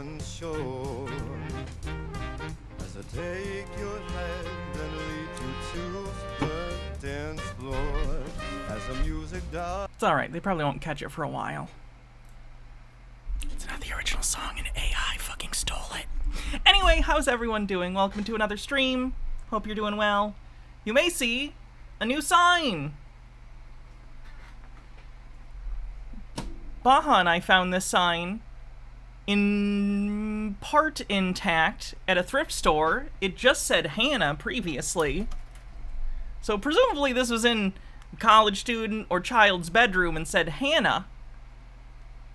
unsure. As I take your hand and lead you to the dance floor, as the music dies. It's alright, they probably won't catch it for a while. It's not the original song and AI fucking stole it. Anyway, how's everyone doing? Welcome to another stream. Hope you're doing well. You may see a new sign. Baja and I found this sign in part intact at a thrift store. It just said Hannah previously. So presumably this was in a college student or child's bedroom and said Hannah.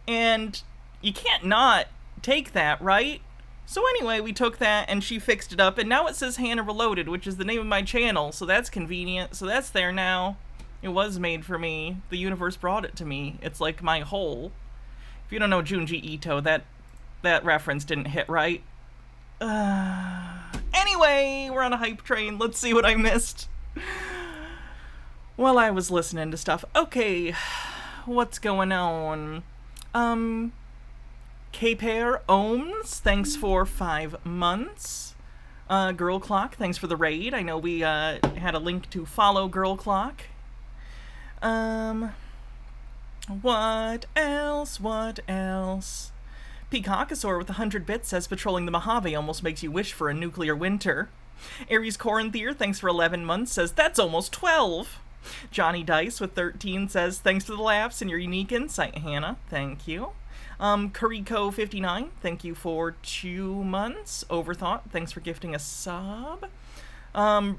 And you can't not take that, right? So anyway, we took that and she fixed it up, and now it says Hannah Reloaded, which is the name of my channel, so that's convenient. So that's there now. It was made for me. The universe brought it to me. It's like my whole. If you don't know Junji Ito, that reference didn't hit right. Anyway, we're on a hype train. Let's see what I missed while I was listening to stuff. Okay, what's going on? K-Pair Ohms, thanks for 5 months. Girl Clock, thanks for the raid. I know we had a link to follow Girl Clock. What else? Peacockasaur with 100 bits says patrolling the Mojave almost makes you wish for a nuclear winter. Aries Corinthier, thanks for 11 months, says that's almost 12. Johnny Dice with 13 says thanks for the laughs and your unique insight, Hannah. Thank you. Kariko59, thank you for 2 months. Overthought, thanks for gifting a sub.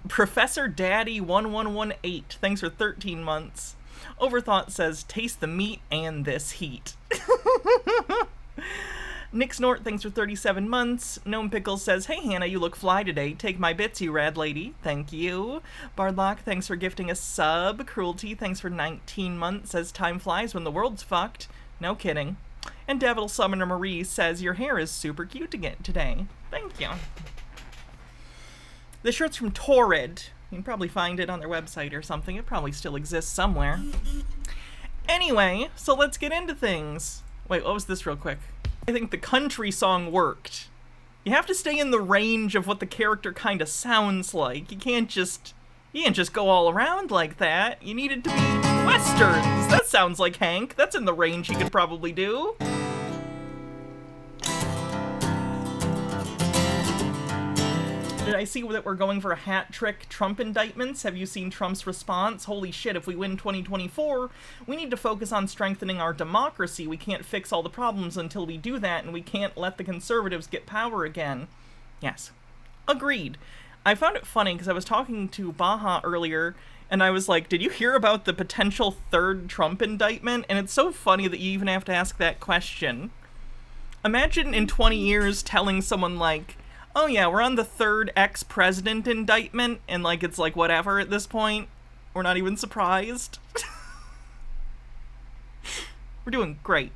Professor Daddy 1118, thanks for 13 months. Overthought says, taste the meat and this heat. Nick Snort, thanks for 37 months. Gnome Pickles says, hey Hannah, you look fly today. Take my bits, you rad lady. Thank you. Bardlock, thanks for gifting a sub. Cruelty, thanks for 19 months. Says, time flies when the world's fucked. No kidding. And Devil Summoner Marie says, your hair is super cute to get today. Thank you. The shirt's from Torrid. You can probably find it on their website or something. It probably still exists somewhere. Anyway, so let's get into things. Wait, what was this real quick? I think the country song worked. You have to stay in the range of what the character kind of sounds like. You can't just go all around like that. You need it to be westerns. That sounds like Hank. That's in the range he could probably do. Did I see that we're going for a hat trick Trump indictments? Have you seen Trump's response? Holy shit, if we win 2024, we need to focus on strengthening our democracy. We can't fix all the problems until we do that, and we can't let the conservatives get power again. Yes. Agreed. I found it funny because I was talking to Baja earlier, and I was like, did you hear about the potential third Trump indictment? And it's so funny that you even have to ask that question. Imagine in 20 years telling someone like, oh yeah, we're on the third ex-president indictment, and like it's like whatever at this point. We're not even surprised. We're doing great.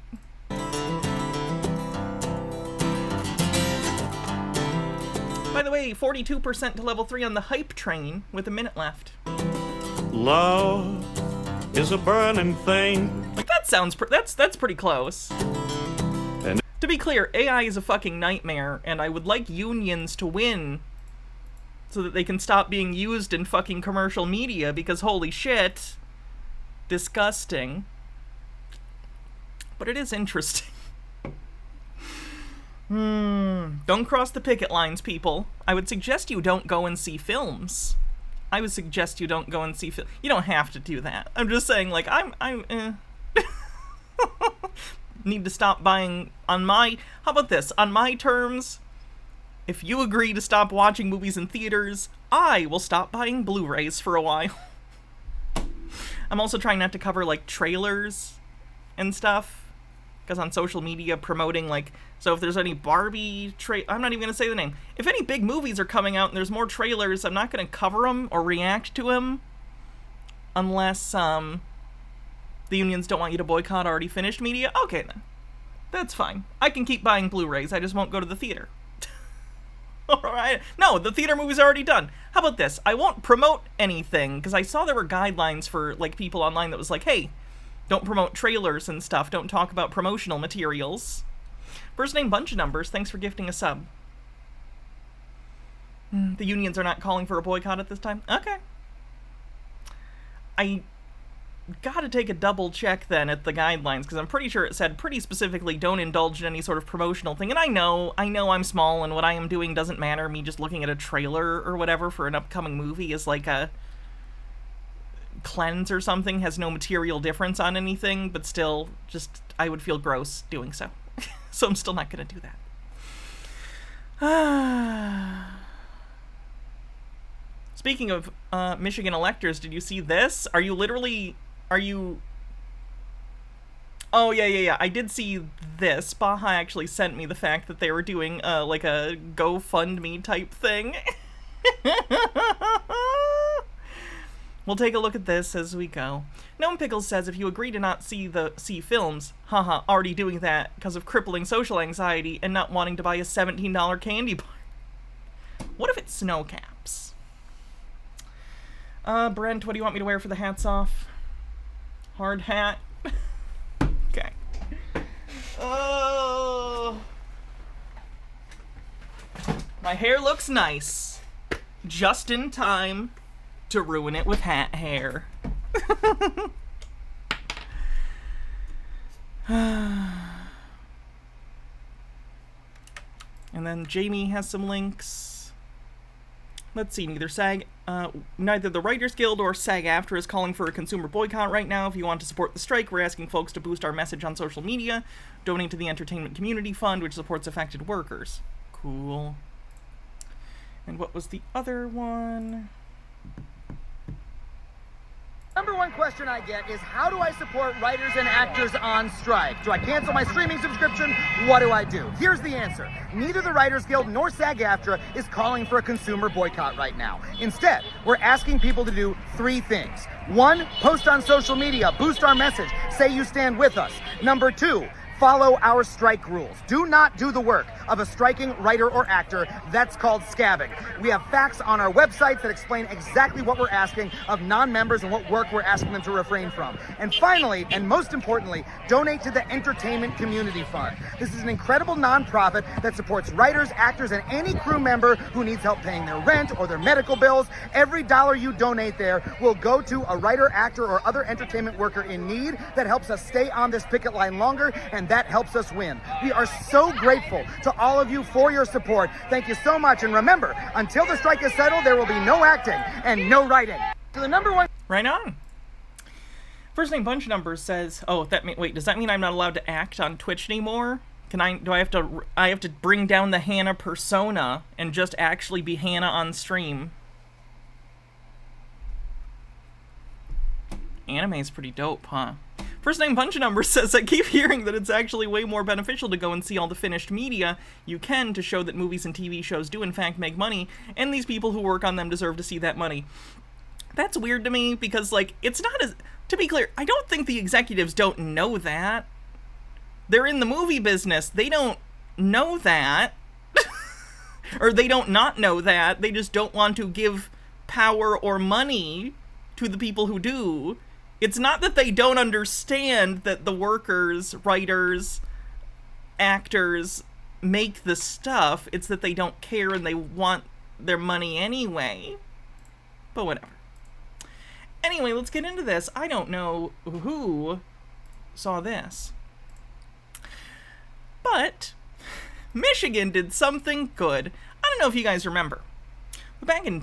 By the way, 42% to level 3 on the hype train with a minute left. Love is a burning thing. Like that sounds that's pretty close. To be clear, AI is a fucking nightmare, and I would like unions to win so that they can stop being used in fucking commercial media, because holy shit, disgusting. But it is interesting. Don't cross the picket lines, people. I would suggest you don't go and see films. I would suggest you don't go and see films. You don't have to do that. I'm just saying, like, need to stop buying on my... How about this? On my terms, if you agree to stop watching movies in theaters, I will stop buying Blu-rays for a while. I'm also trying not to cover, like, trailers and stuff, because on social media promoting, like... So if there's any Barbie... I'm not even going to say the name. If any big movies are coming out and there's more trailers, I'm not going to cover them or react to them unless, the unions don't want you to boycott already finished media? Okay, then. That's fine. I can keep buying Blu-rays, I just won't go to the theater. Alright? No, the theater movie's already done. How about this? I won't promote anything, because I saw there were guidelines for, like, people online that was like, hey, don't promote trailers and stuff, don't talk about promotional materials. First name Bunch of Numbers, thanks for gifting a sub. The unions are not calling for a boycott at this time? Okay. I gotta take a double check then at the guidelines, because I'm pretty sure it said pretty specifically don't indulge in any sort of promotional thing. And I know I'm small and what I am doing doesn't matter. Me just looking at a trailer or whatever for an upcoming movie is like a cleanse or something, has no material difference on anything, but still, just, I would feel gross doing so. So I'm still not gonna do that. Speaking of Michigan electors, did you see this? Oh, yeah. I did see this. Baja actually sent me the fact that they were doing, like a GoFundMe type thing. We'll take a look at this as we go. Gnome Pickles says, if you agree to not see films, haha, already doing that because of crippling social anxiety and not wanting to buy a $17 candy bar. What if it's snow caps? Brent, what do you want me to wear for the hats off? Hard hat? Okay. Oh. My hair looks nice. Just in time to ruin it with hat hair. And then Jamie has some links. Let's see, neither the Writers Guild or SAG-AFTRA is calling for a consumer boycott right now. If you want to support the strike, we're asking folks to boost our message on social media, donate to the Entertainment Community Fund, which supports affected workers. Cool. And what was the other one? Number one question I get is, how do I support writers and actors on strike? Do I cancel my streaming subscription? What do I do? Here's the answer. Neither the Writers Guild nor SAG-AFTRA is calling for a consumer boycott right now. Instead, we're asking people to do 3 things. 1, post on social media, boost our message, say you stand with us. Number 2, follow our strike rules. Do not do the work of a striking writer or actor. That's called scabbing. We have facts on our websites that explain exactly what we're asking of non-members and what work we're asking them to refrain from. And finally, and most importantly, donate to the Entertainment Community Fund. This is an incredible nonprofit that supports writers, actors, and any crew member who needs help paying their rent or their medical bills. Every dollar you donate there will go to a writer, actor, or other entertainment worker in need. That helps us stay on this picket line longer, and that helps us win. We are so grateful to all of you for your support. Thank you so much. And remember, until the strike is settled, there will be no acting and no writing. So the number one... Right on. First name Bunch Numbers says, wait, does that mean I'm not allowed to act on Twitch anymore? I have to bring down the Hannah persona and just actually be Hannah on stream? Anime's pretty dope, huh? First name Bunch of Numbers says, I keep hearing that it's actually way more beneficial to go and see all the finished media you can to show that movies and TV shows do in fact make money, and these people who work on them deserve to see that money. That's weird to me, because, like, it's not as... To be clear, I don't think the executives don't know that. They're in the movie business. They don't know that. Or they don't not know that. They just don't want to give power or money to the people who do. It's not that they don't understand that the workers, writers, actors make the stuff. It's that they don't care and they want their money anyway. But whatever. Anyway, let's get into this. I don't know who saw this. But Michigan did something good. I don't know if you guys remember. But back in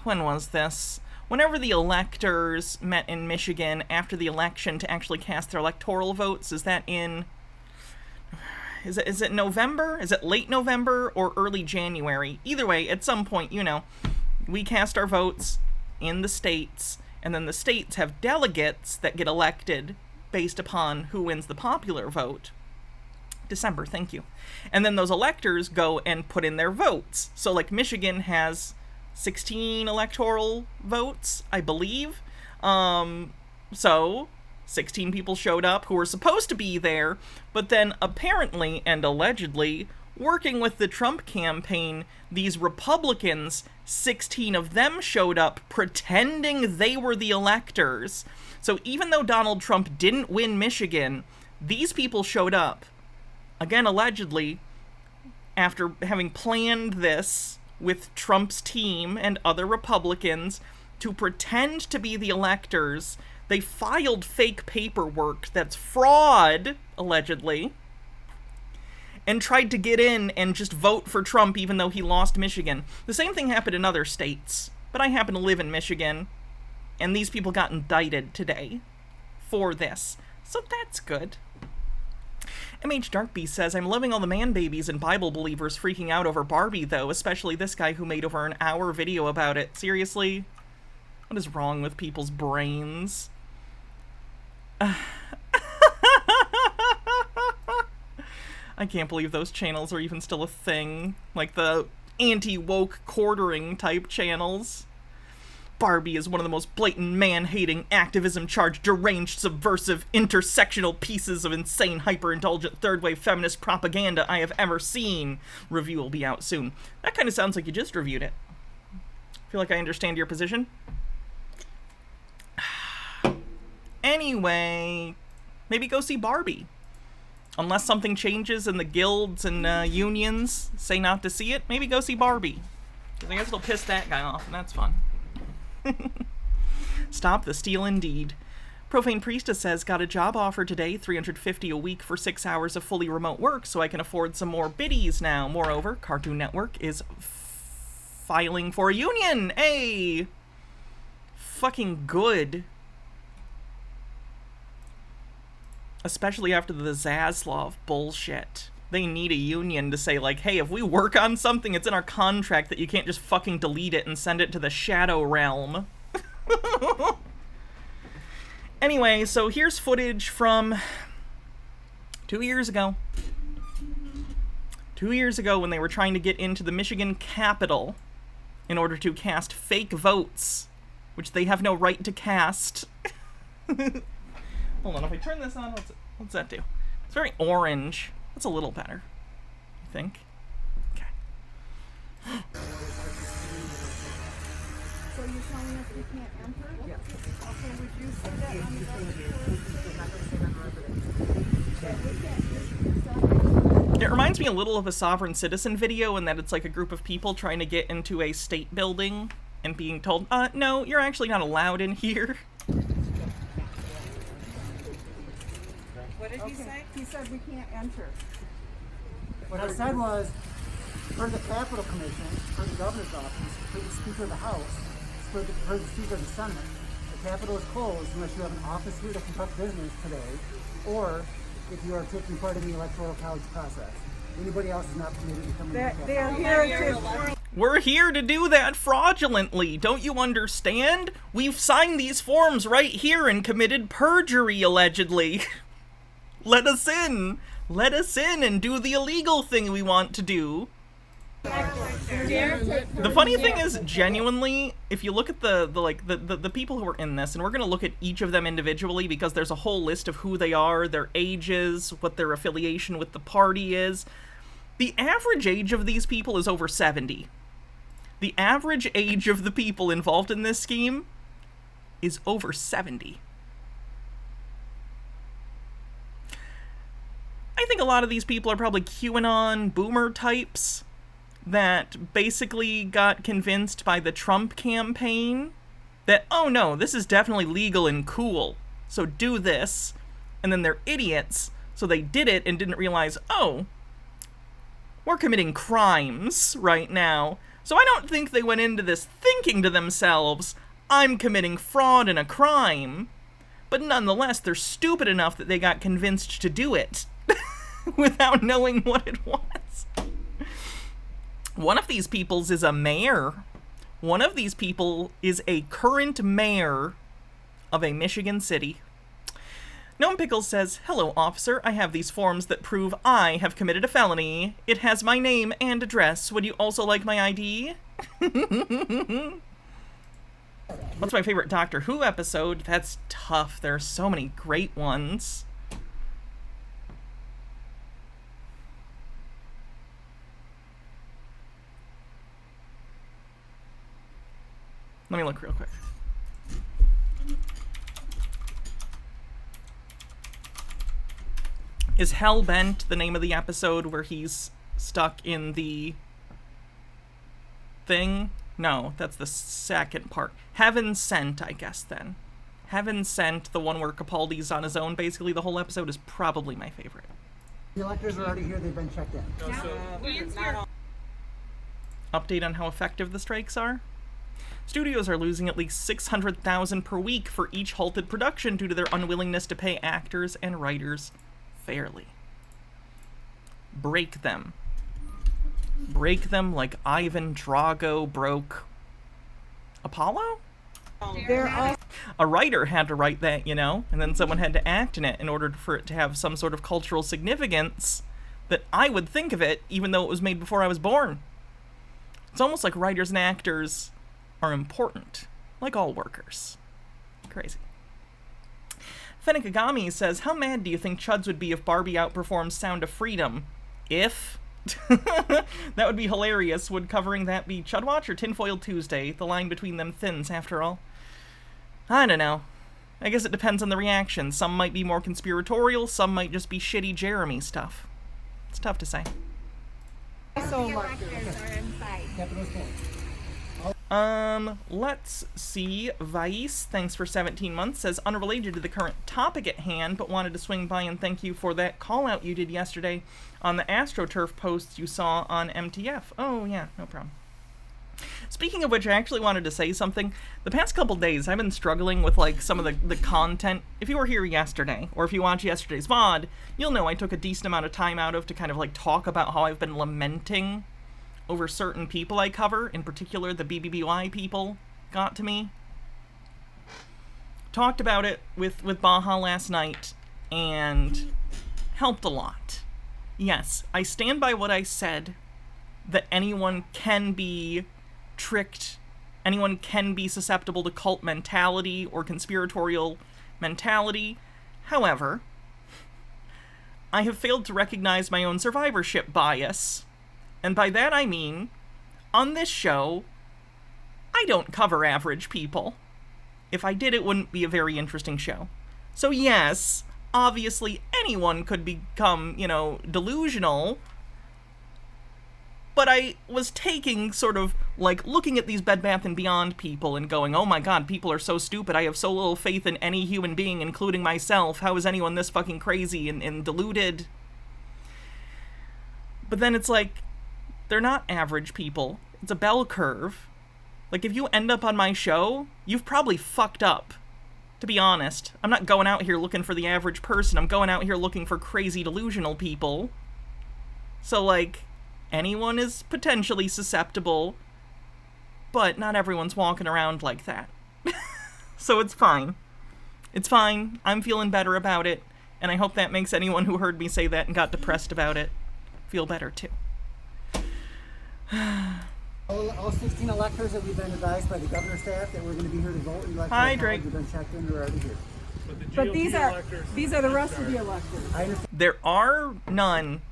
when was this? Whenever the electors met in Michigan after the election to actually cast their electoral votes, is it November? Is it late November or early January? Either way, at some point, we cast our votes in the states, and then the states have delegates that get elected based upon who wins the popular vote. December, thank you. And then those electors go and put in their votes. So, like, Michigan has 16 electoral votes, I believe. So 16 people showed up who were supposed to be there, but then apparently and allegedly, working with the Trump campaign, these Republicans, 16 of them showed up pretending they were the electors. So even though Donald Trump didn't win Michigan, these people showed up again, allegedly, after having planned this with Trump's team and other Republicans to pretend to be the electors, they filed fake paperwork that's fraud, allegedly, and tried to get in and just vote for Trump even though he lost Michigan. The same thing happened in other states, but I happen to live in Michigan, and these people got indicted today for this. So that's good. MH Darkbeast says, I'm loving all the man babies and Bible believers freaking out over Barbie, though, especially this guy who made over an hour video about it. Seriously? What is wrong with people's brains? I can't believe those channels are even still a thing. Like the anti-woke quartering type channels. Barbie is one of the most blatant man-hating, activism-charged, deranged, subversive, intersectional pieces of insane, hyper-indulgent, third-wave feminist propaganda I have ever seen. Review will be out soon. That kind of sounds like you just reviewed it. Feel like I understand your position? Anyway, maybe go see Barbie. Unless something changes and the guilds and unions say not to see it, maybe go see Barbie. Because I guess it'll piss that guy off, and that's fun. Stop the steal indeed. Profane Priestess says, got a job offer today, $350 a week for 6 hours of fully remote work, so I can afford some more biddies now. Moreover, Cartoon Network is filing for a union. Hey! Fucking good. Especially after the Zaslav bullshit. They need a union to say, like, hey, if we work on something, it's in our contract that you can't just fucking delete it and send it to the Shadow Realm. Anyway, so here's footage from 2 years ago. 2 years ago when they were trying to get into the Michigan Capitol in order to cast fake votes, which they have no right to cast. Hold on, if I turn this on, what's that do? It's very orange. That's a little better, I think. Okay. So you're telling us we can't enter? Yes. Okay, would you say that on the It reminds me a little of a Sovereign Citizen video in that it's like a group of people trying to get into a state building and being told, no, you're actually not allowed in here. What did he say? He said we can't enter. What I said was, for the Capitol Commission, for the governor's office, for the Speaker of the House, for the Speaker of the Senate, the Capitol is closed unless you have an office here to conduct business today, or if you are taking part in the Electoral College process. Anybody else is not permitted to come in. They are here to... We're here to do that fraudulently. Don't you understand? We've signed these forms right here and committed perjury, allegedly. Let us in. Let us in and do the illegal thing we want to do. The funny thing is, genuinely, if you look at the people who are in this, and we're going to look at each of them individually because there's a whole list of who they are, their ages, what their affiliation with the party is. The average age of these people is over 70. The average age of the people involved in this scheme is over 70. I think a lot of these people are probably QAnon boomer types that basically got convinced by the Trump campaign that, oh no, this is definitely legal and cool, so do this. And then they're idiots, so they did it and didn't realize, oh, we're committing crimes right now. So I don't think they went into this thinking to themselves, I'm committing fraud and a crime. But nonetheless, they're stupid enough that they got convinced to do it. Without knowing what it was. One of these peoples is a mayor. One of these people is a current mayor of a Michigan city. Gnome Pickles says, hello, officer. I have these forms that prove I have committed a felony. It has my name and address. Would you also like my ID? What's my favorite Doctor Who episode? That's tough. There are so many great ones. Let me look real quick. Is Hellbent the name of the episode where he's stuck in the thing? No, that's the second part. Heaven Sent, I guess, then. Heaven Sent, the one where Capaldi's on his own, basically, the whole episode, is probably my favorite. The electors are already here. They've been checked in. Update on how effective the strikes are? Studios are losing at least $600,000 per week for each halted production due to their unwillingness to pay actors and writers fairly. Break them. Break them like Ivan Drago broke Apollo? A writer had to write that, you know, and then someone had to act in it in order for it to have some sort of cultural significance that I would think of it, even though it was made before I was born. It's almost like writers and actors are important, like all workers. Crazy. Fennikagami says, how mad do you think Chuds would be if Barbie outperforms Sound of Freedom? If? That would be hilarious. Would covering that be Chud Watch or Tinfoil Tuesday? The line between them thins, after all. I don't know. I guess it depends on the reaction. Some might be more conspiratorial, some might just be shitty Jeremy stuff. It's tough to say. Let's see. Vice, thanks for 17 months, says, unrelated to the current topic at hand, but wanted to swing by and thank you for that call-out you did yesterday on the AstroTurf posts you saw on MTF. Oh, yeah, no problem. Speaking of which, I actually wanted to say something. The past couple days, I've been struggling with, like, some of the content. If you were here yesterday, or if you watched yesterday's VOD, you'll know I took a decent amount of time out of to kind of, like, talk about how I've been lamenting over certain people I cover, in particular the BBBY people got to me. Talked about it with Baja last night, and helped a lot. Yes, I stand by what I said, that anyone can be tricked, anyone can be susceptible to cult mentality or conspiratorial mentality. However, I have failed to recognize my own survivorship bias. And by that I mean, on this show, I don't cover average people. If I did, it wouldn't be a very interesting show. So yes, obviously anyone could become, you know, delusional. But I was taking sort of, like, looking at these Bed Bath & Beyond people and going, oh my god, people are so stupid, I have so little faith in any human being, including myself, how is anyone this fucking crazy and deluded? But then it's like, they're not average people. It's a bell curve. Like, if you end up on my show, you've probably fucked up. To be honest, I'm not going out here looking for the average person. I'm going out here looking for crazy delusional people. So, like, anyone is potentially susceptible, but not everyone's walking around like that. So it's fine. It's fine. I'm feeling better about it, and I hope that makes anyone who heard me say that and got depressed about it feel better, too. All 16 electors that we've been advised by the governor's staff that we're going to be here to vote. Hi, Drake. We've been checked in. We're already here. But these are the rest of the electors. I understand. There are none.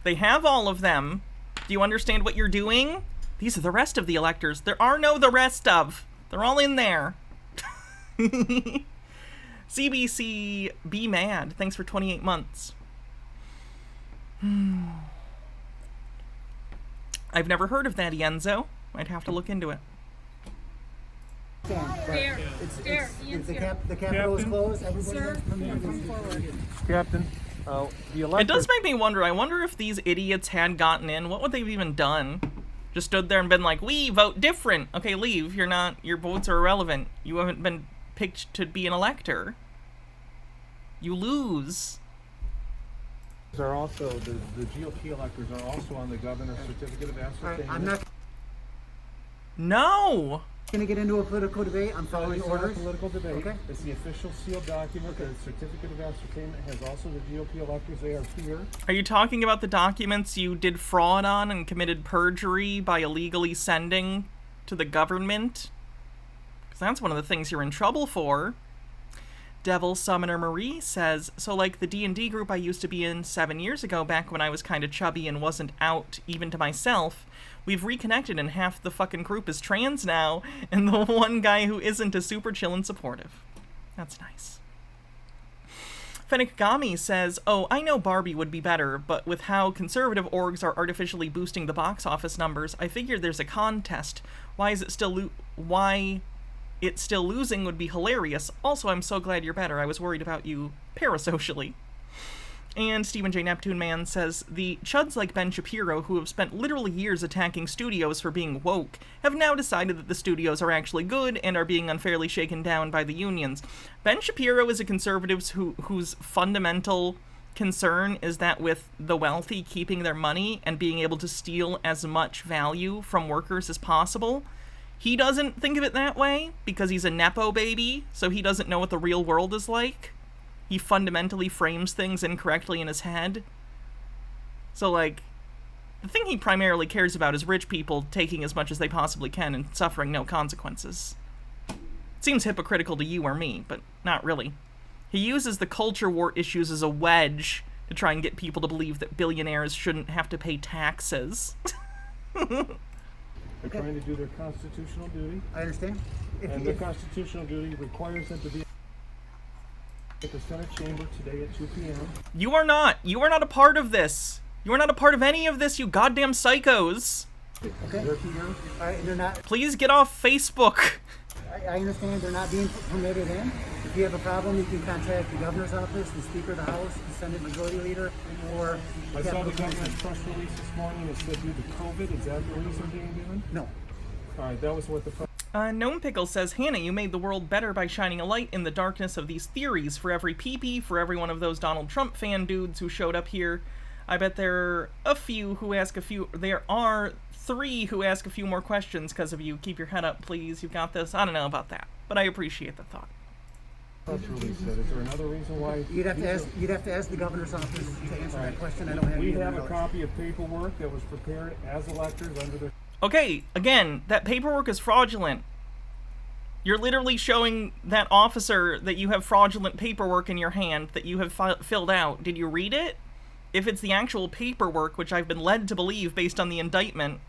They have all of them. Do you understand what you're doing? These are the rest of the electors. There are no the rest of. They're all in there. CBC, be mad. Thanks for 28 months. I've never heard of that, Yenzo. I'd have to look into it. The Capitol is closed. Everybody's permitted. Captain, the elector... It does make me wonder. I wonder if these idiots had gotten in, what would they have even done? Just stood there and been like, we vote different. Okay, leave. You're not, your votes are irrelevant. You haven't been picked to be an elector. You lose. Are also the GOP electors are also on the governor's certificate of ascertainment. I'm not No! going to get into a political debate. I'm following It's not a orders. political debate. Okay. It's the official sealed document. The certificate of ascertainment has also the GOP electors. They are here. Are you talking about the documents you did fraud on and committed perjury by illegally sending to the government? Because that's one of the things you're in trouble for. Devil Summoner Marie says, so like the D&D group I used to be in 7 years ago, back when I was kind of chubby and wasn't out even to myself, we've reconnected and half the fucking group is trans now, and the one guy who isn't is super chill and supportive. That's nice. Fennikagami says, oh, I know Barbie would be better, but with how conservative orgs are artificially boosting the box office numbers, I figured there's a contest. Why it's still losing would be hilarious. Also, I'm so glad you're better. I was worried about you parasocially. And Stephen J. Neptune Man says, the chuds like Ben Shapiro, who have spent literally years attacking studios for being woke, have now decided that the studios are actually good and are being unfairly shaken down by the unions. Ben Shapiro is a conservative whose fundamental concern is that with the wealthy keeping their money and being able to steal as much value from workers as possible. He doesn't think of it that way because he's a Nepo baby, so he doesn't know what the real world is like. He fundamentally frames things incorrectly in his head. So, like, the thing he primarily cares about is rich people taking as much as they possibly can and suffering no consequences. It seems hypocritical to you or me, but not really. He uses the culture war issues as a wedge to try and get people to believe that billionaires shouldn't have to pay taxes. They're trying to do their constitutional duty. I understand. And their constitutional duty requires them to be at the Senate chamber today at 2 p.m. You are not. You are not a part of this. You are not a part of any of this, you goddamn psychos. Okay. They're here. They're not. Please get off Facebook. I understand they're not being permitted in. If you have a problem, you can contact the governor's office, the Speaker of the House, the Senate Majority Leader, or... I saw the governor's press release this morning. It said due to COVID. Is that the reason being given? No. All right, that was what the... Gnome Pickle says, Hannah, you made the world better by shining a light in the darkness of these theories. For every PP, for every one of those Donald Trump fan dudes who showed up here, I bet there are a few who ask a few... There are 3 who ask a few more questions because of you. Keep your head up, please. You've got this. I don't know about that, but I appreciate the thought. Press release said. Is there another reason why? You'd have to ask the governor's office to answer that question. I don't have. We have a copy of paperwork that was prepared as electors under the... Okay, again, that paperwork is fraudulent. You're literally showing that officer that you have fraudulent paperwork in your hand that you have filled out. Did you read it? If it's the actual paperwork, which I've been led to believe based on the indictment,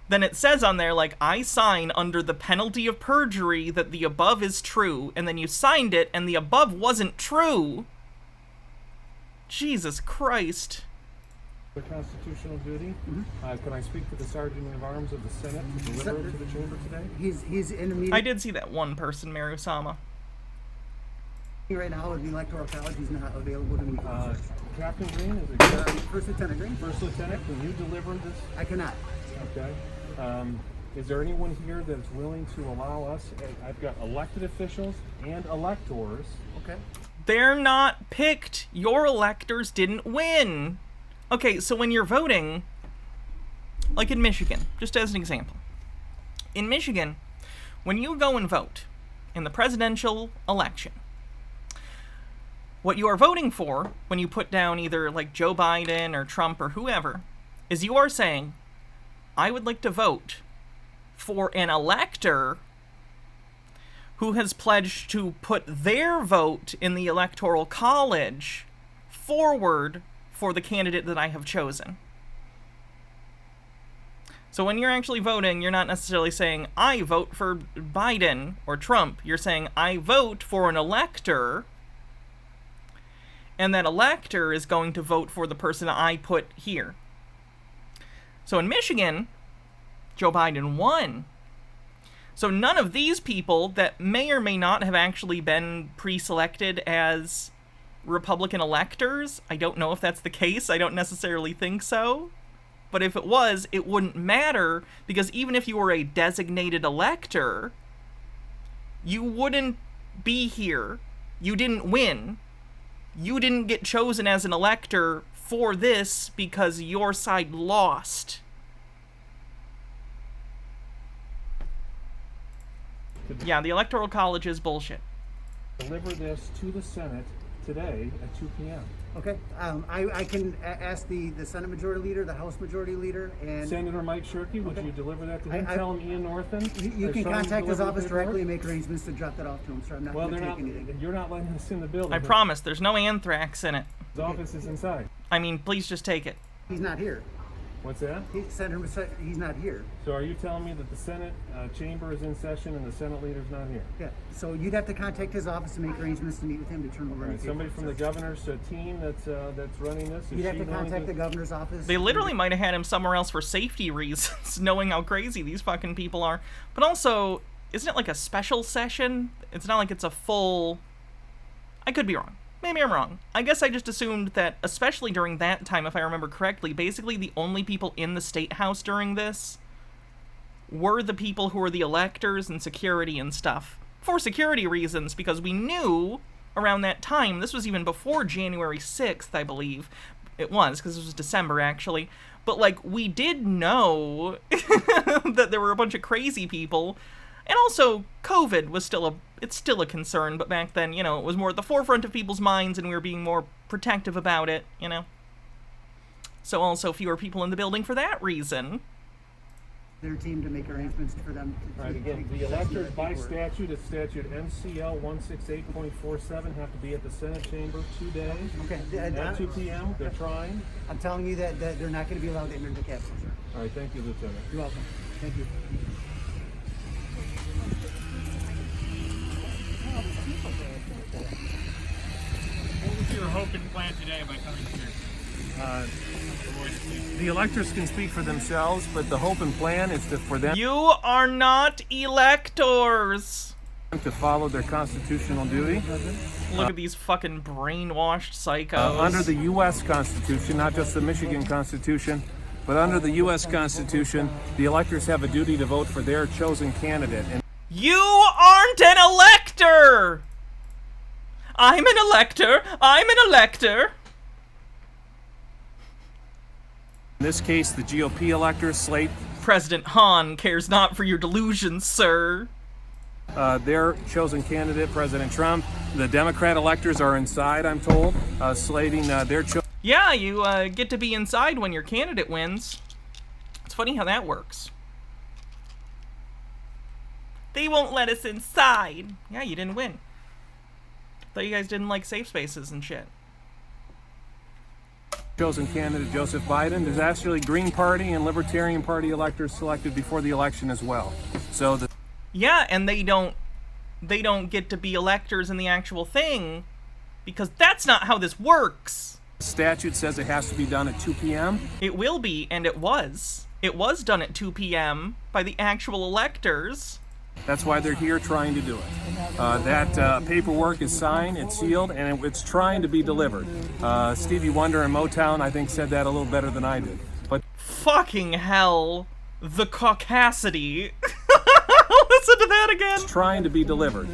then it says on there, like, I sign under the penalty of perjury that the above is true, and then you signed it, and the above wasn't true. Jesus Christ. The constitutional duty. Can I speak to the Sergeant of Arms of the Senate to deliver it to the chamber today? He's in the meeting. I did see that one person, Marusama. Right now at the Electoral College, he's not available to meet. Captain Green, is it First Lieutenant Green? First Lieutenant, can you deliver this? I cannot. Okay. Is there anyone here that's willing to allow us? I've got elected officials and electors. Okay. They're not picked. Your electors didn't win. Okay, so when you're voting, like in Michigan, just as an example. In Michigan, when you go and vote in the presidential election, what you are voting for, when you put down either like Joe Biden or Trump or whoever, is you are saying, I would like to vote for an elector who has pledged to put their vote in the Electoral College forward for the candidate that I have chosen. So when you're actually voting, you're not necessarily saying, I vote for Biden or Trump. You're saying, I vote for an elector, and that elector is going to vote for the person I put here. So in Michigan, Joe Biden won. So none of these people that may or may not have actually been pre-selected as Republican electors, I don't know if that's the case, I don't necessarily think so, but if it was, it wouldn't matter, because even if you were a designated elector, you wouldn't be here. You didn't win. You didn't get chosen as an elector for this because your side lost. Yeah, the Electoral College is bullshit. Deliver this to the Senate today at 2 p.m. Okay. I can ask the Senate Majority Leader, the House Majority Leader, and... Senator Mike Shirkey, would you deliver that to him? Tell him Ian Northam? You can contact his office directly and make arrangements to drop that off to him, sir. I'm not going to take anything. You're not letting us in the building. I promise, there's no anthrax in it. His office is inside. I mean, please just take it. He's not here. What's that? He's not here. So are you telling me that the Senate chamber is in session and the Senate leader's not here? Yeah. So you'd have to contact his office to make arrangements to meet with him to turn over. All right, somebody from the governor's team that's running this. You'd have to contact the governor's office. They literally might have had him somewhere else for safety reasons, knowing how crazy these fucking people are. But also, isn't it like a special session? It's not like it's a full... I could be wrong. Maybe I'm wrong. I guess I just assumed that, especially during that time, if I remember correctly, basically the only people in the State House during this were the people who were the electors and security and stuff. For security reasons, because we knew around that time, this was even before January 6th, I believe. It was, because it was December, actually. But, like, we did know that there were a bunch of crazy people. And also, COVID was it's still a concern, but back then, you know, it was more at the forefront of people's minds and we were being more protective about it, you know? So also fewer people in the building for that reason. Their team to make arrangements for them to... All right, again, the electors by statute, it's statute MCL 168.47, have to be at the Senate chamber today. Okay. At 2 p.m., they're trying. I'm telling you that they're not going to be allowed to enter the Capitol, sir. All right, thank you, Lieutenant. You're welcome. Thank you. What was your hope and plan today by coming here? The electors can speak for themselves, but the hope and plan is for them You are not electors! to follow their constitutional duty. Look at these fucking brainwashed psychos. Under the U.S. Constitution, not just the Michigan Constitution, but under the U.S. Constitution, the electors have a duty to vote for their chosen candidate. And You aren't an elector! I'm an elector! I'm an elector! in this case, the GOP electors slate President Han cares not for your delusions, sir. their chosen candidate, President Trump. The Democrat electors are inside, I'm told, slating their chosen. Yeah, you get to be inside when your candidate wins. It's funny how that works. They won't let us inside. Yeah, you didn't win. Thought you guys didn't like safe spaces and shit. Chosen candidate Joseph Biden. There's actually Green Party and Libertarian Party electors selected before the election as well. So the Yeah, and they don't get to be electors in the actual thing because that's not how this works. statute says it has to be done at 2 p.m. It will be, and it was. It was done at 2 p.m. by the actual electors. That's why they're here trying to do it. That paperwork is signed, it's sealed, and it's trying to be delivered. Stevie Wonder and Motown, I think, said that a little better than I did. But Fucking hell. The caucasity. Listen to that again. it's trying to be delivered.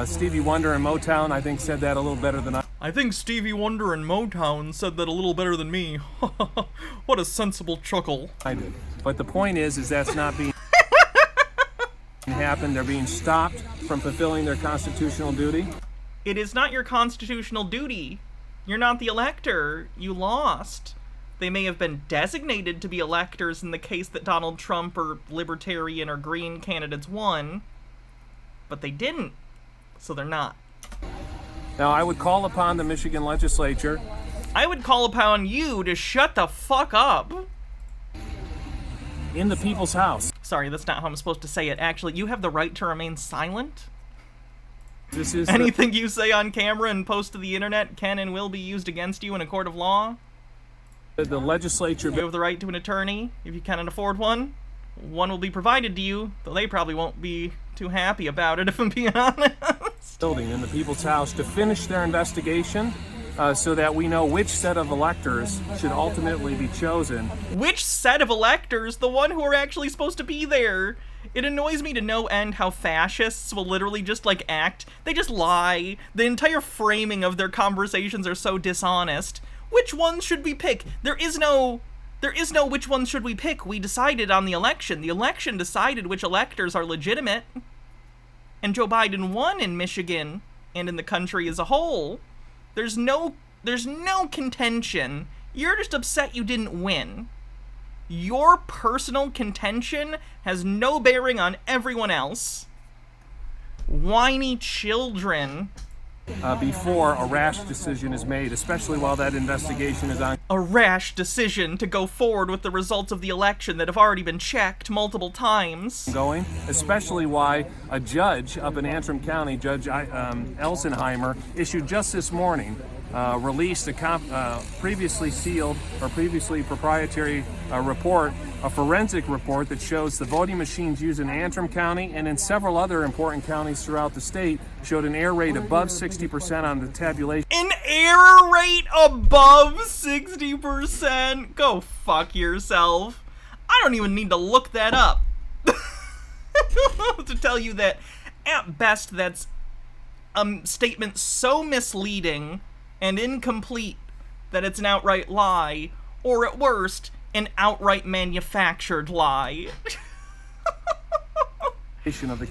Stevie Wonder and Motown, I think, said that a little better than I think Stevie Wonder and Motown said that a little better than me. What a sensible chuckle. I did. But the point is that's not being happen. They're being stopped from fulfilling their constitutional duty. It is not your constitutional duty. You're not the elector. You lost. They may have been designated to be electors in the case that Donald Trump or Libertarian or Green candidates won, but they didn't, so they're not. Now, I would call upon the Michigan legislature. I would call upon you to shut the fuck up. In the people's house. Sorry, that's not how I'm supposed to say it. Actually, you have the right to remain silent. This is Anything you say on camera and post to the internet can and will be used against you in a court of law. the legislature. You have the right to an attorney if you cannot afford one. One will be provided to you, though they probably won't be too happy about it, if I'm being honest. Building in the people's house to finish their investigation so that we know which set of electors should ultimately be chosen. Which set of electors? The one who are actually supposed to be there. It annoys me to no end how fascists will literally just, like, act. They just lie. The entire framing of their conversations are so dishonest. Which ones should we pick? There is no which ones should we pick. We decided on the election. The election decided which electors are legitimate. And Joe Biden won in Michigan and in the country as a whole. There's no contention. You're just upset you didn't win. Your personal contention has no bearing on everyone else. Whiny children. before a rash decision is made, especially while that investigation is A rash decision to go forward with the results of the election that have already been checked multiple times. ongoing, especially why a judge up in Antrim County, Judge Elsenheimer, issued just this morning, released a previously sealed or previously proprietary report, a forensic report that shows the voting machines used in Antrim County and in several other important counties throughout the state showed an error rate above 60% on the tabulation. An error rate above 60%? Go fuck yourself. I don't even need to look that up to tell you that at best that's a statement so misleading and incomplete that it's an outright lie, or at worst, an outright manufactured lie.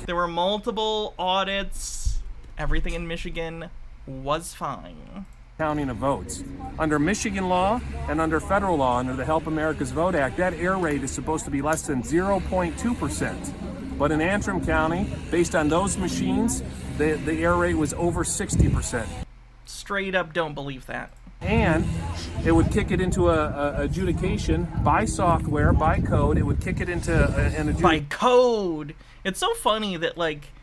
There were multiple audits. Everything in Michigan was fine. Counting of votes. Under Michigan law and under federal law, under the Help America's Vote Act, that error rate is supposed to be less than 0.2%. But in Antrim County, based on those machines, the error rate was over 60%. Straight up don't believe that. And it would kick it into a adjudication by software, by code. It would kick it into an adjudication. By code! It's so funny that, like,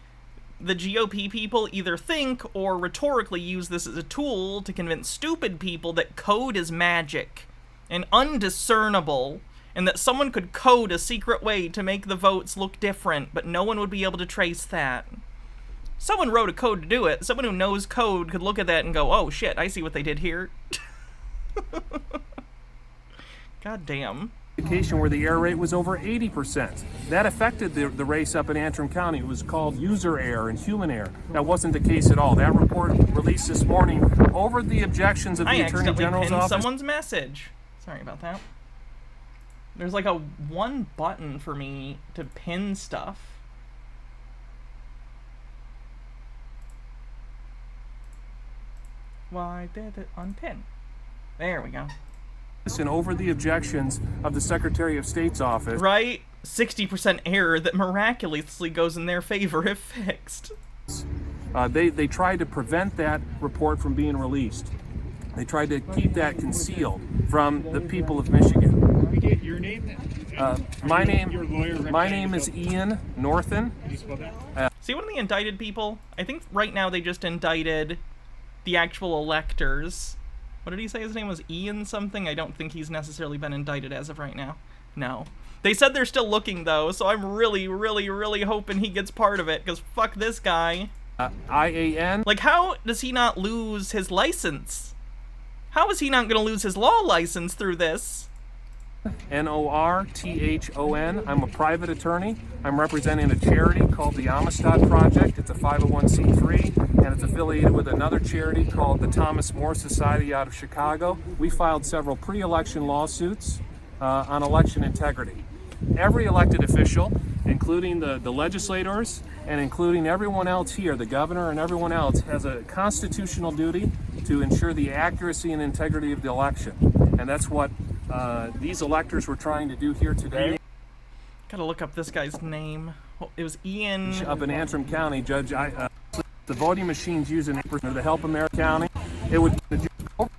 the GOP people either think or rhetorically use this as a tool to convince stupid people that code is magic and undiscernible, and that someone could code a secret way to make the votes look different, but no one would be able to trace that. Someone wrote a code to do it. Someone who knows code could look at that and go, oh shit, I see what they did here. God damn. Where the error rate was over 80%. That affected the race up in Antrim County. It was called user error and human error. That wasn't the case at all. That report released this morning over the objections of the Attorney General's office. Someone's message. Sorry about that. There's like a one button for me to pin stuff. Why did it unpin? There we go. And over the objections of the Secretary of State's office. Right? 60% error that miraculously goes in their favor if fixed. They tried to prevent that report from being released. They tried to keep that concealed from the people of Michigan. We get your name? My name is Ian Northen. Can you spell that? See, one of the indicted people, I think right now they just indicted the actual electors. What did he say his name was? Ian something? I don't think he's necessarily been indicted as of right now. No. They said they're still looking, though, so I'm really, really, really hoping he gets part of it, because fuck this guy. IAN. Like, how does he not lose his license? How is he not going to lose his law license through this? Northon. I'm a private attorney. I'm representing a charity called the Amistad Project. It's a 501c3, and it's affiliated with another charity called the Thomas More Society out of Chicago. We filed several pre-election lawsuits on election integrity. Every elected official, including the legislators and including everyone else here, the governor and everyone else, has a constitutional duty to ensure the accuracy and integrity of the election. And that's what these electors were trying to do here today. Gotta look up this guy's name. Oh, it was Ian. Up in Antrim County, Judge, the voting machines used in the Help America County, it would be the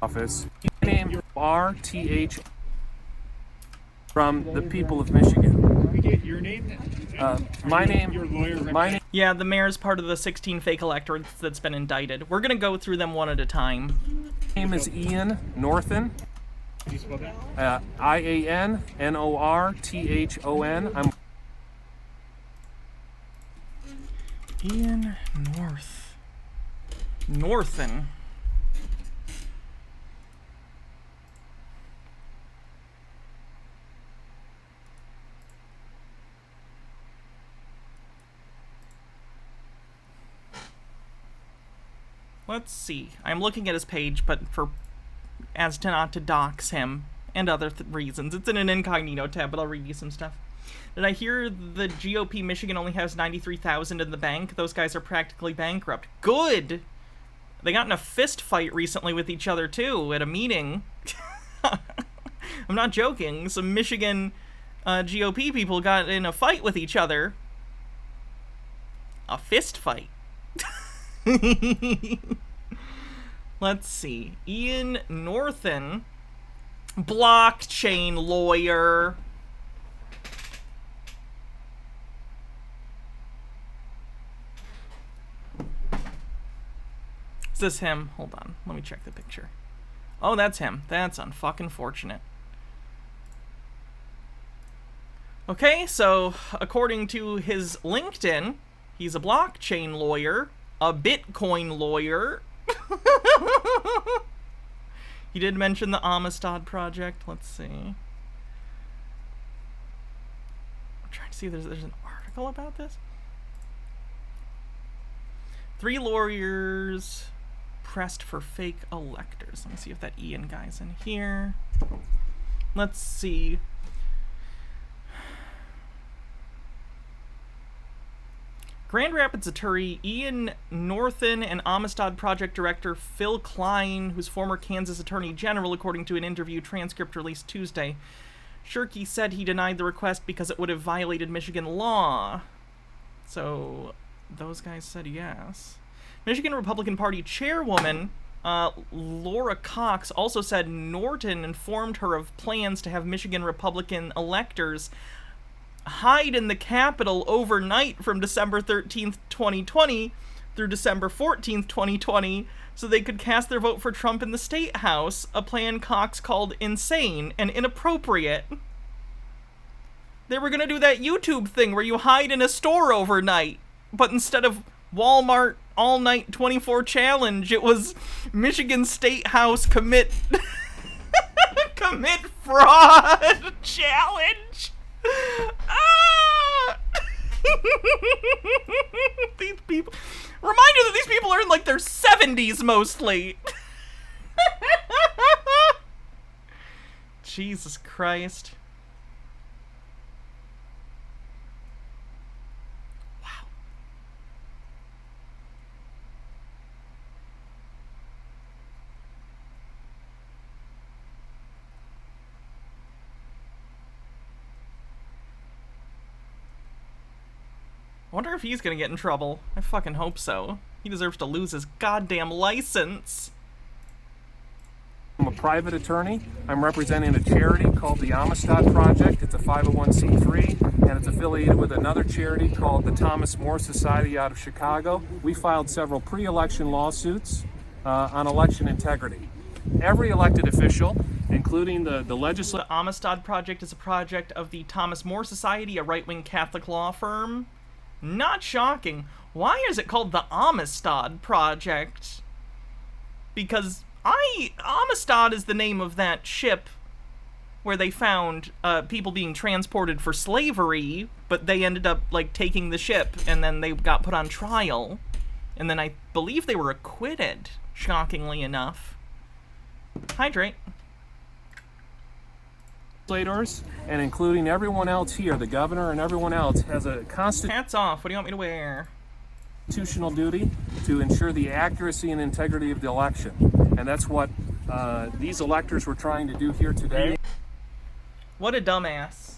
office. Name RTH from the people of Michigan. We get your name? My name. Yeah, the mayor's part of the 16 fake electors that's been indicted. We're gonna go through them one at a time. My name is Ian Northen. Can you spell that? IAN NORTHON. I'm Ian Northen. Let's see. I'm looking at his page, but as to not to dox him and other reasons. It's in an incognito tab, but I'll read you some stuff. Did I hear the GOP Michigan only has 93,000 in the bank? Those guys are practically bankrupt. Good! They got in a fist fight recently with each other, too, at a meeting. I'm not joking. Some Michigan GOP people got in a fight with each other. A fist fight. Let's see. Ian Northen, blockchain lawyer. Is this him? Hold on. Let me check the picture. Oh, that's him. That's unfucking fortunate. Okay, so according to his LinkedIn, he's a blockchain lawyer, a Bitcoin lawyer. He did mention the Amistad project. Let's see. I'm trying to see if there's an article about this. 3 lawyers pressed for fake electors. Let me see if that Ian guy's in here. Let's see. Grand Rapids attorney Ian Northen and Amistad project director Phil Klein, who's former Kansas attorney general, according to an interview transcript released Tuesday. Shirky said he denied the request because it would have violated Michigan law. So those guys said yes. Michigan Republican Party chairwoman Laura Cox also said Norton informed her of plans to have Michigan Republican electors hide in the Capitol overnight from December 13th, 2020 through December 14th, 2020, so they could cast their vote for Trump in the State House, a plan Cox called insane and inappropriate. They were gonna do that YouTube thing where you hide in a store overnight, but instead of Walmart all-night 24 challenge, it was Michigan State House commit commit fraud challenge. Ah! These people. Reminder that these people are in like their 70s mostly. Jesus Christ. Wow. I wonder if he's gonna get in trouble. I fucking hope so. He deserves to lose his goddamn license. I'm a private attorney. I'm representing a charity called the Amistad Project. It's a 501c3, and it's affiliated with another charity called the Thomas More Society out of Chicago. We filed several pre-election lawsuits on election integrity. Every elected official, including the legislature... The Amistad Project is a project of the Thomas More Society, a right-wing Catholic law firm. Not shocking. Why is it called the Amistad Project? Because Amistad is the name of that ship where they found people being transported for slavery, but they ended up, like, taking the ship, and then they got put on trial. And then I believe they were acquitted, shockingly enough. Hydrate. Legislators, and including everyone else here, the governor and everyone else, has a Hats off. What do you want me to wear? constitutional duty to ensure the accuracy and integrity of the election. And that's what these electors were trying to do here today. What a dumbass.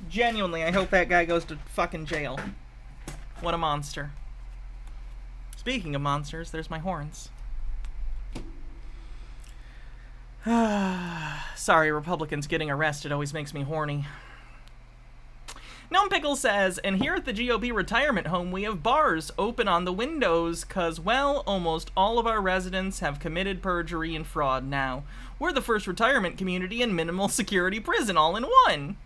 Genuinely, I hope that guy goes to fucking jail. What a monster. Speaking of monsters, there's my horns. Sorry, Republicans getting arrested always makes me horny. Gnome Pickle says, and here at the GOP retirement home, we have bars open on the windows because, well, almost all of our residents have committed perjury and fraud now. We're the first retirement community and minimal security prison all in one.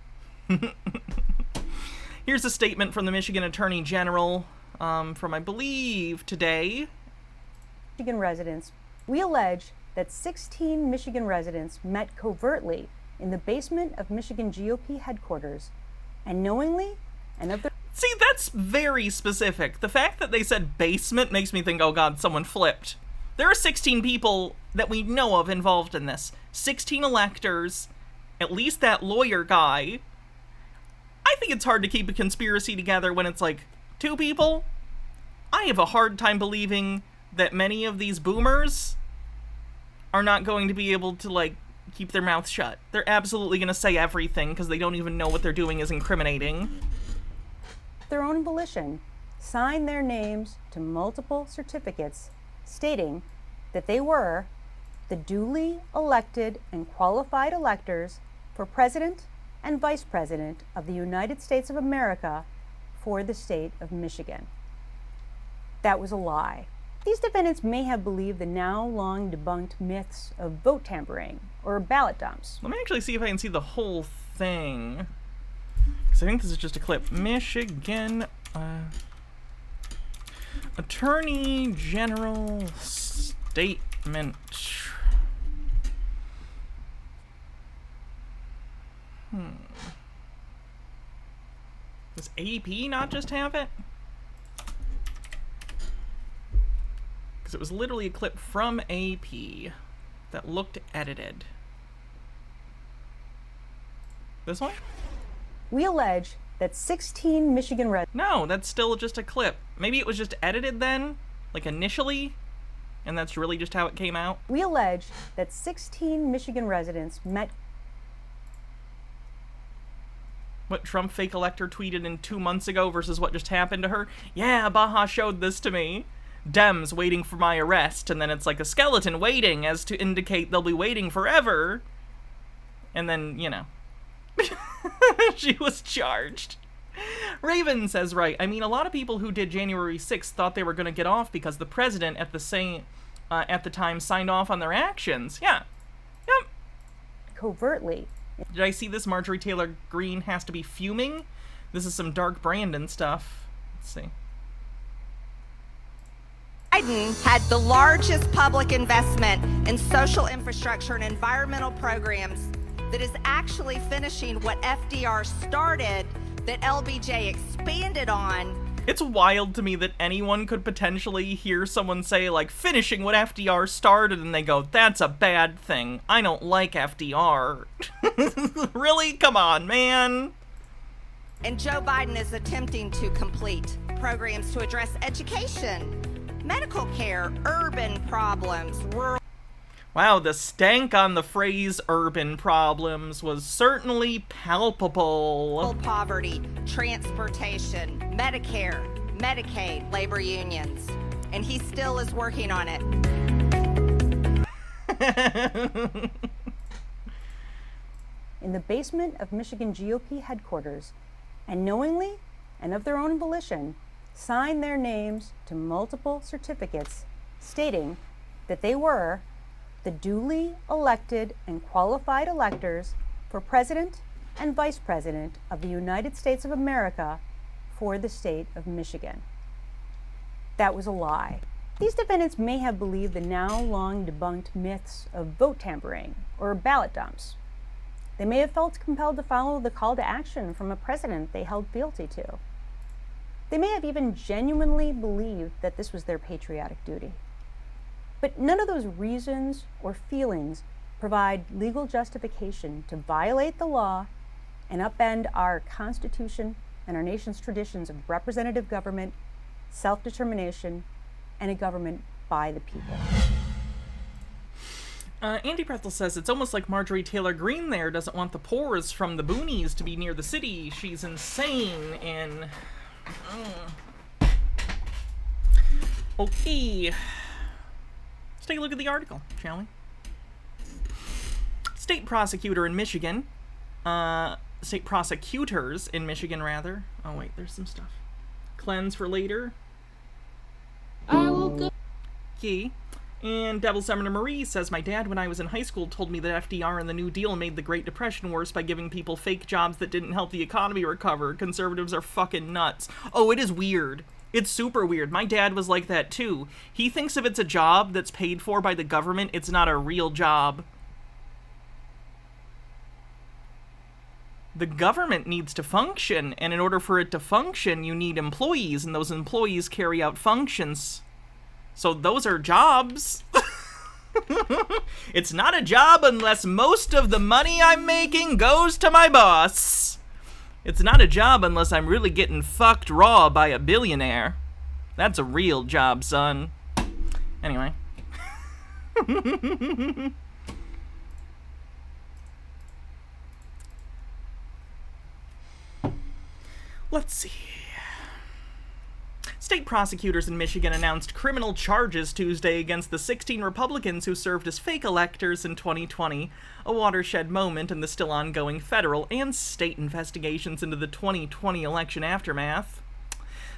Here's a statement from the Michigan Attorney General from, I believe, today. Michigan residents, we allege that 16 Michigan residents met covertly in the basement of Michigan GOP headquarters and knowingly and of their... See, that's very specific. The fact that they said basement makes me think, oh god, someone flipped. There are 16 people that we know of involved in this. 16 electors, at least that lawyer guy. I think it's hard to keep a conspiracy together when it's like 2 people. I have a hard time believing that many of these boomers are not going to be able to, like, keep their mouths shut. They're absolutely going to say everything because they don't even know what they're doing is incriminating. their own volition, sign their names to multiple certificates stating that they were the duly elected and qualified electors for President and Vice President of the United States of America for the state of Michigan. That was a lie. These defendants may have believed the now long debunked myths of vote tampering or ballot dumps. Let me actually see if I can see the whole thing. Because I think this is just a clip. Michigan Attorney General Statement. Does AP not just have it? Because it was literally a clip from AP that looked edited. This one? We allege that 16 Michigan residents. No, that's still just a clip. Maybe it was just edited then, like initially, and that's really just how it came out. We allege that 16 Michigan residents met. What Trump fake elector tweeted in 2 months ago versus what just happened to her? Yeah, Baja showed this to me. Dems waiting for my arrest, and then it's like a skeleton waiting as to indicate they'll be waiting forever. And then, you know, she was charged. Raven says, right, I mean, a lot of people who did January 6th thought they were going to get off because the president at the time signed off on their actions. Yeah. Yep. Covertly. Did I see this? Marjorie Taylor Greene has to be fuming. This is some dark Brandon stuff. Let's see. Biden had the largest public investment in social infrastructure and environmental programs that is actually finishing what FDR started, that LBJ expanded on. It's wild to me that anyone could potentially hear someone say, like, finishing what FDR started, and they go, that's a bad thing. I don't like FDR. Really? Come on, man. And Joe Biden is attempting to complete programs to address education, medical care, urban problems, rural. Wow, the stank on the phrase urban problems was certainly palpable. Poverty, transportation, Medicare, Medicaid, labor unions. And he still is working on it. In the basement of Michigan GOP headquarters, and knowingly and of their own volition, signed their names to multiple certificates stating that they were the duly elected and qualified electors for President and Vice President of the United States of America for the state of Michigan. That was a lie. These defendants may have believed the now long debunked myths of vote tampering or ballot dumps. They may have felt compelled to follow the call to action from a president they held fealty to. They may have even genuinely believed that this was their patriotic duty. But none of those reasons or feelings provide legal justification to violate the law and upend our Constitution and our nation's traditions of representative government, self-determination, and a government by the people. Andy Pretzel says, it's almost like Marjorie Taylor Greene there doesn't want the poors from the boonies to be near the city. She's insane and... Okay. Let's take a look at the article, shall we? State prosecutor in Michigan. State prosecutors in Michigan, rather. Oh, wait, there's some stuff. Cleanse for later. I will go. Okay. And Devil Summoner Marie says, my dad, when I was in high school, told me that FDR and the New Deal made the Great Depression worse by giving people fake jobs that didn't help the economy recover. Conservatives are fucking nuts. Oh, it is weird. It's super weird. My dad was like that, too. He thinks if it's a job that's paid for by the government, it's not a real job. The government needs to function, and in order for it to function, you need employees, and those employees carry out functions. So those are jobs. It's not a job unless most of the money I'm making goes to my boss. It's not a job unless I'm really getting fucked raw by a billionaire. That's a real job, son. Anyway. Let's see. State prosecutors in Michigan announced criminal charges Tuesday against the 16 Republicans who served as fake electors in 2020, a watershed moment in the still ongoing federal and state investigations into the 2020 election aftermath.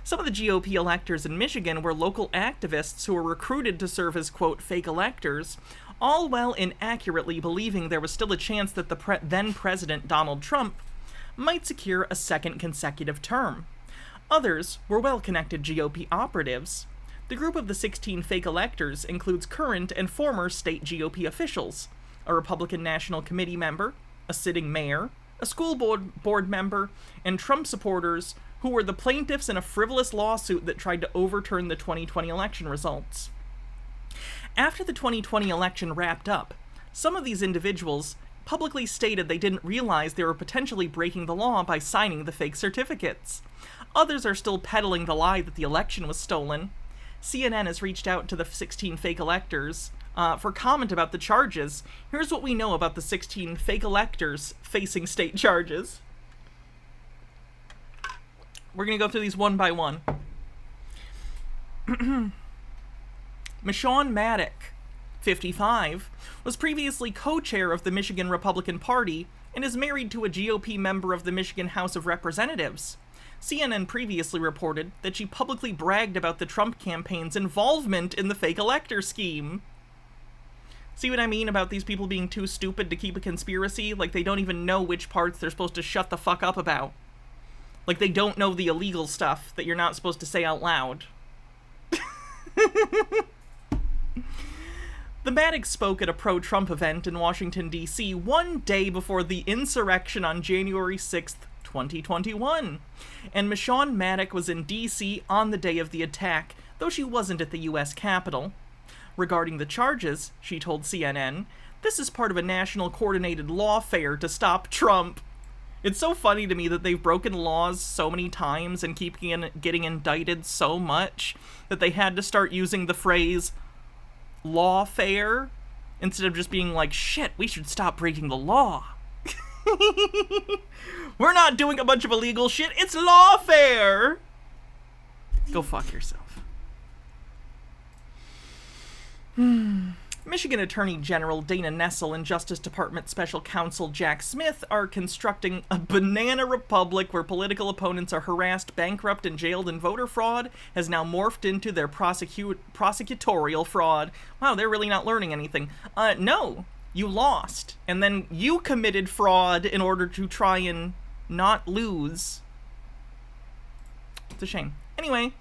Some of the GOP electors in Michigan were local activists who were recruited to serve as, quote, fake electors, all while inaccurately believing there was still a chance that the then-President Donald Trump might secure a second consecutive term. Others were well-connected GOP operatives. The group of the 16 fake electors includes current and former state GOP officials, a Republican National Committee member, a sitting mayor, a school board member, and Trump supporters who were the plaintiffs in a frivolous lawsuit that tried to overturn the 2020 election results. After the 2020 election wrapped up, some of these individuals publicly stated they didn't realize they were potentially breaking the law by signing the fake certificates. Others are still peddling the lie that the election was stolen. CNN has reached out to the 16 fake electors for comment about the charges. Here's what we know about the 16 fake electors facing state charges. We're going to go through these one by one. Michonne Maddock, 55, was previously co-chair of the Michigan Republican Party and is married to a GOP member of the Michigan House of Representatives. CNN previously reported that she publicly bragged about the Trump campaign's involvement in the fake elector scheme. See what I mean about these people being too stupid to keep a conspiracy? Like, they don't even know which parts they're supposed to shut the fuck up about. Like, they don't know the illegal stuff that you're not supposed to say out loud. The Maddox spoke at a pro-Trump event in Washington, D.C. one day before the insurrection on January 6th, 2021. And Michonne Maddox was in D.C. on the day of the attack, though she wasn't at the U.S. Capitol. Regarding the charges, she told CNN, this is part of a national coordinated lawfare to stop Trump. It's so funny to me that they've broken laws so many times and keep getting indicted so much that they had to start using the phrase lawfare instead of just being like, shit, we should stop breaking the law. We're not doing a bunch of illegal shit, it's lawfare! Go fuck yourself. Michigan Attorney General Dana Nessel and Justice Department Special Counsel Jack Smith are constructing a banana republic where political opponents are harassed, bankrupt, and jailed, and voter fraud has now morphed into their prosecutorial fraud. Wow, they're really not learning anything. No, you lost, and then you committed fraud in order to try and not lose. It's a shame. Anyway,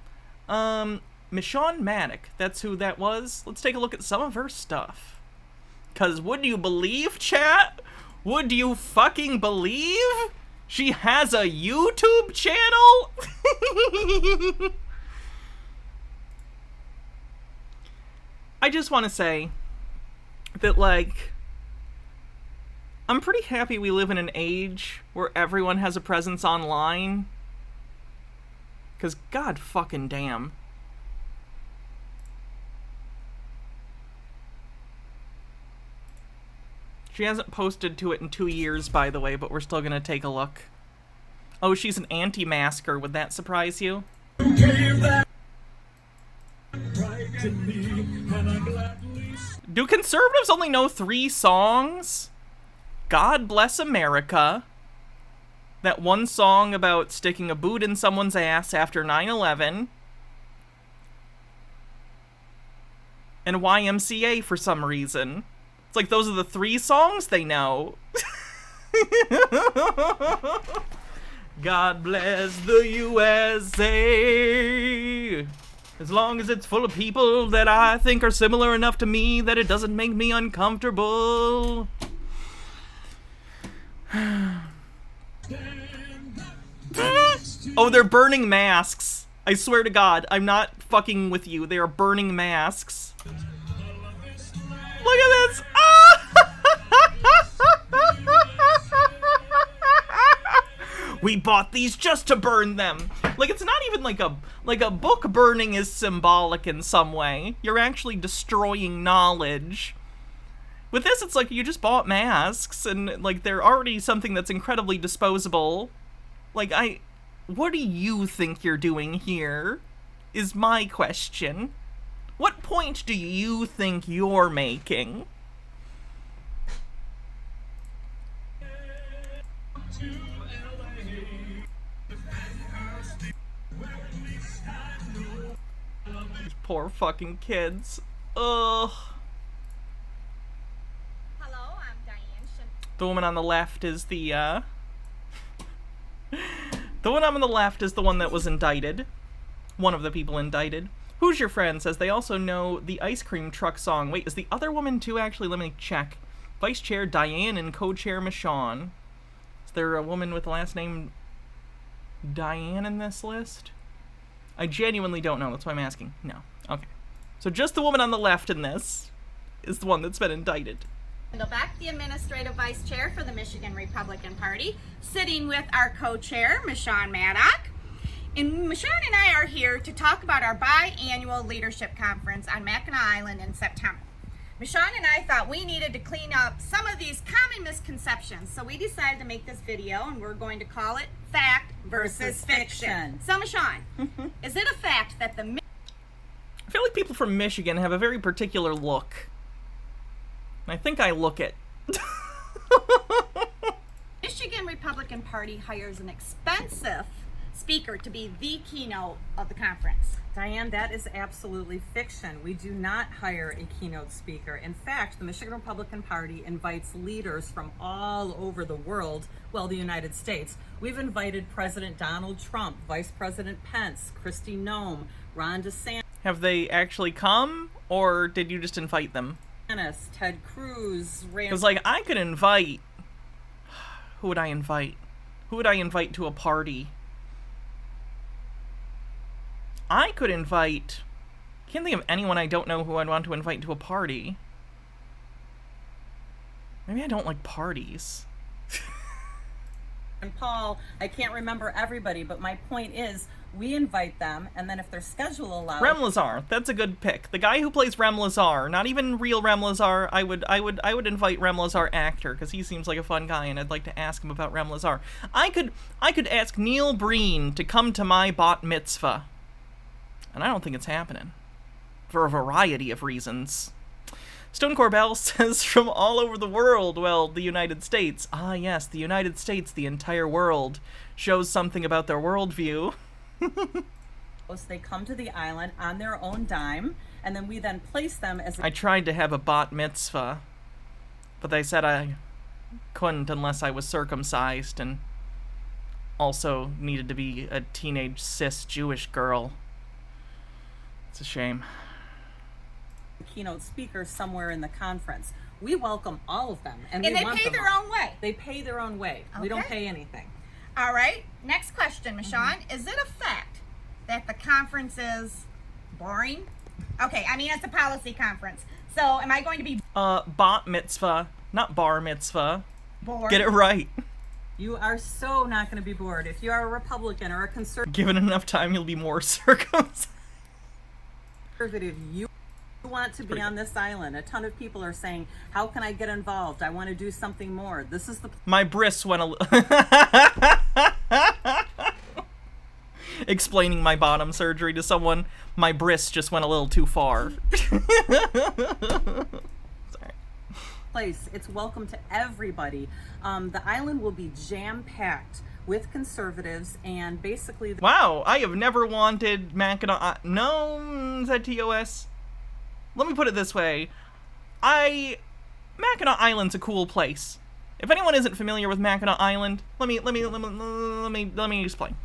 Michonne Maddox, that's who that was. Let's take a look at some of her stuff. 'Cause would you believe, chat? Would you fucking believe? She has a YouTube channel? I just want to say that, like, I'm pretty happy we live in an age where everyone has a presence online. 'Cause god fucking damn. She hasn't posted to it in 2 years, by the way, but we're still gonna take a look. Oh, she's an anti-masker. Would that surprise you? Do conservatives only know 3 songs? God Bless America. That one song about sticking a boot in someone's ass after 9/11. And YMCA for some reason. It's like those are the 3 songs they know. God bless the USA. As long as it's full of people that I think are similar enough to me that it doesn't make me uncomfortable. Oh, they're burning masks. I swear to God, I'm not fucking with you. They are burning masks. Look at this! Ah! We bought these just to burn them. Like, it's not even like a book burning is symbolic in some way. You're actually destroying knowledge. With this, it's like you just bought masks, and like they're already something that's incredibly disposable. Like, what do you think you're doing here? is my question. What point do you think you're making? These poor fucking kids. Ugh. Hello, I'm Diane. The woman on the left is the one on the left is the one that was indicted. One of the people indicted. Who's your friend says they also know the ice cream truck song. Wait, is the other woman too, actually? Let me check. Vice Chair Diane and Co-Chair Michonne. Is there a woman with the last name Diane in this list? I genuinely don't know. That's why I'm asking. No. Okay. So just the woman on the left in this is the one that's been indicted. Back, the Administrative Vice Chair for the Michigan Republican Party, sitting with our co-chair, Michonne Maddock. And Michonne and I are here to talk about our biannual leadership conference on Mackinac Island in September. Michonne and I thought we needed to clean up some of these common misconceptions, so we decided to make this video, and we're going to call it Fact versus Fiction. So Michonne, is it a fact that the... I feel like people from Michigan have a very particular look. I think I look it. Michigan Republican Party hires an expensive speaker to be the keynote of the conference. Diane, that is absolutely fiction. We do not hire a keynote speaker. In fact, the Michigan Republican Party invites leaders from all over the world, well, the United States. We've invited President Donald Trump, Vice President Pence, Kristi Noem, Ron DeSantis. Have they actually come, or did you just invite them? Ted Cruz, Because, like, I could invite... Who would I invite? Who would I invite to a party? I could invite... I can't think of anyone I don't know who I'd want to invite to a party. Maybe I don't like parties. And Paul, I can't remember everybody, but my point is, we invite them, and then if their schedule allows... Rem Lazar, that's a good pick. The guy who plays Rem Lazar, not even real Rem Lazar. I would invite Rem Lazar actor, because he seems like a fun guy, and I'd like to ask him about Rem Lazar. I could ask Neil Breen to come to my bat mitzvah, and I don't think it's happening, for a variety of reasons. Stone Corbell says from all over the world, well, the United States. Ah, yes, the United States, the entire world, shows something about their worldview. They come to the island on their own dime, and then we then place them as... I tried to have a bat mitzvah, but they said I couldn't unless I was circumcised and also needed to be a teenage cis Jewish girl. It's a shame. Keynote speakers somewhere in the conference. We welcome all of them, and they want pay them their all. own way. They pay their own way. We don't pay anything. All right, next question, Michonne. Is it a fact that the conference is boring? Okay, I mean, it's a policy conference. So am I going to be bat mitzvah, not bar mitzvah. bored? Get it right. You are so not going to be bored. If you are a Republican or a Given enough time, you'll be more circumcised. conservative, you want to be on this island. A ton of people are saying, how can I get involved? I want to do something more. This is the... My bris went a Explaining my bottom surgery to someone, my bris just went a little too far. Sorry. place. It's welcome to everybody. The island will be jam-packed with conservatives, and basically... Wow, I have never wanted Mackinac... No, is that TOS? Let me put it this way. Mackinac Island's a cool place. If anyone isn't familiar with Mackinac Island, let me explain.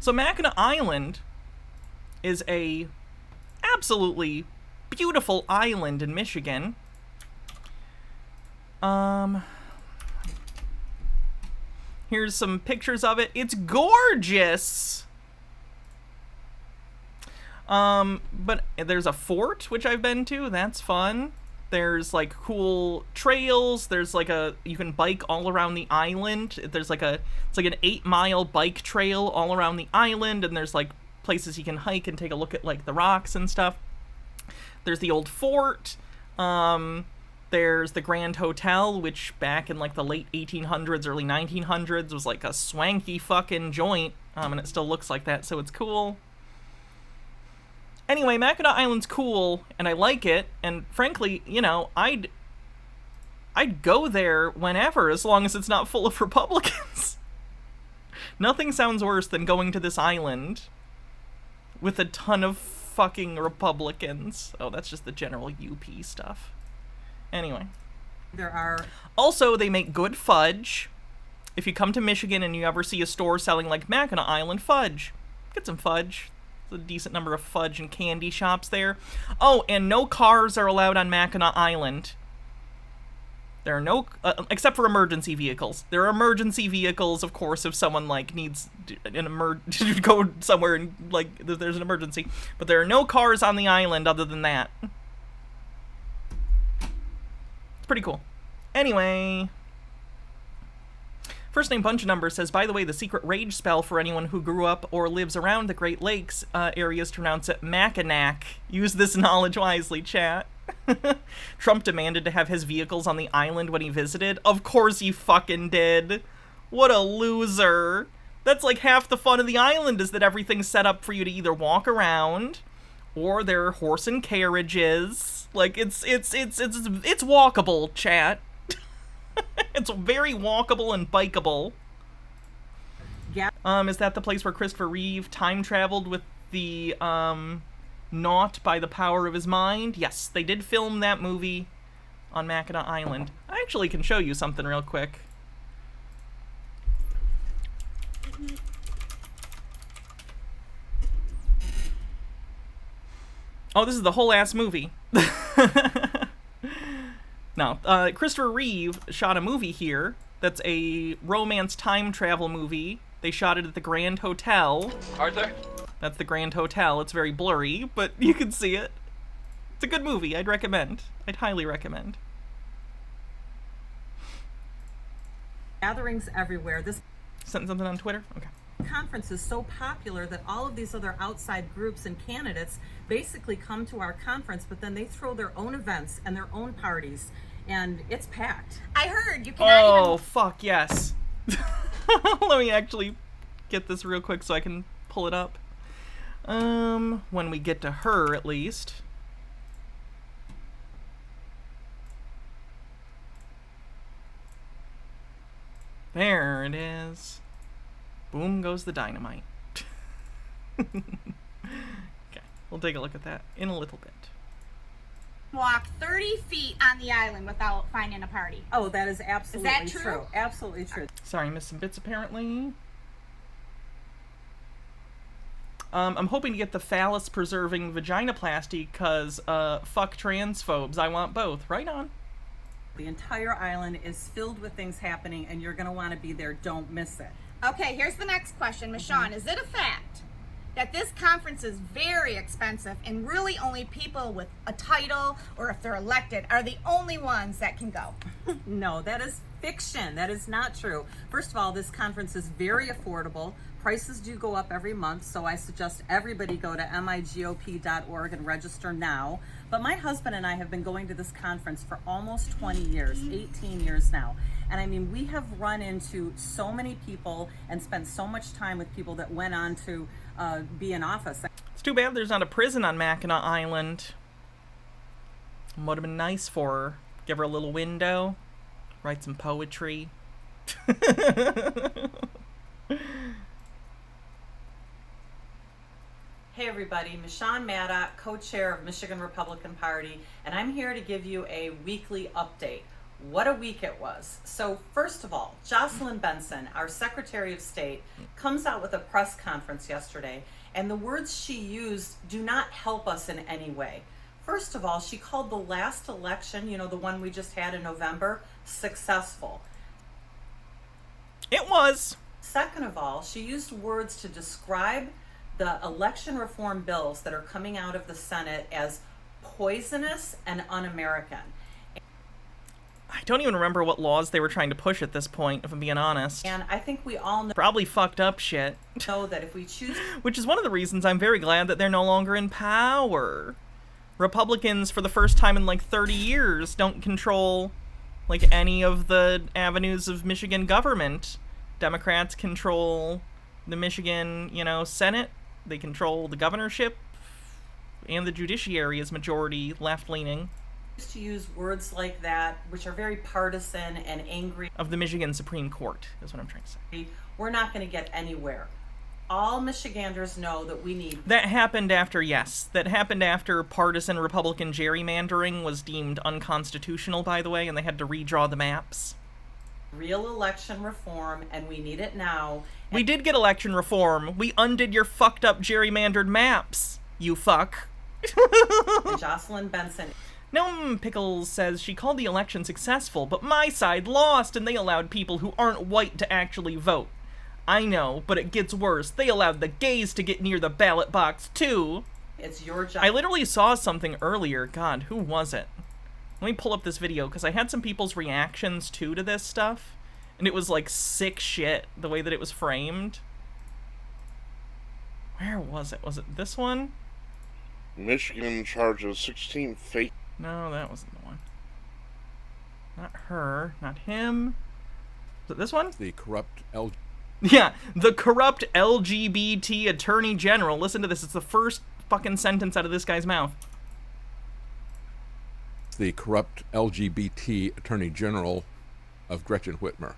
So Mackinac Island is a absolutely beautiful island in Michigan. Here's some pictures of it. It's gorgeous. But there's a fort, which I've been to. That's fun. There's like cool trails. There's like you can bike all around the island. There's like it's like an 8-mile bike trail all around the island, and there's like places you can hike and take a look at like the rocks and stuff. There's the old fort. There's the Grand Hotel, which back in like the late 1800s, early 1900s was like a swanky fucking joint, and it still looks like that, so it's cool. Anyway, Mackinac Island's cool, and I like it, and frankly, you know, I'd go there whenever, as long as it's not full of Republicans. Nothing sounds worse than going to this island with a ton of fucking Republicans. Oh, that's just the general UP stuff. Anyway. There are... Also, they make good fudge. If you come to Michigan and you ever see a store selling, like, Mackinac Island fudge, get some fudge. There's a decent number of fudge and candy shops there. Oh, and no cars are allowed on Mackinac Island. There are no, except for emergency vehicles. There are emergency vehicles, of course, if someone, like, needs to go somewhere and, like, there's an emergency. But there are no cars on the island other than that. It's pretty cool. Anyway... First Name Bunch Number says, by the way, the secret rage spell for anyone who grew up or lives around the Great Lakes areas to pronounce it Mackinac. Use this knowledge wisely, chat. Trump demanded to have his vehicles on the island when he visited. Of course he fucking did. What a loser. That's like half the fun of the island, is that everything's set up for you to either walk around or there are horse and carriages. Like, it's walkable, chat. It's very walkable and bikeable. Yeah. Is that the place where Christopher Reeve time traveled with the, Naught by the power of his mind? Yes, they did film that movie on Mackinac Island. I actually can show you something real quick. Oh, this is the whole ass movie. No, Christopher Reeve shot a movie here that's a romance time travel movie. They shot it at the Grand Hotel. Arthur? That's the Grand Hotel. It's very blurry, but you can see it. It's a good movie. I'd recommend. I'd highly recommend. Gatherings everywhere. This Sent something on Twitter? Okay. conference is so popular that all of these other outside groups and candidates basically come to our conference, but then they throw their own events and their own parties. And it's packed. I heard you cannot Oh, fuck, yes. Let me actually get this real quick so I can pull it up. When we get to her, at least. There it is. Boom goes the dynamite. Okay, we'll take a look at that in a little bit. walk 30 feet on the island without finding a party. Oh, that is absolutely true? Absolutely true. Sorry, missed some bits apparently. I'm hoping to get the phallus-preserving vaginoplasty because, fuck transphobes. I want both. Right on. The entire island is filled with things happening, and you're going to want to be there. Don't miss it. Okay, here's the next question. Michonne, is it a fact that this conference is very expensive and really only people with a title or if they're elected are the only ones that can go? No, that is fiction. That is not true. First of all, this conference is very affordable. Prices do go up every month, so I suggest everybody go to migop.org and register now. But my husband and I have been going to this conference for almost 20 years, 18 years now. And I mean, we have run into so many people and spent so much time with people that went on to be in office. It's too bad there's not a prison on Mackinac Island. Would have been nice for her. Give her a little window. Write some poetry. Hey everybody, Michonne Maddock, co-chair of Michigan Republican Party, and I'm here to give you a weekly update. What a week it was. So first of all, Jocelyn Benson, our Secretary of State, comes out with a press conference yesterday, and the words she used do not help us in any way. First of all, she called the last election, the one we just had in November, successful. It was. Second of all, she used words to describe the election reform bills that are coming out of the Senate as poisonous and un-American. I don't even remember what laws they were trying to push at this point, if I'm being honest. And I think we all know Probably fucked up shit. that if we choose... Which is one of the reasons I'm very glad that they're no longer in power. Republicans, for the first time in like 30 years, don't control like any of the avenues of Michigan government. Democrats control the Michigan, Senate. They control the governorship, and the judiciary is majority left-leaning. To use words like that, which are very partisan and angry. Of the Michigan Supreme Court, is what I'm trying to say. We're not going to get anywhere. All Michiganders know that we need... That happened after partisan Republican gerrymandering was deemed unconstitutional, by the way, and they had to redraw the maps. Real election reform, and we need it now. We did get election reform. We undid your fucked up gerrymandered maps, you fuck. And Jocelyn Benson... Gnome Pickles says she called the election successful, but my side lost and they allowed people who aren't white to actually vote. I know, but it gets worse. They allowed the gays to get near the ballot box, too. It's your job. I literally saw something earlier. God, who was it? Let me pull up this video, because I had some people's reactions, too, to this stuff. And it was, like, sick shit, the way that it was framed. Where was it? Was it this one? Michigan charges 16 fake... No, that wasn't the one. Not her. Not him. Is it this one? The corrupt Yeah, the corrupt LGBT Attorney General. Listen to this. It's the first fucking sentence out of this guy's mouth. The corrupt LGBT Attorney General of Gretchen Whitmer.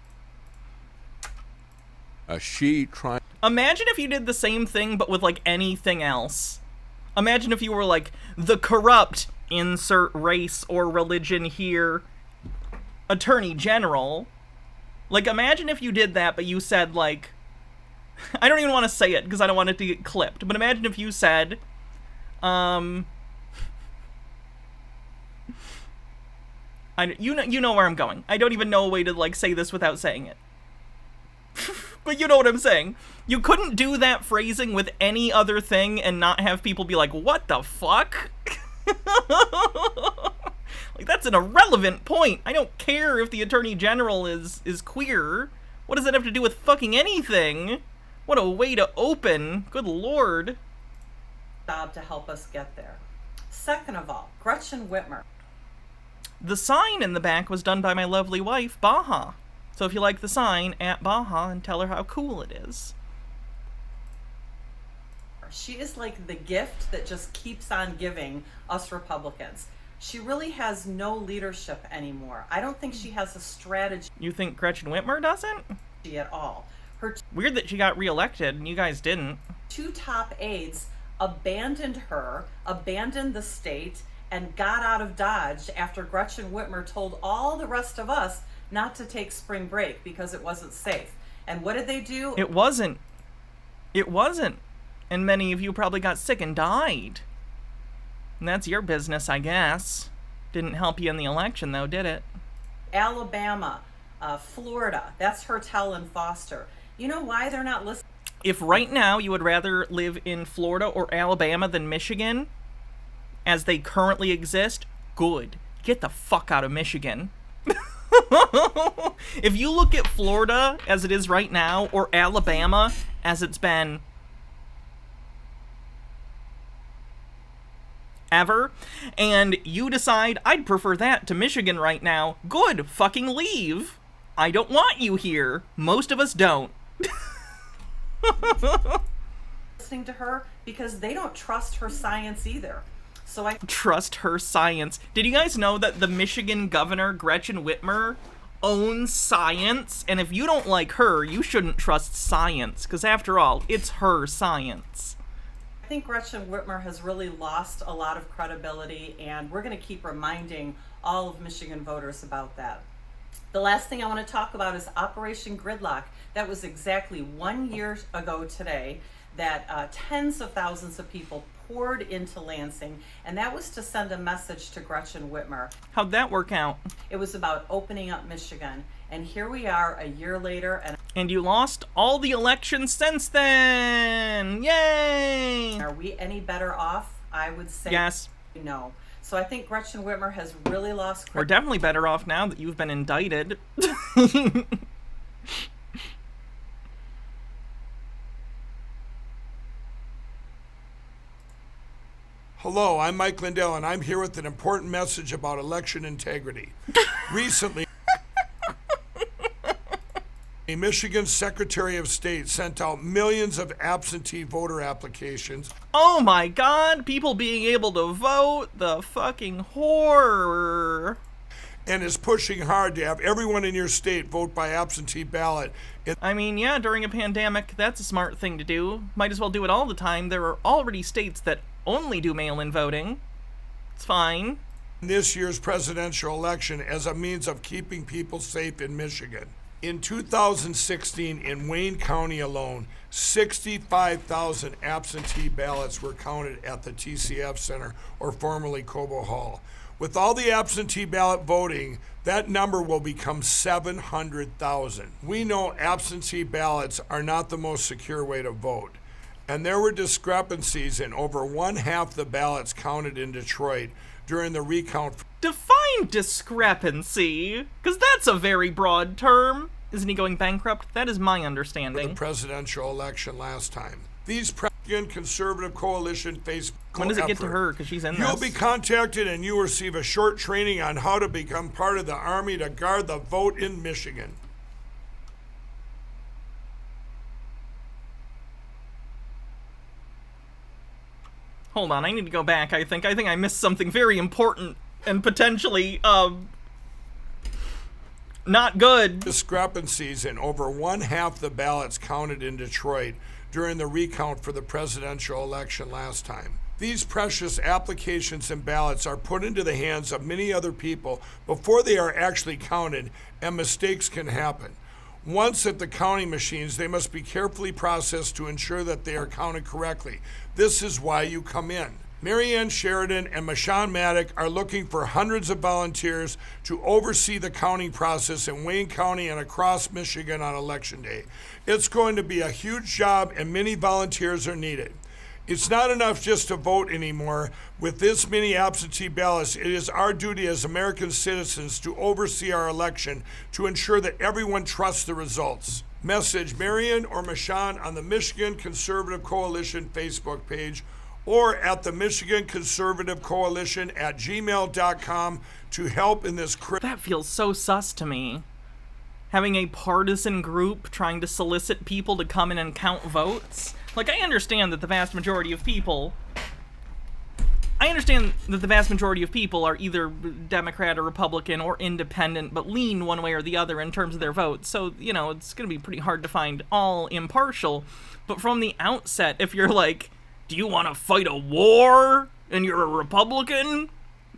She tried... Imagine if you did the same thing, but with, like, anything else. Imagine if you were, like, the corrupt, insert race or religion here, Attorney General. Like, imagine if you did that, but you said, like... I don't even want to say it, because I don't want it to get clipped. But imagine if you said... You know where I'm going. I don't even know a way to, like, say this without saying it. But you know what I'm saying. You couldn't do that phrasing with any other thing and not have people be like, what the fuck? Like, that's an irrelevant point. I don't care if the Attorney General is queer. What does that have to do with fucking anything? What a way to open. Good lord. Job to help us get there. Second of all, Gretchen Whitmer. The sign in the back was done by my lovely wife, Baha. So if you like the sign, at Baha and tell her how cool it is. She is like the gift that just keeps on giving us Republicans. She really has no leadership anymore. I don't think she has a strategy. You think Gretchen Whitmer doesn't? At all. Weird that she got reelected and you guys didn't. Two top aides abandoned her, abandoned the state, and got out of Dodge after Gretchen Whitmer told all the rest of us not to take spring break because it wasn't safe. And what did they do? It wasn't. It wasn't. And many of you probably got sick and died. And that's your business, I guess. Didn't help you in the election, though, did it? Alabama, Florida, that's Hertel and Foster. You know why they're not listening? If right now you would rather live in Florida or Alabama than Michigan, as they currently exist, good. Get the fuck out of Michigan. If you look at Florida as it is right now, or Alabama as it's been ever, and you decide, I'd prefer that to Michigan right now, good, fucking leave. I don't want you here. Most of us don't. Listening to her because they don't trust her science either. So I trust her science. Did you guys know that the Michigan governor, Gretchen Whitmer, owns science? And if you don't like her, you shouldn't trust science, because after all, it's her science. I think Gretchen Whitmer has really lost a lot of credibility, and we're going to keep reminding all of Michigan voters about that. The last thing I want to talk about is Operation Gridlock. That was exactly 1 year ago today that tens of thousands of people poured into Lansing, and that was to send a message to Gretchen Whitmer. How'd that work out? It was about opening up Michigan, and here we are a year later, and you lost all the elections since then! Yay! Are we any better off? I would say yes. No. So I think Gretchen Whitmer has really lost... We're definitely better off now that you've been indicted. Hello, I'm Mike Lindell, and I'm here with an important message about election integrity. Recently, Michigan's Secretary of State sent out millions of absentee voter applications. Oh my god, people being able to vote, the fucking horror. And is pushing hard to have everyone in your state vote by absentee ballot. I mean, yeah, during a pandemic, that's a smart thing to do. Might as well do it all the time. There are already states that only do mail-in voting. It's fine. This year's presidential election as a means of keeping people safe in Michigan. In 2016, in Wayne County alone, 65,000 absentee ballots were counted at the TCF Center, or formerly Cobo Hall. With all the absentee ballot voting, that number will become 700,000. We know absentee ballots are not the most secure way to vote, and there were discrepancies in over one-half the ballots counted in Detroit during the recount. Define discrepancy, because that's a very broad term. Isn't he going bankrupt? That is my understanding. For the presidential election last time. These Conservative Coalition Facebook When does it get to her? Because she's in this. You'll be contacted and you will receive a short training on how to become part of the Army to guard the vote in Michigan. Hold on, I need to go back, I think I missed something very important and potentially, not good. Discrepancies in over one-half the ballots counted in Detroit during the recount for the presidential election last time. These precious applications and ballots are put into the hands of many other people before they are actually counted, and mistakes can happen. Once at the counting machines, they must be carefully processed to ensure that they are counted correctly. This is why you come in. Marianne Sheridan and Michonne Maddock are looking for hundreds of volunteers to oversee the counting process in Wayne County and across Michigan on Election Day. It's going to be a huge job, and many volunteers are needed. It's not enough just to vote anymore. With this many absentee ballots, it is our duty as American citizens to oversee our election to ensure that everyone trusts the results. Message Marianne or Michonne on the Michigan Conservative Coalition Facebook page, or at the Michigan Conservative Coalition at gmail.com to help in this. That feels so sus to me. Having a partisan group trying to solicit people to come in and count votes. Like, I understand that the vast majority of people are either Democrat or Republican or independent, but lean one way or the other in terms of their votes. So, you know, it's going to be pretty hard to find all impartial. But from the outset, if you're like, do you want to fight a war and you're a Republican?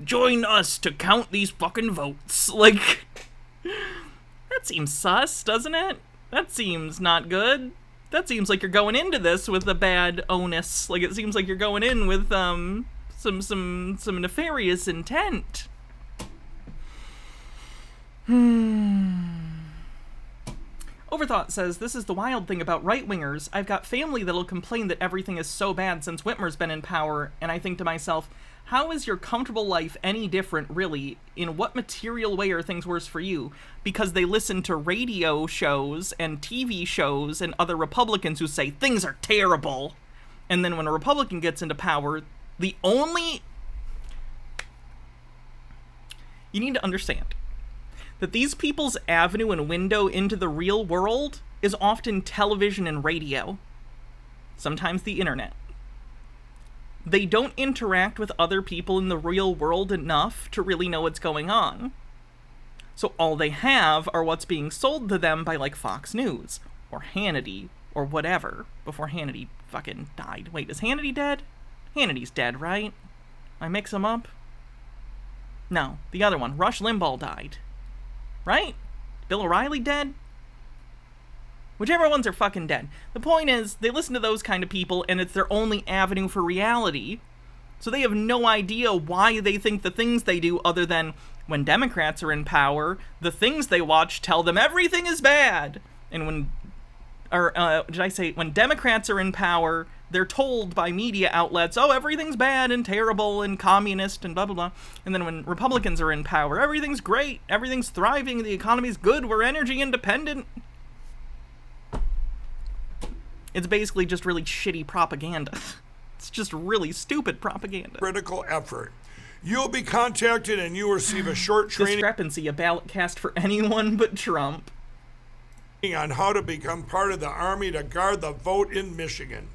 Join us to count these fucking votes. Like, that seems sus, doesn't it? That seems not good. That seems like you're going into this with a bad onus. Like, it seems like you're going in with, some nefarious intent. Overthought says, this is the wild thing about right-wingers. I've got family that'll complain that everything is so bad since Whitmer's been in power, and I think to myself, how is your comfortable life any different, really? In what material way are things worse for you? Because they listen to radio shows and TV shows and other Republicans who say, things are terrible. And then when a Republican gets into power, you need to understand that these people's avenue and window into the real world is often television and radio. Sometimes the internet. They don't interact with other people in the real world enough to really know what's going on. So all they have are what's being sold to them by, like, Fox News, or Hannity, or whatever, before Hannity fucking died. Wait, is Hannity dead? Hannity's dead, right? I mix them up? No, the other one, Rush Limbaugh, died. Right? Bill O'Reilly dead? Whichever ones are fucking dead. The point is, they listen to those kind of people, and it's their only avenue for reality. So they have no idea why they think the things they do, other than when Democrats are in power, the things they watch tell them everything is bad. And when Democrats are in power, they're told by media outlets, oh, everything's bad and terrible and communist and blah, blah, blah. And then when Republicans are in power, everything's great, everything's thriving, the economy's good, we're energy independent. It's basically just really shitty propaganda. It's just really stupid propaganda. Critical effort. You'll be contacted and you'll receive a short training Discrepancy, a ballot cast for anyone but Trump. on how to become part of the Army to guard the vote in Michigan.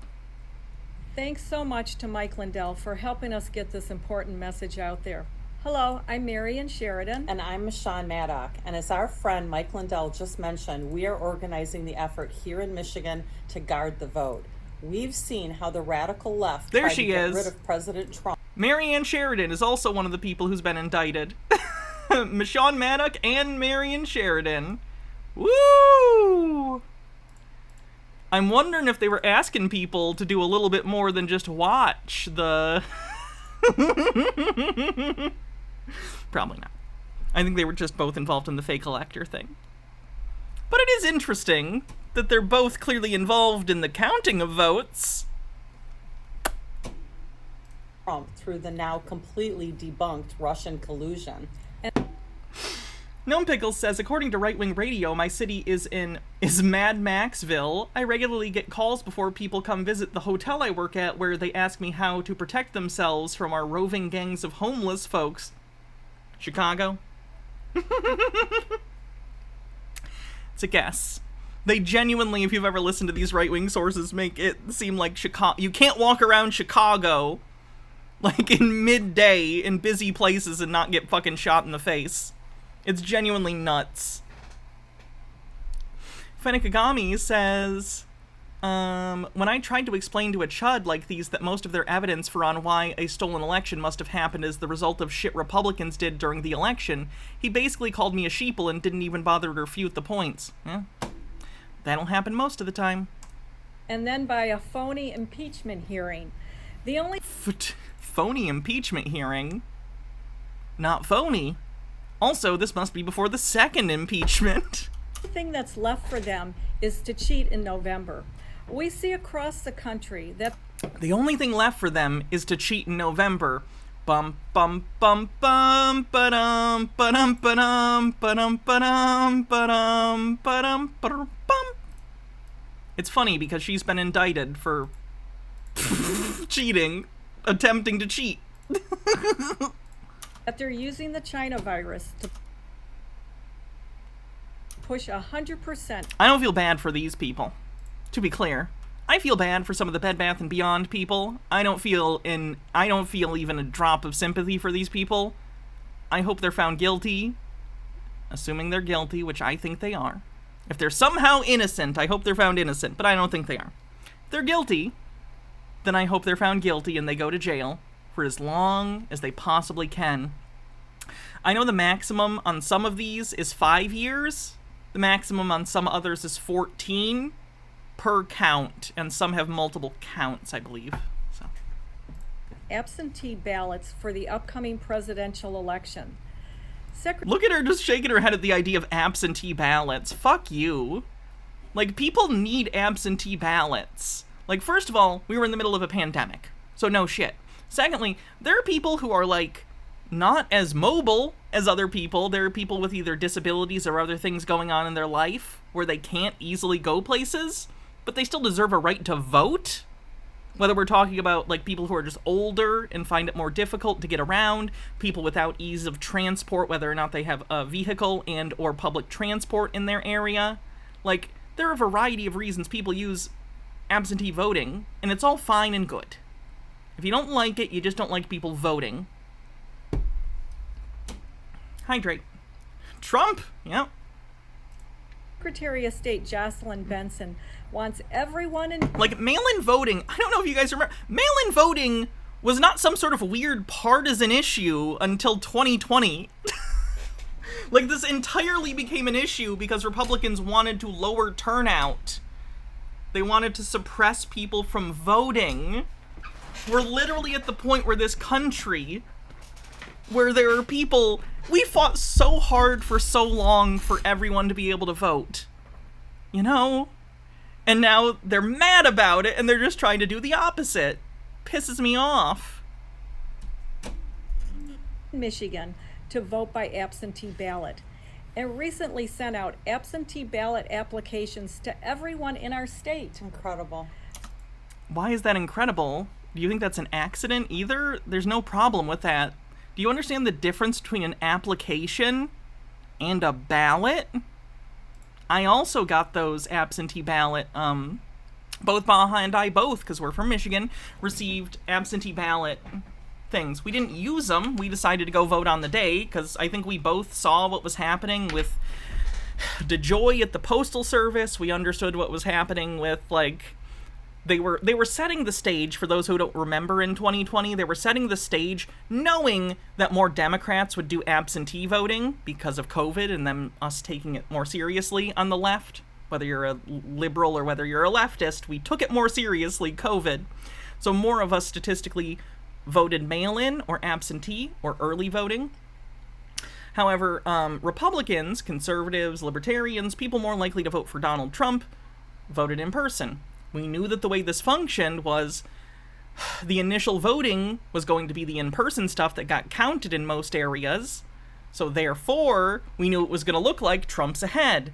Thanks so much to Mike Lindell for helping us get this important message out there. Hello, I'm Marion Sheridan. And I'm Michonne Maddock. And as our friend Mike Lindell just mentioned, we are organizing the effort here in Michigan to guard the vote. We've seen how the radical left There tried she to get is. rid of President Trump. Marianne Sheridan is also one of the people who's been indicted. Michonne Maddock and Marianne Sheridan. Woo! I'm wondering if they were asking people to do a little bit more than just watch the... Probably not. I think they were just both involved in the fake elector thing. But it is interesting that they're both clearly involved in the counting of votes. Trump through the now completely debunked Russian collusion. Gnome Pickles says, according to right-wing radio, my city is Mad Maxville. I regularly get calls before people come visit the hotel I work at where they ask me how to protect themselves from our roving gangs of homeless folks. Chicago? It's a guess. They genuinely, if you've ever listened to these right-wing sources, make it seem like Chicago. You can't walk around Chicago, like in midday in busy places and not get fucking shot in the face. It's genuinely nuts. Fenekagami says, when I tried to explain to a chud like these that most of their evidence for on why a stolen election must have happened as the result of shit Republicans did during the election, he basically called me a sheeple and didn't even bother to refute the points. Yeah. That'll happen most of the time. And then by a phony impeachment hearing. The only Phony impeachment hearing? Not phony. Also, this must be before the second impeachment. thing that's left for them is to cheat in November. We see across the country that the only thing left for them is to cheat in November. Bum bum bum bum ba-dum ba-dum ba-dum ba-dum ba-dum ba-dum ba-dum ba-dum bum. It's funny because she's been indicted for cheating, attempting to cheat. that they're using the China virus to push 100%. I don't feel bad for these people, to be clear. I feel bad for some of the Bed Bath & Beyond people. I don't feel even a drop of sympathy for these people. I hope they're found guilty, assuming they're guilty, which I think they are. If they're somehow innocent, I hope they're found innocent, but I don't think they are. If they're guilty, then I hope they're found guilty and they go to jail for as long as they possibly can. I know the maximum on some of these is 5 years. The maximum on some others is 14 per count, and some have multiple counts, I believe. So. Absentee ballots for the upcoming presidential election. Look at her just shaking her head at the idea of absentee ballots. Fuck you. Like, people need absentee ballots. Like, first of all, we were in the middle of a pandemic, so no shit. Secondly, there are people who are, like, not as mobile as other people. There are people with either disabilities or other things going on in their life where they can't easily go places, but they still deserve a right to vote. Whether we're talking about, like, people who are just older and find it more difficult to get around, people without ease of transport, whether or not they have a vehicle and or public transport in their area. Like, there are a variety of reasons people use absentee voting, and it's all fine and good. If you don't like it, you just don't like people voting. Hydrate. Trump? Yep. Secretary of State Jocelyn Benson wants everyone in... Like, mail-in voting, I don't know if you guys remember, mail-in voting was not some sort of weird partisan issue until 2020. Like, this entirely became an issue because Republicans wanted to lower turnout. They wanted to suppress people from voting. We're literally at the point where this country, where there are people... We fought so hard for so long for everyone to be able to vote. You know? And now they're mad about it, and they're just trying to do the opposite. Pisses me off. Michigan to vote by absentee ballot, and recently sent out absentee ballot applications to everyone in our state. Incredible. Why is that incredible? Do you think that's an accident either? There's no problem with that. Do you understand the difference between an application and a ballot? I also got those absentee ballot, both Baja and I both, because we're from Michigan, received absentee ballot things. We didn't use them. We decided to go vote on the day, because I think we both saw what was happening with DeJoy at the Postal Service. We understood what was happening with, like, they were setting the stage, for those who don't remember in 2020, they were setting the stage knowing that more Democrats would do absentee voting because of COVID and them us taking it more seriously on the left. Whether you're a liberal or whether you're a leftist, we took it more seriously, COVID. So more of us statistically voted mail-in or absentee or early voting. However, Republicans, conservatives, libertarians, people more likely to vote for Donald Trump, voted in person. We knew that the way this functioned was the initial voting was going to be the in-person stuff that got counted in most areas. So therefore, we knew it was going to look like Trump's ahead.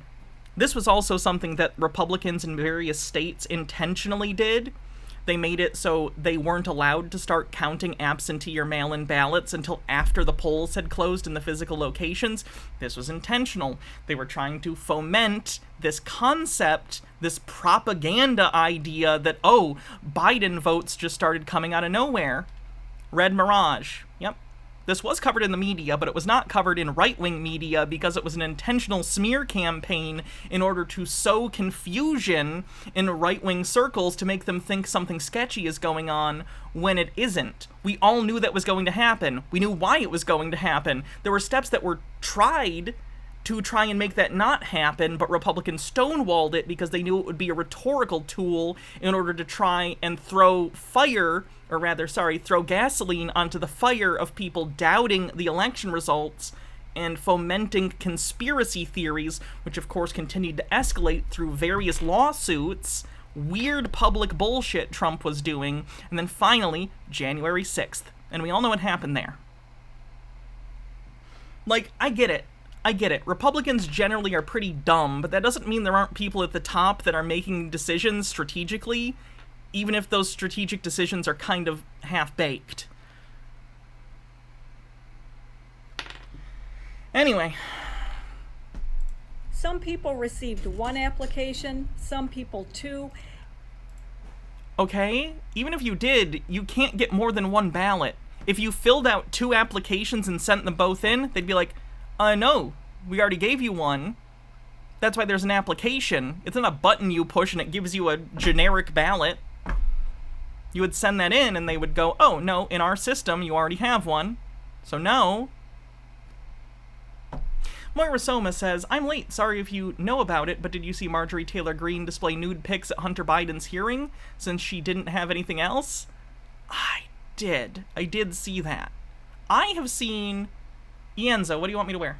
This was also something that Republicans in various states intentionally did. They made it so they weren't allowed to start counting absentee or mail-in ballots until after the polls had closed in the physical locations. This was intentional. They were trying to foment this concept, this propaganda idea that, oh, Biden votes just started coming out of nowhere. Red Mirage. Yep. This was covered in the media, but it was not covered in right-wing media because it was an intentional smear campaign in order to sow confusion in right-wing circles to make them think something sketchy is going on when it isn't. We all knew that was going to happen. We knew why it was going to happen. There were steps that were tried to try and make that not happen, but Republicans stonewalled it because they knew it would be a rhetorical tool in order to try and throw gasoline onto the fire of people doubting the election results and fomenting conspiracy theories, which of course continued to escalate through various lawsuits, weird public bullshit Trump was doing, and then finally, January 6th. And we all know what happened there. Like, I get it. Republicans generally are pretty dumb, but that doesn't mean there aren't people at the top that are making decisions strategically, even if those strategic decisions are kind of half-baked. Anyway. Some people received 1 application, some people 2. Okay, even if you did, you can't get more than 1 ballot. If you filled out 2 applications and sent them both in, they'd be like, no, we already gave you 1. That's why there's an application. It's not a button you push and it gives you a generic ballot. You would send that in and they would go, oh, no, in our system you already have 1. So no. Moira Soma says, I'm late, sorry if you know about it, but did you see Marjorie Taylor Greene display nude pics at Hunter Biden's hearing since she didn't have anything else? I did see that. I have seen... Ienzo, what do you want me to wear?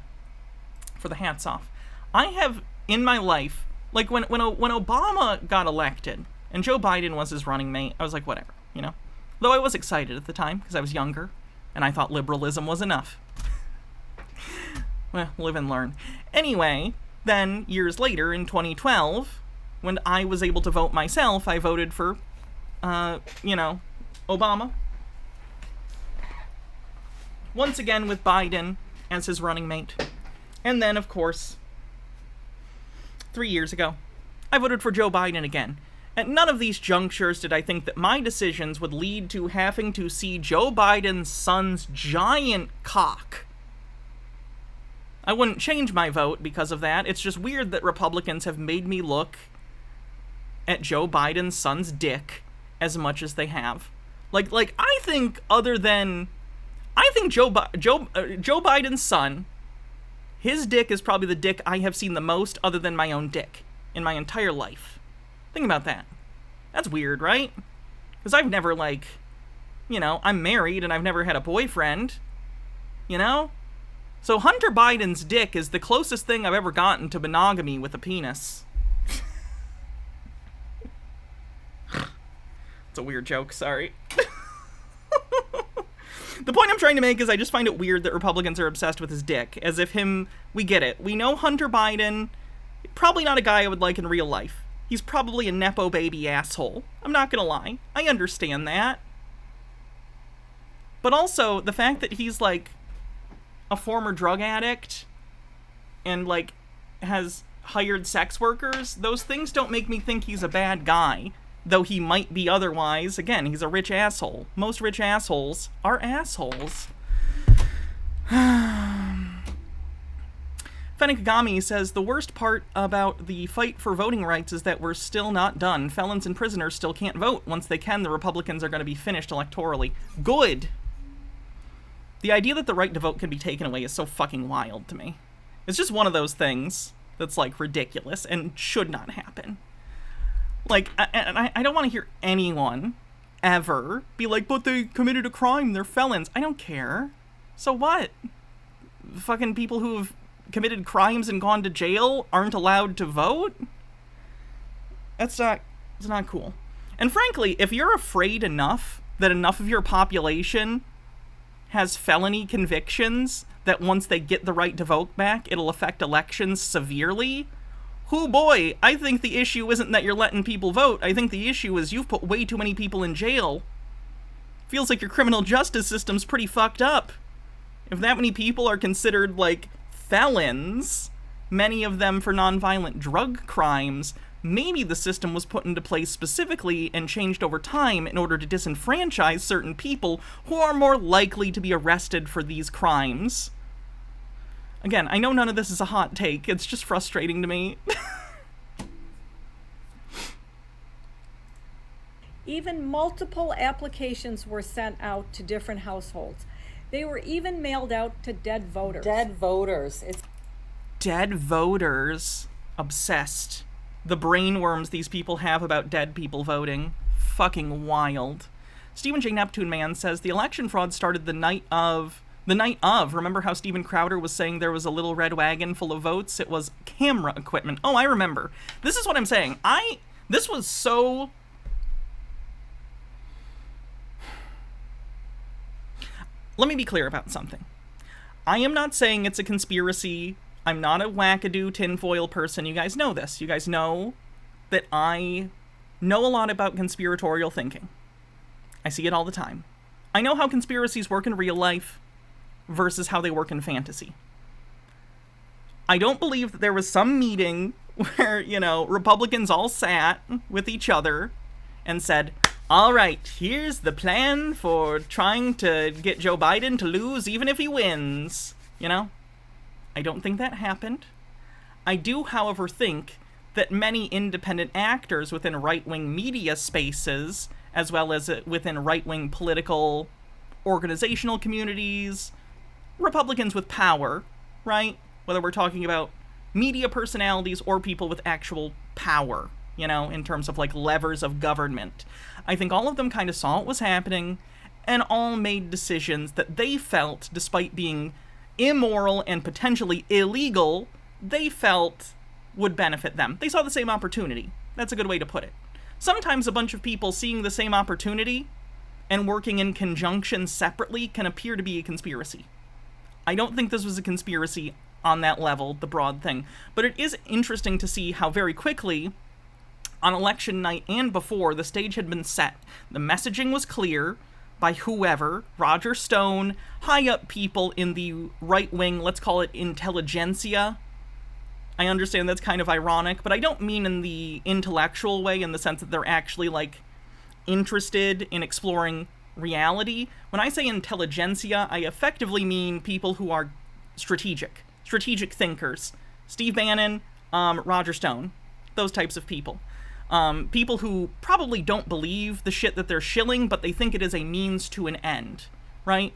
For the hats off. I have, in my life, like when Obama got elected, and Joe Biden was his running mate, I was like, whatever, you know? Though I was excited at the time, because I was younger, and I thought liberalism was enough. Well, live and learn. Anyway, then, years later, in 2012, when I was able to vote myself, I voted for, Obama. Once again with Biden as his running mate. And then, of course, 3 years ago, I voted for Joe Biden again. At none of these junctures did I think that my decisions would lead to having to see Joe Biden's son's giant cock. I wouldn't change my vote because of that. It's just weird that Republicans have made me look at Joe Biden's son's dick as much as they have. Like I think Joe Biden's son, his dick is probably the dick I have seen the most other than my own dick in my entire life. Think about that. That's weird, right? Because I've never, I'm married and I've never had a boyfriend, So Hunter Biden's dick is the closest thing I've ever gotten to monogamy with a penis. It's a weird joke, sorry. The point I'm trying to make is I just find it weird that Republicans are obsessed with his dick, as if we get it. We know Hunter Biden, probably not a guy I would like in real life. He's probably a Nepo baby asshole. I'm not gonna lie. I understand that. But also, the fact that he's, like, a former drug addict and, like, has hired sex workers, those things don't make me think he's a bad guy. Though he might be otherwise. Again, he's a rich asshole. Most rich assholes are assholes. Fennikagami says, the worst part about the fight for voting rights is that we're still not done. Felons and prisoners still can't vote. Once they can, the Republicans are going to be finished electorally. Good! The idea that the right to vote can be taken away is so fucking wild to me. It's just one of those things that's, like, ridiculous and should not happen. Like, I don't want to hear anyone ever be like, but they committed a crime, they're felons. I don't care. So what? Fucking people who have committed crimes and gone to jail aren't allowed to vote? It's not cool. And frankly, if you're afraid enough that enough of your population has felony convictions that once they get the right to vote back, it'll affect elections severely, oh boy, I think the issue isn't that you're letting people vote. I think the issue is you've put way too many people in jail. Feels like your criminal justice system's pretty fucked up. If that many people are considered, like, felons, many of them for nonviolent drug crimes, maybe the system was put into place specifically and changed over time in order to disenfranchise certain people who are more likely to be arrested for these crimes. Again, I know none of this is a hot take, it's just frustrating to me. Even multiple applications were sent out to different households. They were even mailed out to dead voters. Dead voters. Dead voters. Obsessed. The brainworms these people have about dead people voting. Fucking wild. Stephen J. Neptune Man says, the election fraud started the night of. Remember how Steven Crowder was saying there was a little red wagon full of votes? It was camera equipment. Oh, I remember. This is what I'm saying. This was so... Let me be clear about something. I am not saying it's a conspiracy. I'm not a wackadoo tinfoil person. You guys know this. You guys know that I know a lot about conspiratorial thinking. I see it all the time. I know how conspiracies work in real life versus how they work in fantasy. I don't believe that there was some meeting where, Republicans all sat with each other and said, all right, here's the plan for trying to get Joe Biden to lose even if he wins. I don't think that happened. I do, however, think that many independent actors within right-wing media spaces, as well as within right-wing political organizational communities, Republicans with power, right? Whether we're talking about media personalities or people with actual power, in terms of, like, levers of government. I think all of them kind of saw what was happening and all made decisions that they felt, despite being immoral and potentially illegal, they felt would benefit them. They saw the same opportunity. That's a good way to put it. Sometimes a bunch of people seeing the same opportunity and working in conjunction separately can appear to be a conspiracy. I don't think this was a conspiracy on that level, the broad thing. But it is interesting to see how very quickly, on election night and before, the stage had been set. The messaging was clear by whoever, Roger Stone, high-up people in the right-wing, let's call it intelligentsia. I understand that's kind of ironic, but I don't mean in the intellectual way, in the sense that they're actually, like, interested in exploring reality. When I say intelligentsia, I effectively mean people who are strategic thinkers. Steve Bannon, Roger Stone, those types of people. People who probably don't believe the shit that they're shilling, but they think it is a means to an end, right?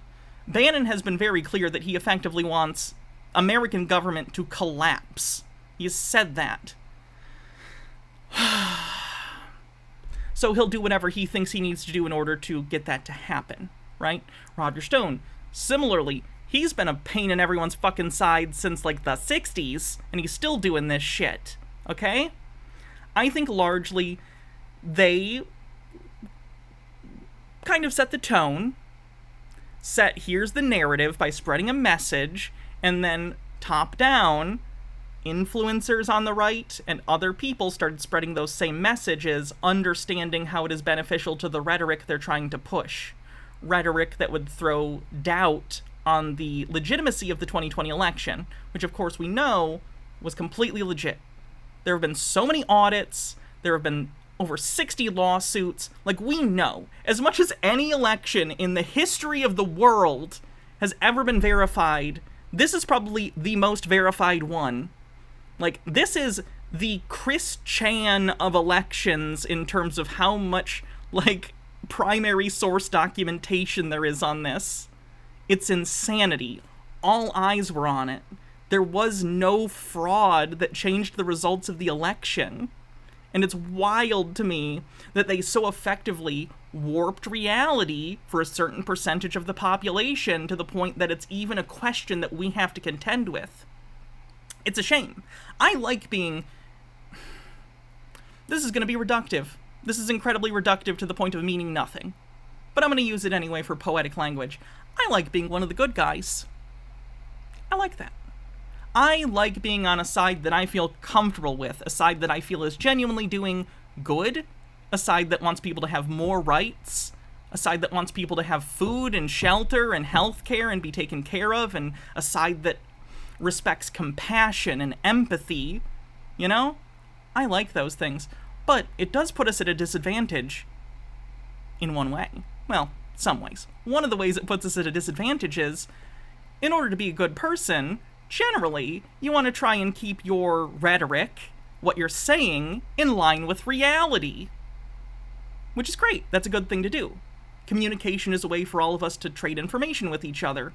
Bannon has been very clear that he effectively wants American government to collapse. He has said that. So he'll do whatever he thinks he needs to do in order to get that to happen, right? Roger Stone, similarly, he's been a pain in everyone's fucking side since, like, the 60s, and he's still doing this shit, okay? I think largely they kind of set the tone, here's the narrative by spreading a message, and then top down, influencers on the right and other people started spreading those same messages, understanding how it is beneficial to the rhetoric they're trying to push, rhetoric that would throw doubt on the legitimacy of the 2020 election, which of course we know was completely legit. There have been so many audits, there have been over 60 lawsuits. Like, we know, as much as any election in the history of the world has ever been verified, this is probably the most verified one. Like, this is the Chris Chan of elections in terms of how much, like, primary source documentation there is on this. It's insanity. All eyes were on it. There was no fraud that changed the results of the election. And it's wild to me that they so effectively warped reality for a certain percentage of the population to the point that it's even a question that we have to contend with. It's a shame. I like being... This is going to be reductive. This is incredibly reductive to the point of meaning nothing. But I'm going to use it anyway for poetic language. I like being one of the good guys. I like that. I like being on a side that I feel comfortable with, a side that I feel is genuinely doing good, a side that wants people to have more rights, a side that wants people to have food and shelter and health care and be taken care of, and a side that respects compassion and empathy, you know? I like those things, but it does put us at a disadvantage in one way. Well, some ways. One of the ways it puts us at a disadvantage is, in order to be a good person, generally, you want to try and keep your rhetoric, what you're saying, in line with reality. Which is great. That's a good thing to do. Communication is a way for all of us to trade information with each other.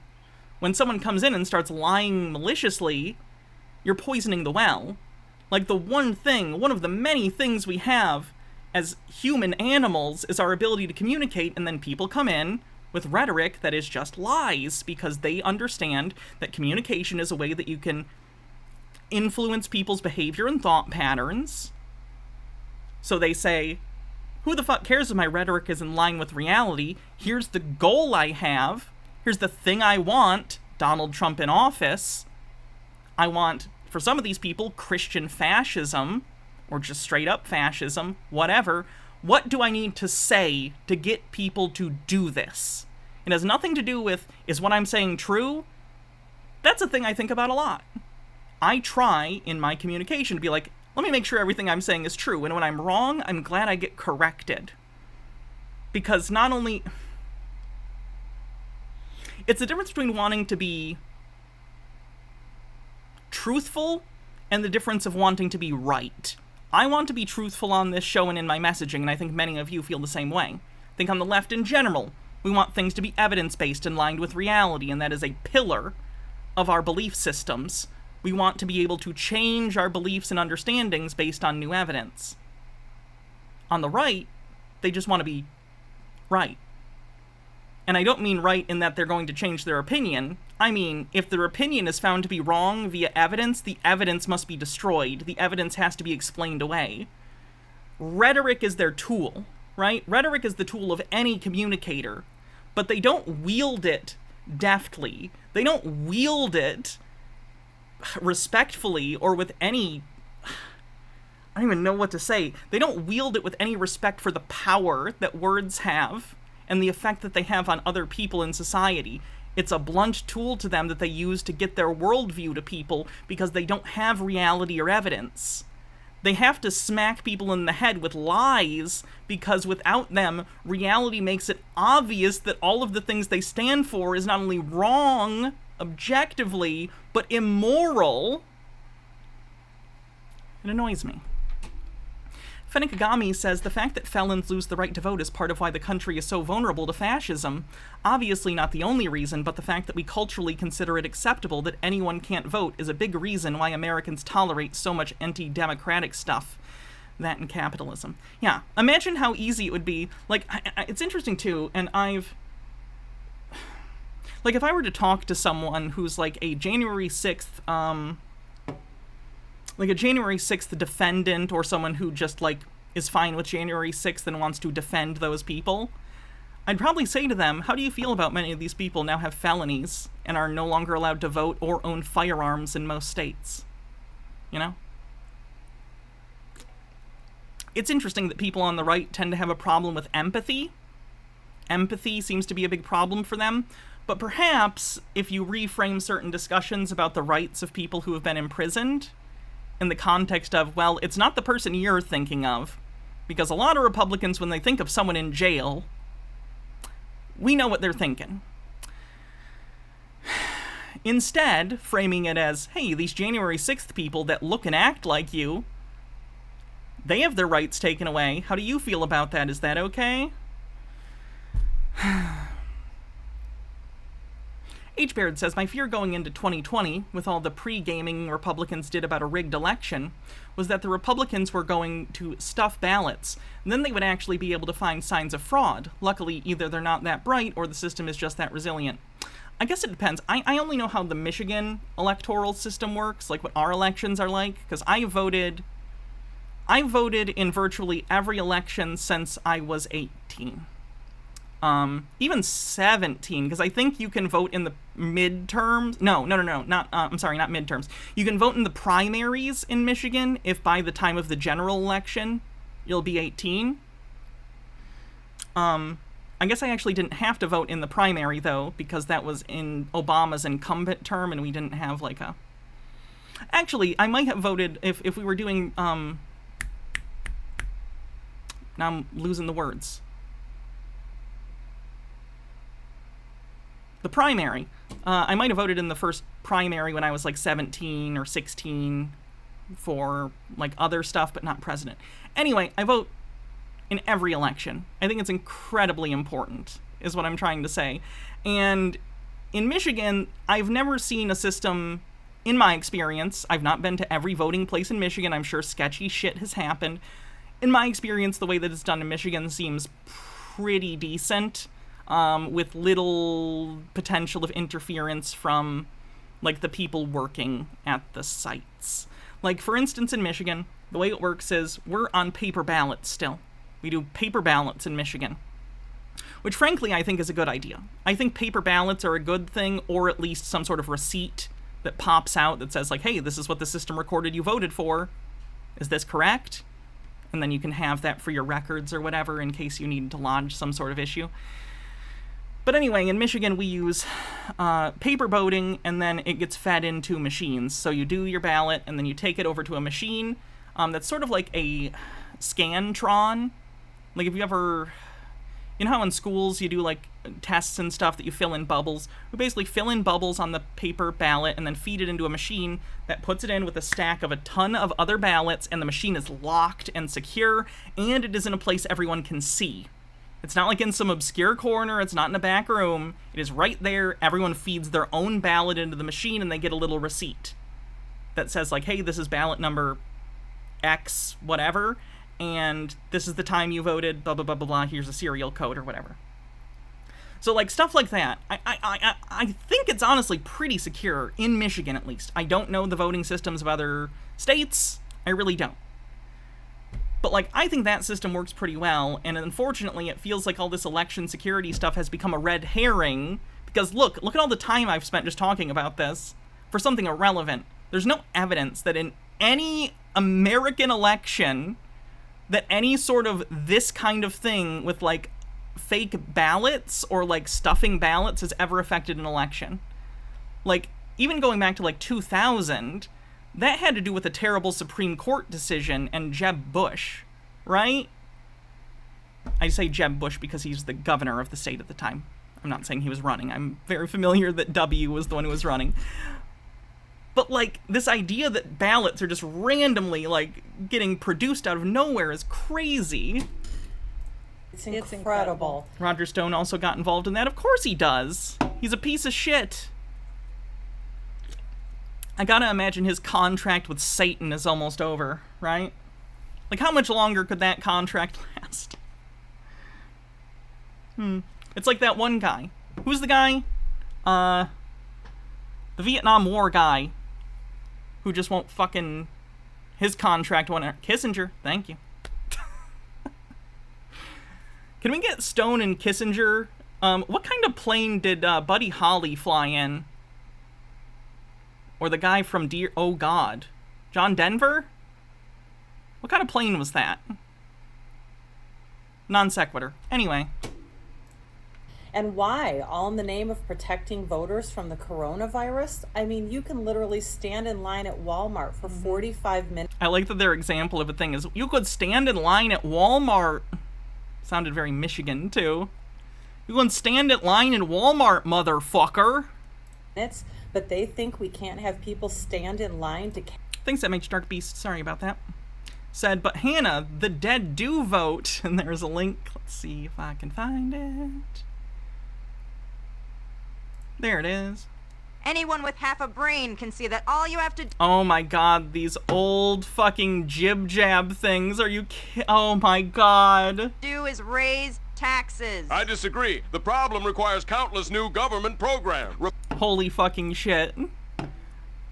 When someone comes in and starts lying maliciously, you're poisoning the well. Like, the one of the many things we have as human animals is our ability to communicate, and then people come in with rhetoric that is just lies because they understand that communication is a way that you can influence people's behavior and thought patterns. So they say, who the fuck cares if my rhetoric is in line with reality? Here's the goal I have. Here's the thing I want, Donald Trump in office. I want, for some of these people, Christian fascism, or just straight up fascism, whatever. What do I need to say to get people to do this? It has nothing to do with, is what I'm saying true? That's a thing I think about a lot. I try, in my communication, to be like, let me make sure everything I'm saying is true, and when I'm wrong, I'm glad I get corrected. Because not only... It's the difference between wanting to be truthful and the difference of wanting to be right. I want to be truthful on this show and in my messaging, and I think many of you feel the same way. I think on the left in general, we want things to be evidence-based and lined with reality, and that is a pillar of our belief systems. We want to be able to change our beliefs and understandings based on new evidence. On the right, they just want to be right. And I don't mean right in that they're going to change their opinion. I mean, if their opinion is found to be wrong via evidence, the evidence must be destroyed. The evidence has to be explained away. Rhetoric is their tool, right? Rhetoric is the tool of any communicator, but they don't wield it deftly. They don't wield it respectfully or with any... I don't even know what to say. They don't wield it with any respect for the power that words have and the effect that they have on other people in society. It's a blunt tool to them that they use to get their worldview to people because they don't have reality or evidence. They have to smack people in the head with lies because without them, reality makes it obvious that all of the things they stand for is not only wrong objectively, but immoral. It annoys me. Fenekagami says the fact that felons lose the right to vote is part of why the country is so vulnerable to fascism. Obviously not the only reason, but the fact that we culturally consider it acceptable that anyone can't vote is a big reason why Americans tolerate so much anti-democratic stuff. That and capitalism. Yeah, imagine how easy it would be. Like, it's interesting too, and I've... Like, if I were to talk to someone who's like a January 6th, like a January 6th defendant, or someone who just, like, is fine with January 6th and wants to defend those people, I'd probably say to them, how do you feel about many of these people now have felonies and are no longer allowed to vote or own firearms in most states? You know? It's interesting that people on the right tend to have a problem with empathy, empathy seems to be a big problem for them. But perhaps if you reframe certain discussions about the rights of people who have been imprisoned in the context of, well, it's not the person you're thinking of, because a lot of Republicans, when they think of someone in jail, we know what they're thinking. Instead, framing it as, hey, these January 6th people that look and act like you, they have their rights taken away. How do you feel about that? Is that okay? H. Baird says, my fear going into 2020, with all the pre-gaming Republicans did about a rigged election, was that the Republicans were going to stuff ballots, and then they would actually be able to find signs of fraud. Luckily, either they're not that bright, or the system is just that resilient. I guess it depends. I only know how the Michigan electoral system works, like what our elections are like, because I voted in virtually every election since I was 18. Even 17, because I think you can vote in the midterms. No, not midterms. You can vote in the primaries in Michigan if by the time of the general election you'll be 18. I guess I actually didn't have to vote in the primary, though, because that was in Obama's incumbent term, and we didn't have, like, a... Actually, I might have voted if we were doing, Now I'm losing the words. The primary. I might have voted in the first primary when I was, like, 17 or 16 for, like, other stuff, but not president. Anyway, I vote in every election. I think it's incredibly important, is what I'm trying to say. And in Michigan, I've never seen a system, in my experience, I've not been to every voting place in Michigan. I'm sure sketchy shit has happened. In my experience, the way that it's done in Michigan seems pretty decent, with little potential of interference from, like, the people working at the sites. Like, for instance, in Michigan, the way it works is we're on paper ballots still. We do paper ballots in Michigan, which frankly I think is a good idea. I think paper ballots are a good thing, or at least some sort of receipt that pops out that says, like, hey, this is what the system recorded you voted for. Is this correct? And then you can have that for your records or whatever in case you need to lodge some sort of issue. But anyway, in Michigan we use paper voting, and then it gets fed into machines. So you do your ballot, and then you take it over to a machine that's sort of like a Scantron. Like, if you ever... You know how in schools you do, like, tests and stuff that you fill in bubbles? We basically fill in bubbles on the paper ballot and then feed it into a machine that puts it in with a stack of a ton of other ballots, and the machine is locked and secure, and it is in a place everyone can see. It's not like in some obscure corner, it's not in a back room. It is right there. Everyone feeds their own ballot into the machine, and they get a little receipt that says, like, hey, this is ballot number X whatever, and this is the time you voted, blah, blah, blah, blah, blah, here's a serial code or whatever. So, like, stuff like that. I think it's honestly pretty secure, in Michigan at least. I don't know the voting systems of other states. I really don't. But, like, I think that system works pretty well, and unfortunately it feels like all this election security stuff has become a red herring, because look at all the time I've spent just talking about this for something irrelevant. There's no evidence that in any American election that any sort of this kind of thing with, like, fake ballots or, like, stuffing ballots has ever affected an election. Like, even going back to, like, 2000, that had to do with a terrible Supreme Court decision and Jeb Bush, right? I say Jeb Bush because he's the governor of the state at the time. I'm not saying he was running. I'm very familiar that W was the one who was running. But, like, this idea that ballots are just randomly, like, getting produced out of nowhere is crazy. It's incredible. Roger Stone also got involved in that. Of course he does. He's a piece of shit. I gotta imagine his contract with Satan is almost over, right? Like, how much longer could that contract last? It's like that one guy. Who's the guy? The Vietnam War guy. Who just won't fucking... His contract went... Kissinger, thank you. Can we get Stone and Kissinger? What kind of plane did Buddy Holly fly in? Or the guy from Oh God. John Denver? What kind of plane was that? Non sequitur. Anyway. And why? All in the name of protecting voters from the coronavirus? I mean, you can literally stand in line at Walmart for 45 minutes. I like that their example of a thing is, you could stand in line at Walmart. Sounded very Michigan, too. You can stand in line in Walmart, motherfucker. But they think we can't have people stand in line to... Thanks, that makes Dark Beast. Sorry about that. Said, but Hannah, the dead do vote. And there's a link. Let's see if I can find it. There it is. Anyone with half a brain can see that all you have to Oh my god, these old fucking jib-jab things. Are you oh my god. do is raise taxes. I disagree. The problem requires countless new government programs. Holy fucking shit.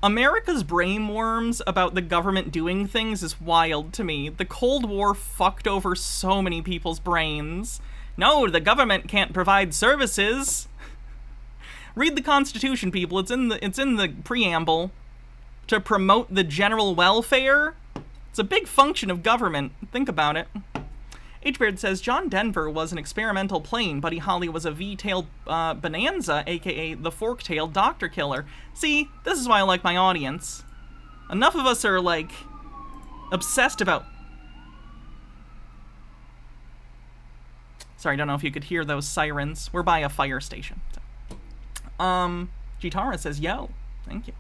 America's brainworms about the government doing things is wild to me. The Cold War fucked over so many people's brains. No, the government can't provide services. Read the Constitution, people. It's in the preamble. To promote the general welfare. It's a big function of government. Think about it. H-Beard says, John Denver was an experimental plane. Buddy Holly was a V-tailed bonanza, a.k.a. the fork-tailed doctor killer. See, this is why I like my audience. Enough of us are, like, obsessed about... Sorry, I don't know if you could hear those sirens. We're by a fire station. So. Gitara says, yo. Thank you.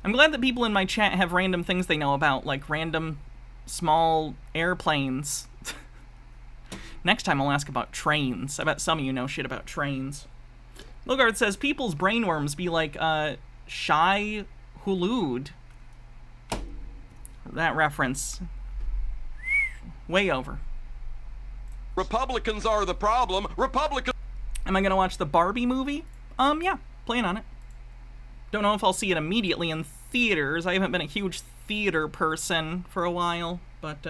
I'm glad that people in my chat have random things they know about, like random small airplanes. Next time I'll ask about trains. I bet some of you know shit about trains. Logard says, people's brainworms be like, Shai Hulud. That reference. Way over. Republicans are the problem. Republicans... Am I gonna watch the Barbie movie? Yeah, plan on it. Don't know if I'll see it immediately in theaters. I haven't been a huge theater person for a while, but,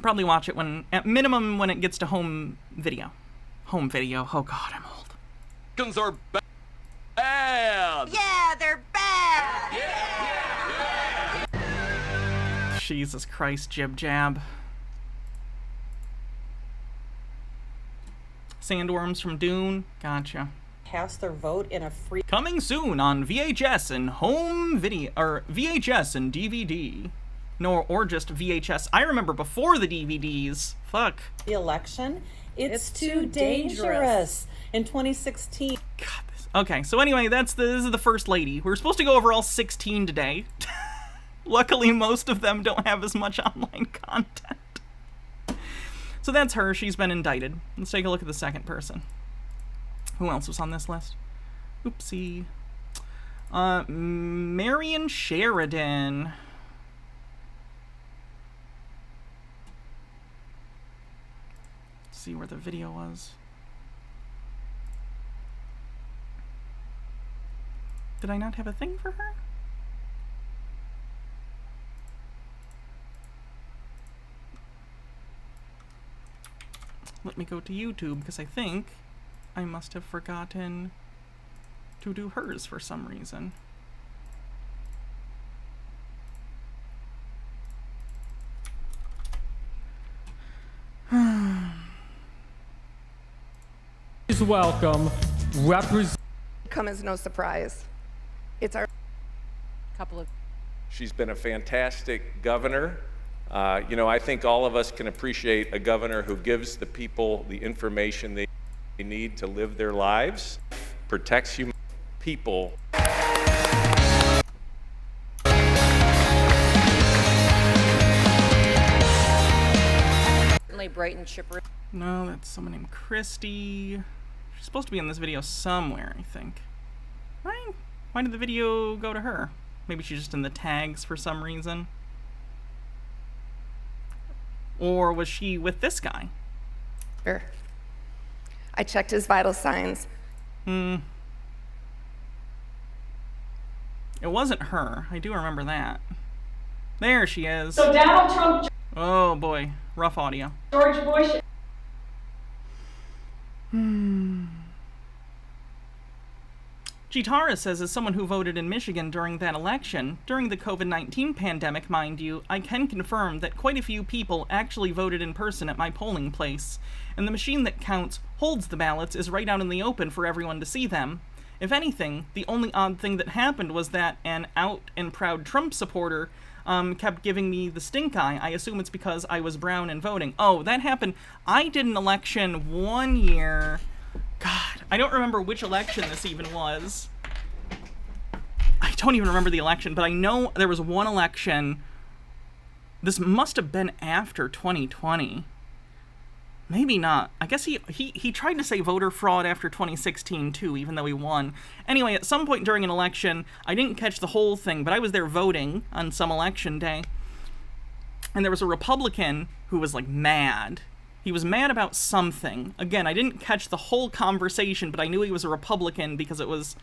probably watch it when, at minimum, when it gets to home video. Home video. Oh god, I'm old. Republicans are bad. Yeah, they're bad. Jesus Christ, jib jab. Sandworms from Dune. Gotcha. Cast their vote in a free... Coming soon on VHS and home video, or VHS and DVD. No, or just VHS. I remember before the DVDs. Fuck. The election. It's too dangerous. In 2016. God, this... Okay, so anyway, this is the First Lady. We're supposed to go over all 16 today. Luckily, most of them don't have as much online content. So that's her. She's been indicted. Let's take a look at the second person. Who else was on this list? Oopsie. Marion Sheridan. Let's see where the video was. Did I not have a thing for her? Let me go to YouTube, because I think I must have forgotten to do hers for some reason. Please welcome Come as no surprise. It's our couple of... She's been a fantastic governor. I think all of us can appreciate a governor who gives the people the information they need to live their lives, protects human people. Bright and chipper. No, that's someone named Christy. She's supposed to be in this video somewhere, I think. Why did the video go to her? Maybe she's just in the tags for some reason. Or was she with this guy? Sure. I checked his vital signs. It wasn't her. I do remember that. There she is. So Donald Trump... Oh boy, rough audio. George Bush... Chitara says, as someone who voted in Michigan during that election, during the COVID-19 pandemic, mind you, I can confirm that quite a few people actually voted in person at my polling place, and the machine that counts, holds the ballots, is right out in the open for everyone to see them. If anything, the only odd thing that happened was that an out and proud Trump supporter kept giving me the stink eye. I assume it's because I was brown and voting. Oh, that happened. I did an election one year. God, I don't remember which election this even was. I don't even remember the election, but I know there was one election. This must have been after 2020. Maybe not. I guess he tried to say voter fraud after 2016 too, even though he won. Anyway, at some point during an election, I didn't catch the whole thing, but I was there voting on some election day. And there was a Republican who was like mad. He was mad about something. Again, I didn't catch the whole conversation, but I knew he was a Republican because it was,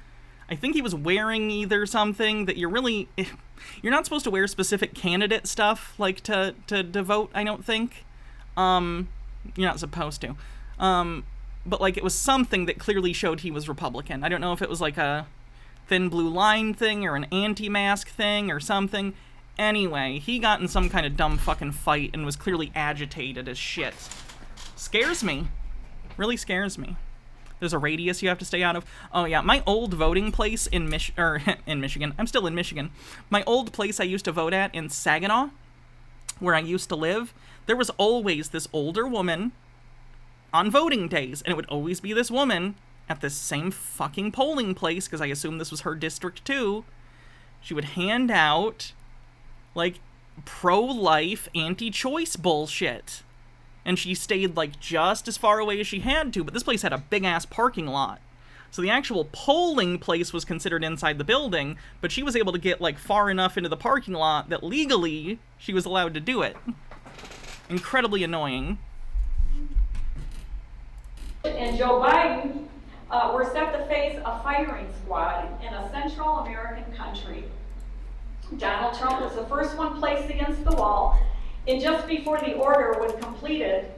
I think he was wearing either something that you're not supposed to wear specific candidate stuff, like to vote, I don't think. You're not supposed to. But like it was something that clearly showed he was Republican. I don't know if it was like a thin blue line thing or an anti-mask thing or something. Anyway, he got in some kind of dumb fucking fight and was clearly agitated as shit. Scares me. Really scares me. There's a radius you have to stay out of. Oh yeah, my old voting place in Michigan. I'm still in Michigan. My old place I used to vote at in Saginaw, where I used to live, there was always this older woman on voting days, and it would always be this woman at this same fucking polling place, because I assume this was her district too. She would hand out, like, pro-life, anti-choice bullshit. And she stayed, like, just as far away as she had to, but this place had a big-ass parking lot. So the actual polling place was considered inside the building, but she was able to get, like, far enough into the parking lot that legally she was allowed to do it. Incredibly annoying. And Joe Biden were set to face a firing squad in a Central American country. Donald Trump was the first one placed against the wall, and just before the order was completed,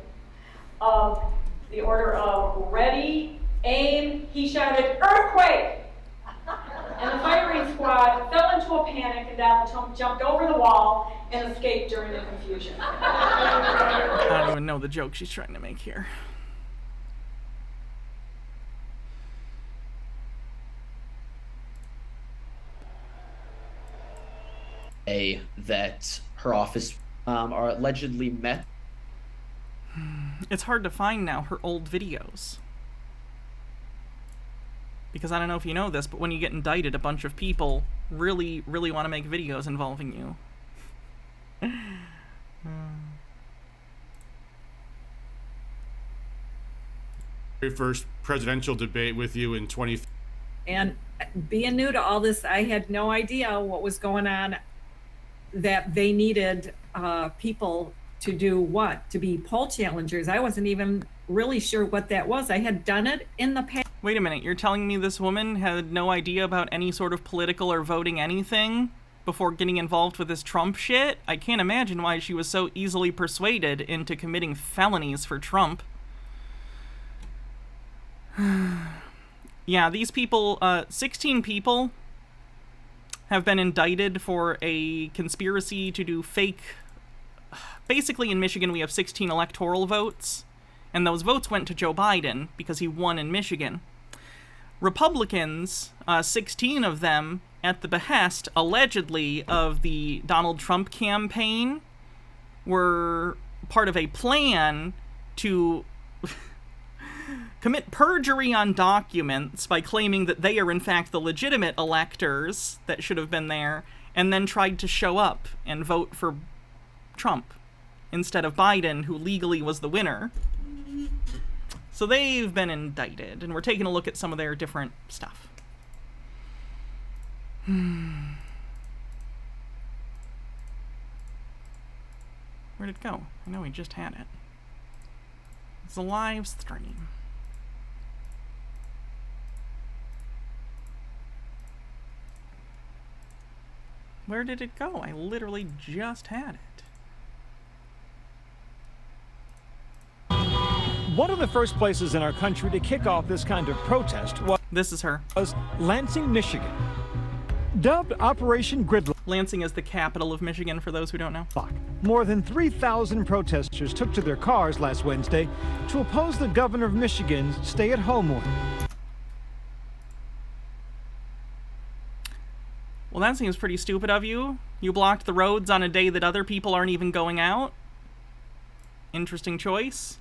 the order of ready, aim, he shouted, "Earthquake!" And the firing squad fell into a panic, and Donald Trump jumped over the wall and escaped during the confusion. I don't even know the joke she's trying to make here. That her office are allegedly met. It's hard to find now her old videos. Because I don't know if you know this, but when you get indicted, a bunch of people really, really want to make videos involving you. Very first presidential debate with you in 20. And being new to all this, I had no idea what was going on, that they needed people to do what? To be poll challengers. I wasn't even really sure what that was. I had done it in the past. Wait a minute, you're telling me this woman had no idea about any sort of political or voting anything before getting involved with this Trump shit? I can't imagine why she was so easily persuaded into committing felonies for Trump. Yeah, these people, 16 people have been indicted for a conspiracy to do fake... Basically, in Michigan, we have 16 electoral votes, and those votes went to Joe Biden because he won in Michigan. Republicans, 16 of them, at the behest, allegedly, of the Donald Trump campaign, were part of a plan to commit perjury on documents by claiming that they are in fact the legitimate electors that should have been there, and then tried to show up and vote for Trump instead of Biden, who legally was the winner. So they've been indicted, and we're taking a look at some of their different stuff. Where'd it go? I know we just had it. It's a live stream. Where did it go? I literally just had it. One of the first places in our country to kick off this kind of protest was This is her. Lansing, Michigan. Dubbed Operation Gridlock. Lansing is the capital of Michigan, for those who don't know. More than 3,000 protesters took to their cars last Wednesday to oppose the governor of Michigan's stay-at-home order. Well, that seems pretty stupid of you. You blocked the roads on a day that other people aren't even going out. Interesting choice.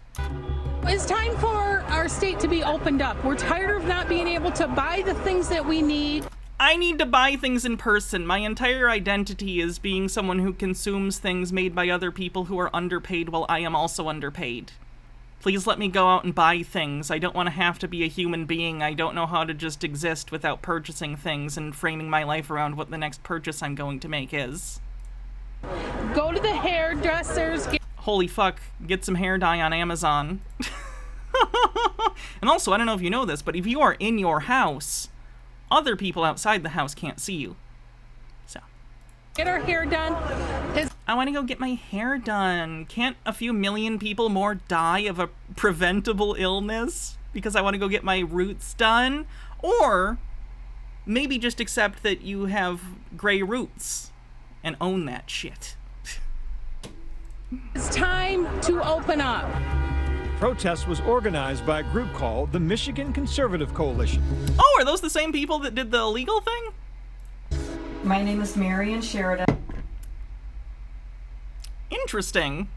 It's time for our state to be opened up. We're tired of not being able to buy the things that we need. I need to buy things in person. My entire identity is being someone who consumes things made by other people who are underpaid while I am also underpaid. Please let me go out and buy things. I don't want to have to be a human being. I don't know how to just exist without purchasing things and framing my life around what the next purchase I'm going to make is. Go to the hairdressers. Holy fuck, get some hair dye on Amazon. And also, I don't know if you know this, but if you are in your house, other people outside the house can't see you. So. Get our hair done. I want to go get my hair done. Can't a few million people more die of a preventable illness because I want to go get my roots done? Or maybe just accept that you have gray roots and own that shit. It's time to open up. Protest was organized by a group called the Michigan Conservative Coalition. Oh, are those the same people that did the illegal thing? My name is Marion Sheridan. Interesting.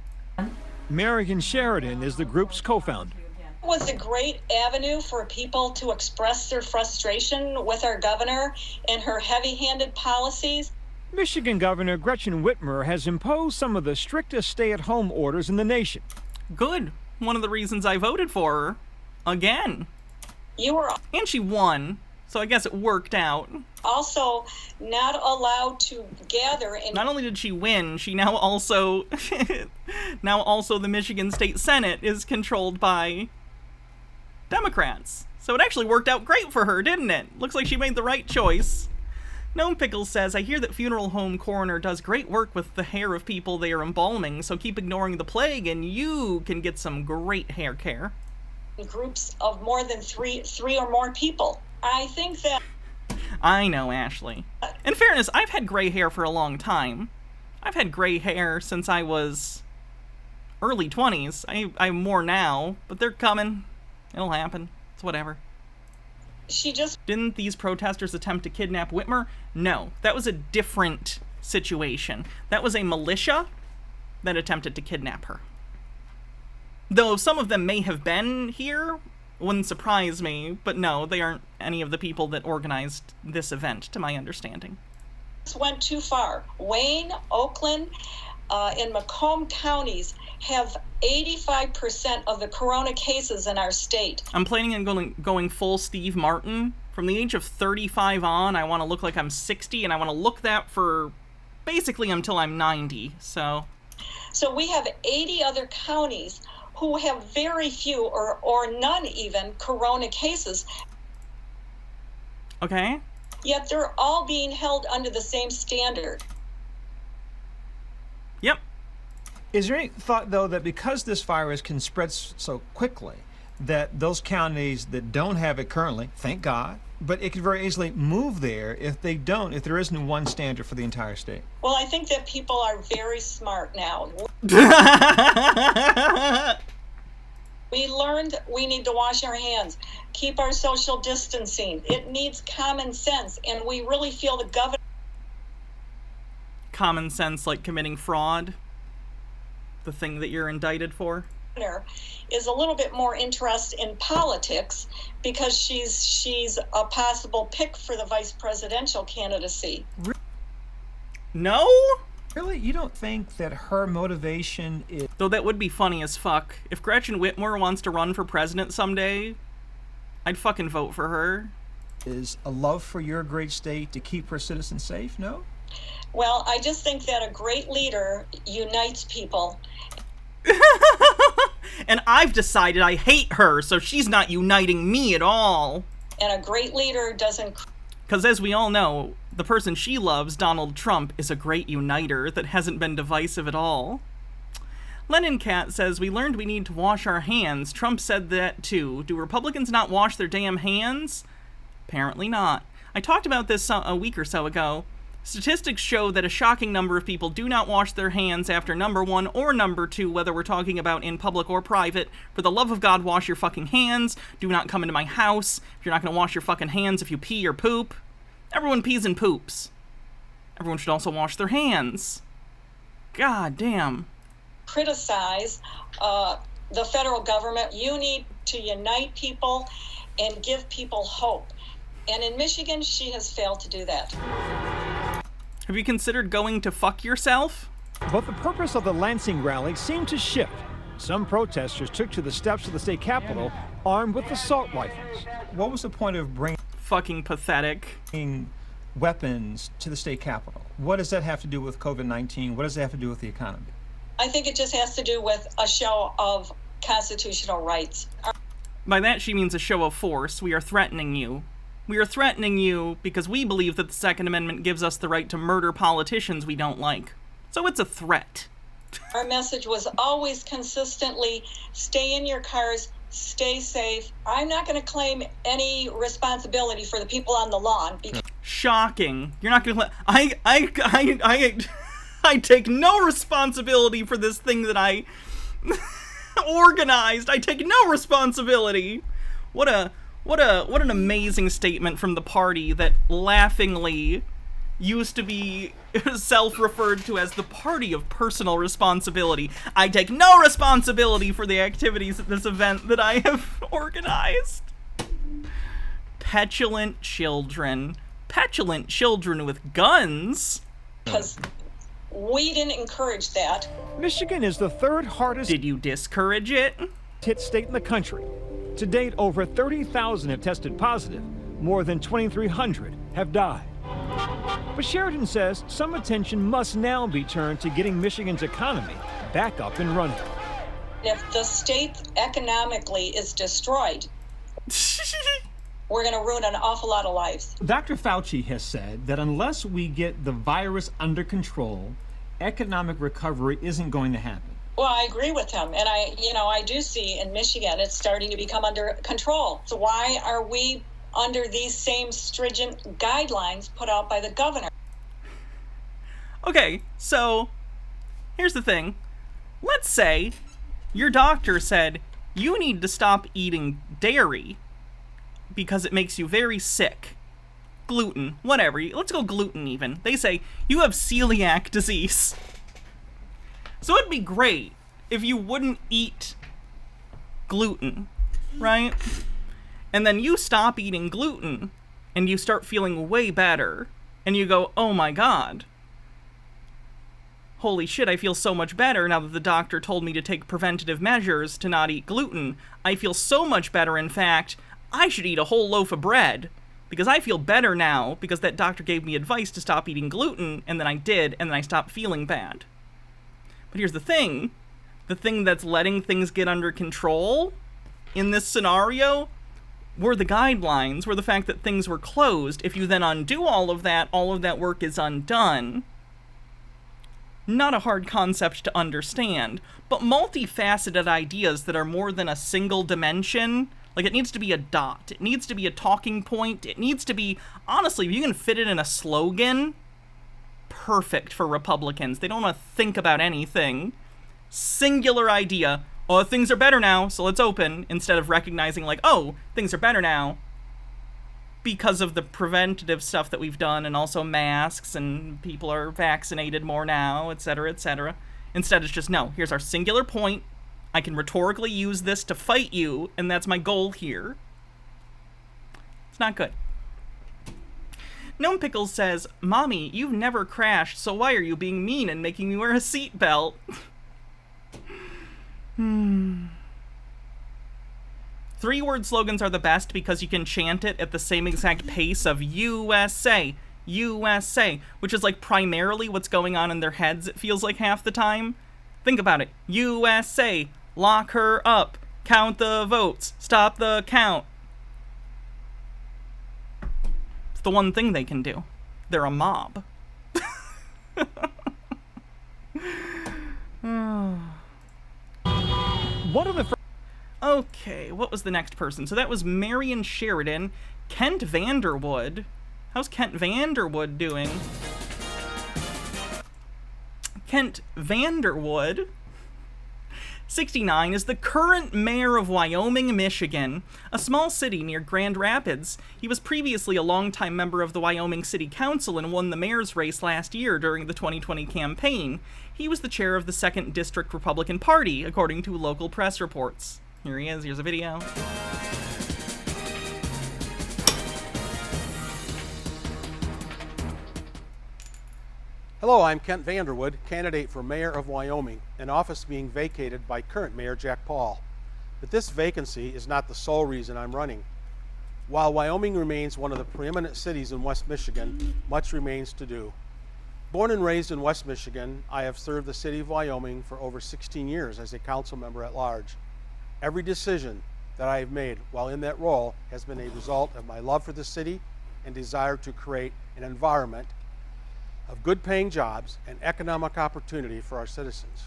Marion Sheridan is the group's co-founder. It was a great avenue for people to express their frustration with our governor and her heavy-handed policies. Michigan Governor Gretchen Whitmer has imposed some of the strictest stay-at-home orders in the nation. Good. One of the reasons I voted for her. Again. You were... And she won, so I guess it worked out. Also not allowed to gather... Not only did she win, she now also... now also the Michigan State Senate is controlled by Democrats. So it actually worked out great for her, didn't it? Looks like she made the right choice. Gnome Pickles says, I hear that funeral home coroner does great work with the hair of people they are embalming, so keep ignoring the plague and you can get some great hair care. Groups of more than three or more people. I think that... I know, Ashley. In fairness, I've had gray hair for a long time. I've had gray hair since I was early 20s. I'm more now, but they're coming. It'll happen. It's whatever. Didn't these protesters attempt to kidnap Whitmer? No, that was a different situation. That was a militia that attempted to kidnap her. Though some of them may have been here, wouldn't surprise me, but no, they aren't any of the people that organized this event, to my understanding. This went too far. Wayne, Oakland, and Macomb counties have 85% of the corona cases in our state. I'm planning on going full Steve Martin. From the age of 35 on, I want to look like I'm 60, and I want to look that for basically until I'm 90, so... So we have 80 other counties who have very few or none even corona cases. Okay. Yet they're all being held under the same standard. Yep. Is there any thought, though, that because this virus can spread so quickly, that those counties that don't have it currently, thank God, but it could very easily move there if they don't, if there isn't one standard for the entire state? Well, I think that people are very smart now. We learned we need to wash our hands, keep our social distancing. It needs common sense, and we really feel the governor... Common sense like committing fraud? The thing that you're indicted for? Is a little bit more interested in politics because she's a possible pick for the vice presidential candidacy. No? Really? You don't think that her motivation is... Though that would be funny as fuck. If Gretchen Whitmer wants to run for president someday, I'd fucking vote for her. Is a love for your great state to keep her citizens safe? No? Well, I just think that a great leader unites people. And I've decided I hate her, so she's not uniting me at all. And a great leader doesn't... Because as we all know, the person she loves, Donald Trump, is a great uniter that hasn't been divisive at all. Lennon Cat says, we learned we need to wash our hands. Trump said that too. Do Republicans not wash their damn hands? Apparently not. I talked about this a week or so ago. Statistics show that a shocking number of people do not wash their hands after number 1 or number 2, whether we're talking about in public or private. For the love of God, wash your fucking hands. Do not come into my house if you're not going to wash your fucking hands if you pee or poop. Everyone pees and poops. Everyone should also wash their hands. God damn. Criticize the federal government. You need to unite people and give people hope. And in Michigan, she has failed to do that. Have you considered going to fuck yourself? But the purpose of the Lansing rally seemed to shift. Some protesters took to the steps of the state capitol armed with assault rifles. What was the point of bringing fucking pathetic weapons to the state capitol? What does that have to do with COVID-19? What does that have to do with the economy? I think it just has to do with a show of constitutional rights. By that she means a show of force. We are threatening you. We are threatening you because we believe that the Second Amendment gives us the right to murder politicians we don't like. So it's a threat. Our message was always consistently, stay in your cars, stay safe. I'm not going to claim any responsibility for the people on the lawn. Shocking. You're not going to... I take no responsibility for this thing that I organized. I take no responsibility. What an amazing statement from the party that laughingly used to be self-referred to as the party of personal responsibility. I take no responsibility for the activities at this event that I have organized. Petulant children. Petulant children with guns. Because we didn't encourage that. Michigan is the third hardest... Did you discourage it? ...hit state in the country. To date, over 30,000 have tested positive. More than 2,300 have died. But Sheridan says some attention must now be turned to getting Michigan's economy back up and running. If the state economically is destroyed, we're going to ruin an awful lot of lives. Dr. Fauci has said that unless we get the virus under control, economic recovery isn't going to happen. Well, I agree with him, and I do see in Michigan it's starting to become under control. So why are we under these same stringent guidelines put out by the governor? Okay, so here's the thing. Let's say your doctor said you need to stop eating dairy because it makes you very sick. Gluten, whatever. Let's go gluten even. They say you have celiac disease. So it'd be great if you wouldn't eat gluten, right? And then you stop eating gluten, and you start feeling way better, and you go, oh my god. Holy shit, I feel so much better now that the doctor told me to take preventative measures to not eat gluten. I feel so much better, in fact, I should eat a whole loaf of bread. Because I feel better now, because that doctor gave me advice to stop eating gluten, and then I did, and then I stopped feeling bad. But here's the thing that's letting things get under control in this scenario were the guidelines, were the fact that things were closed. If you then undo all of that work is undone. Not a hard concept to understand, but multifaceted ideas that are more than a single dimension. Like, it needs to be a dot. It needs to be a talking point. It needs to be, honestly, if you can fit it in a slogan, perfect for Republicans. They don't want to think about anything. Singular idea. Oh, things are better now, so let's open. Instead of recognizing, like, oh, things are better now because of the preventative stuff that we've done, and also masks, and people are vaccinated more now, etc., etc. Instead, it's just, no, here's our singular point. I can rhetorically use this to fight you, and that's my goal here. It's not good. Gnome Pickles says, Mommy, you've never crashed, so why are you being mean and making me wear a seatbelt? 3-word slogans are the best because you can chant it at the same exact pace of USA, USA, which is like primarily what's going on in their heads, it feels like half the time. Think about it. USA, lock her up, count the votes, stop the count. It's the one thing they can do. They're a mob. One of the Okay, what was the next person? So that was Marion Sheridan. Kent Vanderwood. How's Kent Vanderwood doing? Kent Vanderwood, 69, is the current mayor of Wyoming, Michigan, a small city near Grand Rapids. He was previously a longtime member of the Wyoming City Council and won the mayor's race last year during the 2020 campaign. He was the chair of the 2nd District Republican Party, according to local press reports. Here he is. Here's a video. Hello, I'm Kent Vanderwood, candidate for mayor of Wyoming, an office being vacated by current mayor Jack Paul. But this vacancy is not the sole reason I'm running. While Wyoming remains one of the preeminent cities in West Michigan, much remains to do. Born and raised in West Michigan, I have served the city of Wyoming for over 16 years as a council member at large. Every decision that I have made while in that role has been a result of my love for the city and desire to create an environment of good-paying jobs and economic opportunity for our citizens.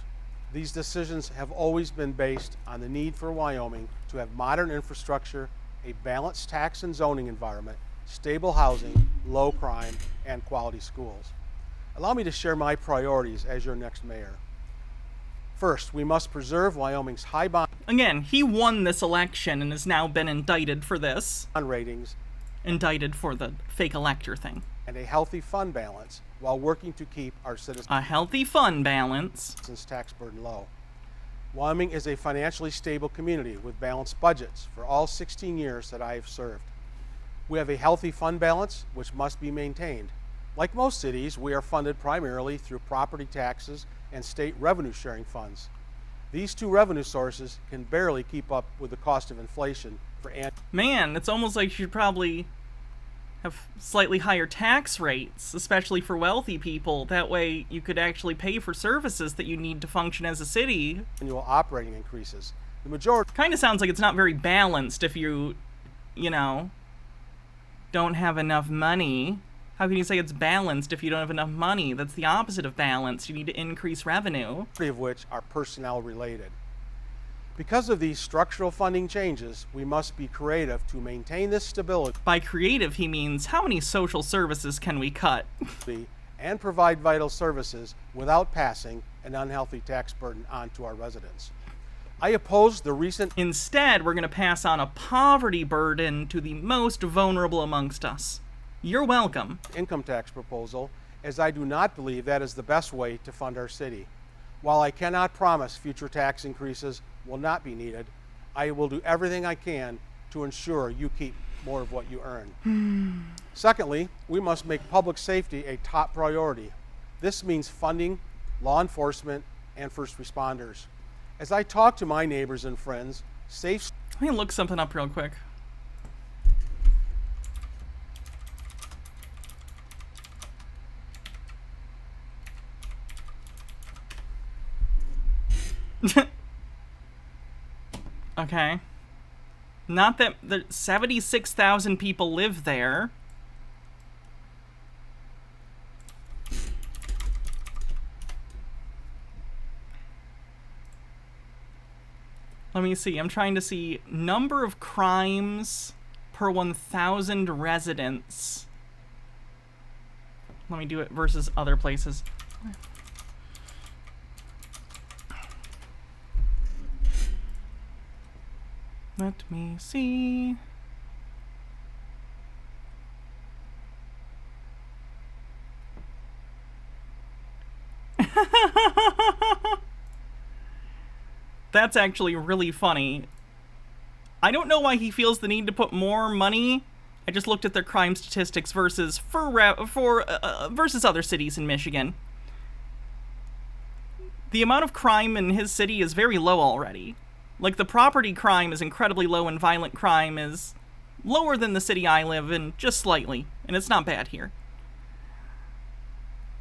These decisions have always been based on the need for Wyoming to have modern infrastructure, a balanced tax and zoning environment, stable housing, low crime, and quality schools. Allow me to share my priorities as your next mayor. First, we must preserve Wyoming's high bond... Again, he won this election and has now been indicted for this. ...on ratings. Indicted for the fake elector thing. ...and a healthy fund balance while working to keep our citizens... A healthy fund balance. ...since tax burden low. Wyoming is a financially stable community with balanced budgets for all 16 years that I have served. We have a healthy fund balance which must be maintained. Like most cities, we are funded primarily through property taxes and state revenue sharing funds. These two revenue sources can barely keep up with the cost of inflation for Man, it's almost like you should probably have slightly higher tax rates, especially for wealthy people. That way you could actually pay for services that you need to function as a city. Annual operating increases. The majority... Kind of sounds like it's not very balanced if you know, don't have enough money. How can you say it's balanced if you don't have enough money? That's the opposite of balance. You need to increase revenue. Of which are personnel related. Because of these structural funding changes, we must be creative to maintain this stability. By creative, he means how many social services can we cut? And provide vital services without passing an unhealthy tax burden on to our residents. I oppose the recent... Instead, we're going to pass on a poverty burden to the most vulnerable amongst us. You're welcome. Income tax proposal, as I do not believe that is the best way to fund our city. While I cannot promise future tax increases will not be needed, I will do everything I can to ensure you keep more of what you earn. Secondly, we must make public safety a top priority. This means funding law enforcement and first responders. As I talk to my neighbors and friends, safe... Let me look something up real quick. Okay. Not that 76,000 people live there. Let me see. I'm trying to see number of crimes per 1,000 residents. Let me do it versus other places. Let me see. That's actually really funny. I don't know why he feels the need to put more money. I just looked at their crime statistics versus versus other cities in Michigan. The amount of crime in his city is very low already. Like, the property crime is incredibly low and violent crime is lower than the city I live in, just slightly. And it's not bad here.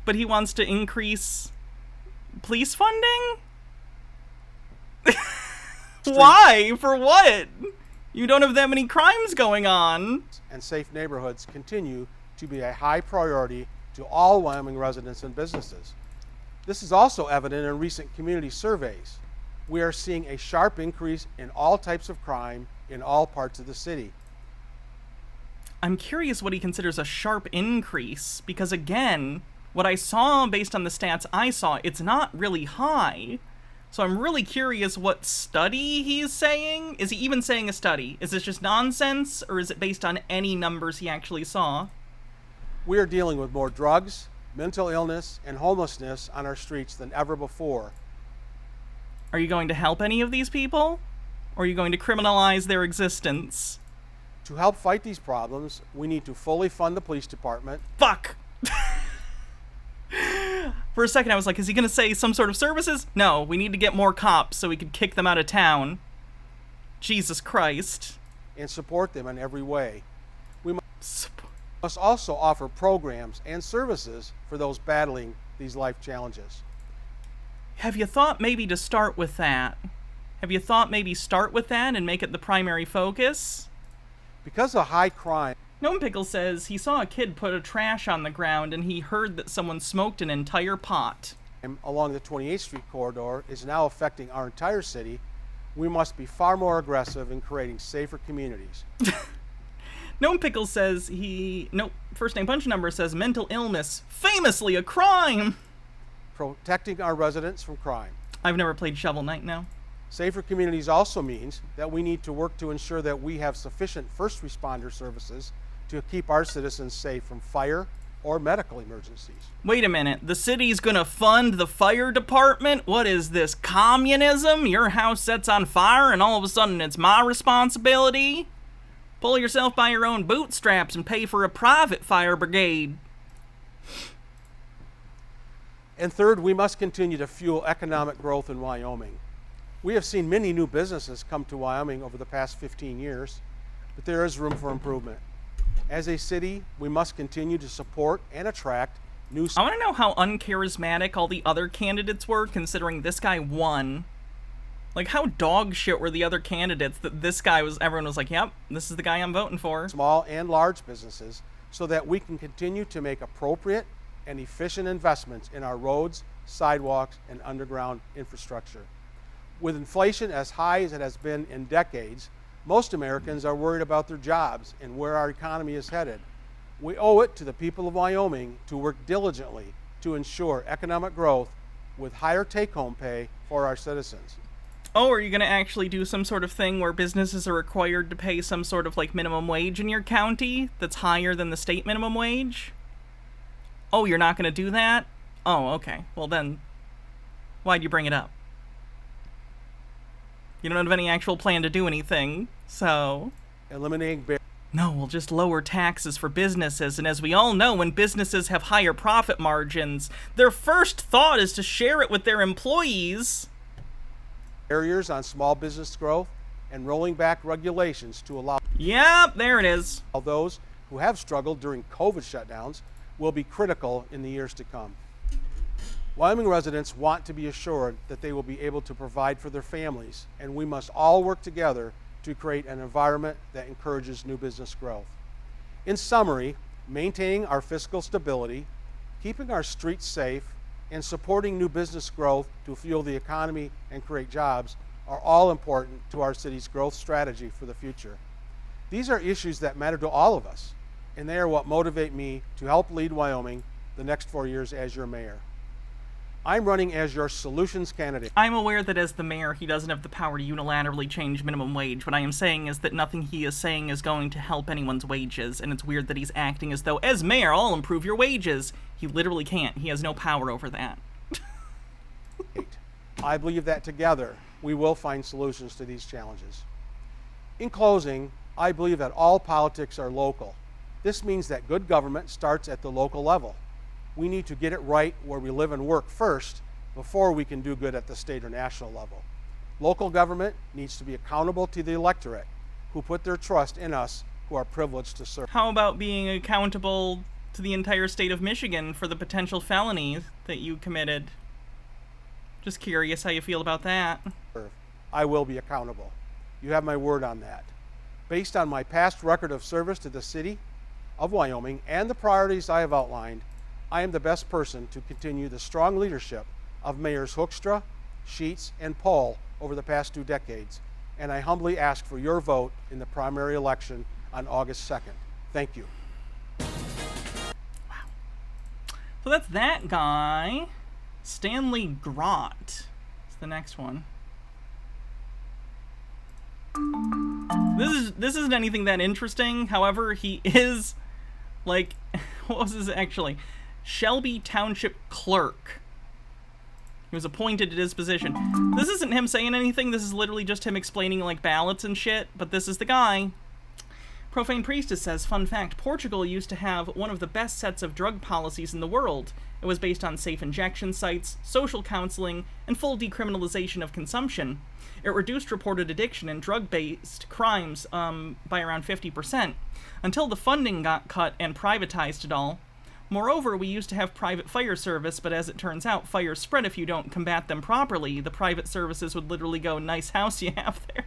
But he wants to increase police funding? Why? For what? You don't have that many crimes going on. And safe neighborhoods continue to be a high priority to all Wyoming residents and businesses. This is also evident in recent community surveys. We are seeing a sharp increase in all types of crime in all parts of the city. I'm curious what he considers a sharp increase, because again, what I saw based on the stats I saw, it's not really high. So I'm really curious what study he's saying. Is he even saying a study? Is this just nonsense, or is it based on any numbers he actually saw? We are dealing with more drugs, mental illness, and homelessness on our streets than ever before. Are you going to help any of these people? Or are you going to criminalize their existence? To help fight these problems, we need to fully fund the police department. Fuck! For a second I was like, is he gonna say some sort of services? No, we need to get more cops so we can kick them out of town. Jesus Christ. And support them in every way. We must also offer programs and services for those battling these life challenges. Have you thought maybe to start with that? Have you thought maybe start with that and make it the primary focus? Because of high crime. Gnome Pickle says he saw a kid put a trash on the ground and he heard that someone smoked an entire pot. Along the 28th Street corridor is now affecting our entire city. We must be far more aggressive in creating safer communities. Gnome Pickle says first name punch number says mental illness, famously a crime. Protecting our residents from crime. I've never played Shovel Knight now. Safer communities also means that we need to work to ensure that we have sufficient first responder services to keep our citizens safe from fire or medical emergencies. Wait a minute, the city's gonna fund the fire department? What is this, communism? Your house sets on fire and all of a sudden it's my responsibility? Pull yourself by your own bootstraps and pay for a private fire brigade. And third, we must continue to fuel economic growth in Wyoming. We have seen many new businesses come to Wyoming over the past 15 years, but there is room for improvement. As a city, we must continue to support and attract new... I want to know how uncharismatic all the other candidates were, considering this guy won. Like, how dog shit were the other candidates that this guy was... Everyone was like, yep, this is the guy I'm voting for. Small and large businesses, so that we can continue to make appropriate and efficient investments in our roads, sidewalks, and underground infrastructure. With inflation as high as it has been in decades, most Americans are worried about their jobs and where our economy is headed. We owe it to the people of Wyoming to work diligently to ensure economic growth with higher take-home pay for our citizens. Oh, are you going to actually do some sort of thing where businesses are required to pay some sort of like minimum wage in your county that's higher than the state minimum wage? Oh, you're not going to do that? Oh, okay. Well then, why'd you bring it up? You don't have any actual plan to do anything, so... Eliminating... No, we'll just lower taxes for businesses, and as we all know, when businesses have higher profit margins, their first thought is to share it with their employees. Barriers on small business growth and rolling back regulations to allow... Yep, there it is. Those who have struggled during COVID shutdowns will be critical in the years to come. Wyoming residents want to be assured that they will be able to provide for their families, and we must all work together to create an environment that encourages new business growth. In summary, maintaining our fiscal stability, keeping our streets safe, and supporting new business growth to fuel the economy and create jobs are all important to our city's growth strategy for the future. These are issues that matter to all of us, and they are what motivate me to help lead Wyoming the next 4 years as your mayor. I'm running as your solutions candidate. I'm aware that as the mayor, he doesn't have the power to unilaterally change minimum wage. What I am saying is that nothing he is saying is going to help anyone's wages, and it's weird that he's acting as though, as mayor, I'll improve your wages. He literally can't. He has no power over that. I believe that together, we will find solutions to these challenges. In closing, I believe that all politics are local. This means that good government starts at the local level. We need to get it right where we live and work first before we can do good at the state or national level. Local government needs to be accountable to the electorate who put their trust in us who are privileged to serve. How about being accountable to the entire state of Michigan for the potential felonies that you committed? Just curious how you feel about that. I will be accountable. You have my word on that. Based on my past record of service to the city of Wyoming and the priorities I have outlined, I am the best person to continue the strong leadership of Mayors Hoekstra, Sheets, and Paul over the past 2 decades, and I humbly ask for your vote in the primary election on August 2nd. Thank you. So that's that guy. Stanley Grott is the next one. This isn't anything that interesting. However, he is, like, what was this actually? Shelby Township Clerk. He was appointed to his position. This isn't him saying anything. This is literally just him explaining, like, ballots and shit. But this is the guy. Profane Priestess says, fun fact, Portugal used to have one of the best sets of drug policies in the world. It was based on safe injection sites, social counseling, and full decriminalization of consumption. It reduced reported addiction and drug-based crimes by around 50%, until the funding got cut and privatized it all. Moreover, we used to have private fire service, but as it turns out, fires spread if you don't combat them properly. The private services would literally go, nice house you have there.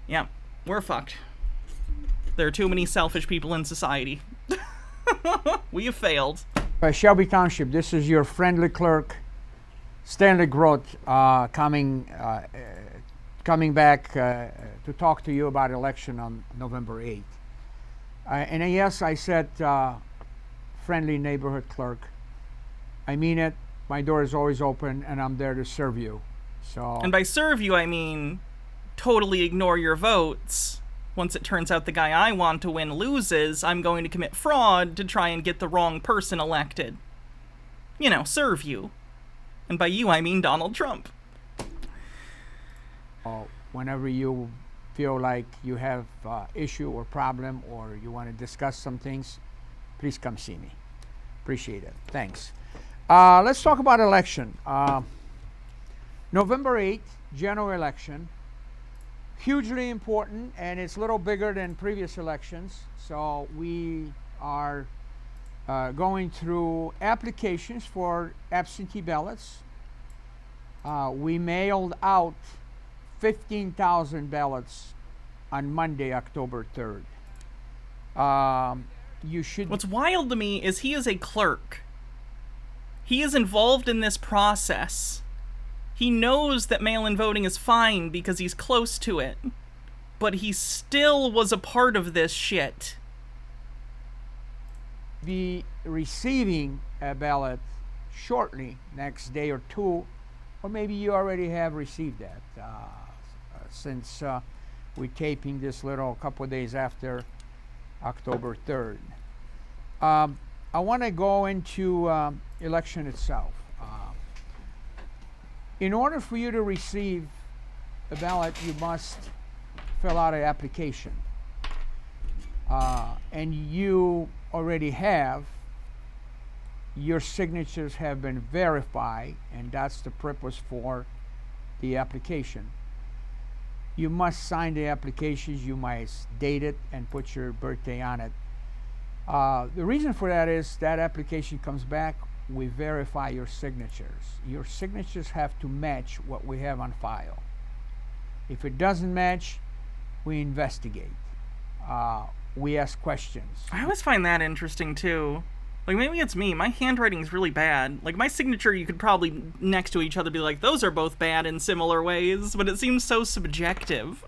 Yeah, we're fucked. There are too many selfish people in society. We have failed. Shelby Township, this is your friendly clerk, Stanley Grott, coming back to talk to you about election on November 8th. And yes, I said friendly neighborhood clerk. I mean it. My door is always open, and I'm there to serve you. So. And by serve you, I mean totally ignore your votes. Once it turns out the guy I want to win loses, I'm going to commit fraud to try and get the wrong person elected. You know, serve you. And by you, I mean Donald Trump. Whenever you feel like you have issue or problem or you want to discuss some things, please come see me. Appreciate it. Thanks. Let's talk about election. November 8th, general election. Hugely important, and it's a little bigger than previous elections. So we are going through applications for absentee ballots. We mailed out 15,000 ballots on Monday, October 3rd. You should. What's wild to me is he is a clerk. He is involved in this process. He knows that mail-in voting is fine because he's close to it. But he still was a part of this shit. Be receiving a ballot shortly, next day or two, or maybe you already have received that since we're taping this little couple of days after October 3rd. I want to go into election itself. In order for you to receive a ballot, you must fill out an application. And you already have. Your signatures have been verified, and that's the purpose for the application. You must sign the applications. You must date it and put your birthday on it. The reason for that is that application comes back, we verify your signatures. Your signatures have to match what we have on file. If it doesn't match, we investigate. We ask questions. I always find that interesting too. Like, maybe it's me. My handwriting is really bad. Like, my signature, you could probably next to each other be like, those are both bad in similar ways, but it seems so subjective.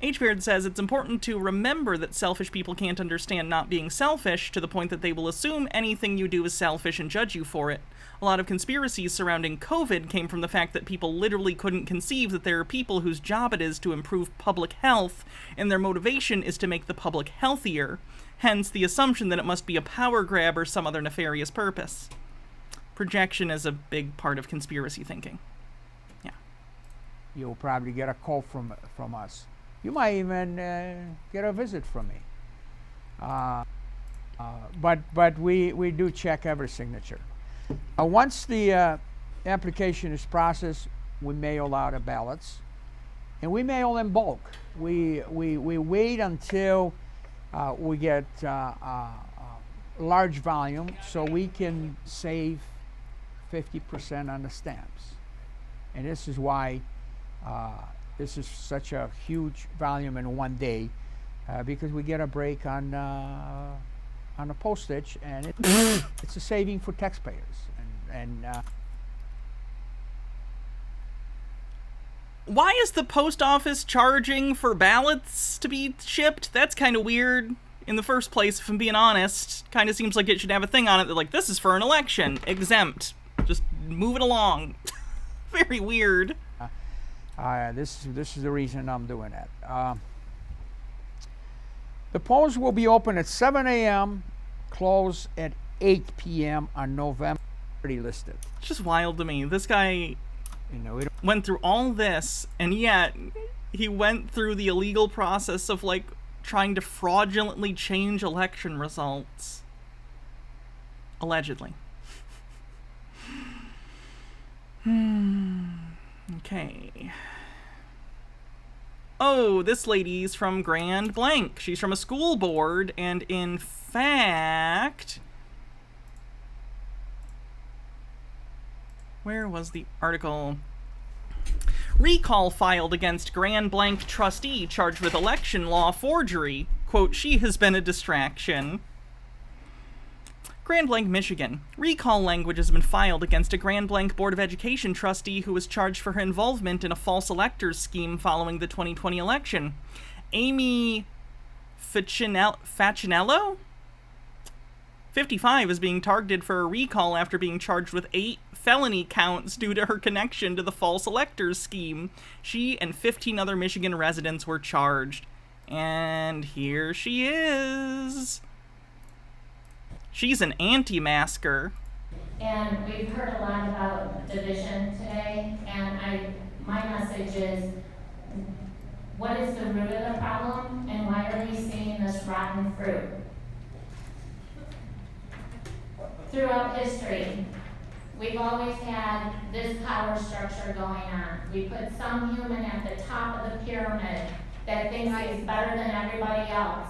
H-Beard says, it's important to remember that selfish people can't understand not being selfish to the point that they will assume anything you do is selfish and judge you for it. A lot of conspiracies surrounding COVID came from the fact that people literally couldn't conceive that there are people whose job it is to improve public health, and their motivation is to make the public healthier. Hence, the assumption that it must be a power grab or some other nefarious purpose. Projection is a big part of conspiracy thinking. Yeah. You'll probably get a call from us. You might even get a visit from me. But we do check every signature. Once the application is processed, we mail out the ballots, and we mail in bulk. We wait until we get large volume, so we can save 50% on the stamps. And this is why this is such a huge volume in one day, because we get a break on the postage, and it's a saving for taxpayers. And Why is the post office charging for ballots to be shipped? That's kind of weird in the first place, if I'm being honest. Kind of seems like it should have a thing on it that, like, this is for an election, exempt. Just move it along. Very weird. This is the reason I'm doing that. The polls will be open at 7 a.m., close at 8 p.m. on November. Already listed. It's just wild to me. This guy went through all this, and yet he went through the illegal process of, like, trying to fraudulently change election results. Allegedly. Okay. Oh, this lady's from Grand Blanc. She's from a school board, and in fact... Where was the article? Recall filed against Grand Blanc trustee charged with election law forgery. Quote, she has been a distraction. Grand Blanc, Michigan. Recall language has been filed against a Grand Blanc Board of Education trustee who was charged for her involvement in a false electors scheme following the 2020 election. Amy Facinello? 55 is being targeted for a recall after being charged with 8 felony counts due to her connection to the false electors scheme. She and 15 other Michigan residents were charged. And here she is. She's an anti-masker. And we've heard a lot about division today, and my message is, what is the root of the problem, and why are we seeing this rotten fruit? Throughout history, we've always had this power structure going on. We put some human at the top of the pyramid that thinks he's better than everybody else.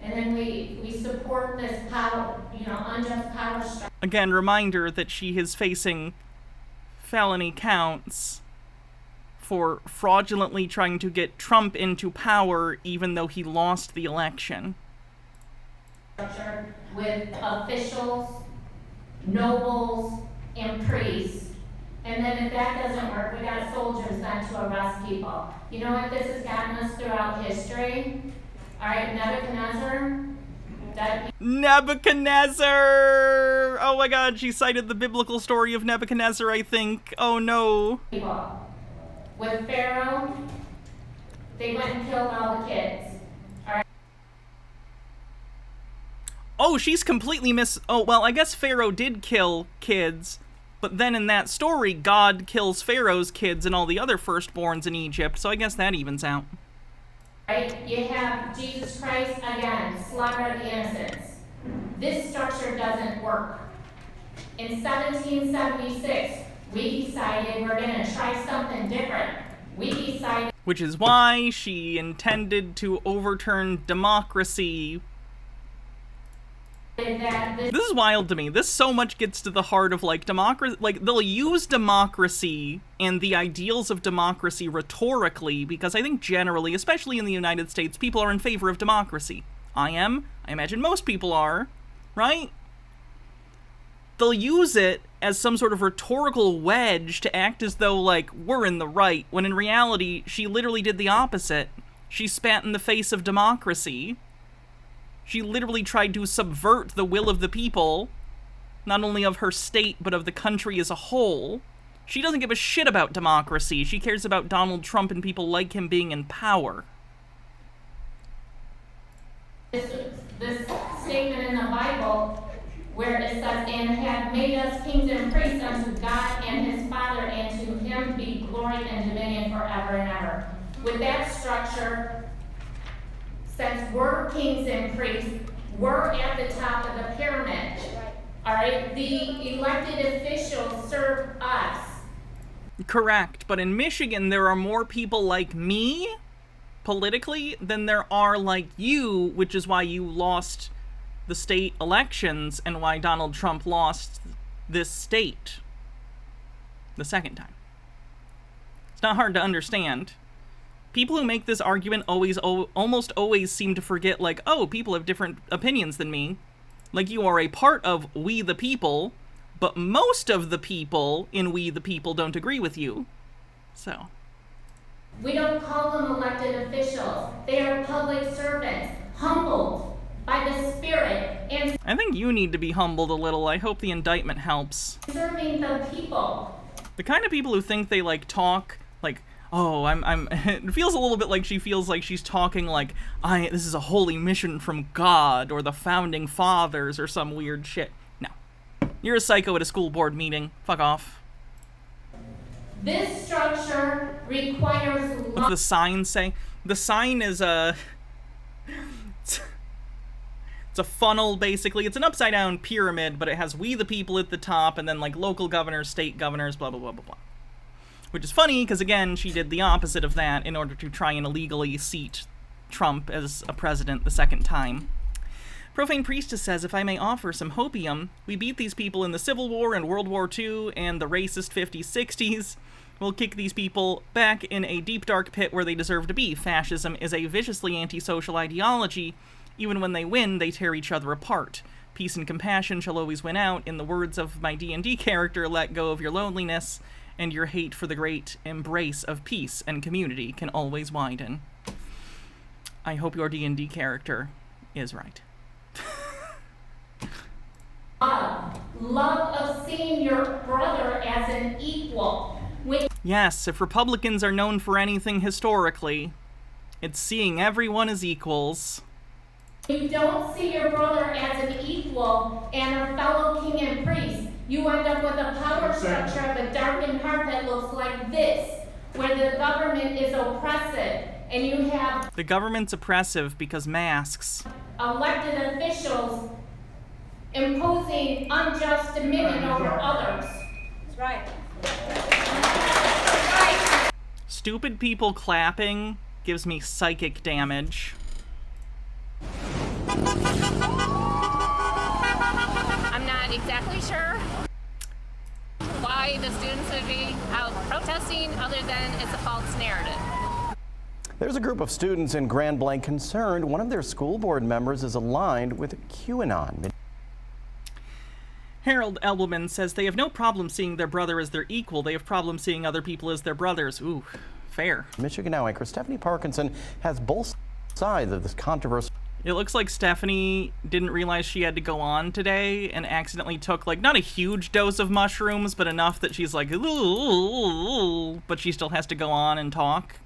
And then we support this power, unjust power structure. Again, reminder that she is facing felony counts for fraudulently trying to get Trump into power even though he lost the election. With officials, nobles, and priests. And then if that doesn't work, we got soldiers then to arrest people. You know what this has gotten us throughout history? All right, Nebuchadnezzar! Oh my god, she cited the biblical story of Nebuchadnezzar, I think. Oh no. With Pharaoh, they went and killed all the kids. All right. Oh, she's completely Oh, well, I guess Pharaoh did kill kids, but then in that story, God kills Pharaoh's kids and all the other firstborns in Egypt, so I guess that evens out. Right? You have Jesus Christ, again, slaughter the innocents. This structure doesn't work. In 1776, we decided we're going to try something different. We decided... Which is why she intended to overturn democracy. This is wild to me. This so much gets to the heart of, like, democracy. Like, they'll use democracy and the ideals of democracy rhetorically, because I think generally, especially in the United States, people are in favor of democracy. I am. I imagine most people are, right? They'll use it as some sort of rhetorical wedge to act as though, like, we're in the right, when in reality, she literally did the opposite. She spat in the face of democracy. She literally tried to subvert the will of the people, not only of her state, but of the country as a whole. She doesn't give a shit about democracy. She cares about Donald Trump and people like him being in power. This statement in the Bible where it says, and have made us kings and priests unto God and his Father, and to him be glory and dominion forever and ever. With that structure, since we're kings and priests, we're at the top of the pyramid. All right? The elected officials serve us. Correct, but in Michigan, there are more people like me, politically, than there are like you, which is why you lost the state elections and why Donald Trump lost this state the second time. It's not hard to understand. People who make this argument almost always seem to forget, like, oh, people have different opinions than me. Like, you are a part of we the people, but most of the people in we the people don't agree with you. So, We don't call them elected officials. They are public servants, humbled by the Spirit and I think you need to be humbled a little. I hope the indictment helps. serving the people. The kind of people who think they, like, talk, like, oh, I'm it feels a little bit like she feels like she's talking like, this is a holy mission from God or the founding fathers or some weird shit. No. You're a psycho at a school board meeting. Fuck off. This structure requires What's the sign say? The sign is it's a funnel, basically. It's an upside-down pyramid, but it has we the people at the top, and then, like, local governors, state governors, blah, blah, blah, blah, blah. Which is funny, because, again, she did the opposite of that in order to try and illegally seat Trump as a president the second time. Profane Priestess says, if I may offer some hopium, we beat these people in the Civil War and World War II and the racist 50s, 60s. We'll kick these people back in a deep, dark pit where they deserve to be. Fascism is a viciously antisocial ideology. Even when they win, they tear each other apart. Peace and compassion shall always win out. In the words of my D&D character, let go of your loneliness, and your hate for the great embrace of peace and community can always widen. I hope your D&D character is right. love of seeing your brother as an equal. Yes, if Republicans are known for anything historically, it's seeing everyone as equals. You don't see your brother as an equal and a fellow king and priest. You end up with a power structure of a darkened heart that looks like this, where the government is oppressive, and you have The government's oppressive because masks. elected officials imposing unjust dominion over others. That's right. Stupid people clapping gives me psychic damage. I'm not exactly sure why the students would be out protesting other than it's a false narrative. There's a group of students in Grand Blanc concerned one of their school board members is aligned with QAnon. Harold Elbelman says they have no problem seeing their brother as their equal. They have problems seeing other people as their brothers. Ooh, fair. Michigan Now anchor Stephanie Parkinson has both sides of this controversy. It looks like Stephanie didn't realize she had to go on today and accidentally took, like, not a huge dose of mushrooms, but enough that she's like, ooh, but she still has to go on and talk.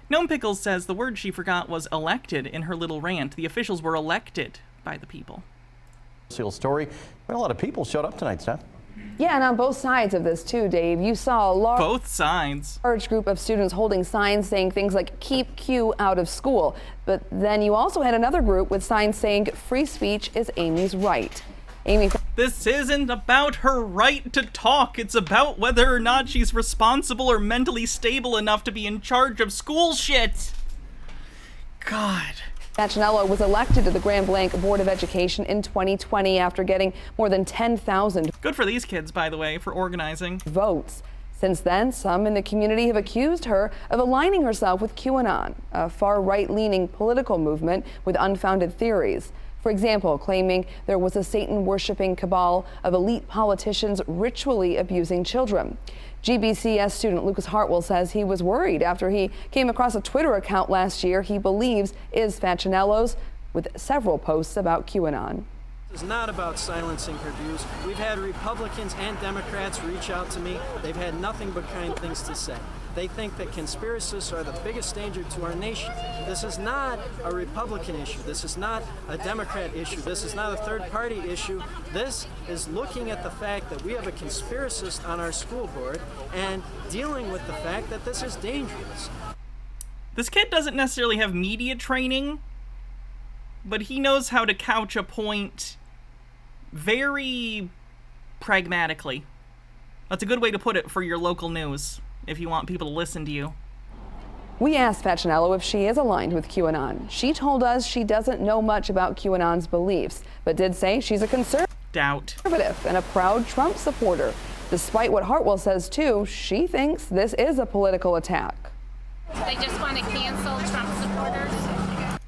Gnome Pickles says the word she forgot was elected in her little rant. The officials were elected by the people. Story. A lot of people showed up tonight, Steph. Yeah, and on both sides of this too, Dave. You saw a both sides. Large group of students holding signs saying things like "Keep Q out of school," but then you also had another group with signs saying "Free speech is Amy's right." Amy. This isn't about her right to talk. It's about whether or not she's responsible or mentally stable enough to be in charge of school shit. God. Facinello was elected to the Grand Blanc Board of Education in 2020 after getting more than 10,000 Good for these kids, by the way, for organizing votes. Since then, some in the community have accused her of aligning herself with QAnon, a far right-leaning political movement with unfounded theories. For example, claiming there was a Satan-worshipping cabal of elite politicians ritually abusing children. GBCS student Lucas Hartwell says he was worried after he came across a Twitter account last year he believes is Facinello's, with several posts about QAnon. It's not about silencing her views. We've had Republicans and Democrats reach out to me. They've had nothing but kind things to say. They think that conspiracists are the biggest danger to our nation. This is not a Republican issue. This is not a Democrat issue. This is not a third-party issue. This is looking at the fact that we have a conspiracist on our school board and dealing with the fact that this is dangerous. This kid doesn't necessarily have media training, but he knows how to couch a point very pragmatically. That's a good way to put it for your local news, if you want people to listen to you. We asked Facinello if she is aligned with QAnon. She told us she doesn't know much about QAnon's beliefs, but did say she's a conservative and a proud Trump supporter. Despite what Hartwell says too, she thinks this is a political attack. They just want to cancel Trump supporters.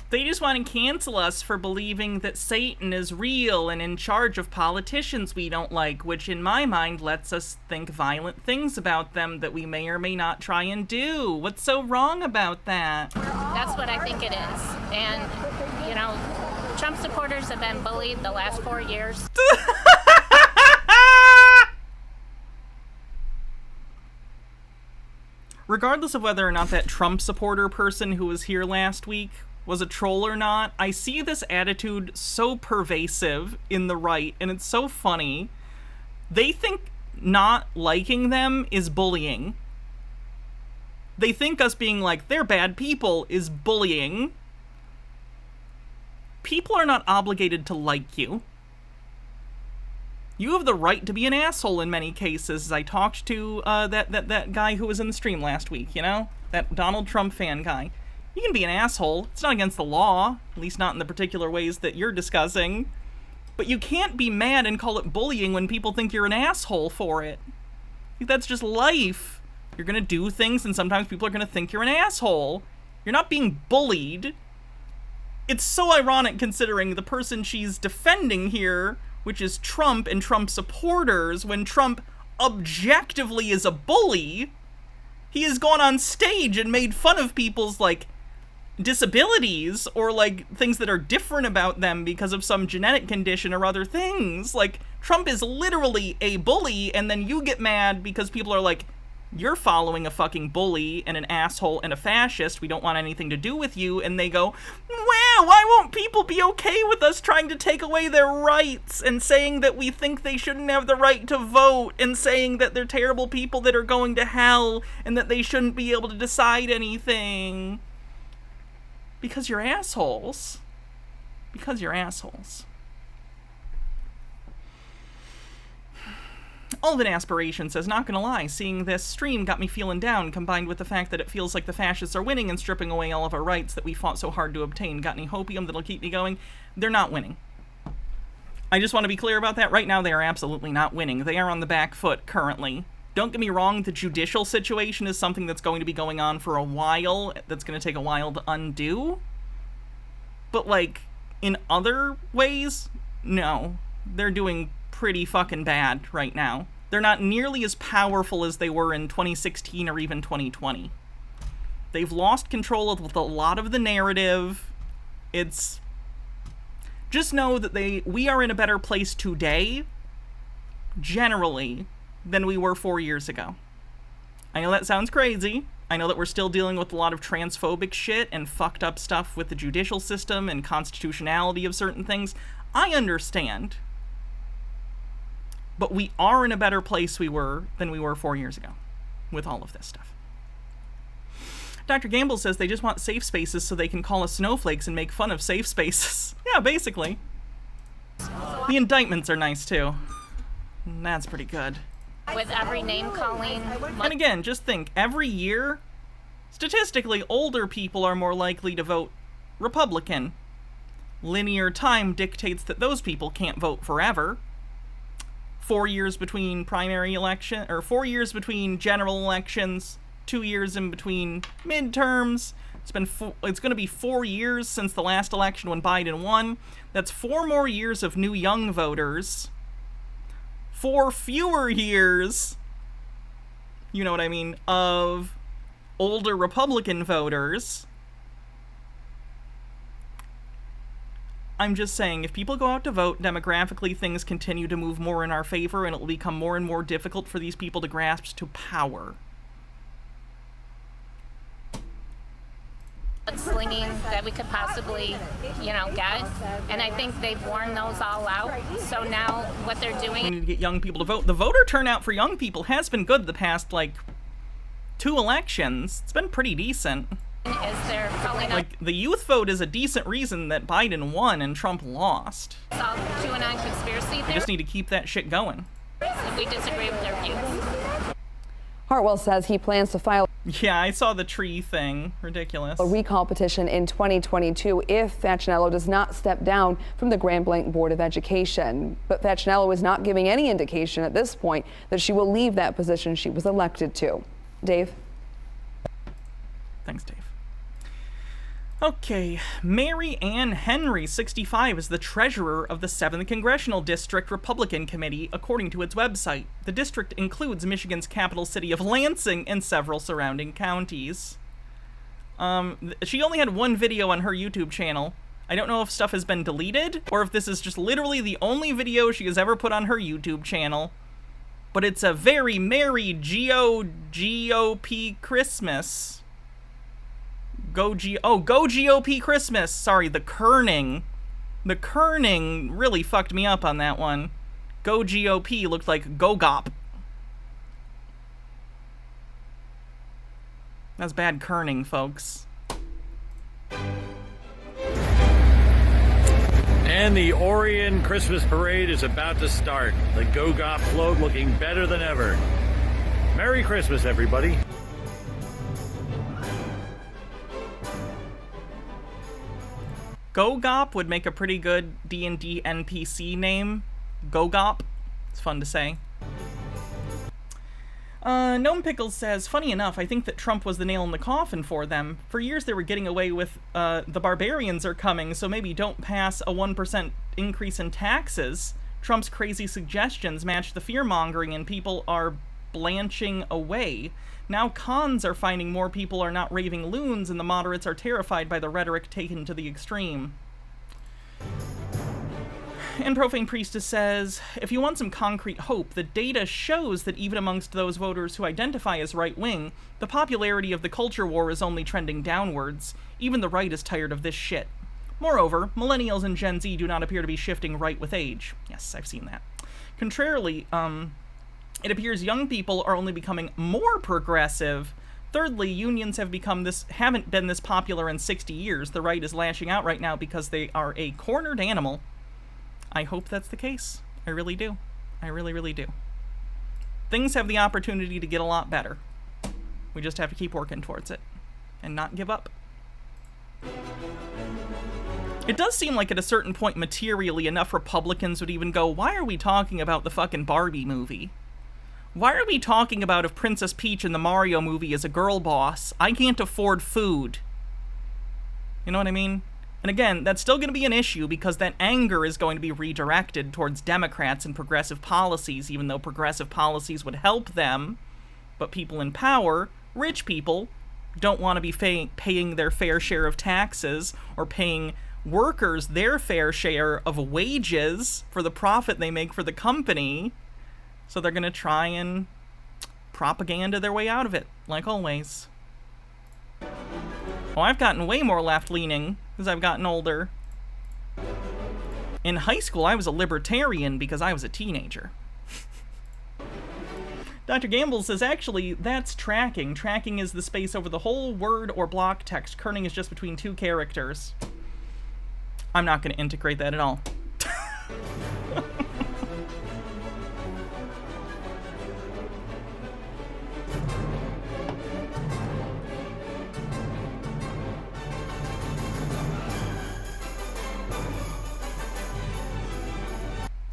They just want to cancel us for believing that Satan is real and in charge of politicians we don't like, which in my mind lets us think violent things about them that we may or may not try and do. What's so wrong about that? That's what I think it is. And, you know, Trump supporters have been bullied the last 4 years. Regardless of whether or not that Trump supporter person who was here last week was a troll or not, I see this attitude so pervasive in the right, and it's so funny. They think not liking them is bullying. They think us being like, they're bad people is bullying. People are not obligated to like you. You have the right to be an asshole in many cases. As I talked to that guy who was in the stream last week, you know? That Donald Trump fan guy. You can be an asshole. It's not against the law, at least not in the particular ways that you're discussing. But you can't be mad and call it bullying when people think you're an asshole for it. That's just life. You're gonna do things and sometimes people are gonna think you're an asshole. You're not being bullied. It's so ironic considering the person she's defending here, which is Trump and Trump supporters, when Trump objectively is a bully, he has gone on stage and made fun of people's, like, disabilities or, like, things that are different about them because of some genetic condition or other things. Like, Trump is literally a bully, and then you get mad because people are like, you're following a fucking bully and an asshole and a fascist, we don't want anything to do with you, and they go, wow, why won't people be okay with us trying to take away their rights and saying that we think they shouldn't have the right to vote and saying that they're terrible people that are going to hell and that they shouldn't be able to decide anything? Because you're assholes. Because you're assholes. Alvin Aspiration says, not gonna lie, seeing this stream got me feeling down, combined with the fact that it feels like the fascists are winning and stripping away all of our rights that we fought so hard to obtain. Got any hopium that'll keep me going? They're not winning. I just want to be clear about that. Right now, they are absolutely not winning. They are on the back foot currently. Don't get me wrong, the judicial situation is something that's going to be going on for a while, that's going to take a while to undo. But, like, in other ways, no. They're doing pretty fucking bad right now. They're not nearly as powerful as they were in 2016 or even 2020. They've lost control of a lot of the narrative. It's... Just know that we are in a better place today, generally, than we were 4 years ago. I know that sounds crazy. I know that we're still dealing with a lot of transphobic shit and fucked up stuff with the judicial system and constitutionality of certain things. I understand. But we are in a better place than we were 4 years ago with all of this stuff. Dr. Gamble says they just want safe spaces so they can call us snowflakes and make fun of safe spaces. Yeah, basically. The indictments are nice, too. That's pretty good. With every name calling. And again, just think, every year, statistically, older people are more likely to vote Republican. Linear time dictates that those people can't vote forever. 4 years between primary election, or 4 years between general elections, 2 years in between midterms. It's going to be 4 years since the last election when Biden won. That's 4 more years of new young voters. 4 fewer years, you know what I mean, of older Republican voters. I'm just saying, if people go out to vote, demographically things continue to move more in our favor, and it will become more and more difficult for these people to grasp to power. Slinging that we could possibly, get. And I think they've worn those all out. So now what they're doing... We need to get young people to vote. The voter turnout for young people has been good the past, 2 elections. It's been pretty decent. Is they're calling up... the youth vote is a decent reason that Biden won and Trump lost. It's all QAnon conspiracy theory. We just need to keep that shit going. We disagree with their views. Hartwell says he plans to file Yeah, I saw the tree thing. Ridiculous. a recall petition in 2022 if Facinello does not step down from the Grand Blanc Board of Education. But Facinello is not giving any indication at this point that she will leave that position she was elected to. Dave? Thanks, Dave. Okay, Mary Ann Henry, 65, is the treasurer of the 7th Congressional District Republican Committee, according to its website. The district includes Michigan's capital city of Lansing and several surrounding counties. She only had one video on her YouTube channel. I don't know if stuff has been deleted, or if this is just literally the only video she has ever put on her YouTube channel. But it's a very merry GOP Christmas. Go GOP Christmas. Sorry, the kerning. The kerning really fucked me up on that one. Go GOP looked like Go Gop. That's bad kerning, folks. And the Orion Christmas Parade is about to start. The Go Gop float looking better than ever. Merry Christmas, everybody. Go-Gop would make a pretty good D&D NPC name. Go-Gop. It's fun to say. Gnome Pickles says, funny enough, I think that Trump was the nail in the coffin for them. For years they were getting away with, the barbarians are coming, so maybe don't pass a 1% increase in taxes. Trump's crazy suggestions match the fear-mongering and people are blanching away. Now cons are finding more people are not raving loons, and the moderates are terrified by the rhetoric taken to the extreme. And Profane Priestess says, if you want some concrete hope, the data shows that even amongst those voters who identify as right-wing, the popularity of the culture war is only trending downwards. Even the right is tired of this shit. Moreover, millennials and Gen Z do not appear to be shifting right with age. Yes, I've seen that. Contrarily, it appears young people are only becoming more progressive. Thirdly, unions haven't been this popular in 60 years. The right is lashing out right now because they are a cornered animal. I hope that's the case. I really do. I really, really do. Things have the opportunity to get a lot better. We just have to keep working towards it and not give up. It does seem like at a certain point materially enough Republicans would even go, why are we talking about the fucking Barbie movie? Why are we talking about if Princess Peach in the Mario movie is a girl boss? I can't afford food. You know what I mean? And again, that's still going to be an issue because that anger is going to be redirected towards Democrats and progressive policies, even though progressive policies would help them. But people in power, rich people, don't want to be paying their fair share of taxes or paying workers their fair share of wages for the profit they make for the company. So they're going to try and propaganda their way out of it, like always. Oh, I've gotten way more left-leaning as I've gotten older. In high school, I was a libertarian because I was a teenager. Dr. Gamble says, actually, that's tracking. Tracking is the space over the whole word or block text. Kerning is just between two characters. I'm not going to integrate that at all.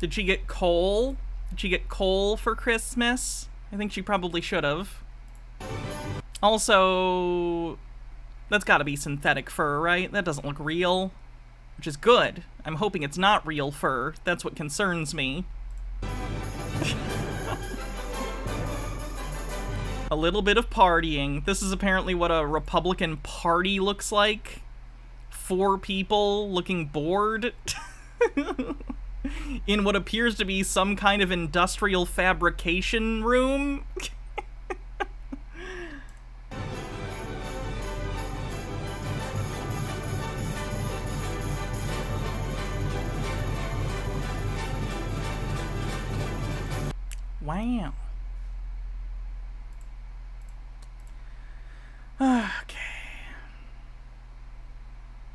Did she get coal? Did she get coal for Christmas? I think she probably should have. Also, that's gotta be synthetic fur, right? That doesn't look real. Which is good. I'm hoping it's not real fur. That's what concerns me. A little bit of partying. This is apparently what a Republican party looks like. 4 people looking bored. In what appears to be some kind of industrial fabrication room. Wow. Okay.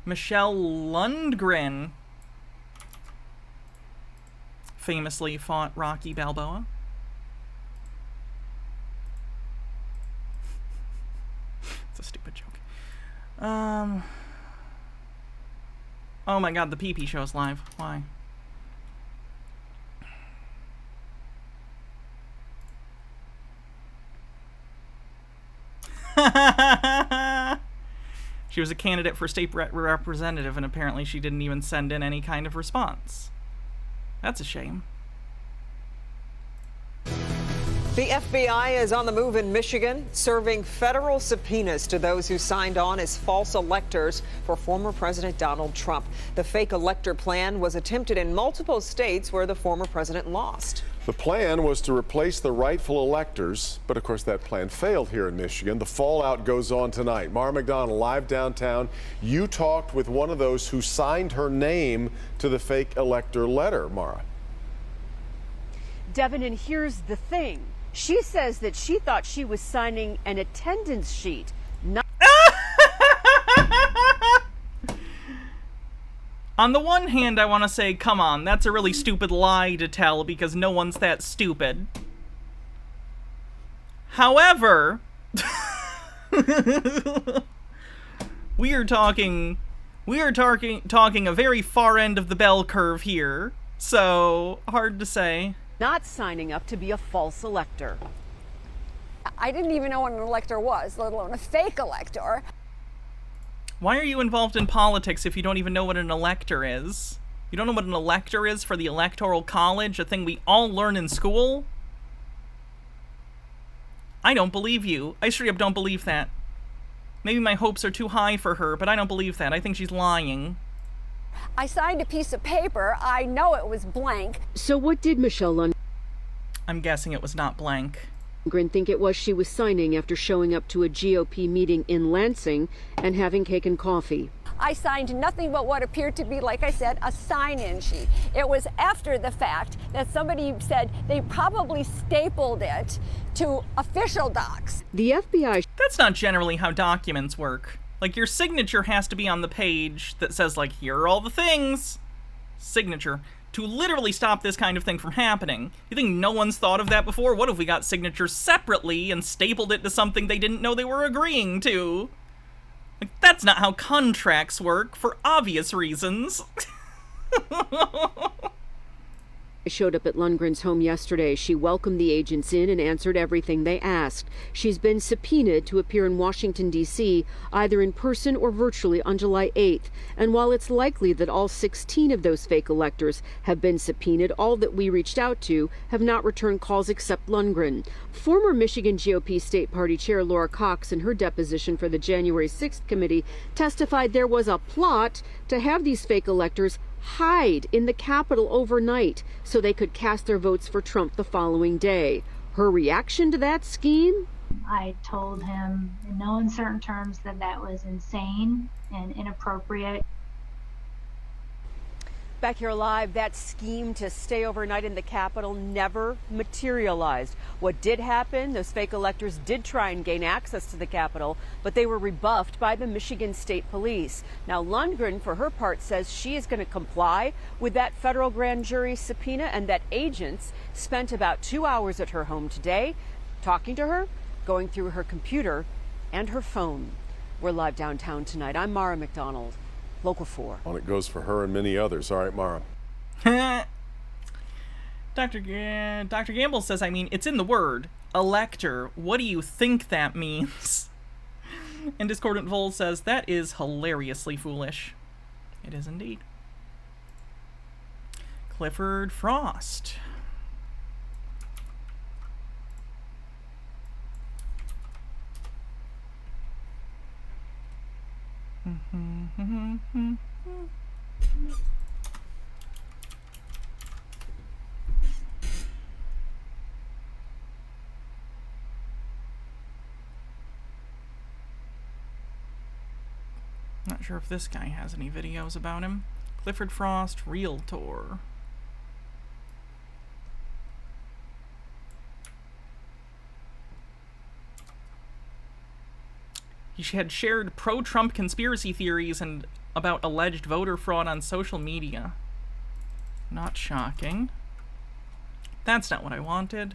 Michelle Lundgren famously fought Rocky Balboa. It's a stupid joke. Oh my god, the PP show's live. Why? She was a candidate for state representative, and apparently she didn't even send in any kind of response. That's a shame. The FBI is on the move in Michigan, serving federal subpoenas to those who signed on as false electors for former President Donald Trump. The fake elector plan was attempted in multiple states where the former president lost. The plan was to replace the rightful electors, but of course that plan failed here in Michigan. The fallout goes on tonight. Mara McDonald live downtown. You talked with one of those who signed her name to the fake elector letter, Mara. Devin, and here's the thing. She says that she thought she was signing an attendance sheet. On the one hand, I want to say, come on, that's a really stupid lie to tell because no one's that stupid. However, we are talking a very far end of the bell curve here, so hard to say. Not signing up to be a false elector. I didn't even know what an elector was, let alone a fake elector. Why are you involved in politics if you don't even know what an elector is? You don't know what an elector is for the Electoral College, a thing we all learn in school? I don't believe you. I straight up don't believe that. Maybe my hopes are too high for her, but I don't believe that. I think she's lying. I signed a piece of paper. I know it was blank. So what did Michelle Lundgren I'm guessing it was not blank. think it was she was signing after showing up to a GOP meeting in Lansing and having cake and coffee? I signed nothing but what appeared to be, like I said, a sign-in sheet. It was after the fact that somebody said they probably stapled it to official docs. The FBI... That's not generally how documents work. Like, your signature has to be on the page that says, like, here are all the things. Signature. To literally stop this kind of thing from happening. You think no one's thought of that before? What if we got signatures separately and stapled it to something they didn't know they were agreeing to? Like, that's not how contracts work, for obvious reasons. I showed up at Lundgren's home yesterday. She welcomed the agents in and answered everything they asked. She's been subpoenaed to appear in Washington, D.C., either in person or virtually on July 8th. And while it's likely that all 16 of those fake electors have been subpoenaed, all that we reached out to have not returned calls except Lundgren. Former Michigan GOP State Party Chair Laura Cox, in her deposition for the January 6th committee, testified there was a plot to have these fake electors hide in the Capitol overnight so they could cast their votes for Trump the following day. Her reaction to that scheme? I told him in no uncertain terms that that was insane and inappropriate. Back here live, that scheme to stay overnight in the Capitol never materialized. What did happen, those fake electors did try and gain access to the Capitol, but they were rebuffed by the Michigan State Police. Now, Lundgren, for her part, says she is going to comply with that federal grand jury subpoena and that agents spent about 2 hours at her home today talking to her, going through her computer and her phone. We're live downtown tonight. I'm Mara McDonald. Local 4. On it goes for her and many others. All right, Mara. Dr. Gamble says, I mean, it's in the word, elector. What do you think that means? And Discordant Vol says, that is hilariously foolish. It is indeed. Clifford Frost. Not sure if this guy has any videos about him. Clifford Frost, Realtor. He had shared pro-Trump conspiracy theories and about alleged voter fraud on social media. Not shocking. That's not what I wanted.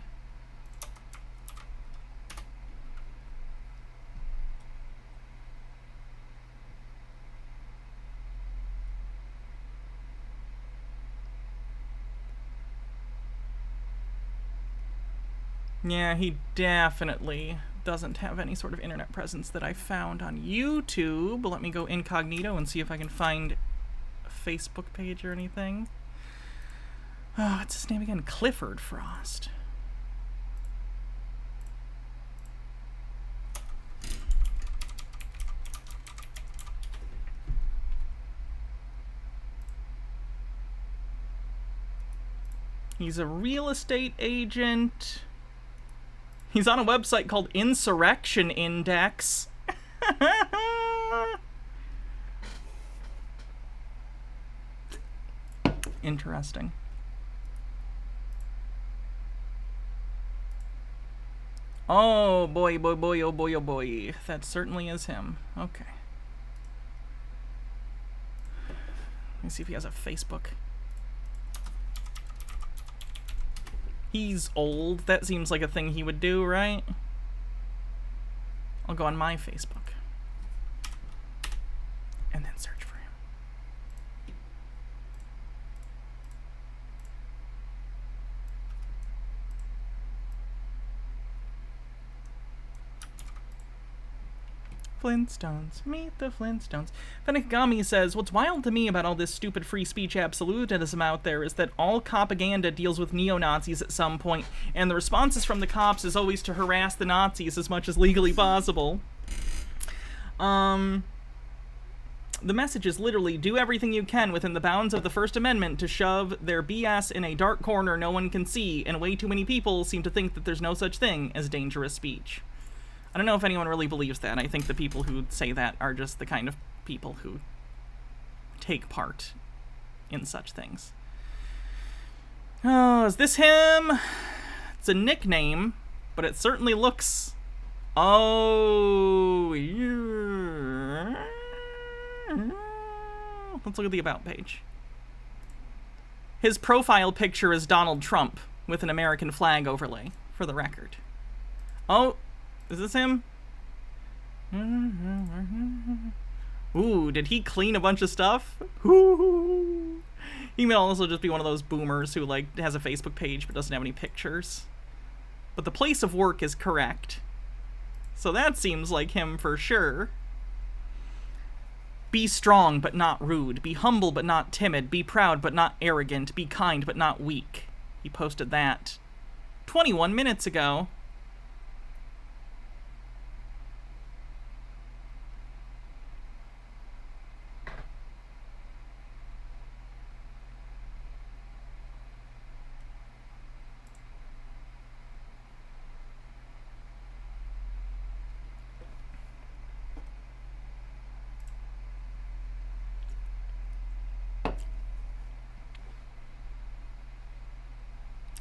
Yeah, he definitely doesn't have any sort of internet presence that I found on YouTube. Let me go incognito and see if I can find a Facebook page or anything. Oh, what's his name again? Clifford Frost. He's a real estate agent. He's on a website called Insurrection Index. Interesting. Oh boy, boy, boy, oh boy, oh boy. That certainly is him. Okay. Let me see if he has a Facebook. He's old. That seems like a thing he would do, right? I'll go on my Facebook. And then search for him. Flintstones, meet the Flintstones. Fenekagami says, what's wild to me about all this stupid free speech absolutism out there is that all propaganda deals with neo-Nazis at some point, and the responses from the cops is always to harass the Nazis as much as legally possible. The message is literally, do everything you can within the bounds of the First Amendment to shove their BS in a dark corner no one can see, and way too many people seem to think that there's no such thing as dangerous speech. I don't know if anyone really believes that. I think the people who say that are just the kind of people who take part in such things. Oh, is this him? It's a nickname, but it certainly looks... Oh, yeah. Let's look at the About page. His profile picture is Donald Trump with an American flag overlay, for the record. Oh... Is this him? Ooh, did he clean a bunch of stuff? Ooh. He may also just be one of those boomers who, like, has a Facebook page but doesn't have any pictures. But the place of work is correct. So that seems like him for sure. Be strong but not rude. Be humble but not timid. Be proud but not arrogant. Be kind but not weak. He posted that 21 minutes ago.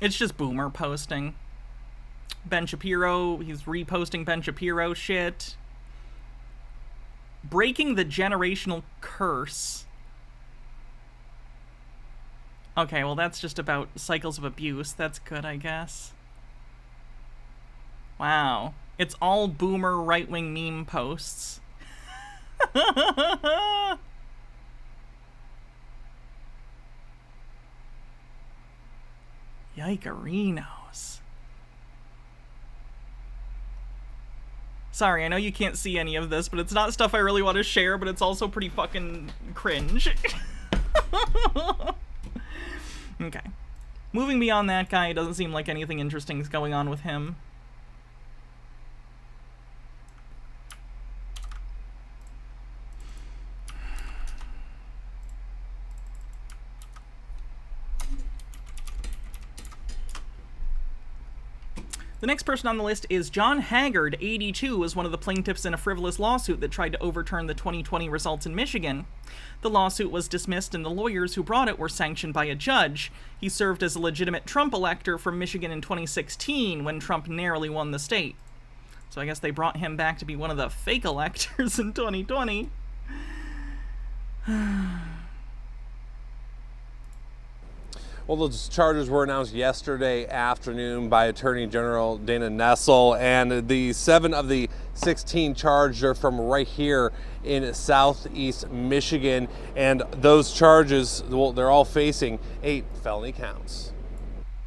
It's just boomer posting. Ben Shapiro, he's reposting Ben Shapiro shit. Breaking the generational curse. Okay, well that's just about cycles of abuse. That's good, I guess. Wow. It's all boomer right-wing meme posts. Yikerinos. Sorry, I know you can't see any of this, but it's not stuff I really want to share, but it's also pretty fucking cringe. Okay. Moving beyond that guy, it doesn't seem like anything interesting is going on with him. The next person on the list is John Haggard, 82, was one of the plaintiffs in a frivolous lawsuit that tried to overturn the 2020 results in Michigan. The lawsuit was dismissed and the lawyers who brought it were sanctioned by a judge. He served as a legitimate Trump elector from Michigan in 2016 when Trump narrowly won the state. So I guess they brought him back to be one of the fake electors in 2020. Well, those charges were announced yesterday afternoon by Attorney General Dana Nessel, and the 7 of the 16 charged are from right here in southeast Michigan, and those charges, well, they're all facing 8 felony counts.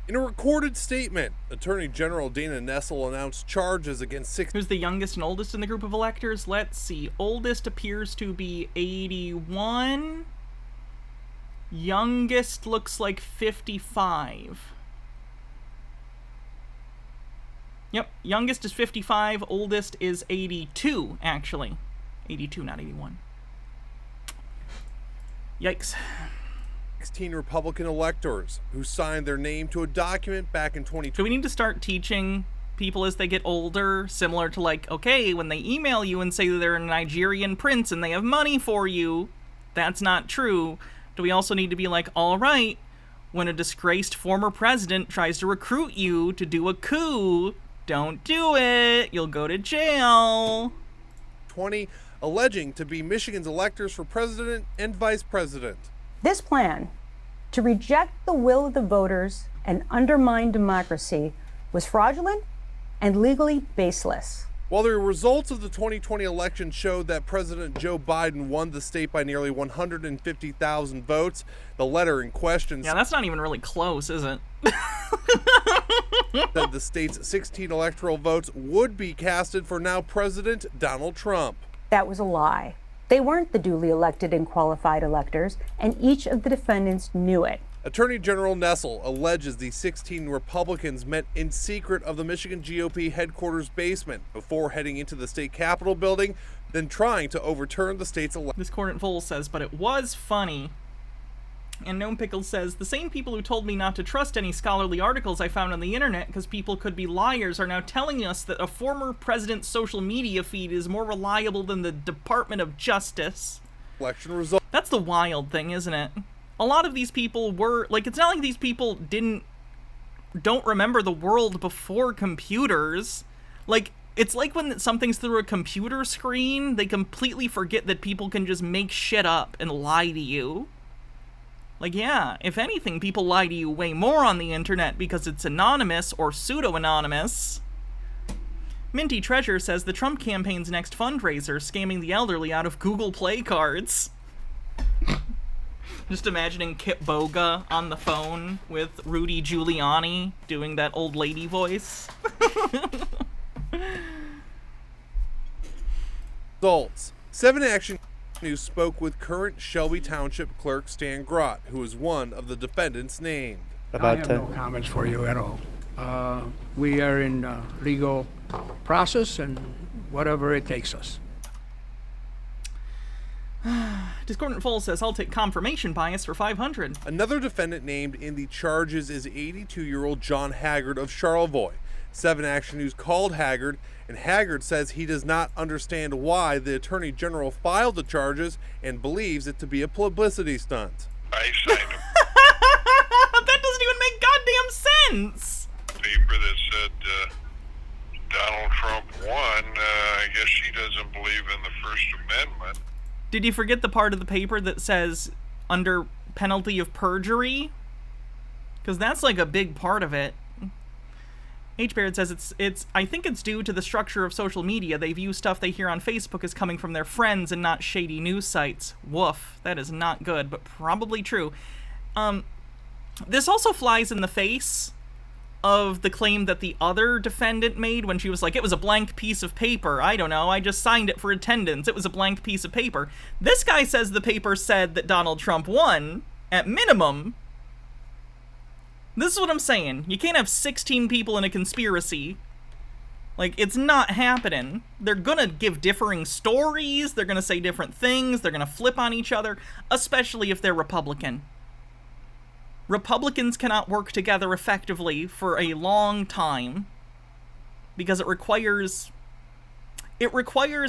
In a recorded statement, Attorney General Dana Nessel announced charges against six... Who's the youngest and oldest in the group of electors? Let's see. Oldest appears to be 81. Youngest looks like 55. Yep, youngest is 55, oldest is 82, actually. 82, not 81. Yikes. 16 Republican electors who signed their name to a document back in 2020. Do we need to start teaching people as they get older, similar to like, okay, when they email you and say that they're a Nigerian prince and they have money for you, that's not true. Do we also need to be like, all right, when a disgraced former president tries to recruit you to do a coup, don't do it. You'll go to jail. 20 alleging to be Michigan's electors for president and vice president. This plan to reject the will of the voters and undermine democracy was fraudulent and legally baseless. While the results of the 2020 election showed that President Joe Biden won the state by nearly 150,000 votes, the letter in question... Yeah, that's not even really close, is it? ...said the state's 16 electoral votes would be casted for now President Donald Trump. That was a lie. They weren't the duly elected and qualified electors, and each of the defendants knew it. Attorney General Nessel alleges the 16 Republicans met in secret of the Michigan GOP headquarters basement before heading into the state capitol building, then trying to overturn the state's election. Discordant Fool says, but it was funny. And Gnome Pickle says, the same people who told me not to trust any scholarly articles I found on the internet because people could be liars are now telling us that a former president's social media feed is more reliable than the Department of Justice. Election result. That's the wild thing, isn't it? A lot of these people were, like, it's not like these people don't remember the world before computers. Like, it's like when something's through a computer screen, they completely forget that people can just make shit up and lie to you. Like, yeah, if anything, people lie to you way more on the internet because it's anonymous or pseudo-anonymous. Minty Treasure says the Trump campaign's next fundraiser, scamming the elderly out of Google Play cards. Just imagining Kip Boga on the phone with Rudy Giuliani doing that old lady voice. Results. 7 Action News spoke with current Shelby Township Clerk Stan Grott, who is one of the defendants named. I have no comments for you at all. We are in legal process and whatever it takes us. Discordant Fool says, I'll take confirmation bias for 500. Another defendant named in the charges is 82-year-old John Haggard of Charlevoix. 7 Action News called Haggard, and Haggard says he does not understand why the Attorney General filed the charges and believes it to be a publicity stunt. I signed a That doesn't even make goddamn sense! paper that said Donald Trump won. I guess she doesn't believe in the First Amendment. Did you forget the part of the paper that says under penalty of perjury? Because that's like a big part of it. H. Baird says I think it's due to the structure of social media. They view stuff they hear on Facebook as coming from their friends and not shady news sites. Woof. That is not good, but probably true. This also flies in the face of the claim that the other defendant made when she was like, it was a blank piece of paper. I don't know. I just signed it for attendance. It was a blank piece of paper. This guy says the paper said that Donald Trump won, at minimum. This is what I'm saying. You can't have 16 people in a conspiracy. Like, it's not happening. They're gonna give differing stories. They're gonna say different things. They're gonna flip on each other, especially if they're Republican. Republicans cannot work together effectively for a long time because it requires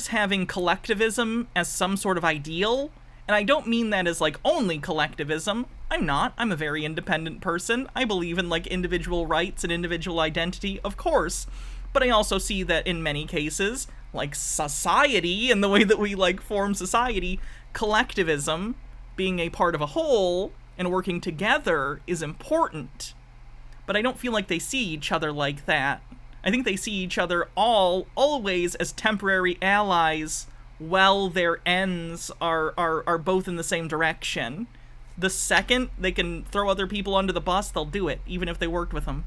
having collectivism as some sort of ideal. And I don't mean that as, like, only collectivism. I'm not. I'm a very independent person. I believe in, like, individual rights and individual identity, of course. But I also see that in many cases, like society and the way that we, like, form society, collectivism, being a part of a whole and working together is important. But I don't feel like they see each other like that. I think they see each other always as temporary allies while their ends are both in the same direction. The second they can throw other people under the bus, they'll do it, even if they worked with them.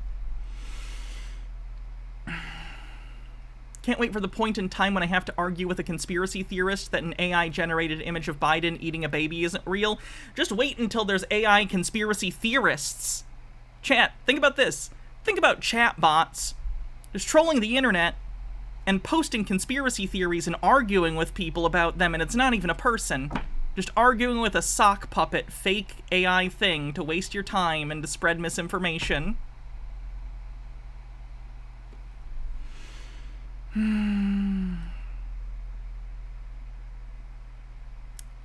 Can't wait for the point in time when I have to argue with a conspiracy theorist that an AI-generated image of Biden eating a baby isn't real. Just wait until there's AI conspiracy theorists. Chat, think about this. Think about chat bots just trolling the internet and posting conspiracy theories and arguing with people about them, and it's not even a person. Just arguing with a sock puppet fake AI thing to waste your time and to spread misinformation.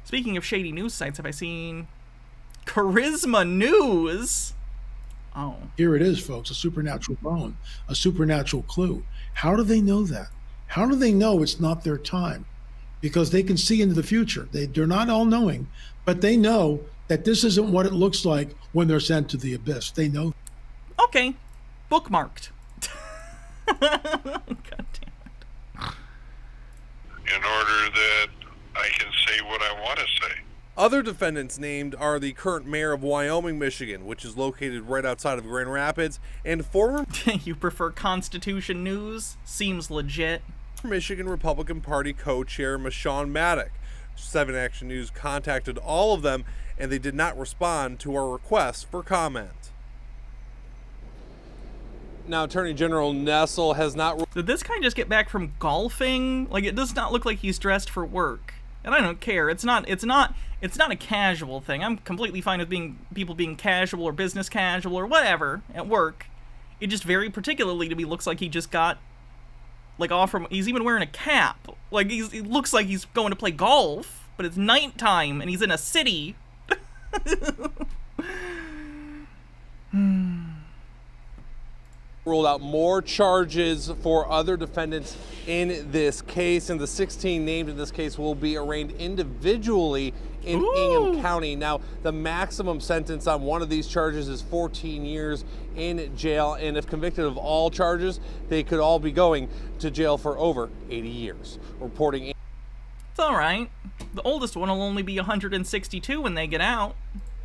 Speaking of shady news sites, have I seen Charisma News? Oh. Here it is, folks, a supernatural bone, a supernatural clue. How do they know that? How do they know it's not their time? Because they can see into the future. They're not all-knowing, but they know that this isn't what it looks like when they're sent to the abyss. They know. Okay. Bookmarked. God damn it. In order that I can say what I want to say. Other defendants named are the current mayor of Wyoming, Michigan, which is located right outside of Grand Rapids, and former... You prefer Constitution News? Seems legit. Michigan Republican Party co-chair Michonne Maddock. 7 Action News contacted all of them, and they did not respond to our request for comment. Now, Attorney General Nessel has not... Did this guy just get back from golfing? Like, it does not look like he's dressed for work. And I don't care. It's not a casual thing. I'm completely fine with people being casual or business casual or whatever at work. It just very particularly to me looks like he just got like off from. He's even wearing a cap. Like he looks like he's going to play golf, but it's nighttime and he's in a city. Ruled out more charges for other defendants in this case, and the 16 named in this case will be arraigned individually in Ingham County. Now, the maximum sentence on one of these charges is 14 years in jail, and if convicted of all charges, they could all be going to jail for over 80 years. Reporting. It's all right. The oldest one will only be 162 when they get out.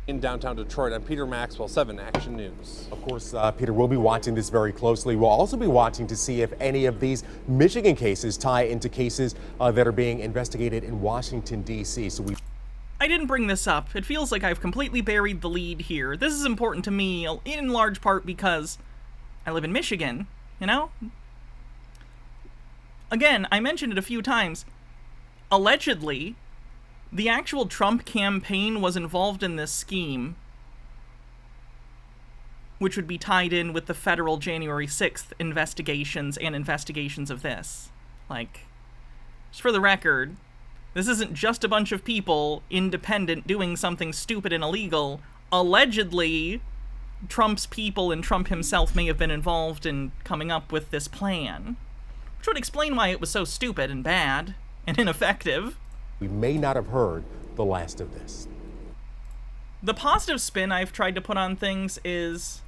In downtown Detroit, I'm Peter Maxwell, 7 Action News. Of course, Peter, we'll be watching this very closely. We'll also be watching to see if any of these Michigan cases tie into cases that are being investigated in Washington, D.C. I didn't bring this up. It feels like I've completely buried the lead here. This is important to me in large part because I live in Michigan, you know? Again, I mentioned it a few times. Allegedly, the actual Trump campaign was involved in this scheme, which would be tied in with the federal January 6th investigations and investigations of this. Like, just for the record, this isn't just a bunch of people, independent, doing something stupid and illegal. Allegedly, Trump's people and Trump himself may have been involved in coming up with this plan, which would explain why it was so stupid and bad and ineffective. We may not have heard the last of this. The positive spin I've tried to put on things is,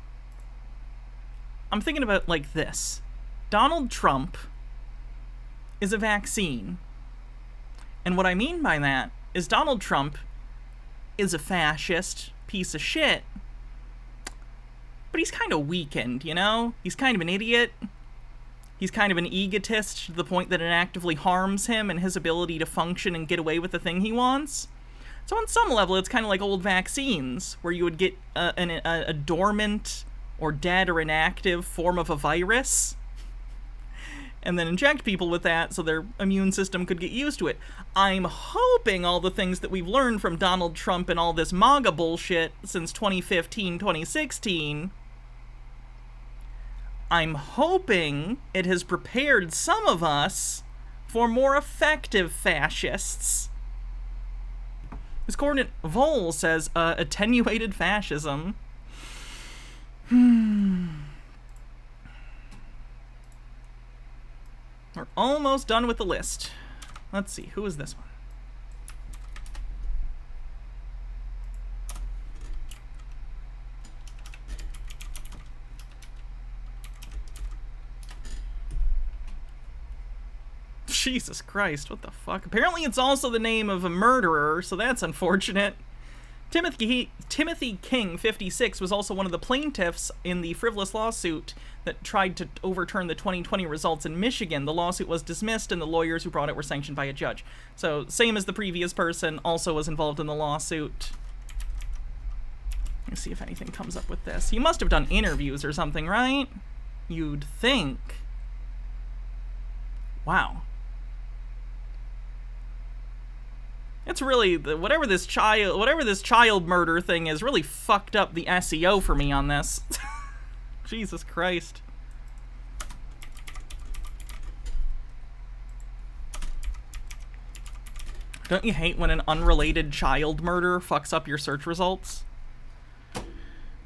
I'm thinking about like this. Donald Trump is a vaccine. And what I mean by that is Donald Trump is a fascist piece of shit. But he's kind of weakened, you know? He's kind of an idiot. He's kind of an egotist to the point that it actively harms him and his ability to function and get away with the thing he wants. So on some level, it's kind of like old vaccines, where you would get a dormant or dead or inactive form of a virus, and then inject people with that so their immune system could get used to it. I'm hoping all the things that we've learned from Donald Trump and all this MAGA bullshit since 2015, 2016... I'm hoping it has prepared some of us for more effective fascists. This coordinate Vol says, attenuated fascism. We're almost done with the list. Let's see, who is this one? Jesus Christ, what the fuck? Apparently it's also the name of a murderer, so that's unfortunate. Timothy King, 56, was also one of the plaintiffs in the frivolous lawsuit that tried to overturn the 2020 results in Michigan. The lawsuit was dismissed, and the lawyers who brought it were sanctioned by a judge. So, same as the previous person, also was involved in the lawsuit. Let me see if anything comes up with this. He must have done interviews or something, right? You'd think. Wow. It's really, whatever this child murder thing is, really fucked up the SEO for me on this. Jesus Christ. Don't you hate when an unrelated child murder fucks up your search results?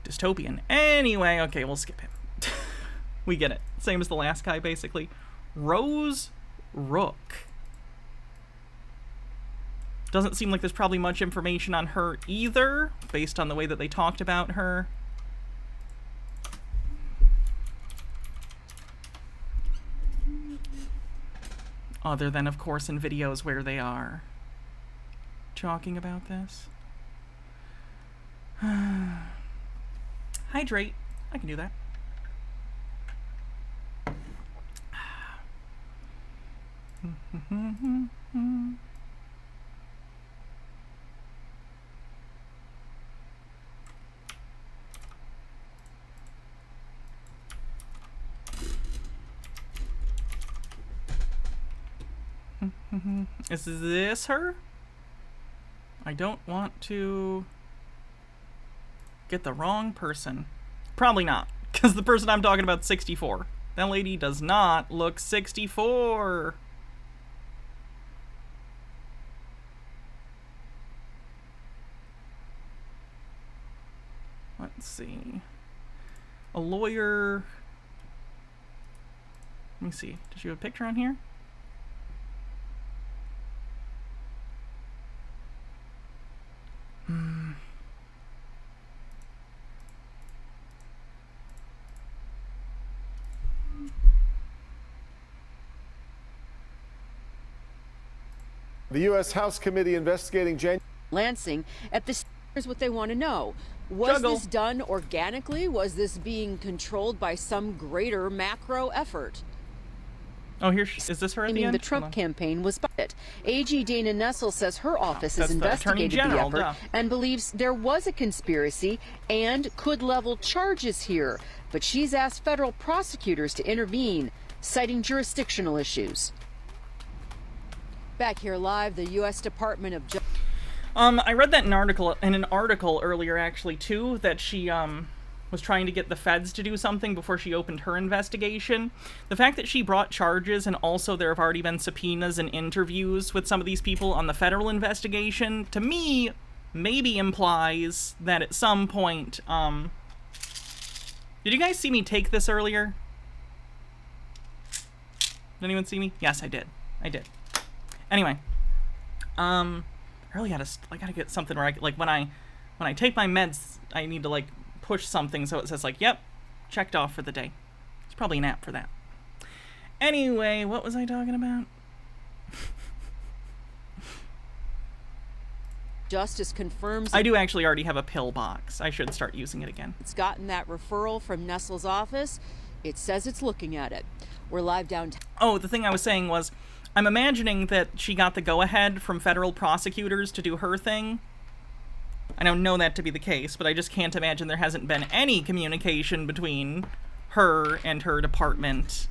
Dystopian. Anyway, okay, we'll skip him. We get it. Same as the last guy, basically. Rose Rook. Doesn't seem like there's probably much information on her either, based on the way that they talked about her. Other than, of course, in videos where they are talking about this. Hydrate. I can do that. Is this her? I don't want to get the wrong person. Probably not, because the person I'm talking about is 64. That lady does not look 64. Let's see. A lawyer. Let me see. Does she have a picture on here? The U.S. House Committee investigating Lansing at the is what they want to know. Was this done organically? Was this being controlled by some greater macro effort? Oh, here is this her at the end? The Trump campaign was budget. AG Dana Nessel says her office has That's the Attorney investigated the General, effort and believes there was a conspiracy and could level charges here. But she's asked federal prosecutors to intervene, citing jurisdictional issues. Back here live, the U.S. Department of Justice. I read that in an article earlier, actually, too, that she was trying to get the feds to do something before she opened her investigation. The fact that she brought charges and also there have already been subpoenas and interviews with some of these people on the federal investigation, to me, maybe implies that at some point, did you guys see me take this earlier? Did anyone see me? Yes, I did. I did. Anyway, I really gotta get something where when I take my meds, I need to push something so it says yep, checked off for the day. It's probably an app for that. Anyway, what was I talking about? Justice confirms. I do actually already have a pill box. I should start using it again. It's gotten that referral from Nessel's office. It says it's looking at it. We're live downtown. Oh, the thing I was saying was, I'm imagining that she got the go-ahead from federal prosecutors to do her thing. I don't know that to be the case, but I just can't imagine there hasn't been any communication between her and her department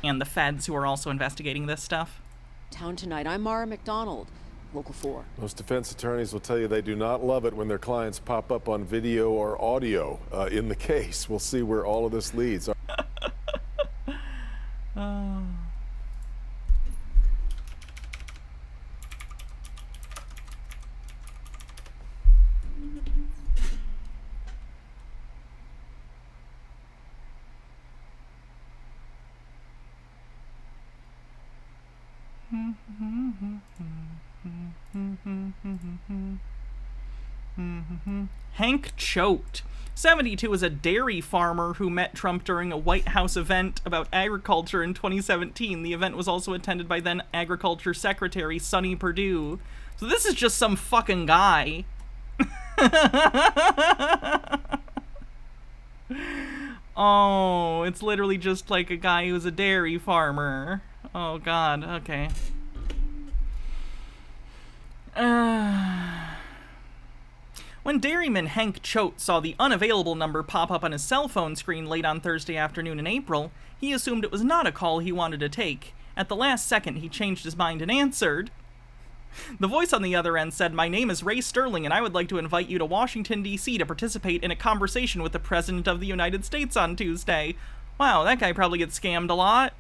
and the feds who are also investigating this stuff. Town tonight. I'm Mara McDonald, Local 4. Most defense attorneys will tell you they do not love it when their clients pop up on video or audio in the case. We'll see where all of this leads. Hank choked. 72 is a dairy farmer who met Trump during a White House event about agriculture in 2017. The event was also attended by then Agriculture Secretary Sonny Perdue. So this is just some fucking guy. Oh, it's literally just like a guy who's a dairy farmer. Oh god, okay. When dairyman Hank Choate saw the unavailable number pop up on his cell phone screen late on Thursday afternoon in April, he assumed it was not a call he wanted to take. At the last second, he changed his mind and answered. The voice on the other end said, "My name is Ray Sterling, and I would like to invite you to Washington, D.C. to participate in a conversation with the President of the United States on Tuesday." Wow, that guy probably gets scammed a lot.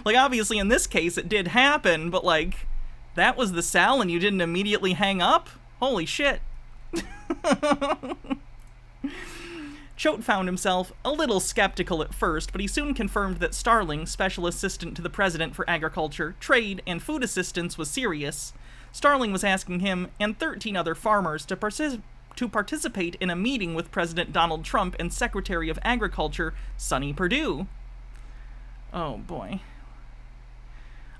Like, obviously, in this case, it did happen, but, like, that was the cell and you didn't immediately hang up? Holy shit. Choate found himself a little skeptical at first, but he soon confirmed that Starling, Special Assistant to the President for Agriculture, Trade, and Food Assistance, was serious. Starling was asking him and 13 other farmers to participate in a meeting with President Donald Trump and Secretary of Agriculture, Sonny Perdue. Oh, boy.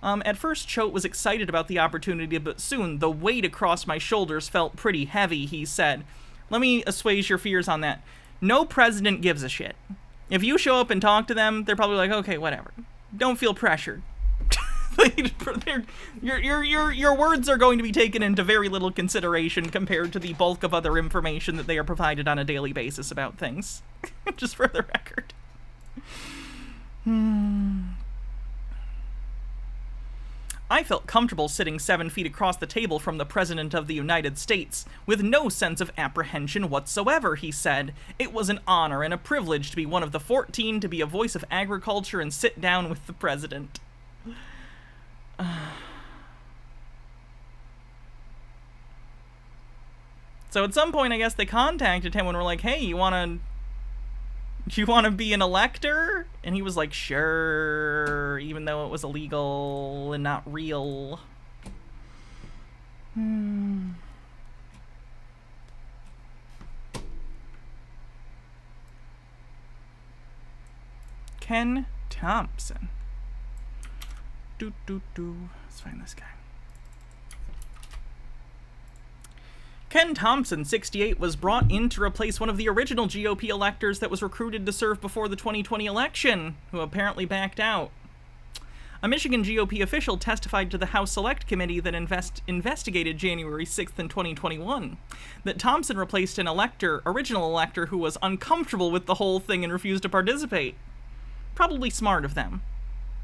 At first, Choate was excited about the opportunity, but soon the weight across my shoulders felt pretty heavy, he said. Let me assuage your fears on that. No president gives a shit. If you show up and talk to them, they're probably like, okay, whatever. Don't feel pressured. Your words are going to be taken into very little consideration compared to the bulk of other information that they are provided on a daily basis about things. Just for the record. I felt comfortable sitting 7 feet across the table from the President of the United States, with no sense of apprehension whatsoever, he said. It was an honor and a privilege to be one of the 14 to be a voice of agriculture and sit down with the President. So at some point, I guess they contacted him and were like, hey, you wanna be an elector? And he was like, sure, even though it was illegal and not real. Ken Thompson. Let's find this guy. Ken Thompson, 68, was brought in to replace one of the original GOP electors that was recruited to serve before the 2020 election, who apparently backed out. A Michigan GOP official testified to the House Select Committee that investigated January 6th in 2021 that Thompson replaced an original elector who was uncomfortable with the whole thing and refused to participate. Probably smart of them.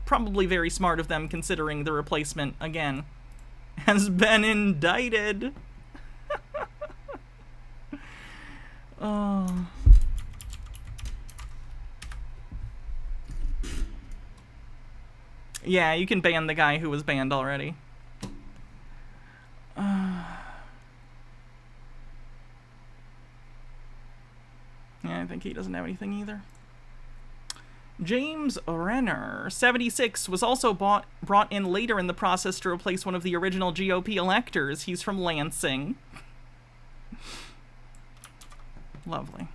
Probably very smart of them, considering the replacement, again, has been indicted. Oh. Yeah, you can ban the guy who was banned already. Yeah, I think he doesn't have anything either. James Renner, 76, was also brought in later in the process to replace one of the original GOP electors. He's from Lansing. Lovely.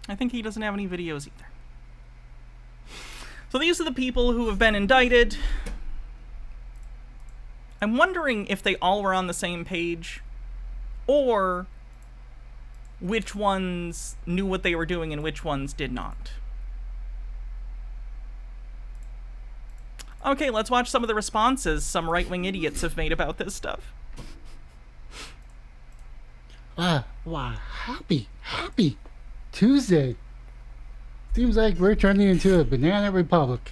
I think he doesn't have any videos either. So these are the people who have been indicted. I'm wondering if they all were on the same page, or which ones knew what they were doing and which ones did not. Okay, let's watch some of the responses some right-wing idiots have made about this stuff. Wow, happy Tuesday. Seems like we're turning into a banana republic.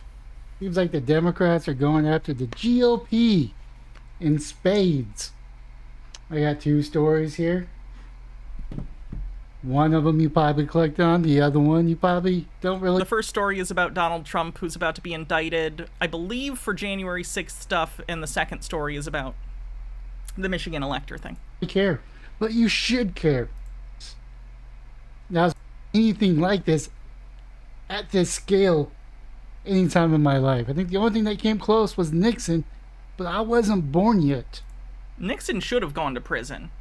Seems like the Democrats are going after the GOP in spades. I got two stories here. One of them you probably clicked on, the other one you probably don't really. The first story is about Donald Trump, who's about to be indicted, I believe, for January 6th stuff, and the second story is about the Michigan elector thing. I care, but you should care. Now, anything like this at this scale any time in my life. I think the only thing that came close was Nixon, but I wasn't born yet. Nixon should have gone to prison.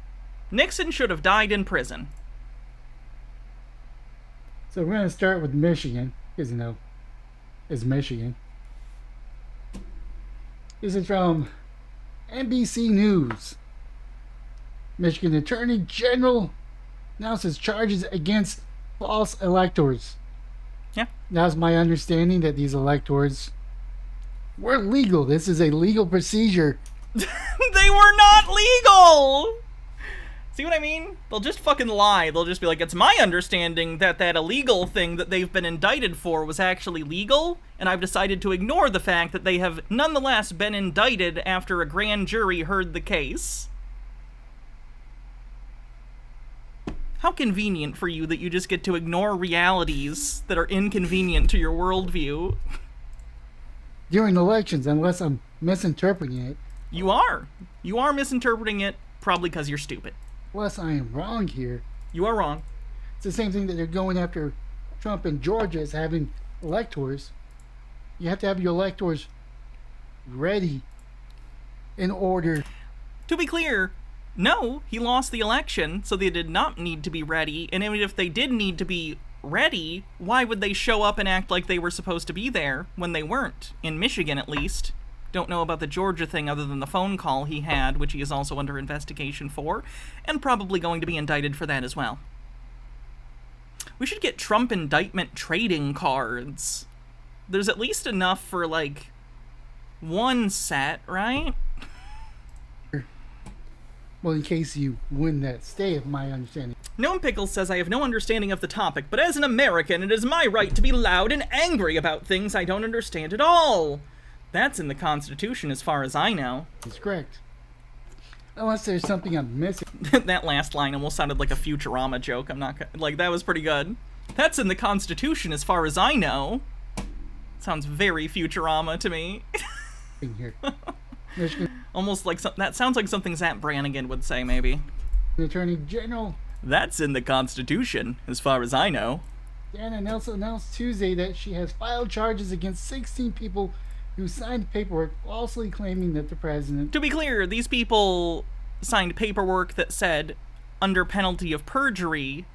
Nixon should have died in prison. So we're going to start with Michigan, because, you know, it's Michigan. This is from NBC News. Michigan Attorney General announces charges against false electors. Yeah. Now it's my understanding that these electors were legal. This is a legal procedure. They were not legal! See what I mean? They'll just fucking lie. They'll just be like, it's my understanding that that illegal thing that they've been indicted for was actually legal, and I've decided to ignore the fact that they have nonetheless been indicted after a grand jury heard the case. How convenient for you that you just get to ignore realities that are inconvenient to your worldview. During elections, unless I'm misinterpreting it. You are. You are misinterpreting it, probably because you're stupid. Unless I am wrong here. You are wrong. It's the same thing that they're going after Trump in Georgia as having electors. You have to have your electors ready in order. To be clear, no, he lost the election, so they did not need to be ready. And even if they did need to be ready, why would they show up and act like they were supposed to be there when they weren't? In Michigan, at least. Don't know about the Georgia thing other than the phone call he had, which he is also under investigation for, and probably going to be indicted for that as well. We should get Trump indictment trading cards. There's at least enough for, like, one set, right? Well, in case you win that state, of my understanding. Gnome Pickles says, I have no understanding of the topic, but as an American, it is my right to be loud and angry about things I don't understand at all. That's in the Constitution, as far as I know. That's correct. Unless there's something I'm missing. That last line almost sounded like a Futurama joke. I'm not like, that was pretty good. That's in the Constitution, as far as I know. Sounds very Futurama to me. Here. Almost like that sounds like something Zap Brannigan would say, maybe. The Attorney General. That's in the Constitution, as far as I know. Dana Nelson announced Tuesday that she has filed charges against 16 people who signed paperwork falsely claiming that the president... To be clear, these people signed paperwork that said, under penalty of perjury,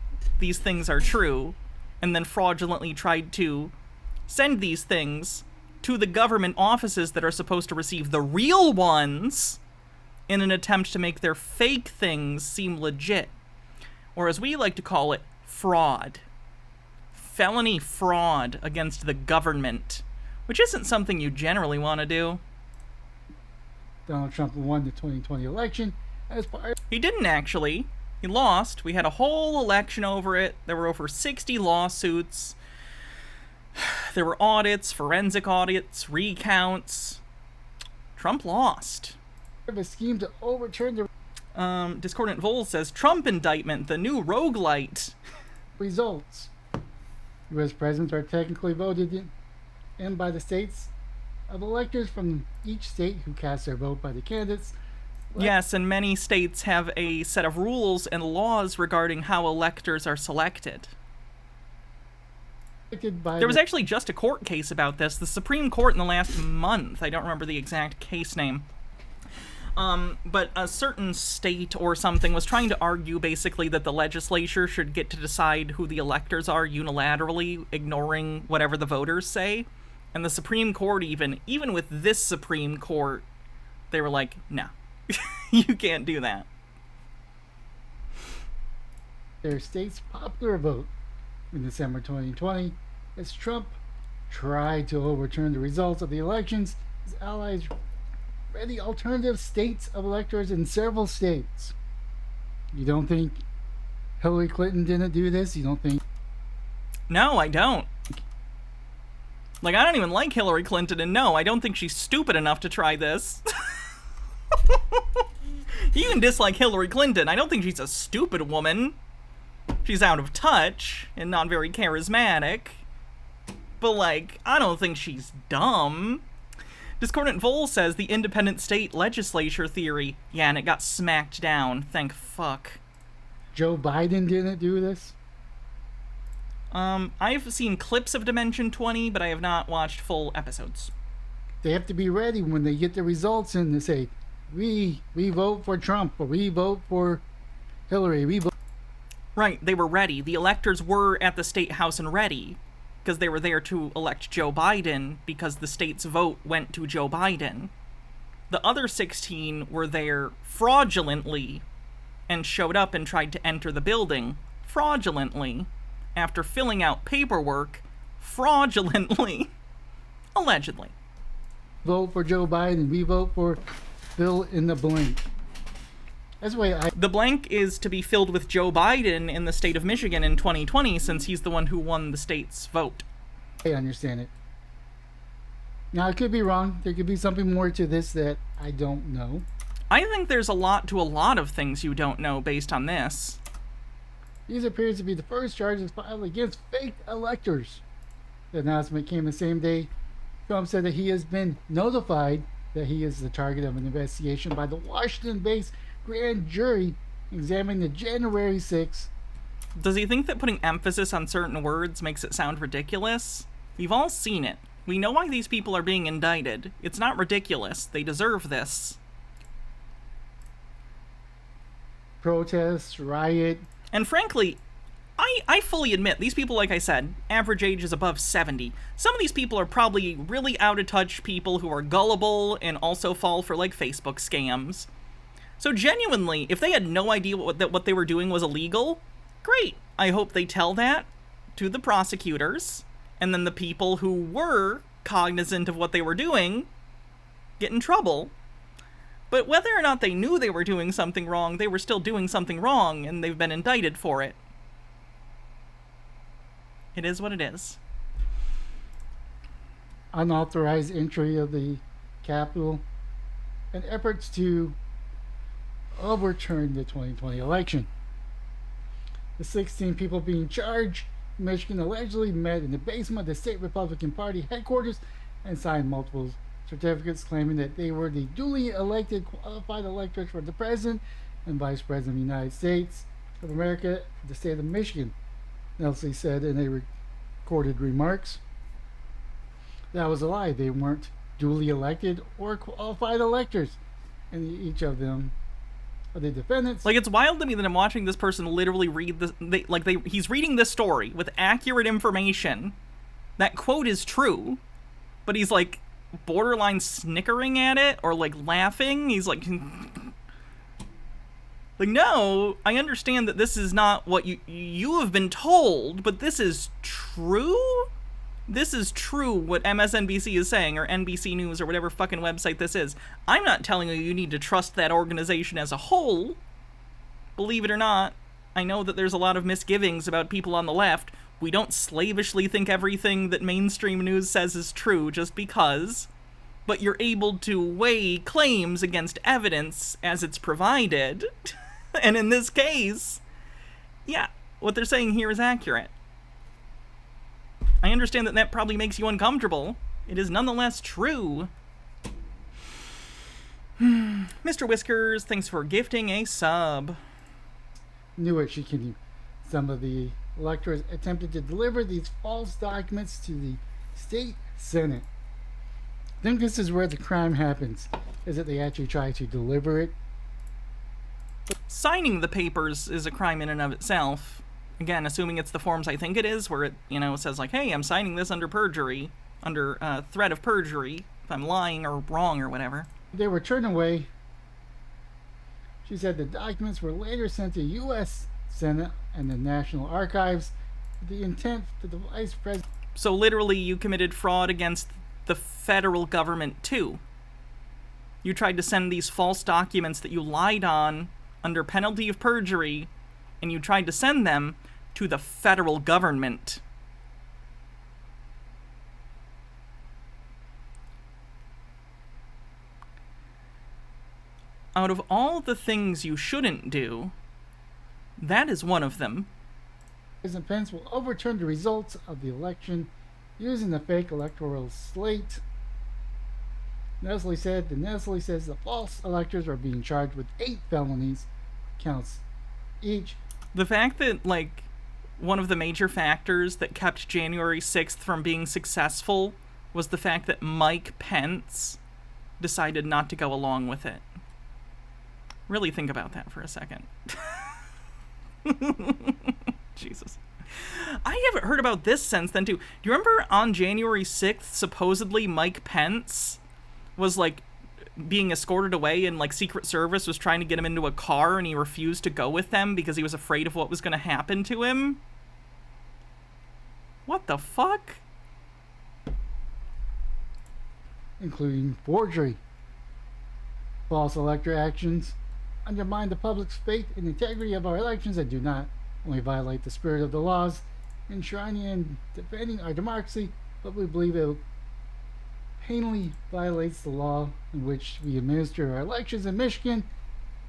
these things are true, and then fraudulently tried to send these things to the government offices that are supposed to receive the real ones in an attempt to make their fake things seem legit. Or as we like to call it, fraud. Felony fraud against the government. Which isn't something you generally want to do. Donald Trump won the 2020 election as part... He didn't actually. He lost. We had a whole election over it. There were over 60 lawsuits. There were audits, forensic audits, recounts. Trump lost. A scheme to overturn the... Discordant Vole says, Trump indictment, the new roguelite. Results. U.S. presidents are technically voted in by the states of electors from each state who cast their vote by the candidates. Yes, and many states have a set of rules and laws regarding how electors are selected. There was actually just a court case about this. The Supreme Court in the last month, I don't remember the exact case name, but a certain state or something was trying to argue basically that the legislature should get to decide who the electors are unilaterally, ignoring whatever the voters say. And the Supreme Court, even with this Supreme Court, they were like, no, you can't do that. Their state's popular vote in December 2020 as Trump tried to overturn the results of the elections. His allies read the alternative states of electors in several states. You don't think Hillary Clinton didn't do this? You don't think... No, I don't. Like, I don't even like Hillary Clinton, and no, I don't think she's stupid enough to try this. You can dislike Hillary Clinton. I don't think she's a stupid woman. She's out of touch and not very charismatic. But, like, I don't think she's dumb. Discordant Vole says the independent state legislature theory. Yeah, and it got smacked down. Thank fuck. Joe Biden didn't do this? I've seen clips of Dimension 20, but I have not watched full episodes. They have to be ready when they get the results in to say, we vote for Trump, or we vote for Hillary, we vote... Right, they were ready. The electors were at the state house and ready, because they were there to elect Joe Biden, because the state's vote went to Joe Biden. The other 16 were there fraudulently and showed up and tried to enter the building fraudulently after filling out paperwork fraudulently. Allegedly. Vote for Joe Biden. We vote for fill in the blank. That's the way The blank is to be filled with Joe Biden in the state of Michigan in 2020, since he's the one who won the state's vote. I understand it. Now, I could be wrong. There could be something more to this that I don't know. I think there's a lot to a lot of things you don't know based on this. These appears to be the first charges filed against fake electors. The announcement came the same day Trump said that he has been notified that he is the target of an investigation by the Washington-based grand jury examining the January 6th. Does he think that putting emphasis on certain words makes it sound ridiculous? We've all seen it. We know why these people are being indicted. It's not ridiculous. They deserve this. Protest, riot. And frankly, I fully admit, these people, like I said, average age is above 70. Some of these people are probably really out-of-touch people who are gullible and also fall for, like, Facebook scams. So genuinely, if they had no idea what they were doing was illegal, great. I hope they tell that to the prosecutors, and then the people who were cognizant of what they were doing get in trouble. But whether or not they knew they were doing something wrong, they were still doing something wrong, and they've been indicted for it. It is what it is. Unauthorized entry of the Capitol and efforts to overturn the 2020 election. The 16 people being charged in Michigan allegedly met in the basement of the state Republican Party headquarters and signed multiple certificates claiming that they were the duly elected qualified electors for the President and Vice President of the United States of America for the state of Michigan. Nelson said in a recorded remarks. That was a lie. They weren't duly elected or qualified electors, and each of them are the defendants. Like, it's wild to me that I'm watching this person literally read this. He's reading this story with accurate information. That quote is true, but he's like borderline snickering at it or like laughing. He's like. Like, no, I understand that this is not what you have been told, but this is true? This is true what MSNBC is saying, or NBC News, or whatever fucking website this is. I'm not telling you need to trust that organization as a whole. Believe it or not, I know that there's a lot of misgivings about people on the left. We don't slavishly think everything that mainstream news says is true just because. But you're able to weigh claims against evidence as it's provided. And in this case, yeah, what they're saying here is accurate. I understand that probably makes you uncomfortable. It is nonetheless true. Mr. Whiskers, thanks for gifting a sub. Knew it. She continued. Some of the electors attempted to deliver these false documents to the state Senate. I think this is where the crime happens, is that they actually try to deliver it. Signing the papers is a crime in and of itself. Again, assuming it's the forms I think it is, where it, says like, hey, I'm signing this under perjury, under threat of perjury, if I'm lying or wrong or whatever. They were turned away. She said the documents were later sent to U.S. Senate and the National Archives with the intent that the Vice President... So literally you committed fraud against the federal government too. You tried to send these false documents that you lied on under penalty of perjury, and you tried to send them to the federal government. Out of all the things you shouldn't do, that is one of them. President Pence will overturn the results of the election using the fake electoral slate. Nestle says the false electors are being charged with 8 felonies, counts each. The fact that, like, one of the major factors that kept January 6th from being successful was the fact that Mike Pence decided not to go along with it. Really think about that for a second. Jesus. I haven't heard about this since then, too. Do you remember on January 6th, supposedly Mike Pence was, like, being escorted away and, like, Secret Service was trying to get him into a car and he refused to go with them because he was afraid of what was going to happen to him? What the fuck? Including forgery. False elector actions undermine the public's faith and integrity of our elections and do not only violate the spirit of the laws enshrining and defending our democracy, but we believe it painfully violates the law in which we administer our elections in Michigan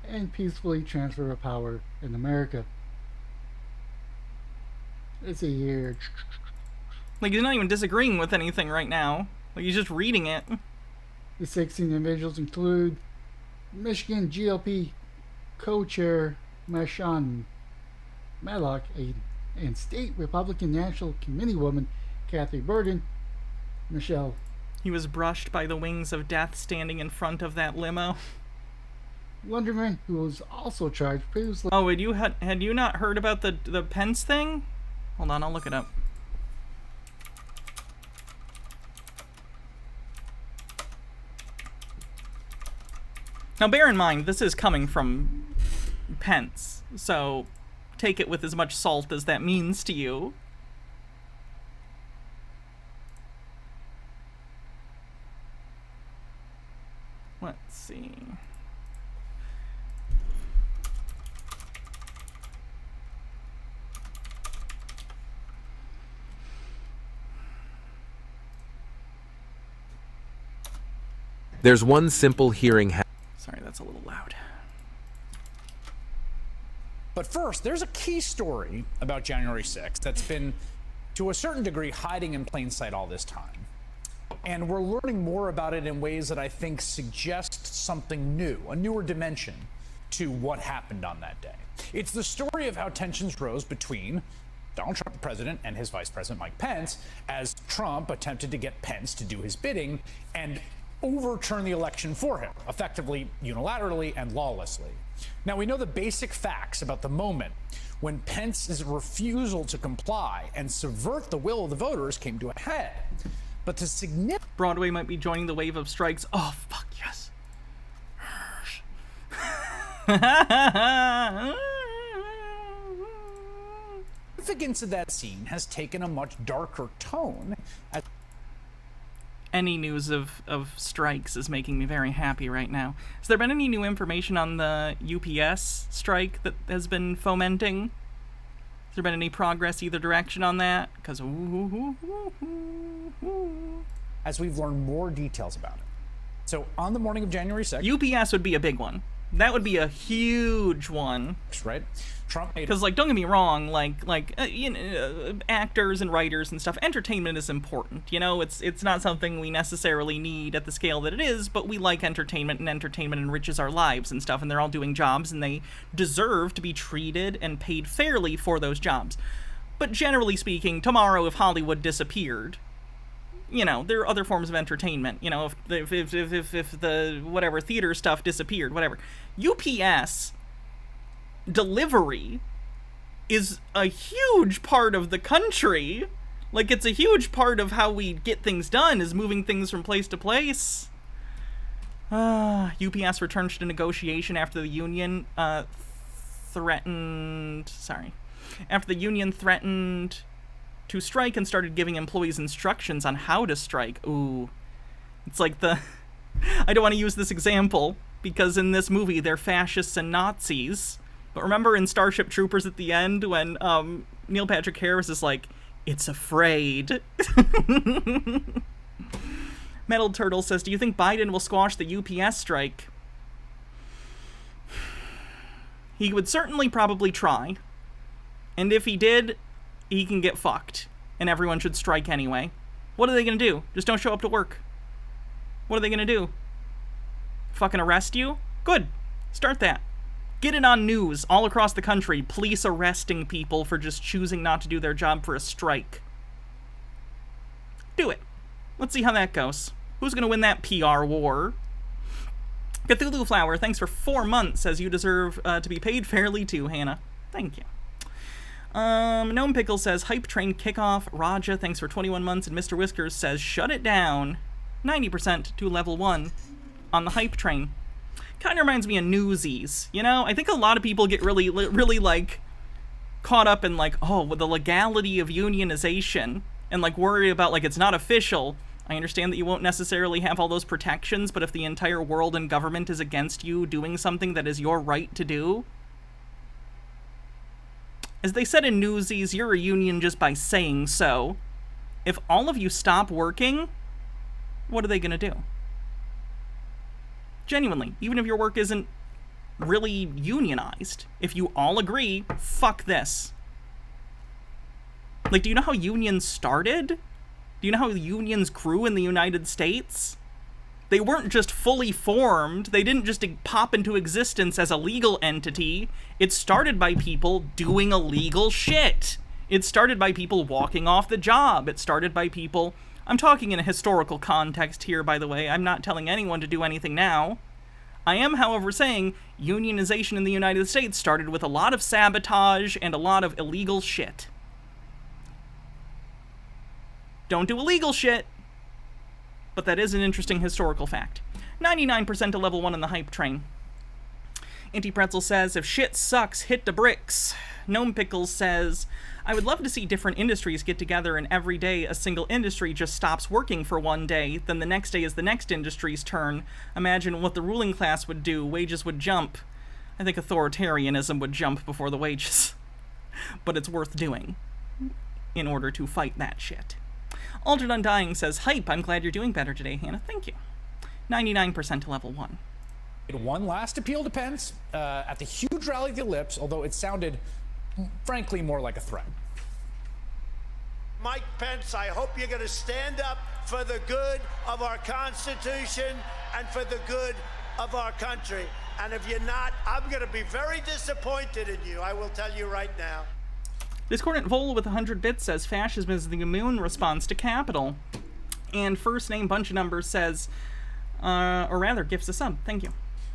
and peacefully transfer our power in America. Let's see here. Like, he's not even disagreeing with anything right now. Like, he's just reading it. The 16 individuals include Michigan GOP co-chair Mashan Mallock, and state Republican National Committee woman Kathy Burden. Michelle. He was brushed by the wings of death standing in front of that limo. Wonderman, who was also charged previously. Oh, had you not heard about the Pence thing? Hold on, I'll look it up. Now, bear in mind, this is coming from Pence, so take it with as much salt as that means to you. Let's see. There's one simple hearing. Sorry, that's a little loud. But first, there's a key story about January 6th that's been, to a certain degree, hiding in plain sight all this time. And we're learning more about it in ways that I think suggest something new, a newer dimension to what happened on that day. It's the story of how tensions rose between Donald Trump, the president, and his vice president, Mike Pence, as Trump attempted to get Pence to do his bidding and overturn the election for him, effectively, unilaterally, and lawlessly. Now, we know the basic facts about the moment when Pence's refusal to comply and subvert the will of the voters came to a head. But the significant... Broadway might be joining the wave of strikes. Oh, fuck, yes. significance of that scene has taken a much darker tone. Any news of strikes is making me very happy right now. Has there been any new information on the UPS strike that has been fomenting? Has there been any progress either direction on that? Because as we've learned more details about it. So on the morning of January 2nd... UPS would be a big one. That would be a huge one. Right? Trump made... Because, like, don't get me wrong, you know, actors and writers and stuff, entertainment is important. You know, it's not something we necessarily need at the scale that it is, but we like entertainment, and entertainment enriches our lives and stuff, and they're all doing jobs, and they deserve to be treated and paid fairly for those jobs. But generally speaking, tomorrow, if Hollywood disappeared... You know, there are other forms of entertainment. You know, if the whatever theater stuff disappeared, whatever. UPS delivery is a huge part of the country. Like, it's a huge part of how we get things done, is moving things from place to place. UPS returns to negotiation after the union threatened to strike and started giving employees instructions on how to strike. Ooh. It's like I don't want to use this example, because in this movie they're fascists and Nazis. But remember in Starship Troopers at the end when Neil Patrick Harris is like, "It's afraid." Metal Turtle says, do you think Biden will squash the UPS strike? He would certainly probably try. And if he did... he can get fucked, and everyone should strike anyway. What are they gonna do? Just don't show up to work. What are they gonna do? Fucking arrest you? Good. Start that. Get it on news all across the country. Police arresting people for just choosing not to do their job for a strike. Do it. Let's see how that goes. Who's gonna win that PR war? Cthulhu Flower, thanks for 4 months, as you deserve to be paid fairly too, Hannah. Thank you. Gnome Pickle says, hype train kickoff. Raja, thanks for 21 months. And Mr. Whiskers says, shut it down. 90% to level 1 on the hype train. Kind of reminds me of Newsies. You know, I think a lot of people get really, like, caught up in, like, oh, with the legality of unionization and, like, worry about, like, it's not official. I understand that you won't necessarily have all those protections, but if the entire world and government is against you doing something that is your right to do, as they said in Newsies, you're a union just by saying so. If all of you stop working, what are they going to do? Genuinely, even if your work isn't really unionized, if you all agree, fuck this. Like, do you know how unions started? Do you know how unions grew in the United States? They weren't just fully formed. They didn't just pop into existence as a legal entity. It started by people doing illegal shit. It started by people walking off the job. It started by people... I'm talking in a historical context here, by the way. I'm not telling anyone to do anything now. I am, however, saying unionization in the United States started with a lot of sabotage and a lot of illegal shit. Don't do illegal shit. But that is an interesting historical fact. 99% to level 1 in the hype train. Anti-Pretzel says, if shit sucks, hit the bricks. Gnome Pickles says, I would love to see different industries get together and every day a single industry just stops working for one day, then the next day is the next industry's turn. Imagine what the ruling class would do. Wages would jump. I think authoritarianism would jump before the wages. But it's worth doing in order to fight that shit. Altered Undying says, hype, I'm glad you're doing better today, Hannah. Thank you. 99% to level 1. One last appeal to Pence at the huge rally at the Ellipse, although it sounded, frankly, more like a threat. Mike Pence, I hope you're going to stand up for the good of our Constitution and for the good of our country. And if you're not, I'm going to be very disappointed in you. I will tell you right now. Discordant Vol with 100 bits says, fascism is the immune response to capital. And first name bunch of numbers says, or rather, gifts a sub. Thank you.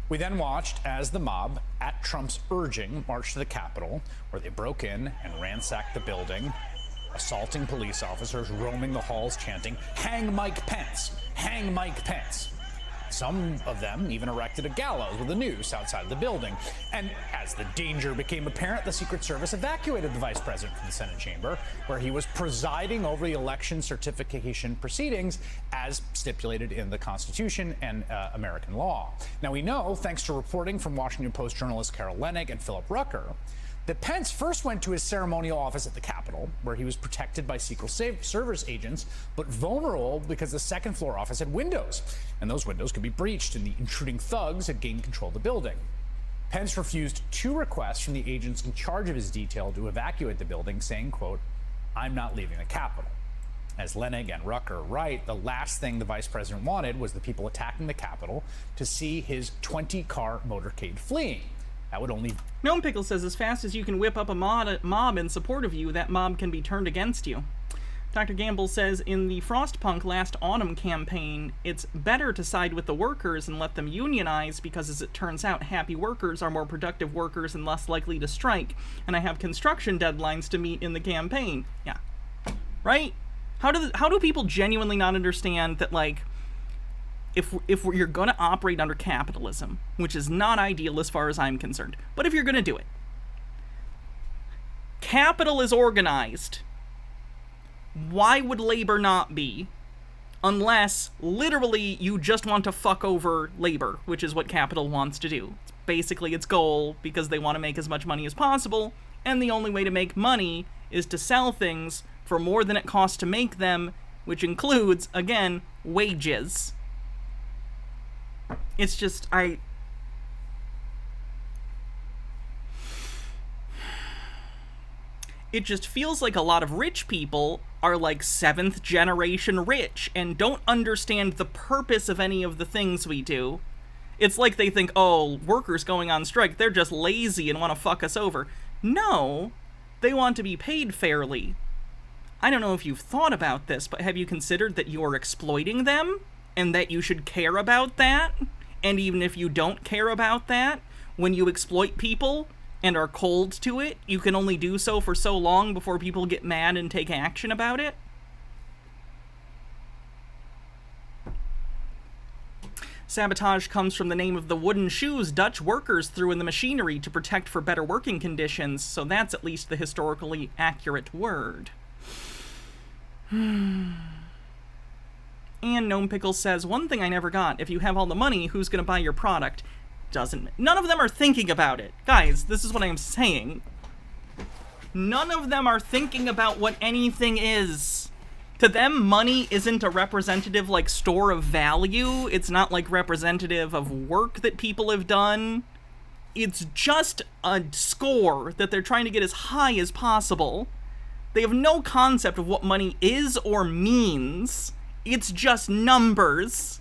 We then watched as the mob, at Trump's urging, marched to the Capitol, where they broke in and ransacked the building, assaulting police officers, roaming the halls, chanting, hang Mike Pence, hang Mike Pence. Some of them even erected a gallows with a noose outside of the building. And as the danger became apparent, the Secret Service evacuated the vice president from the Senate chamber, where he was presiding over the election certification proceedings as stipulated in the Constitution and American law. Now, we know, thanks to reporting from Washington Post journalists Carol Leonnig and Philip Rucker, that Pence first went to his ceremonial office at the Capitol, where he was protected by Secret Service agents, but vulnerable because the second floor office had windows, and those windows could be breached, and the intruding thugs had gained control of the building. Pence refused 2 requests from the agents in charge of his detail to evacuate the building, saying, quote, I'm not leaving the Capitol. As Leonnig and Rucker write, the last thing the vice president wanted was the people attacking the Capitol to see his 20-car motorcade fleeing. That would only... Gnome Pickle says, as fast as you can whip up a mob in support of you, that mob can be turned against you. Dr. Gamble says, in the Frostpunk last autumn campaign, it's better to side with the workers and let them unionize because, as it turns out, happy workers are more productive workers and less likely to strike. And I have construction deadlines to meet in the campaign. Yeah. Right? How do people genuinely not understand that, like, if you're going to operate under capitalism, which is not ideal as far as I'm concerned, but if you're going to do it, capital is organized. Why would labor not be? Unless, literally, you just want to fuck over labor, which is what capital wants to do. It's basically its goal, because they want to make as much money as possible, and the only way to make money is to sell things for more than it costs to make them, which includes, again, wages. It's just, it just feels like a lot of rich people are like 7th generation rich and don't understand the purpose of any of the things we do. It's like they think, oh, workers going on strike, they're just lazy and want to fuck us over. No, they want to be paid fairly. I don't know if you've thought about this, but have you considered that you're exploiting them and that you should care about that? And even if you don't care about that, when you exploit people, and are cold to it, you can only do so for so long before people get mad and take action about it. Sabotage comes from the name of the wooden shoes Dutch workers threw in the machinery to protect for better working conditions, so that's at least the historically accurate word. And Gnome Pickles says, one thing I never got, if you have all the money, who's going to buy your product? None of them are thinking about it. Guys, this is what I'm saying. None of them are thinking about what anything is. To them, money isn't a representative, like, store of value. It's not, like, representative of work that people have done. It's just a score that they're trying to get as high as possible. They have no concept of what money is or means. It's just numbers.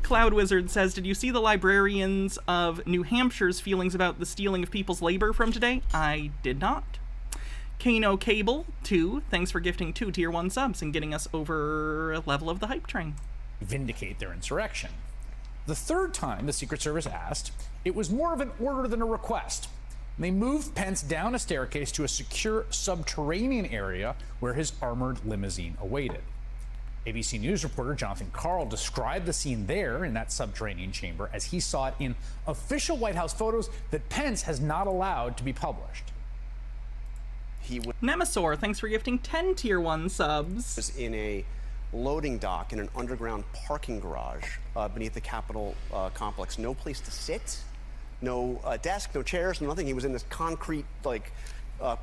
Cloud Wizard says, did you see the librarians of New Hampshire's feelings about the stealing of people's labor from today? I did not. Kano Cable 2, thanks for gifting 2 tier 1 subs and getting us over a level of the hype train. Vindicate their insurrection. The third time the Secret Service asked, it was more of an order than a request. They moved Pence down a staircase to a secure subterranean area where his armored limousine awaited. ABC News reporter Jonathan Karl described the scene there in that subterranean chamber as he saw it in official White House photos that Pence has not allowed to be published. Nemesaur, thanks for gifting 10 tier 1 subs. Was in a loading dock in an underground parking garage beneath the Capitol complex. No place to sit, no desk, no chairs, nothing. He was in this concrete, like,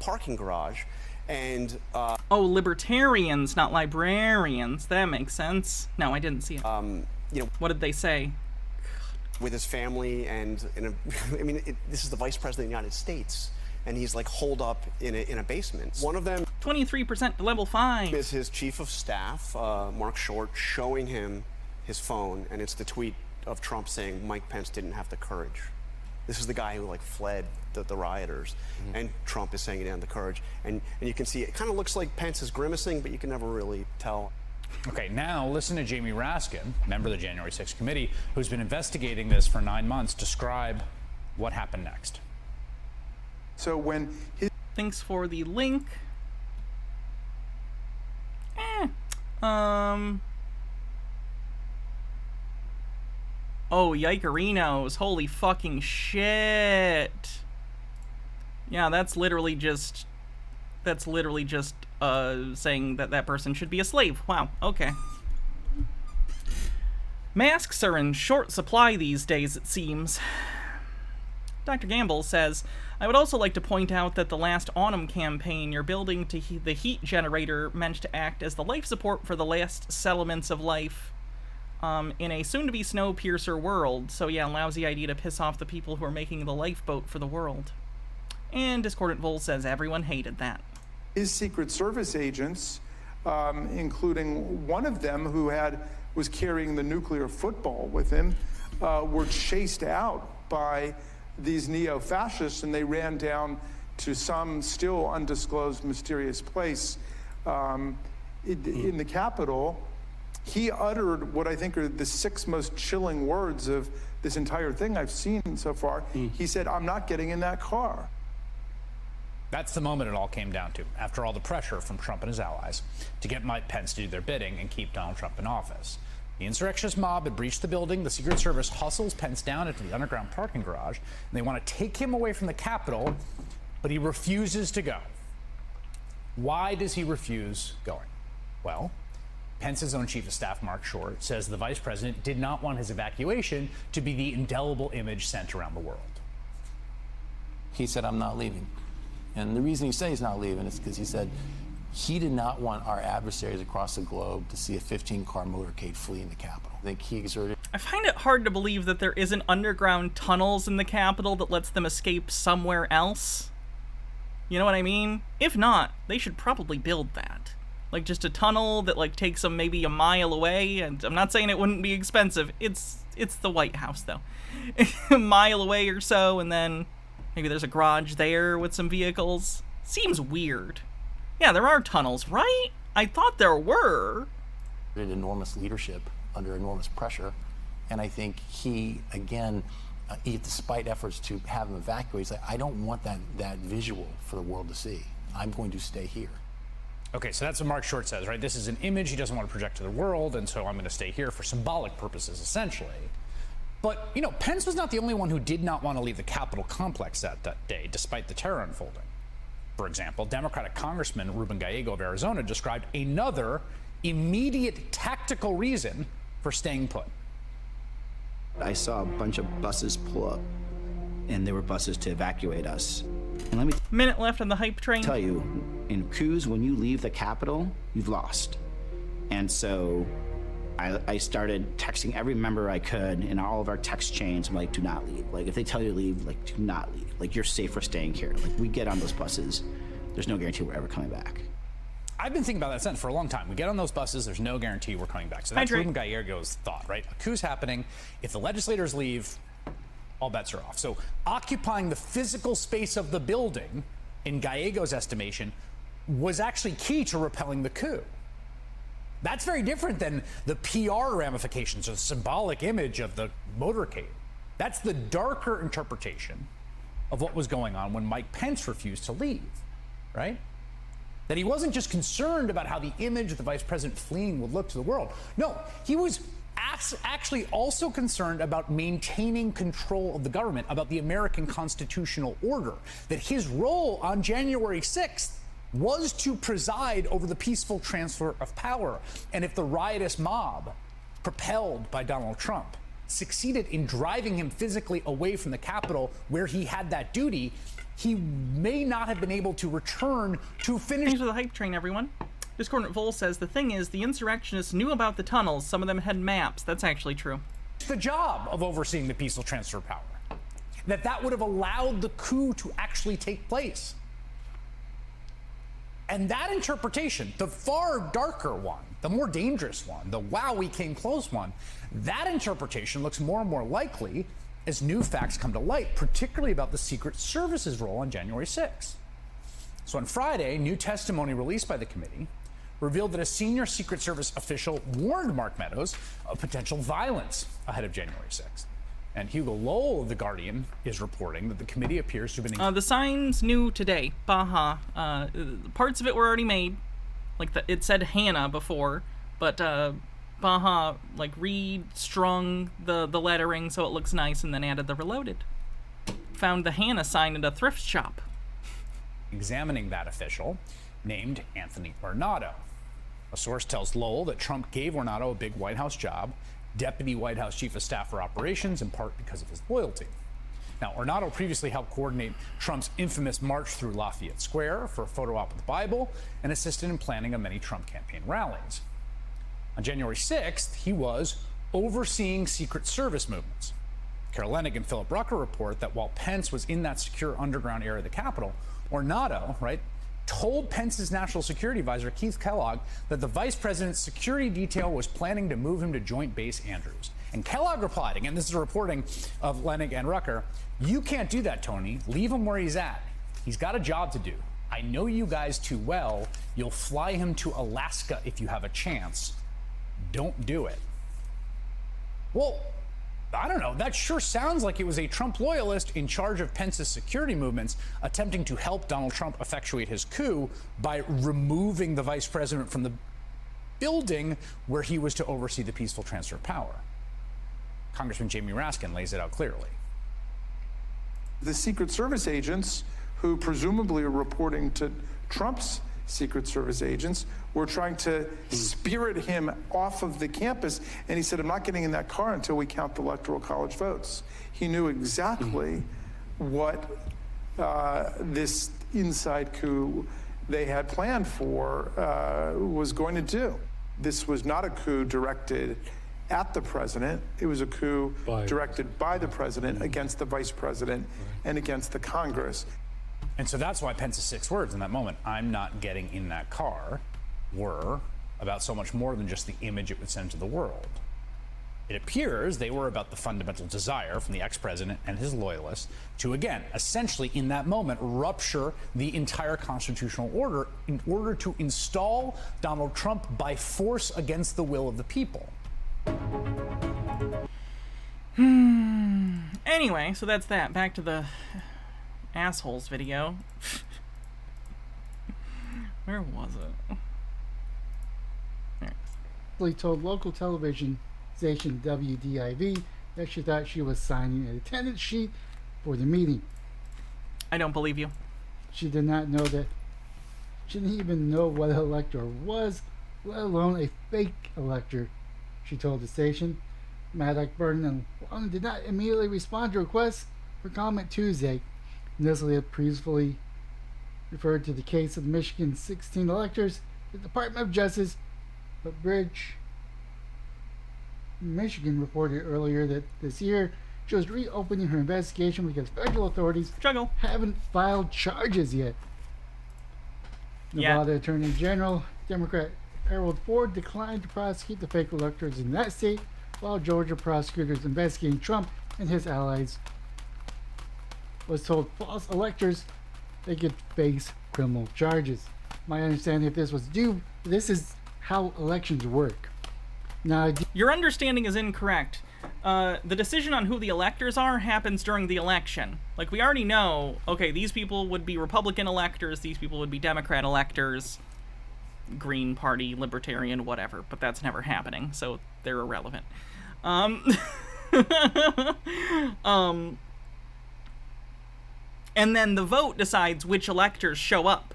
parking garage. And oh, libertarians, not librarians. That makes sense. No, I didn't see it. You know, what did they say? With his family, and I mean, this is the Vice President of the United States, and he's like holed up in a basement. One of them, 23% to level 5, is his chief of staff, Mark Short, showing him his phone, and it's the tweet of Trump saying Mike Pence didn't have the courage. This is the guy who, like, fled the rioters, and Trump is saying he didn't have the courage, and you can see it kind of looks like Pence is grimacing, but you can never really tell. Okay, now listen to Jamie Raskin, member of the January 6th committee, who's been investigating this for 9 months, describe what happened next. So when thanks for the link. Oh, yikerinos. Holy fucking shit. Yeah, that's literally just saying that that person should be a slave. Wow, okay. Masks are in short supply these days, it seems. Dr. Gamble says, I would also like to point out that the last autumn campaign, you're building to the heat generator meant to act as the life support for the last settlements of life in a soon-to-be Snowpiercer world. So yeah, lousy idea to piss off the people who are making the lifeboat for the world. And Discordant Vol says everyone hated that. His Secret Service agents, including one of them who was carrying the nuclear football with him, were chased out by these neo-fascists, and they ran down to some still undisclosed mysterious place in the Capitol. He uttered what I think are the 6 most chilling words of this entire thing I've seen so far. He said, I'm not getting in that car. That's the moment it all came down to, after all the pressure from Trump and his allies to get Mike Pence to do their bidding and keep Donald Trump in office. The insurrectionist mob had breached the building. The Secret Service hustles Pence down into the underground parking garage, and they want to take him away from the Capitol, but he refuses to go. Why does he refuse going? Well, Pence's own chief of staff, Mark Short, says the vice president did not want his evacuation to be the indelible image sent around the world. He said, I'm not leaving. And the reason he said he's not leaving is because he said he did not want our adversaries across the globe to see a 15-car motorcade fleeing the Capitol. I think he exerted... I find it hard to believe that there isn't underground tunnels in the Capitol that lets them escape somewhere else. You know what I mean? If not, they should probably build that. Like, just a tunnel that, like, takes them maybe a mile away, and I'm not saying it wouldn't be expensive. It's the White House, though. A mile away or so, and then maybe there's a garage there with some vehicles. Seems weird. Yeah, there are tunnels, right? I thought there were. Enormous leadership under enormous pressure, and I think he, again, despite efforts to have him evacuate. He's like, I don't want that visual for the world to see. I'm going to stay here. Okay, so that's what Mark Short says, right? This is an image he doesn't want to project to the world, and so I'm going to stay here for symbolic purposes, essentially. But, you know, Pence was not the only one who did not want to leave the Capitol complex that day, despite the terror unfolding. For example, Democratic Congressman Ruben Gallego of Arizona described another immediate tactical reason for staying put. I saw a bunch of buses pull up, and they were buses to evacuate us. And let me minute left on the hype train. Tell you, in coups, when you leave the Capitol, you've lost. And so I started texting every member I could in all of our text chains. I'm like, do not leave. Like, if they tell you to leave, like, do not leave. Like, you're safe for staying here. Like, we get on those buses. There's no guarantee we're ever coming back. I've been thinking about that sentence for a long time. We get on those buses, there's no guarantee we're coming back. So that's Ruben Gallego's thought, right? A coup's happening. If the legislators leave, all bets are off. So occupying the physical space of the building, in Gallego's estimation, was actually key to repelling the coup. That's very different than the PR ramifications or the symbolic image of the motorcade. That's the darker interpretation of what was going on when Mike Pence refused to leave, right? That he wasn't just concerned about how the image of the vice president fleeing would look to the world. No, he was actually also concerned about maintaining control of the government, about the American constitutional order, that his role on January 6th was to preside over the peaceful transfer of power. And if the riotous mob, propelled by Donald Trump, succeeded in driving him physically away from the Capitol where he had that duty, he may not have been able to return to finish. Thanks for the hype train, everyone. Discordant Vol says, the thing is, the insurrectionists knew about the tunnels. Some of them had maps. That's actually true. The job of overseeing the peaceful transfer of power. That would have allowed the coup to actually take place. And that interpretation, the far darker one, the more dangerous one, the wow, we came close one, that interpretation looks more and more likely as new facts come to light, particularly about the Secret Service's role on January 6th. So on Friday, new testimony released by the committee revealed that a senior Secret Service official warned Mark Meadows of potential violence ahead of January 6th. And Hugo Lowell of The Guardian is reporting that the committee appears to have been... the signs new today. Baja. Parts of it were already made. Like, it said Hannah before, but Baja, like, restrung the lettering so it looks nice and then added the reloaded. Found the Hannah sign at a thrift shop. Examining that official, named Anthony Ornato. A source tells Lowell that Trump gave Ornato a big White House job, Deputy White House Chief of Staff for Operations, in part because of his loyalty. Now, Ornato previously helped coordinate Trump's infamous march through Lafayette Square for a photo op with the Bible and assisted in planning of many Trump campaign rallies. On January 6th, he was overseeing Secret Service movements. Carol Leonnig and Philip Rucker report that while Pence was in that secure underground area of the Capitol, Ornato, right, told Pence's national security advisor, Keith Kellogg, that the vice president's security detail was planning to move him to Joint Base Andrews. And Kellogg replied, again, this is a reporting of Leonnig and Rucker, "You can't do that, Tony. Leave him where he's at. He's got a job to do. I know you guys too well. You'll fly him to Alaska if you have a chance. Don't do it." Well, I don't know. That sure sounds like it was a Trump loyalist in charge of Pence's security movements attempting to help Donald Trump effectuate his coup by removing the vice president from the building where he was to oversee the peaceful transfer of power. Congressman Jamie Raskin lays it out clearly. The Secret Service agents, who presumably are reporting to Trump's Secret Service agents, were trying to spirit him off of the campus. And he said, I'm not getting in that car until we count the Electoral College votes. He knew exactly what this inside coup they had planned for was going to do. This was not a coup directed at the president. It was a coup directed by the president against the vice president and against the Congress. And so that's why Pence's 6 words in that moment, "I'm not getting in that car," were about so much more than just the image it would send to the world. It appears they were about the fundamental desire from the ex-president and his loyalists to, again, essentially in that moment, rupture the entire constitutional order in order to install Donald Trump by force against the will of the people. Anyway, so that's that. Back to the assholes video. Where was it? There. Told local television station WDIV that she thought she was signing an attendance sheet for the meeting. I don't believe you. She did not know that. She didn't even know what an elector was, let alone a fake elector, she told the station. Maddox, Burton, and Long did not immediately respond to requests for comment Tuesday. Nestle had previously referred to the case of Michigan's 16 electors to the Department of Justice, but Bridge, Michigan, reported earlier that this year she was reopening her investigation because federal authorities haven't filed charges yet. Nevada Attorney General Democrat Harold Ford declined to prosecute the fake electors in that state, while Georgia prosecutors investigating Trump and his allies was told false electors they could face criminal charges. My understanding, if this was due, this is how elections work. Now, your understanding is incorrect. The decision on who the electors are happens during the election. Like, we already know, okay, these people would be Republican electors, these people would be Democrat electors, Green Party, Libertarian, whatever, but that's never happening, so they're irrelevant. And then the vote decides which electors show up.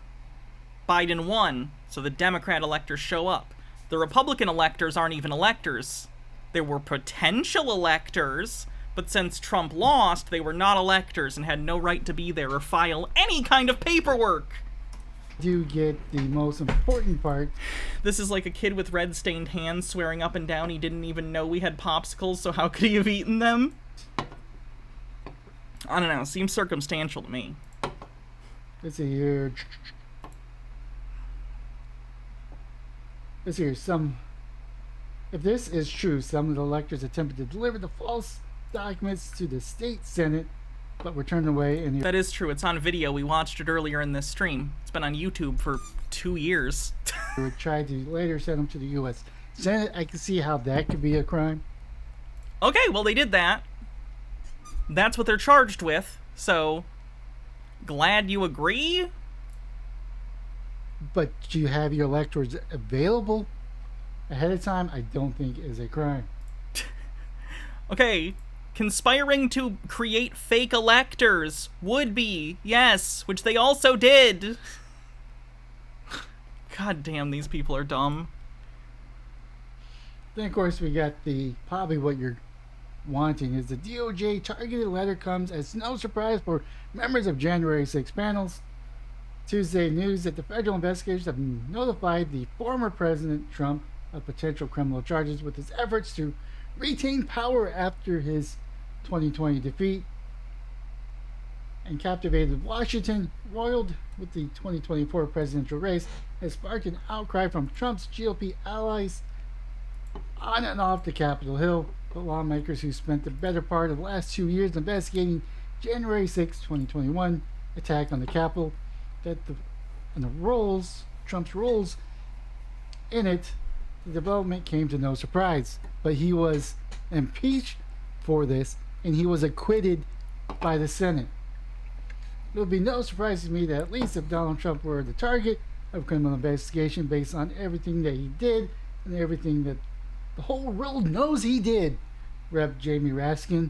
Biden won, so the Democrat electors show up. The Republican electors aren't even electors. They were potential electors, but since Trump lost, they were not electors and had no right to be there or file any kind of paperwork. Do get the most important part. This is like a kid with red-stained hands swearing up and down he didn't even know we had popsicles, so how could he have eaten them? I don't know, seems circumstantial to me. Let's see here. Let's see here. If this is true, some of the electors attempted to deliver the false documents to the state senate, but were turned away. And that is true. It's on video. We watched it earlier in this stream. It's been on YouTube for 2 years. They would try to later send them to the U.S. Senate. I can see how that could be a crime. Okay, well, they did that. That's what they're charged with. So, glad you agree. But do you have your electors available ahead of time? I don't think is a crime. Okay, conspiring to create fake electors would be, yes, which they also did. God damn, these people are dumb. Then, of course, we got probably what you're wanting is the DOJ targeted letter comes as no surprise for members of January 6 panels. Tuesday news that the federal investigators have notified the former President Trump of potential criminal charges with his efforts to retain power after his 2020 defeat, and captivated Washington, roiled with the 2024 presidential race, has sparked an outcry from Trump's GOP allies on and off the Capitol Hill. But lawmakers who spent the better part of the last 2 years investigating January 6, 2021 attack on the Capitol, Trump's roles in it, the development came to no surprise. But he was impeached for this, and he was acquitted by the Senate. It would be no surprise to me that at least if Donald Trump were the target of criminal investigation based on everything that he did and everything that the whole world knows he did, Rep. Jamie Raskin,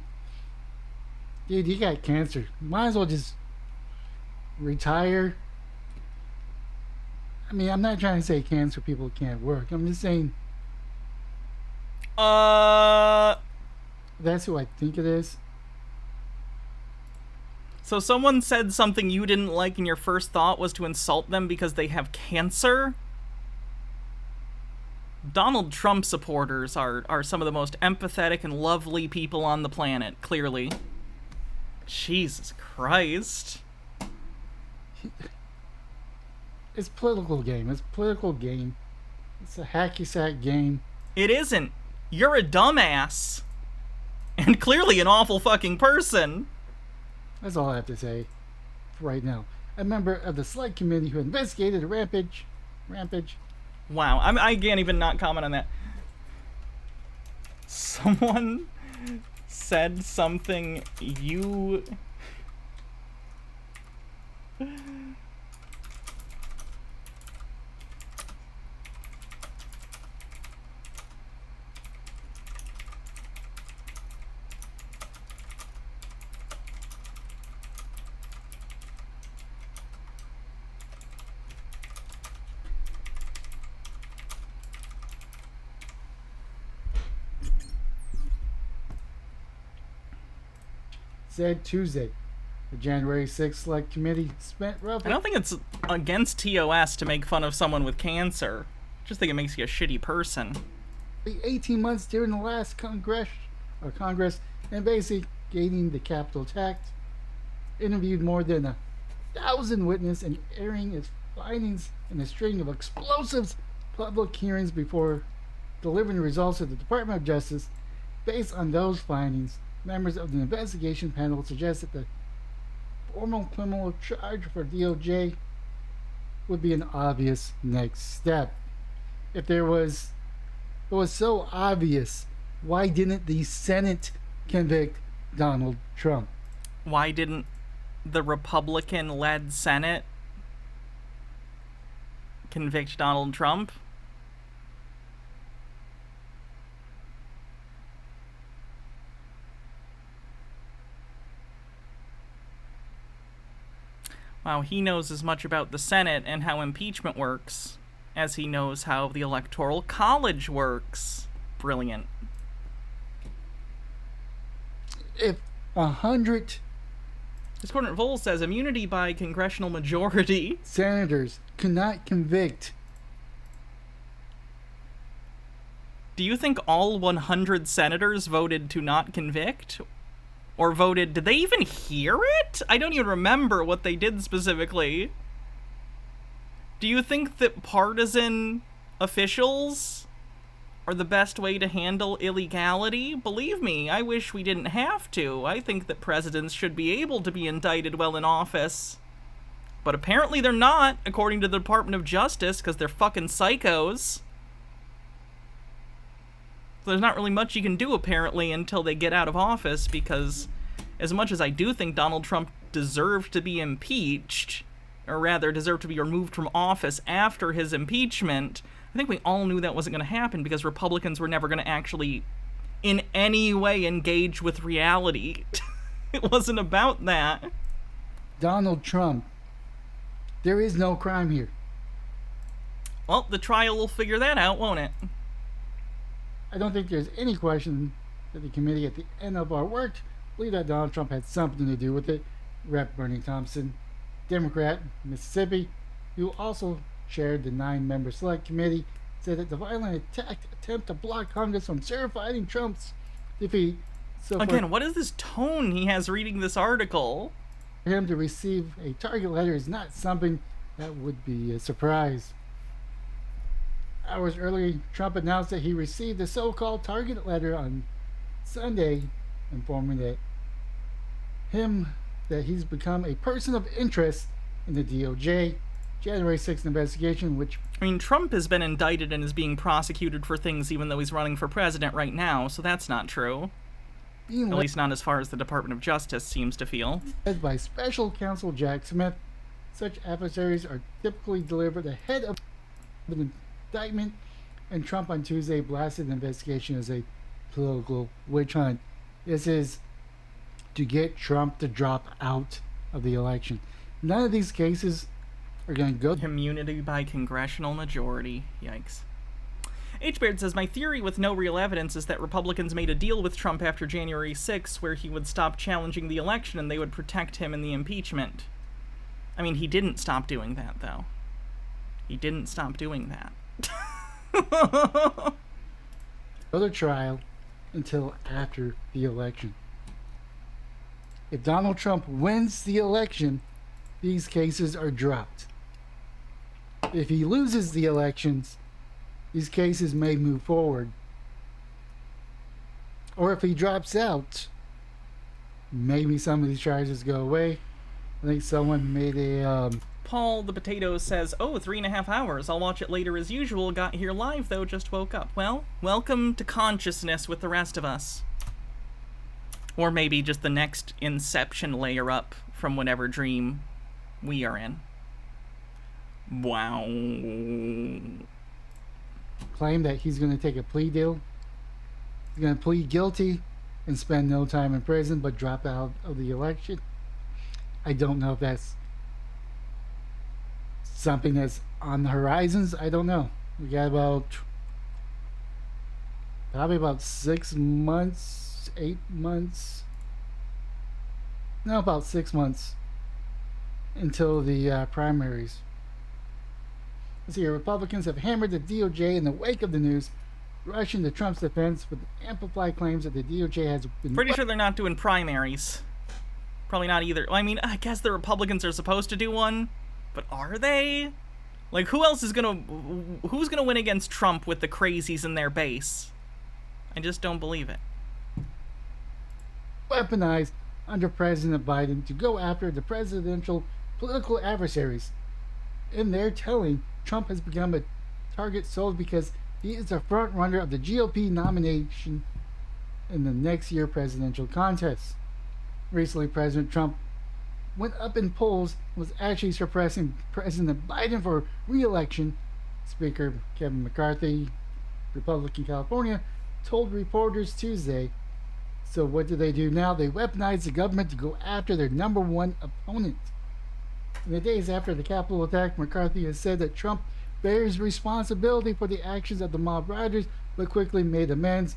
dude, you got cancer. Might as well just retire. I mean, I'm not trying to say cancer people can't work. I'm just saying. That's who I think it is. So someone said something you didn't like and your first thought was to insult them because they have cancer? Donald Trump supporters are some of the most empathetic and lovely people on the planet, clearly. Jesus Christ. It's political game. It's political game. It's a hacky sack game. It isn't. You're a dumbass. And clearly an awful fucking person. That's all I have to say for right now. A member of the select committee who investigated a rampage. Wow, I can't even not comment on that. Someone said something you... Said Tuesday, the January 6th Select Committee spent I roughly... don't think it's against TOS to make fun of someone with cancer. I just think it makes you a shitty person. 18 months during the last Congress investigating the Capitol attack, interviewed more than 1,000 witnesses and airing its findings in a string of explosive public hearings before delivering the results of the Department of Justice. Based on those findings, members of the investigation panel suggest that the formal criminal charge for DOJ would be an obvious next step. If it was so obvious, why didn't the Senate convict Donald Trump? Why didn't the Republican-led Senate convict Donald Trump? Wow, he knows as much about the Senate and how impeachment works as he knows how the Electoral College works. Brilliant. If 100 Discordant Vol says immunity by congressional majority. senators could not convict. Do you think all 100 senators voted to not convict? Or voted, did they even hear it? I don't even remember what they did specifically. Do you think that partisan officials are the best way to handle illegality? Believe me, I wish we didn't have to. I think that presidents should be able to be indicted while in office. But apparently they're not, according to the Department of Justice, because they're fucking psychos. So there's not really much you can do, apparently, until they get out of office, because as much as I do think Donald Trump deserved to be impeached, or rather deserved to be removed from office after his impeachment, I think we all knew that wasn't going to happen because Republicans were never going to actually in any way engage with reality. It wasn't about that. Donald Trump, there is no crime here. Well, the trial will figure that out, won't it? I don't think there's any question that the committee at the end of our work believed that Donald Trump had something to do with it. Rep. Bernie Thompson, Democrat, Mississippi, who also chaired the 9-member select committee, said that the violent attempt to block Congress from certifying Trump's defeat. So again, what is this tone he has reading this article? For him to receive a target letter is not something that would be a surprise. Hours earlier, Trump announced that he received the so-called target letter on Sunday, informing that he's become a person of interest in the DOJ January 6th investigation, which... I mean, Trump has been indicted and is being prosecuted for things even though he's running for president right now, so that's not true. At least not as far as the Department of Justice seems to feel. Led by Special Counsel Jack Smith, such adversaries are typically delivered ahead of an indictment, and Trump on Tuesday blasted the investigation as a political witch hunt. This is to get Trump to drop out of the election. None of these cases are going to go... Immunity by congressional majority. Yikes. H-Baird says, my theory with no real evidence is that Republicans made a deal with Trump after January 6th where he would stop challenging the election and they would protect him in the impeachment. I mean, he didn't stop doing that, though. He didn't stop doing that. Go to trial until after the election. If Donald Trump wins the election, these cases are dropped. If he loses the elections, these cases may move forward. Or if he drops out, maybe some of these charges go away. I think someone made a... Paul the Potato says, oh, 3.5 hours. I'll watch it later as usual. Got here live, though. Just woke up. Well, welcome to consciousness with the rest of us. Or maybe just the next Inception layer up from whatever dream we are in. Wow. Claim that he's going to take a plea deal. He's going to plead guilty and spend no time in prison but drop out of the election. I don't know if that's something that's on the horizons. I don't know. We got probably about 6 months, 8 months. No, about 6 months until the primaries. Let's see here. Republicans have hammered the DOJ in the wake of the news, rushing to Trump's defense with amplified claims that the DOJ has been... Pretty sure they're not doing primaries. Probably not either. I mean, I guess the Republicans are supposed to do one, but are they? Like, who's gonna win against Trump with the crazies in their base? I just don't believe it. Weaponized under President Biden to go after the presidential political adversaries. In their telling, Trump has become a target sold because he is a front runner of the GOP nomination in the next year presidential contest. Recently, President Trump went up in polls and was actually suppressing President Biden for re-election. Speaker Kevin McCarthy, Republican California, told reporters Tuesday. So what do they do now? They weaponize the government to go after their number one opponent. In the days after the Capitol attack, McCarthy has said that Trump bears responsibility for the actions of the mob rioters, but quickly made amends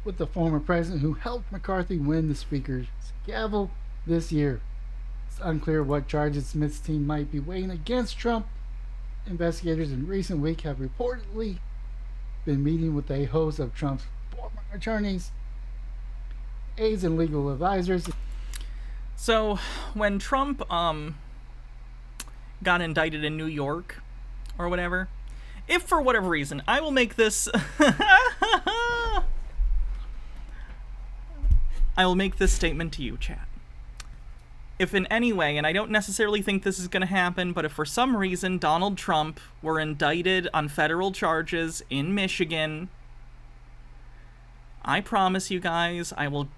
with the former president who helped McCarthy win the Speaker's gavel this year. It's unclear what charges Smith's team might be weighing against Trump. Investigators in recent weeks have reportedly been meeting with a host of Trump's former attorneys, aides, and legal advisors. So, when Trump got indicted in New York, or whatever, if for whatever reason, I will make this... I will make this statement to you, chat. If in any way, and I don't necessarily think this is going to happen, but if for some reason Donald Trump were indicted on federal charges in Michigan, I promise you guys, I will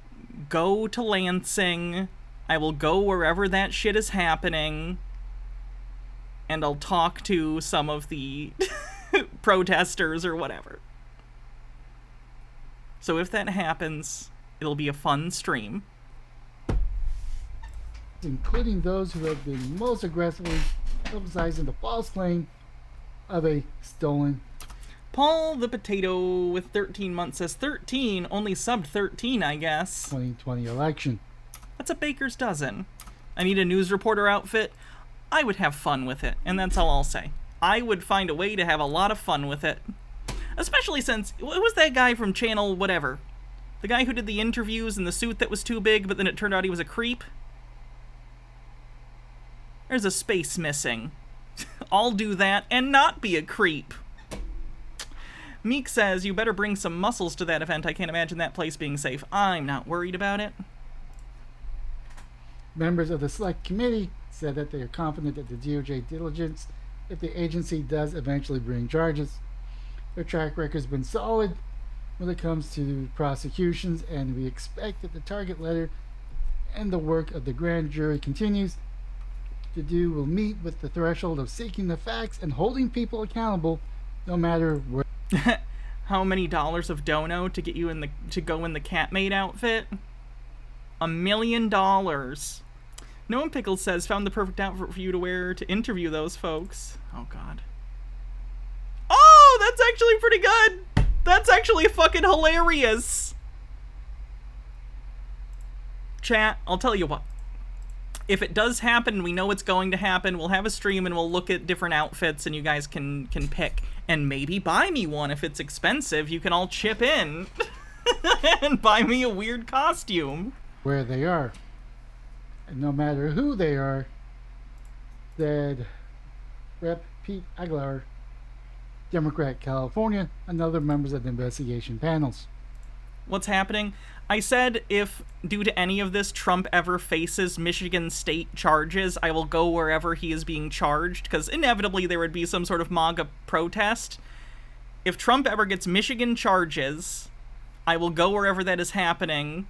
go to Lansing, I will go wherever that shit is happening, and I'll talk to some of the protesters or whatever. So if that happens, it'll be a fun stream. Including those who have been most aggressively emphasizing the false claim of a stolen. Paul the Potato with 13 months says 13, only subbed 13, I guess. 2020 election. That's a baker's dozen. I need a news reporter outfit. I would have fun with it, and that's all I'll say. I would find a way to have a lot of fun with it. Especially since, what was that guy from channel whatever? The guy who did the interviews in the suit that was too big, but then it turned out he was a creep? There's a space missing. I'll do that and not be a creep. Meek says, you better bring some muscles to that event. I can't imagine that place being safe. I'm not worried about it. Members of the select committee said that they are confident that the DOJ diligence if the agency does eventually bring charges. Their track record has been solid when it comes to prosecutions, and we expect that the target letter and the work of the grand jury continues to do will meet with the threshold of seeking the facts and holding people accountable no matter where. How many dollars of dono to get you in to go in the Catmaid outfit? $1 million. No One Pickles says, found the perfect outfit for you to wear to interview those folks. Oh god. Oh, that's actually pretty good. That's actually fucking hilarious. Chat, I'll tell you what. If it does happen, we know it's going to happen, we'll have a stream and we'll look at different outfits and you guys can pick. And maybe buy me one if it's expensive. You can all chip in and buy me a weird costume. Where they are. And no matter who they are, said Rep. Pete Aguilar, Democrat, California, and other members of the investigation panels. What's happening? I said if, due to any of this, Trump ever faces Michigan state charges, I will go wherever he is being charged, because inevitably there would be some sort of MAGA protest. If Trump ever gets Michigan charges, I will go wherever that is happening,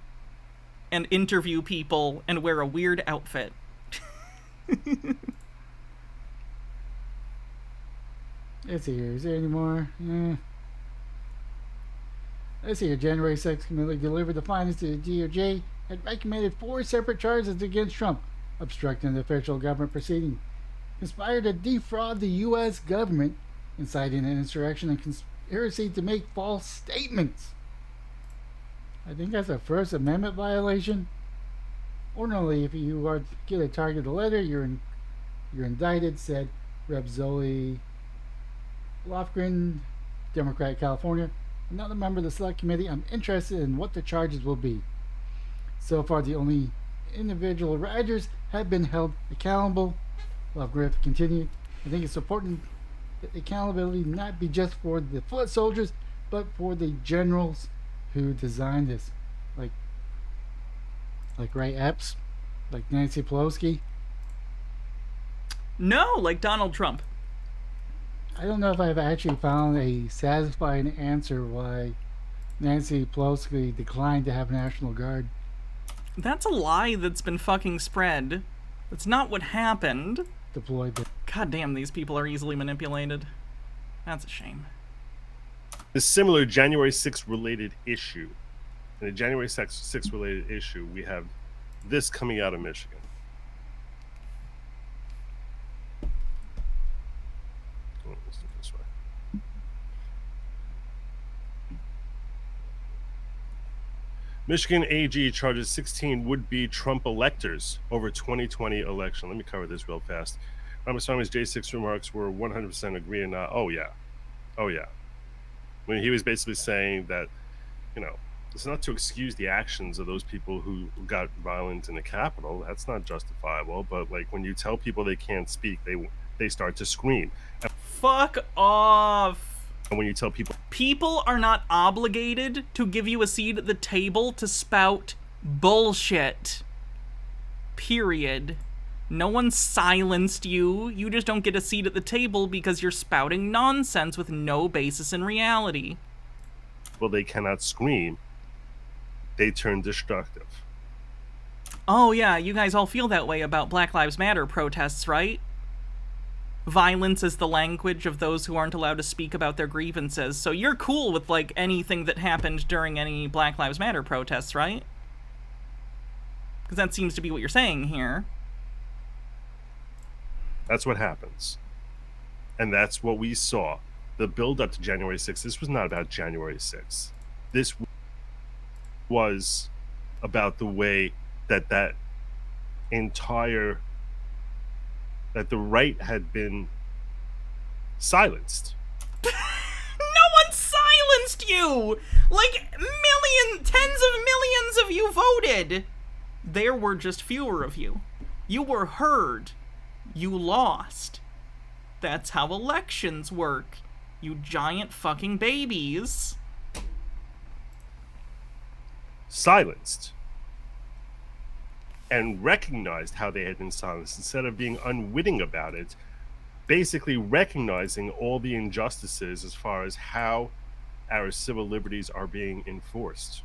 and interview people and wear a weird outfit. Let's see here. Is there any more? Let's see here. January 6th committee delivered the findings to the DOJ and recommended 4 separate charges against Trump: obstructing the official government proceeding, conspired to defraud the U.S. government, inciting an insurrection, and conspiracy to make false statements. I think that's a First Amendment violation. Ordinarily, if you are to get a targeted letter, you're indicted, said Rep. Zoe Lofgren, Democrat, California, another member of the Select Committee. I'm interested in what the charges will be. So far, the only individual writers have been held accountable. Lofgren continued, I think it's important that accountability not be just for the foot soldiers, but for the generals who designed this, like Ray Epps, like Nancy Pelosi. No, like Donald Trump. I don't know if I've actually found a satisfying answer why Nancy Pelosi declined to have National Guard. That's a lie that's been fucking spread. That's not what happened. Deployed. God damn, these people are easily manipulated. That's a shame. A similar January 6th related issue. In a January 6th related issue, we have this coming out of Michigan. Oh, let's do it this way. Michigan AG charges 16 would-be Trump electors over 2020 election. Let me cover this real fast. Ramaswamy's J6 remarks were 100% agree and not, oh yeah. When he was basically saying that, you know, it's not to excuse the actions of those people who got violent in the Capitol. That's not justifiable. But like when you tell people they can't speak, they start to scream. Fuck off. And when you tell people are not obligated to give you a seat at the table to spout bullshit. Period. No one silenced you. You just don't get a seat at the table because you're spouting nonsense with no basis in reality. Well, they cannot scream. They turn destructive. Oh yeah, you guys all feel that way about Black Lives Matter protests, right? Violence is the language of those who aren't allowed to speak about their grievances. So you're cool with like anything that happened during any Black Lives Matter protests, right? Because that seems to be what you're saying here. That's what happens. And that's what we saw. The build up to January 6th, this was not about January 6th. This was about the way that the right had been silenced. No one silenced you! Like tens of millions of you voted. There were just fewer of you. You were heard. You lost. That's how elections work. You giant fucking babies. Silenced. And recognized how they had been silenced instead of being unwitting about it. Basically recognizing all the injustices as far as how our civil liberties are being enforced.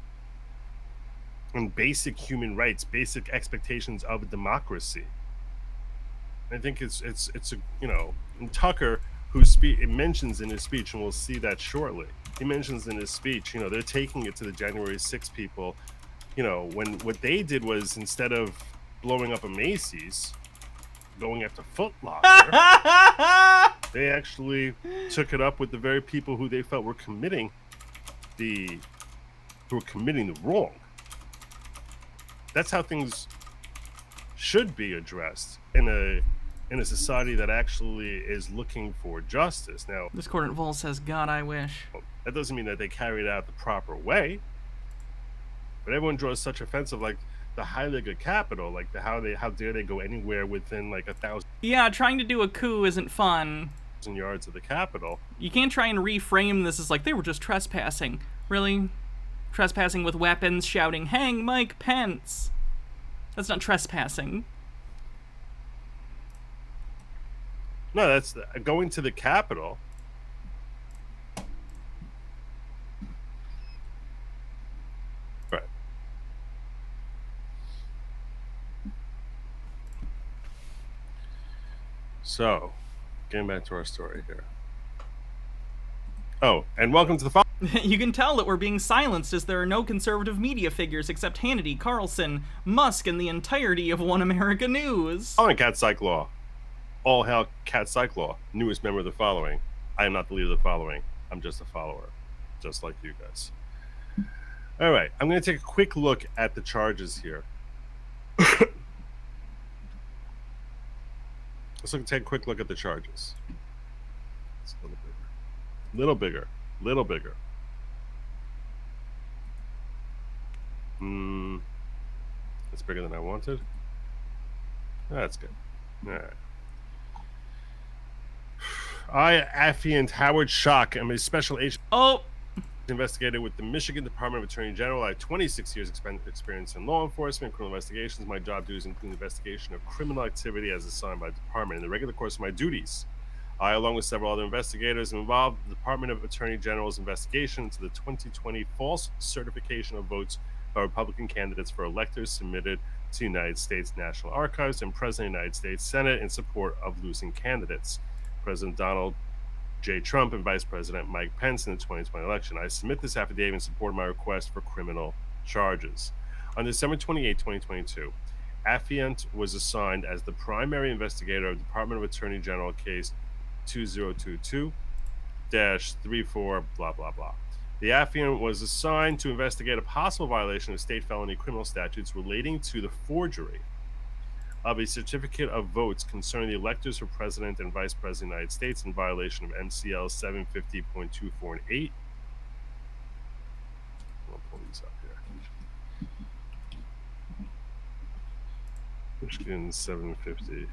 And basic human rights, basic expectations of democracy. I think it's a, you know, and Tucker, who it mentions in his speech, and we'll see that shortly. He mentions in his speech, you know, they're taking it to the January 6 people, you know, when what they did was instead of blowing up a Macy's, going after Foot Locker, they actually took it up with the very people who they felt were committing the wrong. That's how things should be addressed in a society that actually is looking for justice. Now, Discordant Vol says, God, I wish. That doesn't mean that they carried it out the proper way. But everyone draws such offense of like the Heiliger Capitol, like how dare they go anywhere within like 1,000. Yeah, trying to do a coup isn't fun. Yards of the Capitol. You can't try and reframe this as like they were just trespassing. Really? Trespassing with weapons, shouting, "Hang Mike Pence." That's not trespassing. No, that's going to the Capitol. Right. So, getting back to our story here. Oh, and welcome to the You can tell that we're being silenced as there are no conservative media figures except Hannity, Carlson, Musk, and the entirety of One America News. following Cat Psych Law. All hail Cat Psych Law, newest member of the following. I am not the leader of the following. I'm just a follower, just like you guys. All right, I'm going to take a quick look at the charges here. Let's take a quick look at the charges. It's a little bigger. It's bigger than I wanted. That's good. All right. I, affiant Howard Schock, am a special agent investigator with the Michigan Department of Attorney General. I have 26 years experience in law enforcement, criminal investigations. My job duties include investigation of criminal activity as assigned by the department. In the regular course of my duties, I, along with several other investigators, am involved in the Department of Attorney General's investigation into the 2020 false certification of votes by Republican candidates for electors submitted to the United States National Archives and President of the United States Senate in support of losing candidates, President Donald J. Trump and Vice President Mike Pence in the 2020 election. I submit this affidavit in support of my request for criminal charges. On December 28, 2022, affiant was assigned as the primary investigator of Department of Attorney General case 2022-34 blah blah blah. The affiant was assigned to investigate a possible violation of state felony criminal statutes relating to the forgery of a certificate of votes concerning the electors for president and vice president of the United States in violation of MCL 750.24 and 8. I'll pull these up here. Michigan 750.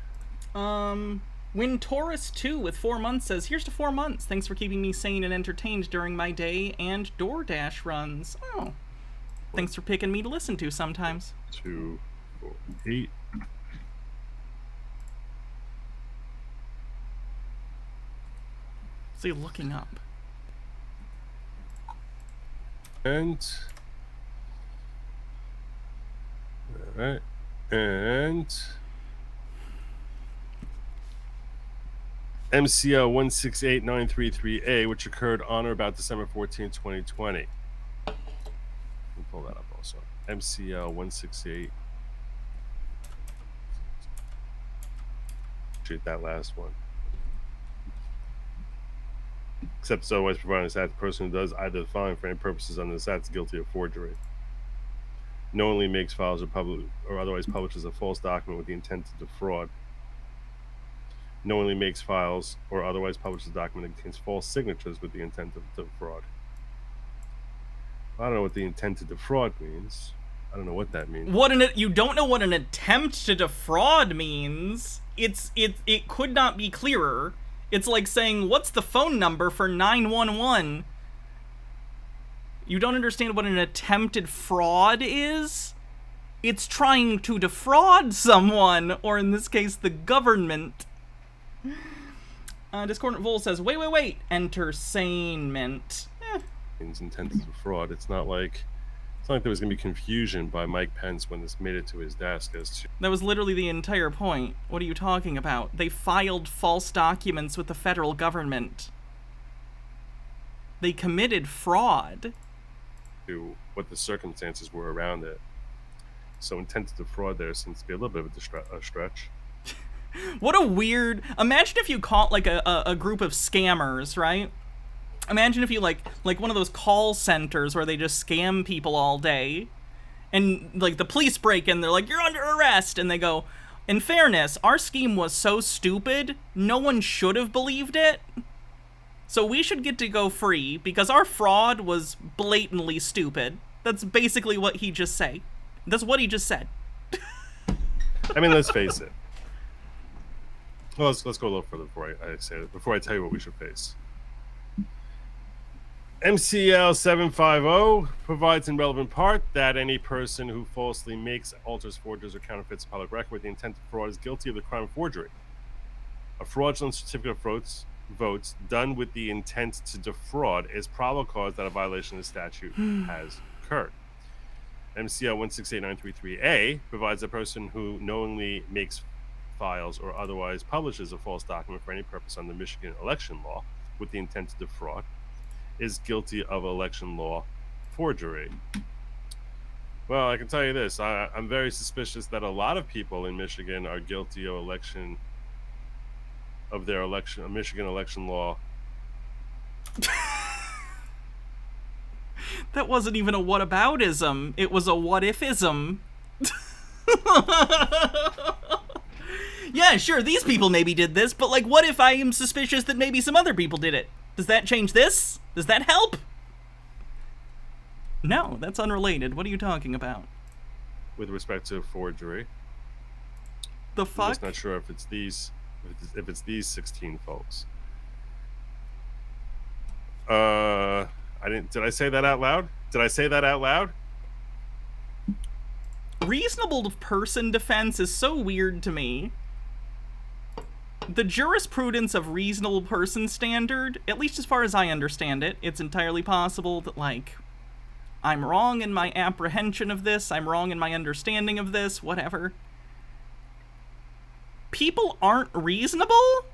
When Taurus 2 with 4 months says, here's to 4 months. Thanks for keeping me sane and entertained during my day and DoorDash runs. Oh. Thanks for picking me to listen to sometimes. 2, 4, 8. So you're looking up. And all right. And MCL 168933A, which occurred on or about December 14, 2020. We'll pull that up also. MCL 168. Treat that last one. Except as otherwise providing this act, the person who does either the following for any purposes under this act is guilty of forgery. Knowingly makes, files, or otherwise publishes a false document with the intent to defraud. Knowingly makes, files, or otherwise publishes a document that contains false signatures with the intent to defraud. I don't know what the intent to defraud means. I don't know what that means. You don't know what an attempt to defraud means. It could not be clearer. It's like saying, what's the phone number for 911? You don't understand what an attempted fraud is? It's trying to defraud someone, or in this case, the government. Discordant Vol says, wait, entertainment. Intended to defraud. It's not like there was going to be confusion by Mike Pence when this made it to his desk as to... That was literally the entire point. What are you talking about? They filed false documents with the federal government. They committed fraud. To what the circumstances were around it. So intended to defraud there seems to be a little bit of a stretch. What a weird... Imagine if you caught like a group of scammers, right? Imagine if you like one of those call centers where they just scam people all day, and like the police break in, they're like, you're under arrest, and they go, in fairness, our scheme was so stupid, no one should have believed it, so we should get to go free because our fraud was blatantly stupid. That's basically what he just said. That's what he just said. I mean, let's face it. Well, let's go a little further before I tell you what we should face. MCL 750 provides in relevant part that any person who falsely makes, alters, forges, or counterfeits a public record with the intent to defraud is guilty of the crime of forgery. A fraudulent certificate of votes done with the intent to defraud is probable cause that a violation of the statute has occurred. MCL 168933A provides a person who knowingly makes, files, or otherwise publishes a false document for any purpose under Michigan election law with the intent to defraud is guilty of election law forgery. Well, I can tell you this. I'm very suspicious that a lot of people in Michigan are guilty of Michigan election law. That wasn't even a whataboutism. It was a what-ifism. Yeah, sure, these people maybe did this, but like, what if I am suspicious that maybe some other people did it? Does that change this? Does that help? No, that's unrelated. What are you talking about? With respect to forgery. The fuck? I'm just not sure if it's these 16 folks. Did I say that out loud? Did I say that out loud? Reasonable person defense is so weird to me. The jurisprudence of reasonable person standard, at least as far as I understand it, it's entirely possible that, like, I'm wrong in my apprehension of this, I'm wrong in my understanding of this, whatever. People aren't reasonable?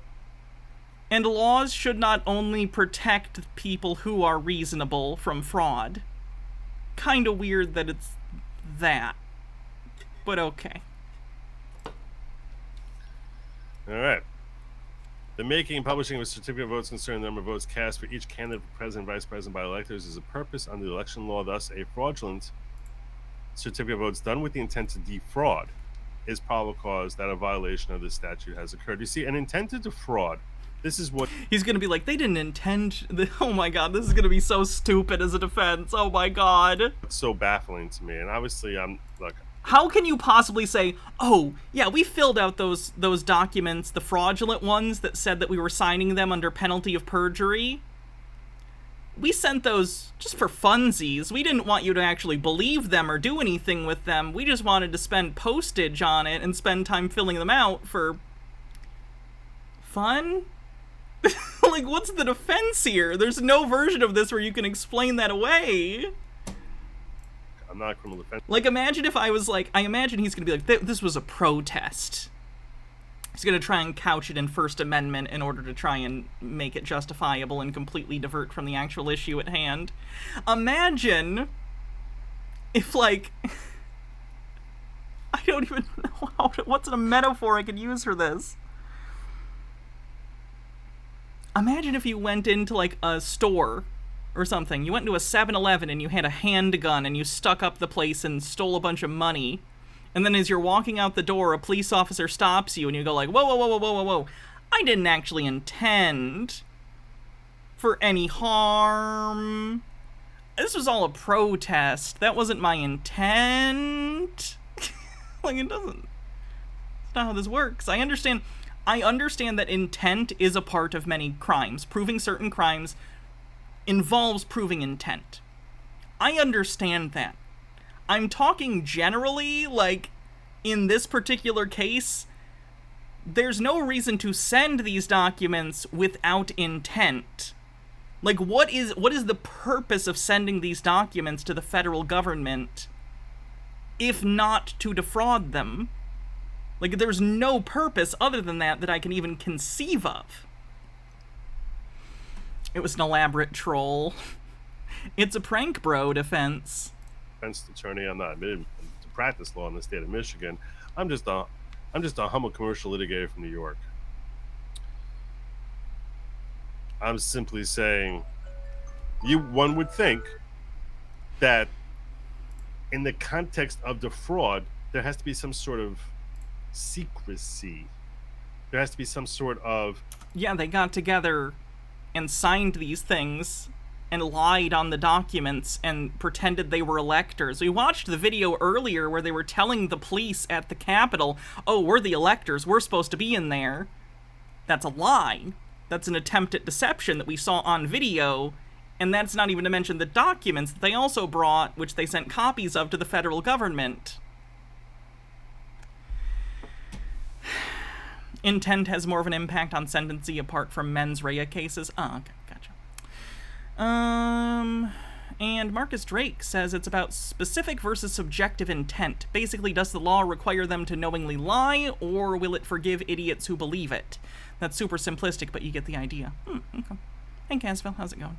And laws should not only protect people who are reasonable from fraud. Kinda weird that it's that. But okay. Alright. The making and publishing of a certificate of votes concerning the number of votes cast for each candidate for president and vice president by electors is a purpose under the election law. Thus, a fraudulent certificate of votes done with the intent to defraud is probable cause that a violation of this statute has occurred. You see, an intent to defraud, this is what... He's gonna be like, they didn't intend... Oh my god, this is gonna be so stupid as a defense. Oh my god. It's so baffling to me. And obviously, look... How can you possibly say, oh, yeah, we filled out those documents, the fraudulent ones that said that we were signing them under penalty of perjury? We sent those just for funsies. We didn't want you to actually believe them or do anything with them. We just wanted to spend postage on it and spend time filling them out for fun? Like, what's the defense here? There's no version of this where you can explain that away. I'm not a criminal defense. Like, imagine if I was like, I imagine he's gonna be like, this was a protest. He's gonna try and couch it in First Amendment in order to try and make it justifiable and completely divert from the actual issue at hand. Imagine if, like, I don't even know what's a metaphor I could use for this. Imagine if you went into, like, a store or something. You went into a 7-Eleven and you had a handgun and you stuck up the place and stole a bunch of money. And then as you're walking out the door, a police officer stops you and you go like, whoa, whoa, whoa, whoa, whoa, whoa, whoa. I didn't actually intend for any harm. This was all a protest. That wasn't my intent. Like, it's not how this works. I understand that intent is a part of many crimes. Proving certain crimes involves proving intent. I understand that. I'm talking generally, like, in this particular case, there's no reason to send these documents without intent. Like, what is the purpose of sending these documents to the federal government if not to defraud them? Like, there's no purpose other than that I can even conceive of. It was an elaborate troll. It's a prank, bro, defense. Defense attorney, I'm not admitted to practice law in the state of Michigan. I'm just a humble commercial litigator from New York. I'm simply saying, one would think that in the context of defraud, there has to be some sort of secrecy. There has to be some sort of... Yeah, they got together and signed these things and lied on the documents and pretended they were electors. We watched the video earlier where they were telling the police at the Capitol, oh, we're the electors, we're supposed to be in there. That's a lie. That's an attempt at deception that we saw on video, and that's not even to mention the documents that they also brought, which they sent copies of to the federal government. Intent has more of an impact on sentencing apart from mens rea cases. Oh, okay, gotcha. And Marcus Drake says it's about specific versus subjective intent. Basically, does the law require them to knowingly lie, or will it forgive idiots who believe it? That's super simplistic, but you get the idea. Okay. Hey, Casville, how's it going?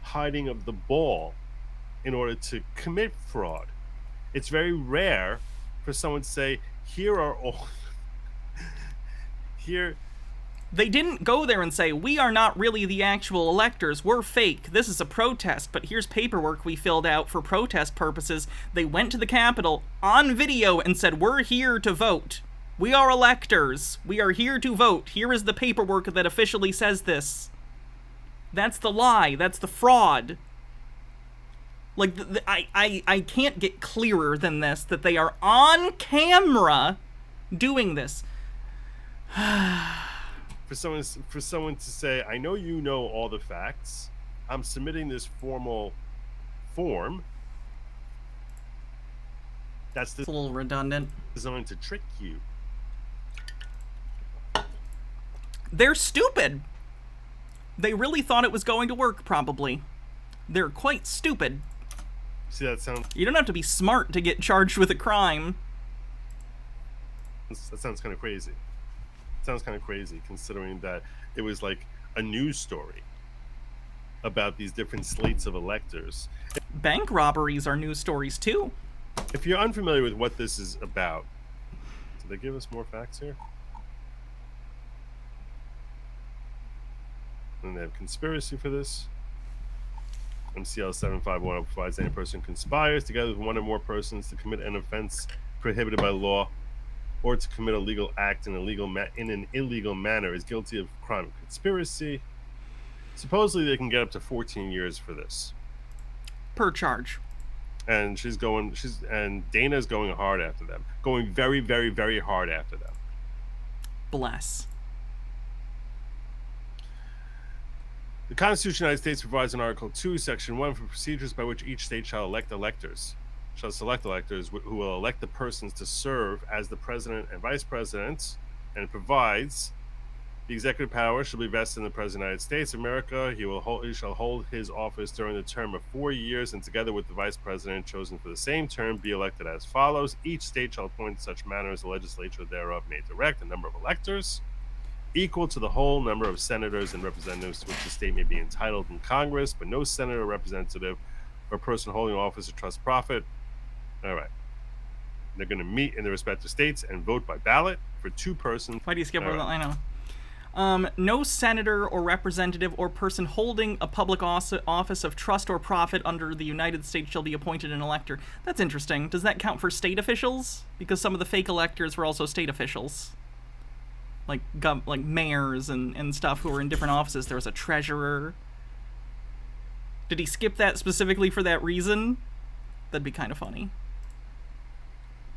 Hiding of the ball in order to commit fraud. It's very rare for someone to say, here are all... here... They didn't go there and say, we are not really the actual electors, we're fake, this is a protest, but here's paperwork we filled out for protest purposes. They went to the Capitol on video and said, we're here to vote. We are electors. We are here to vote. Here is the paperwork that officially says this. That's the lie. That's the fraud. Like, I can't get clearer than this, that they are on camera doing this. For someone to say, I know you know all the facts. I'm submitting this formal form. That's a little redundant. Designed to trick you. They're stupid. They really thought it was going to work, probably. They're quite stupid. See, that sounds... You don't have to be smart to get charged with a crime. That sounds kind of crazy. Sounds kind of crazy, considering that it was like a news story about these different slates of electors. Bank robberies are news stories too. If you're unfamiliar with what this is about, did they give us more facts here? And they have conspiracy for this. MCL 751 provides any person who conspires together with one or more persons to commit an offense prohibited by law, or to commit a legal act in an illegal manner, is guilty of crime of conspiracy. Supposedly, they can get up to 14 years for this per charge. And Dana's going hard after them, going very, very, very hard after them. Bless. The Constitution of the United States provides in Article 2, Section 1 for procedures by which each state shall select electors who will elect the persons to serve as the president and vice president, and provides the executive power shall be vested in the president of the United States of America. He shall hold his office during the term of 4 years, and together with the vice president chosen for the same term, be elected as follows. Each state shall appoint in such manner as the legislature thereof may direct a number of electors equal to the whole number of senators and representatives to which the state may be entitled in Congress, but no senator, representative, or person holding office or trust profit. All right. They're going to meet in their respective states and vote by ballot for two persons. Why do you skip over that? I know. No senator or representative or person holding a public office of trust or profit under the United States shall be appointed an elector. That's interesting. Does that count for state officials? Because some of the fake electors were also state officials. Like mayors and stuff who were in different offices. There was a treasurer. Did he skip that specifically for that reason? That'd be kind of funny.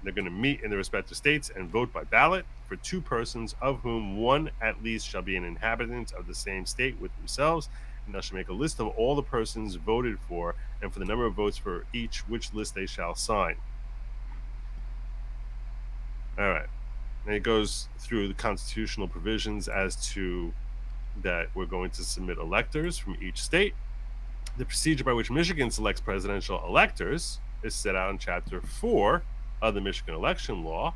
They're going to meet in their respective states and vote by ballot for two persons, of whom one at least shall be an inhabitant of the same state with themselves, and they shall make a list of all the persons voted for, and for the number of votes for each, which list they shall sign. All right. And it goes through the constitutional provisions as to that we're going to submit electors from each state. The procedure by which Michigan selects presidential electors is set out in Chapter 4 of the Michigan election law.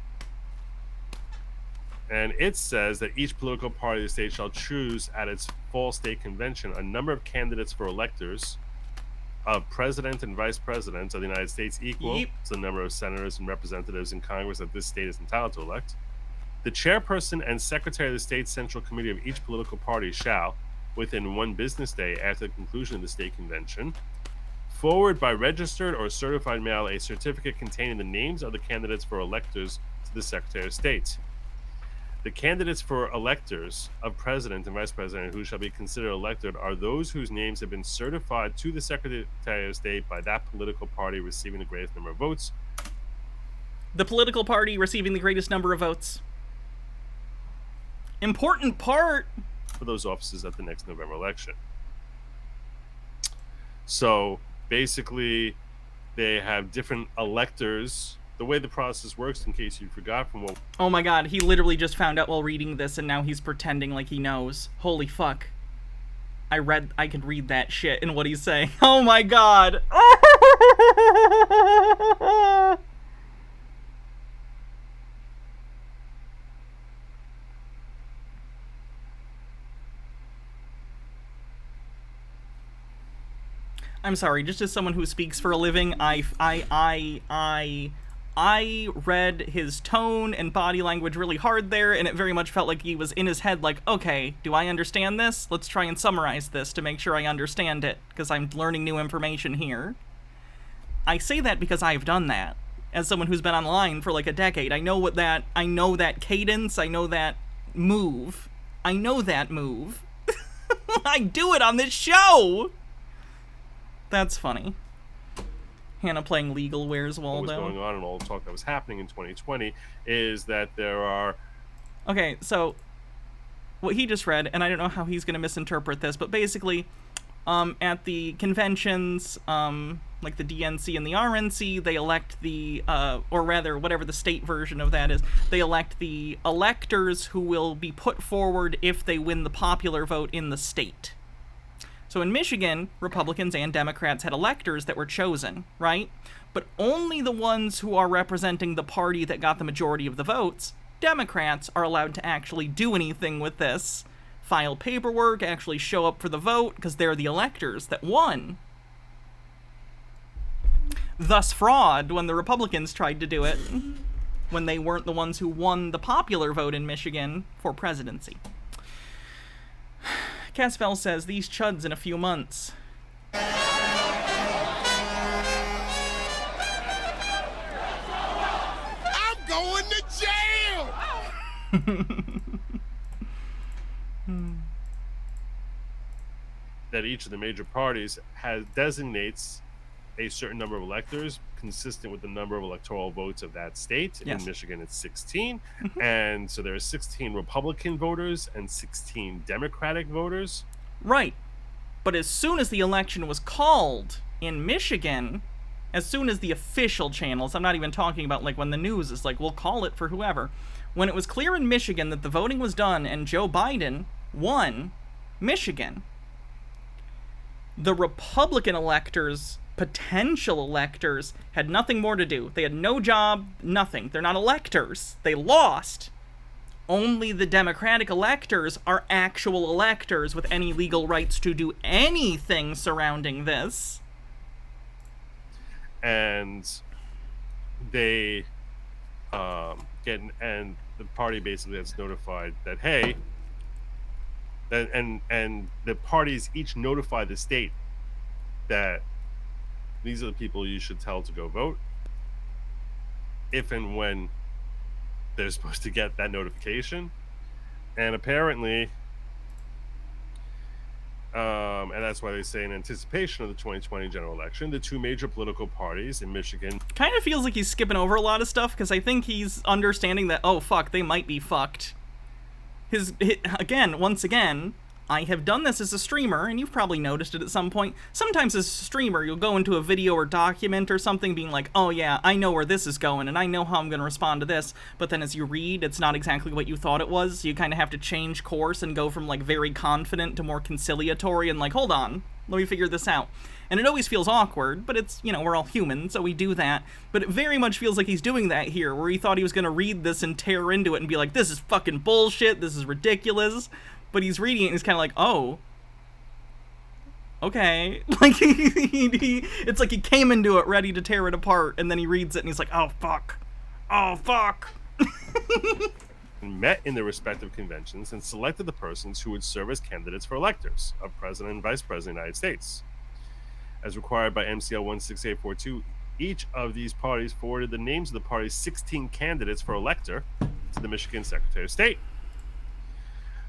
And it says that each political party of the state shall choose at its fall state convention a number of candidates for electors of president and vice president of the United States equal to the number of senators and representatives in Congress that this state is entitled to elect. The chairperson and secretary of the state central committee of each political party shall, within 1 business day after the conclusion of the state convention, forward by registered or certified mail a certificate containing the names of the candidates for electors to the Secretary of State. The candidates for electors of president and vice president who shall be considered elected are those whose names have been certified to the Secretary of State by that political party receiving the greatest number of votes. The political party receiving the greatest number of votes. Important part for those offices at the next November election. So basically, they have different electors. The way the process works, in case you forgot from what... Oh my god, he literally just found out while reading this, and now he's pretending like he knows. Holy fuck. I could read that shit in what he's saying. Oh my god. I'm sorry, just as someone who speaks for a living, I read his tone and body language really hard there, and it very much felt like he was in his head like, okay, do I understand this? Let's try and summarize this to make sure I understand it, because I'm learning new information here. I say that because I've done that. As someone who's been online for like a decade, I know that cadence, I know that move. I know that move. I do it on this show! That's funny. Hannah playing legal Where's Waldo. What was going on and all the talk that was happening in 2020 is that there are... Okay, so what he just read, and I don't know how he's going to misinterpret this, but basically, at the conventions, like the DNC and the RNC, they elect the, or rather, whatever the state version of that is, they elect the electors who will be put forward if they win the popular vote in the state. So in Michigan, Republicans and Democrats had electors that were chosen, right? But only the ones who are representing the party that got the majority of the votes, Democrats, are allowed to actually do anything with this, file paperwork, actually show up for the vote, because they're the electors that won. Thus fraud when the Republicans tried to do it, when they weren't the ones who won the popular vote in Michigan for presidency. Casfell says, these chuds in a few months. I'm going to jail! That each of the major parties designates a certain number of electors consistent with the number of electoral votes of that state. Yes. In Michigan, it's 16. And so there are 16 Republican voters and 16 Democratic voters. Right. But as soon as the election was called in Michigan, as soon as the official channels, I'm not even talking about like when the news is like, we'll call it for whoever. When it was clear in Michigan that the voting was done and Joe Biden won Michigan, the Republican electors, potential electors, had nothing more to do. They had no job, nothing. They're not electors. They lost. Only the Democratic electors are actual electors with any legal rights to do anything surrounding this. And they and the party basically gets notified that, hey, and the parties each notify the state that these are the people you should tell to go vote if and when they're supposed to get that notification. And apparently, and that's why they say in anticipation of the 2020 general election, the two major political parties in Michigan... Kind of feels like he's skipping over a lot of stuff, because I think he's understanding that, oh, fuck, they might be fucked. Once again, I have done this as a streamer, and you've probably noticed it at some point. Sometimes as a streamer, you'll go into a video or document or something being like, oh yeah, I know where this is going, and I know how I'm going to respond to this, but then as you read, it's not exactly what you thought it was. You kind of have to change course and go from like very confident to more conciliatory and like, hold on, let me figure this out. And it always feels awkward, but it's, you know, we're all human, so we do that. But it very much feels like he's doing that here, where he thought he was going to read this and tear into it and be like, this is fucking bullshit, this is ridiculous. But he's reading it and he's kind of like, oh, okay. Like, it's like he came into it ready to tear it apart, and then he reads it and he's like, oh, fuck. Oh, fuck. Met in their respective conventions and selected the persons who would serve as candidates for electors of President and Vice President of the United States. As required by MCL 16842, each of these parties forwarded the names of the party's 16 candidates for elector to the Michigan Secretary of State.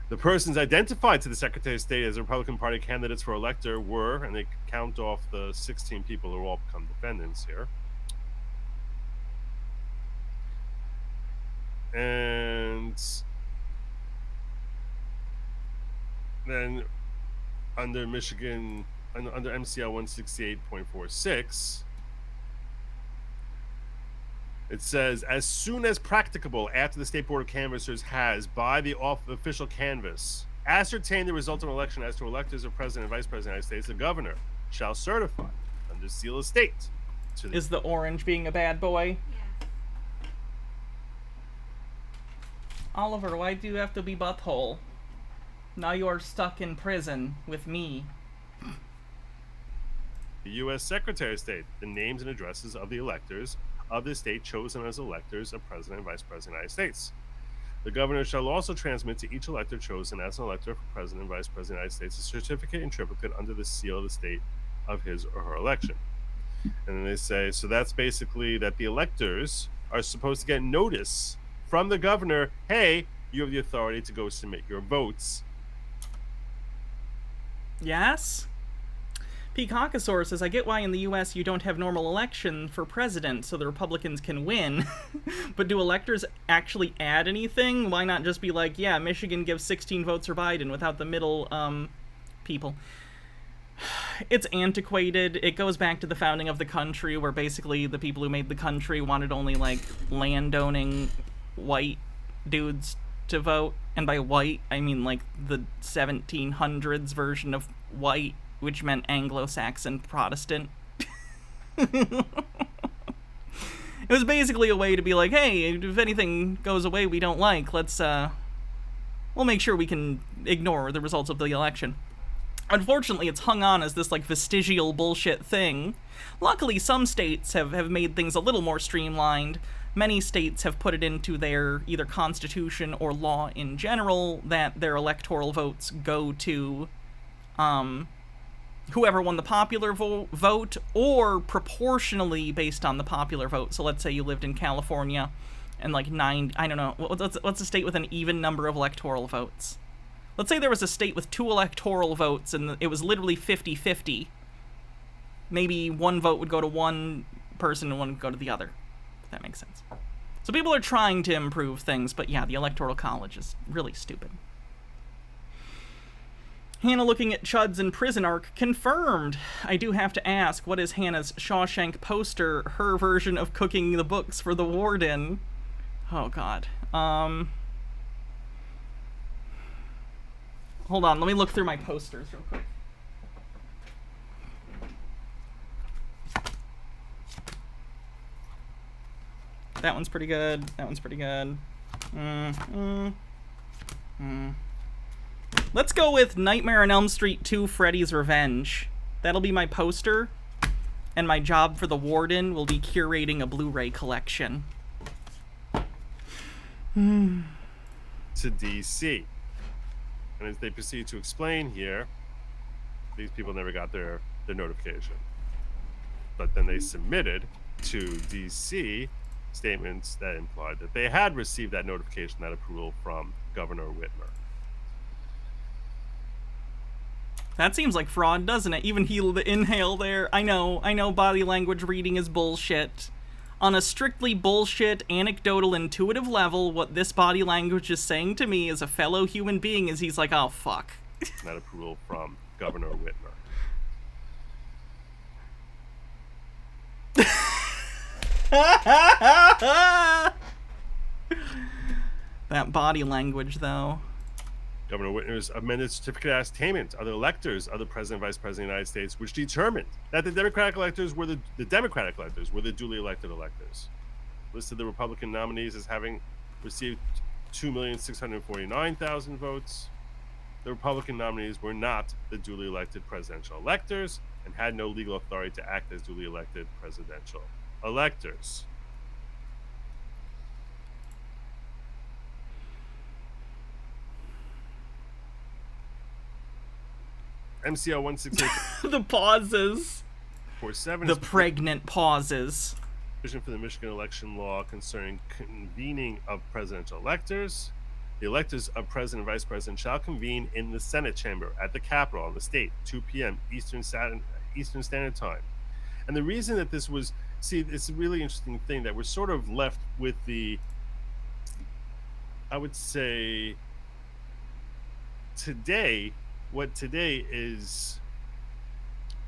The persons identified to the Secretary of State as Republican Party candidates for elector were, and they count off the 16 people who all become defendants here. And then under Michigan, under MCL 168.46, it says, as soon as practicable after the State Board of Canvassers has, by the official canvass, ascertain the result of an election as to electors of president and vice president of the United States, the governor shall certify under seal of state. Is the orange being a bad boy? Yes. Oliver, why do you have to be butthole? Now you are stuck in prison with me. The U.S. Secretary of State, the names and addresses of the electors of the state chosen as electors of President and Vice President of the United States. The governor shall also transmit to each elector chosen as an elector for President and Vice President of the United States a certificate and triplicate under the seal of the state of his or her election. And then they say, so that's basically that the electors are supposed to get notice from the governor, hey, you have the authority to go submit your votes. Yes? Peacockasaur says, I get why in the U.S. you don't have normal election for president so the Republicans can win. But do electors actually add anything? Why not just be like, yeah, Michigan gives 16 votes for Biden without the middle people? It's antiquated. It goes back to the founding of the country where basically the people who made the country wanted only, like, landowning white dudes to vote. And by white, I mean, like, the 1700s version of white, which meant Anglo-Saxon Protestant. It was basically a way to be like, hey, if anything goes away we don't like, let's, we'll make sure we can ignore the results of the election. Unfortunately, it's hung on as this, like, vestigial bullshit thing. Luckily, some states have made things a little more streamlined. Many states have put it into their either constitution or law in general that their electoral votes go to, whoever won the popular vote, or proportionally based on the popular vote. So let's say you lived in California, and like I don't know, what's a state with an even number of electoral votes? Let's say there was a state with 2 electoral votes, and it was literally 50-50. Maybe one vote would go to one person and one would go to the other, if that makes sense. So people are trying to improve things, but yeah, the Electoral College is really stupid. Hannah looking at Chud's in prison arc confirmed. I do have to ask, what is Hannah's Shawshank poster, her version of cooking the books for the warden? Oh god. Hold on, let me look through my posters real quick. That one's pretty good. That one's pretty good. Let's go with Nightmare on Elm Street 2 Freddy's Revenge. That'll be my poster, and my job for the warden will be curating a Blu-ray collection. To DC. And as they proceed to explain here, these people never got their notification. But then they submitted to DC statements that implied that they had received that notification, that approval from Governor Whitmer. That seems like fraud, doesn't it? Even the inhale there. I know body language reading is bullshit. On a strictly bullshit, anecdotal, intuitive level, what this body language is saying to me as a fellow human being is he's like, oh, fuck. That approval from Governor Whitmer. That body language, though. Governor Whitmer's amended certificate of attainment are the electors of the President and Vice President of the United States, which determined that the Democratic electors were the duly elected electors. Listed the Republican nominees as having received 2,649,000 votes. The Republican nominees were not the duly elected presidential electors and had no legal authority to act as duly elected presidential electors. MCL 168. The pauses. 47. The pregnant pauses. Provision for the Michigan election law concerning convening of presidential electors. The electors of president and vice president shall convene in the Senate chamber at the Capitol in the state, 2 p.m. Eastern Standard Time. And the reason that this was, it's a really interesting thing that we're sort of left with the, I would say, what today is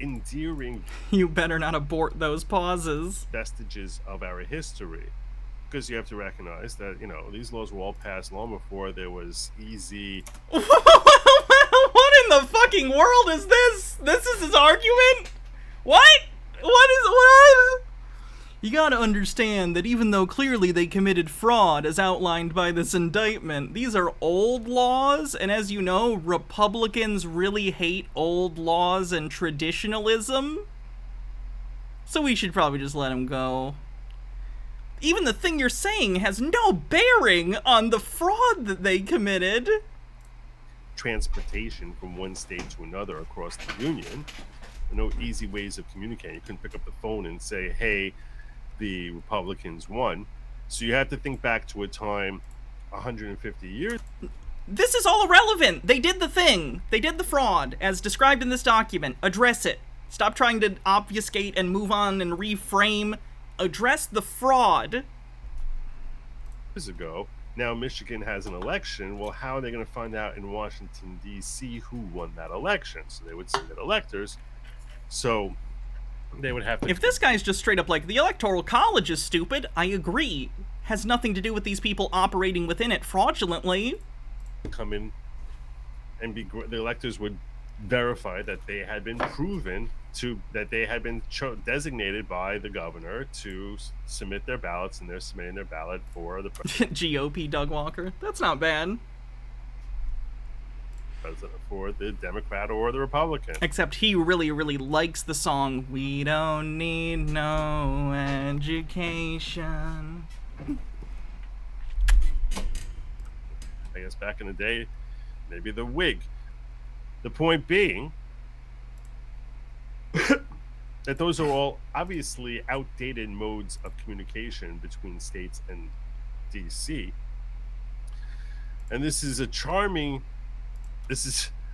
endearing. You better not abort those pauses. Vestiges of our history. Because you have to recognize that, these laws were all passed long before there was easy fucking world is this? This is his argument? What? What? You gotta understand that even though clearly they committed fraud as outlined by this indictment, these are old laws, and as you know, Republicans really hate old laws and traditionalism. So we should probably just let him go. Even the thing you're saying has no bearing on the fraud that they committed. Transportation from one state to another across the union. No easy ways of communicating. You couldn't pick up the phone and say, hey, the Republicans won. So you have to think back to a time 150 years. This is all irrelevant. They did the thing. They did the fraud, as described in this document. Address it. Stop trying to obfuscate and move on and reframe. Address the fraud. Years ago. Now Michigan has an election. Well, how are they going to find out in Washington, D.C. who won that election? So they would submit electors. So they would have to... If this guy's just straight up like, the Electoral College is stupid, I agree. Has nothing to do with these people operating within it fraudulently. Come in and the electors would verify that they had been proven that they had been designated by the governor to submit their ballots, and they're submitting their ballot for the GOP Doug Walker. That's not bad. For the Democrat or the Republican. Except he really, really likes the song, "We Don't Need No Education." I guess back in the day, maybe the Whig. The point being that those are all obviously outdated modes of communication between states and DC. And this is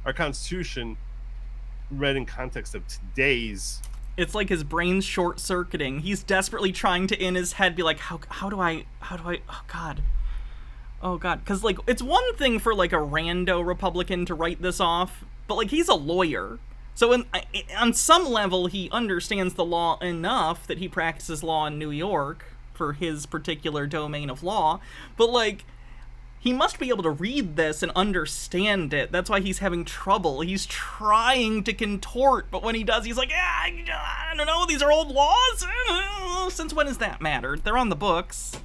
our Constitution read in context of today's. It's like his brain's short-circuiting. He's desperately trying to, in his head, be like, how do I, oh God. Because, like, it's one thing for, like, a rando Republican to write this off, but, like, he's a lawyer. So on some level, he understands the law enough that he practices law in New York for his particular domain of law. But, like, he must be able to read this and understand it. That's why he's having trouble. He's trying to contort, but when he does, he's like, I don't know, these are old laws? Since when does that matter? They're on the books.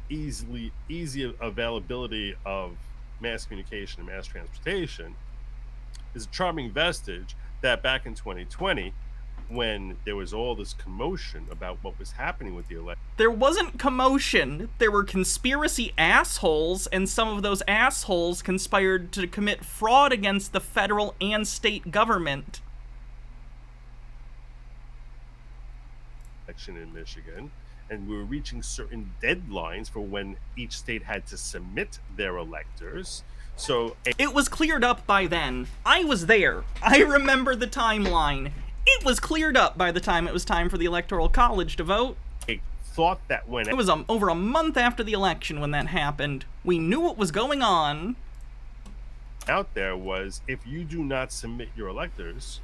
Easy availability of mass communication and mass transportation is a charming vestige that back in 2020, when there was all this commotion about what was happening with the election. There wasn't commotion. There were conspiracy assholes, and some of those assholes conspired to commit fraud against the federal and state government. Election in Michigan, and we were reaching certain deadlines for when each state had to submit their electors. So it was cleared up by then. I was there. I remember the timeline. It was cleared up by the time it was time for the Electoral College to vote. I thought that when it was over a month after the election when that happened. We knew what was going on. Out there was, if you do not submit your electors,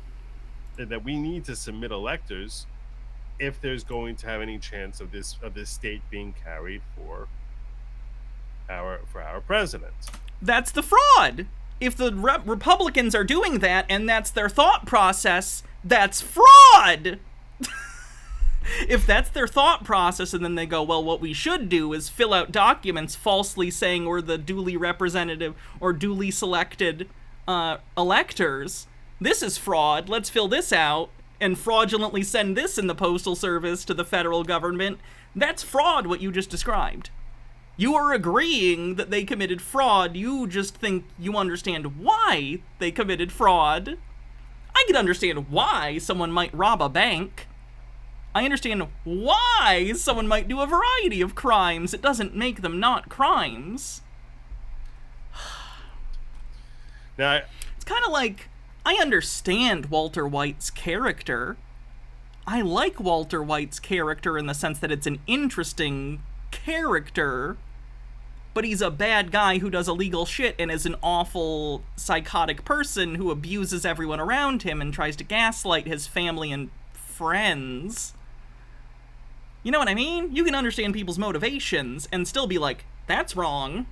that we need to submit electors if there's going to have any chance of this state being carried for our president. That's the fraud. If the Republicans are doing that and that's their thought process, that's fraud. If that's their thought process and then they go, well, what we should do is fill out documents falsely saying we're the duly representative or duly selected electors, this is fraud, let's fill this out and fraudulently send this in the Postal Service to the federal government, that's fraud, what you just described. You are agreeing that they committed fraud. You just think you understand why they committed fraud. I can understand why someone might rob a bank. I understand why someone might do a variety of crimes. It doesn't make them not crimes. Now, it's kind of like, I understand Walter White's character. I like Walter White's character in the sense that it's an interesting character, but he's a bad guy who does illegal shit and is an awful psychotic person who abuses everyone around him and tries to gaslight his family and friends. You know what I mean? You can understand people's motivations and still be like, that's wrong.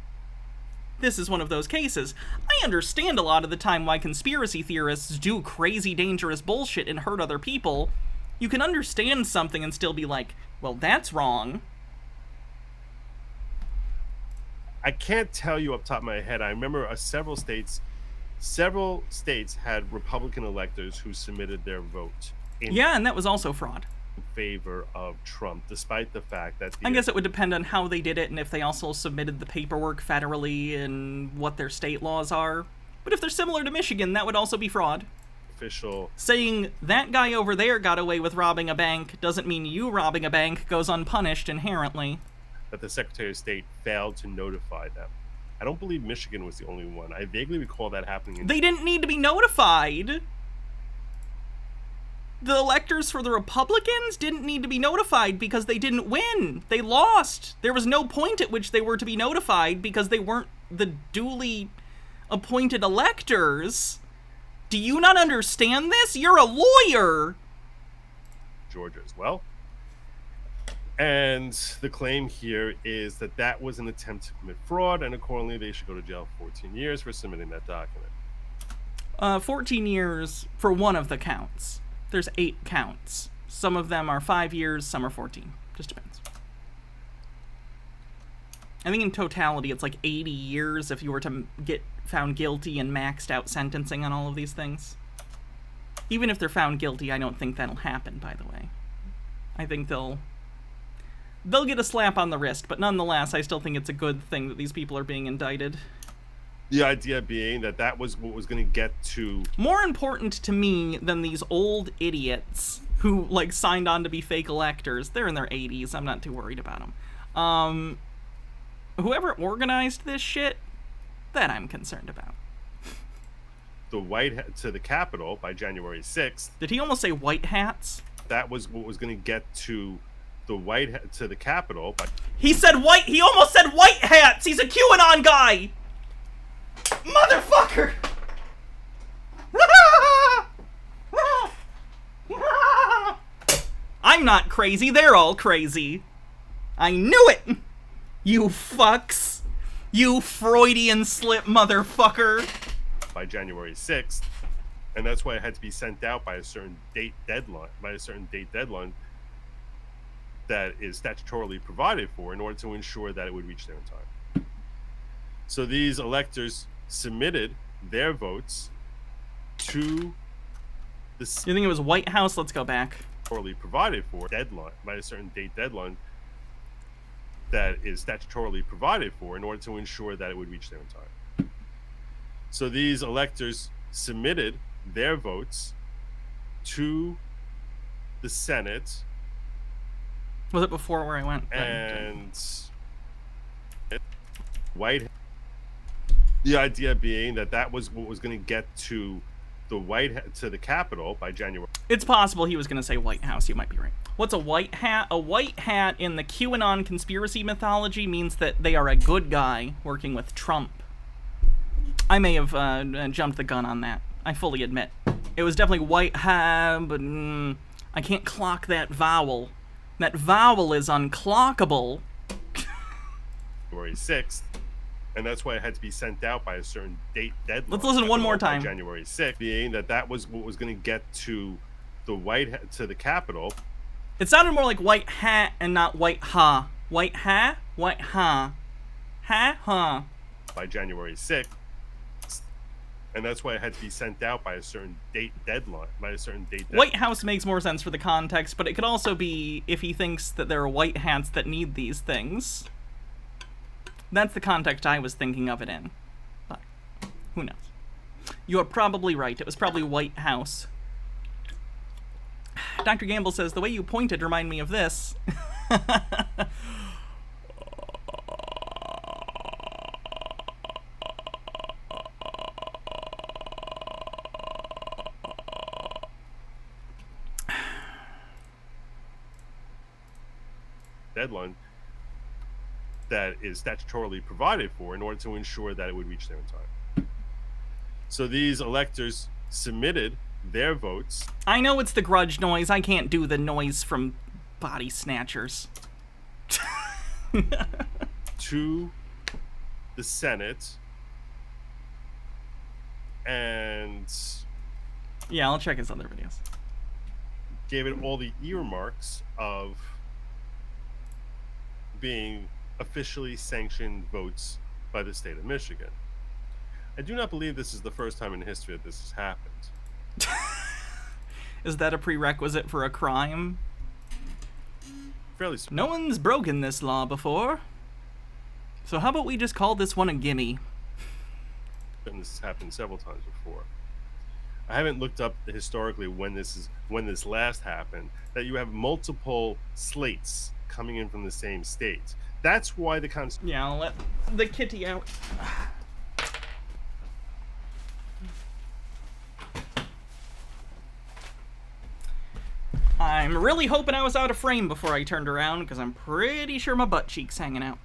this is one of those cases. I understand a lot of the time why conspiracy theorists do crazy, dangerous bullshit and hurt other people. You can understand something and still be like, well, that's wrong. I can't tell you up top of my head. I remember several states had Republican electors who submitted their vote Yeah, and that was also fraud. in favor of Trump, despite the fact that I guess it would depend on how they did it and if they also submitted the paperwork federally and what their state laws are. But if they're similar to Michigan, that would also be fraud. official Saying that guy over there got away with robbing a bank doesn't mean you robbing a bank goes unpunished inherently. that the Secretary of State failed to notify them. I don't believe Michigan was the only one. I vaguely recall that happening. They didn't need to be notified. The electors for the Republicans didn't need to be notified because they didn't win. They lost. There was no point at which they were to be notified because they weren't the duly appointed electors. Do you not understand this? You're a lawyer. Georgia as well. And the claim here is that that was an attempt to commit fraud, and accordingly they should go to jail for 14 years for submitting that document. 14 years for one of the counts. There's 8 counts. Some of them are 5 years, some are 14. Just depends. I think in totality it's like 80 years if you were to get found guilty and maxed out sentencing on all of these things. Even if they're found guilty, I don't think that'll happen, by the way. I think they'll get a slap on the wrist, but nonetheless, I still think it's a good thing that these people are being indicted. The idea being that that was what was going to get to... More important to me than these old idiots who, like, signed on to be fake electors. They're in their 80s. I'm not too worried about them. Whoever organized this shit, that I'm concerned about. The to the Capitol by January 6th. Did he almost say white hats? That was what was going to get to the Capitol. He said white. He almost said white hats. He's a QAnon guy. Motherfucker. I'm not crazy. They're all crazy. I knew it. You fucks. You Freudian slip motherfucker. By January 6th. And that's why it had to be sent out by a certain date deadline. That is statutorily provided for in order to ensure that it would reach there in time. So these electors submitted their votes to the... You think it was White House? Let's go back. Statutorily provided for deadline by a certain date deadline that is statutorily provided for in order to ensure that it would reach there in time. So these electors submitted their votes to the Senate. Was it before where I went? And the idea being that that was what was going to get to the Capitol by January. It's possible he was going to say White House. You might be right. What's a white hat? A white hat in the QAnon conspiracy mythology means that they are a good guy working with Trump. I may have jumped the gun on that. I fully admit. It was definitely white hat, but I can't clock that vowel. That vowel is unclockable. January 6th, and that's why it had to be sent out by a certain date deadline. Let's listen one more time. January 6th, being that was what was going to get to the Capitol. It sounded more like white hat and not white ha. White ha, white ha, ha. By January 6th. And that's why it had to be sent out by a certain date deadline. White House makes more sense for the context, but it could also be if he thinks that there are white hats that need these things. That's the context I was thinking of it in. But who knows? You are probably right. It was probably White House. Dr. Gamble says, the way you pointed reminded me of this. Deadline that is statutorily provided for in order to ensure that it would reach there in time. So these electors submitted their votes. I know it's the grudge noise. I can't do the noise from Body Snatchers. To the Senate and yeah, I'll check his other videos. Gave it all the earmarks of being officially sanctioned votes by the state of Michigan. I do not believe this is the first time in history that this has happened. Is that a prerequisite for a crime? Fairly. No one's broken this law before. So how about we just call this one a gimme? And this has happened several times before. I haven't looked up historically when this last happened, that you have multiple slates coming in from the same state. That's why the Yeah, I'll let the kitty out. I'm really hoping I was out of frame before I turned around, because I'm pretty sure my butt cheek's hanging out.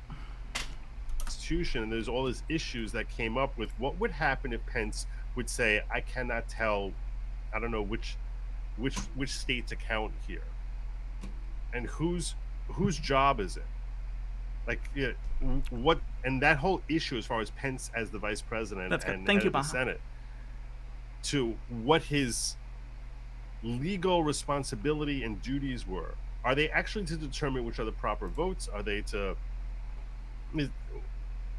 Constitution, and there's all these issues that came up with what would happen if Pence would say, I cannot tell, I don't know which state to count here, and whose job is it? Like, yeah, what, and that whole issue as far as Pence as the vice president and head of the Senate, to what his legal responsibility and duties were. Are they actually to determine which are the proper votes? Are they to? I mean,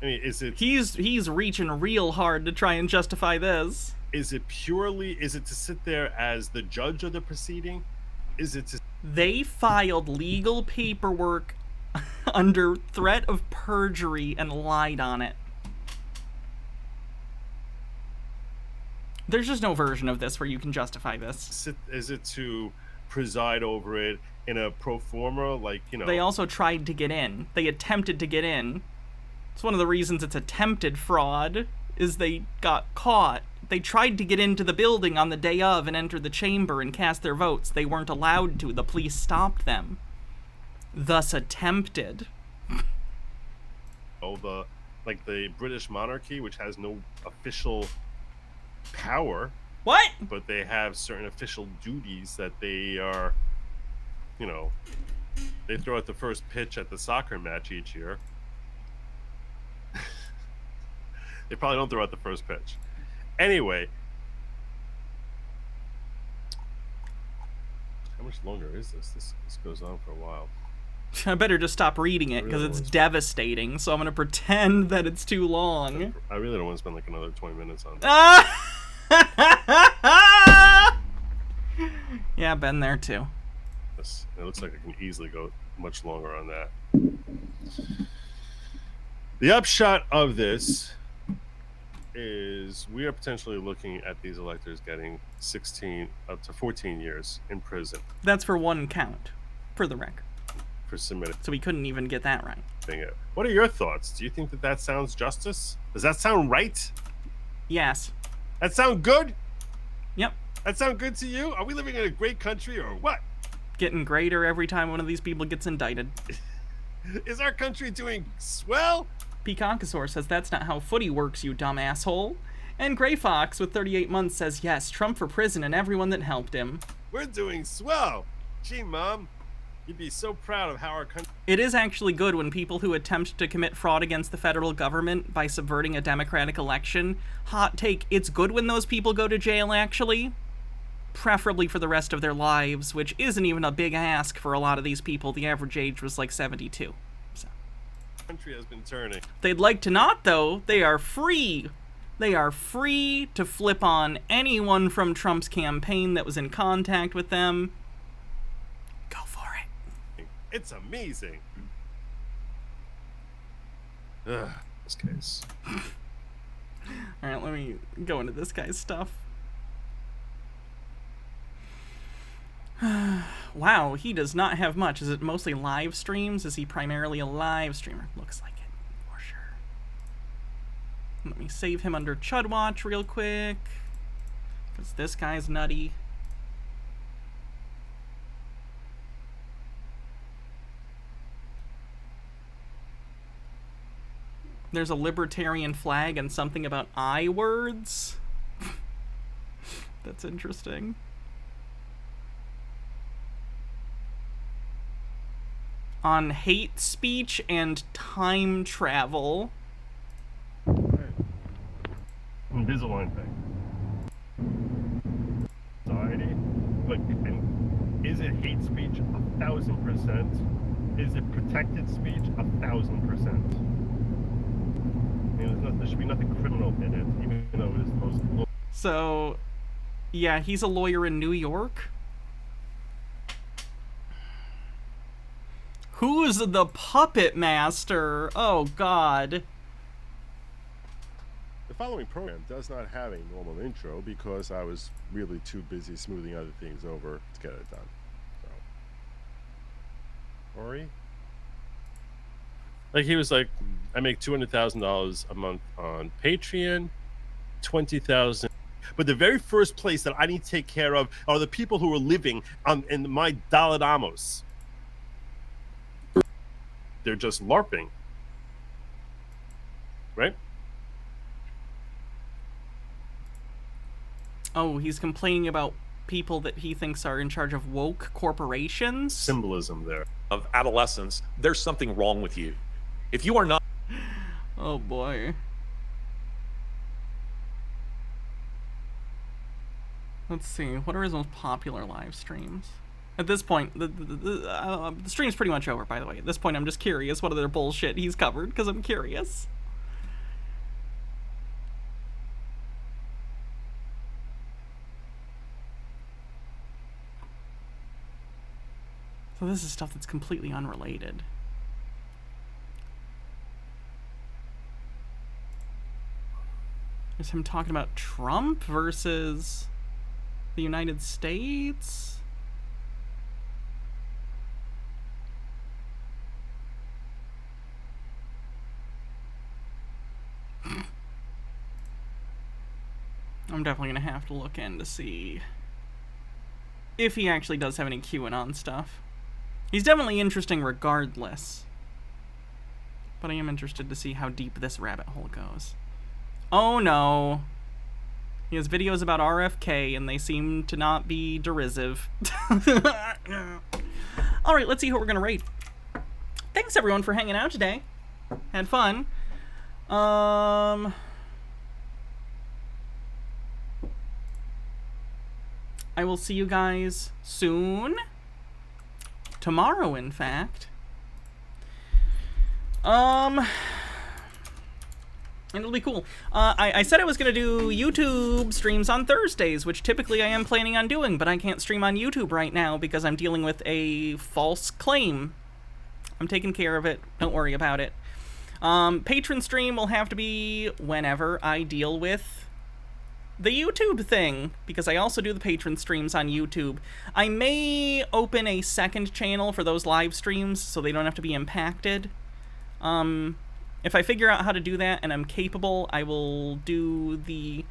is it? He's reaching real hard to try and justify this. Is it purely? Is it to sit there as the judge of the proceeding? Is it to? They filed legal paperwork under threat of perjury and lied on it. There's just no version of this where you can justify this. Is it to preside over it in a pro forma, like, you know? They also tried to get in. They attempted to get in. It's one of the reasons it's attempted fraud, is they got caught. They tried to get into the building on the day of and enter the chamber and cast their votes. They weren't allowed to. The police stopped them. Thus attempted. Oh, the British monarchy, which has no official power. What? But they have certain official duties that they are, you know, they throw out the first pitch at the soccer match each year. They probably don't throw out the first pitch. Anyway, how much longer is this? This goes on for a while. I better just stop reading it because it's devastating, so I'm going to pretend that it's too long. I really don't want to spend like another 20 minutes on this. Yeah, been there too. Yes, it looks like I can easily go much longer on that. The upshot of this is we are potentially looking at these electors getting 16 up to 14 years in prison. That's for one count, for the record. For submitting. So we couldn't even get that right. What are your thoughts? Do you think that that sounds justice? Does that sound right? Yes. That sound good? Yep. That sound good to you? Are we living in a great country or what? Getting greater every time one of these people gets indicted. Is our country doing swell? Peaconkosaur says that's not how footy works, you dumb asshole. And Gray Fox with 38 months says yes, Trump for prison and everyone that helped him. We're doing swell. Gee, Mom, you'd be so proud of how our country... It is actually good when people who attempt to commit fraud against the federal government by subverting a democratic election, hot take, it's good when those people go to jail, actually. Preferably for the rest of their lives, which isn't even a big ask for a lot of these people. The average age was like 72. So. Country has been turning. They'd like to not, though. They are free. They are free to flip on anyone from Trump's campaign that was in contact with them. Go for it. It's amazing. Ugh, this case. Alright, let me go into this guy's stuff. Wow, he does not have much. Is it mostly live streams? Is he primarily a live streamer? Looks like it, for sure. Let me save him under Chud Watch real quick, because this guy's nutty. There's a libertarian flag and something about I words. That's interesting. On hate speech and time travel. Invisalign thing. But and is it hate speech? 1,000%. Is it protected speech? 1,000%. There should be nothing criminal in it, even though it is the most. So, yeah, he's a lawyer in New York. Who's the puppet master? Oh, God. The following program does not have a normal intro because I was really too busy smoothing other things over to get it done. So, Ori? Like, he was like, I make $200,000 a month on Patreon, 20,000. But the very first place that I need to take care of are the people who are living in my Daladamos. They're just LARPing. Right? Oh, he's complaining about people that he thinks are in charge of woke corporations? Symbolism there. Of adolescence, there's something wrong with you. If you are not... Oh, boy. Let's see. What are his most popular live streams? At this point, the stream's pretty much over, by the way. At this point, I'm just curious what other bullshit he's covered, because I'm curious. So this is stuff that's completely unrelated. There's him talking about Trump versus the United States. I'm definitely gonna have to look in to see if he actually does have any QAnon stuff. He's definitely interesting regardless. But I am interested to see how deep this rabbit hole goes. Oh no. He has videos about RFK and they seem to not be derisive. Alright, let's see who we're gonna rate. Thanks everyone for hanging out today. Had fun. I will see you guys soon. Tomorrow, in fact. And it'll be cool. I said I was going to do YouTube streams on Thursdays, which typically I am planning on doing, but I can't stream on YouTube right now because I'm dealing with a false claim. I'm taking care of it. Don't worry about it. Patron stream will have to be whenever I deal with the YouTube thing, because I also do the patron streams on YouTube. I may open a second channel for those live streams so they don't have to be impacted. If I figure out how to do that and I'm capable, I will do the...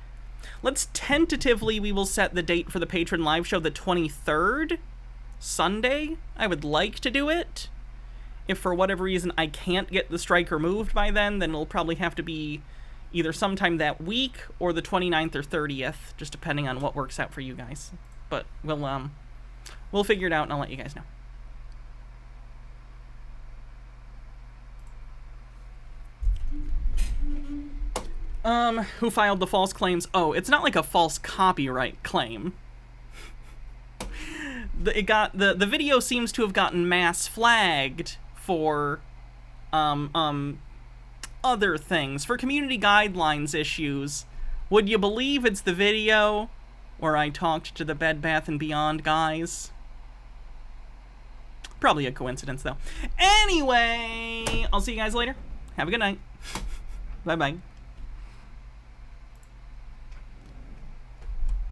Let's tentatively, we will set the date for the patron live show the 23rd, Sunday. I would like to do it. If for whatever reason I can't get the strike removed by then it'll probably have to be either sometime that week or the 29th or 30th, just depending on what works out for you guys. But we'll figure it out and I'll let you guys know. Who filed the false claims? Oh, it's not like a false copyright claim. The video seems to have gotten mass flagged for other things, for community guidelines issues. Would you believe it's the video where I talked to the Bed Bath & Beyond guys? Probably a coincidence, though. Anyway, I'll see you guys later. Have a good night. Bye-bye.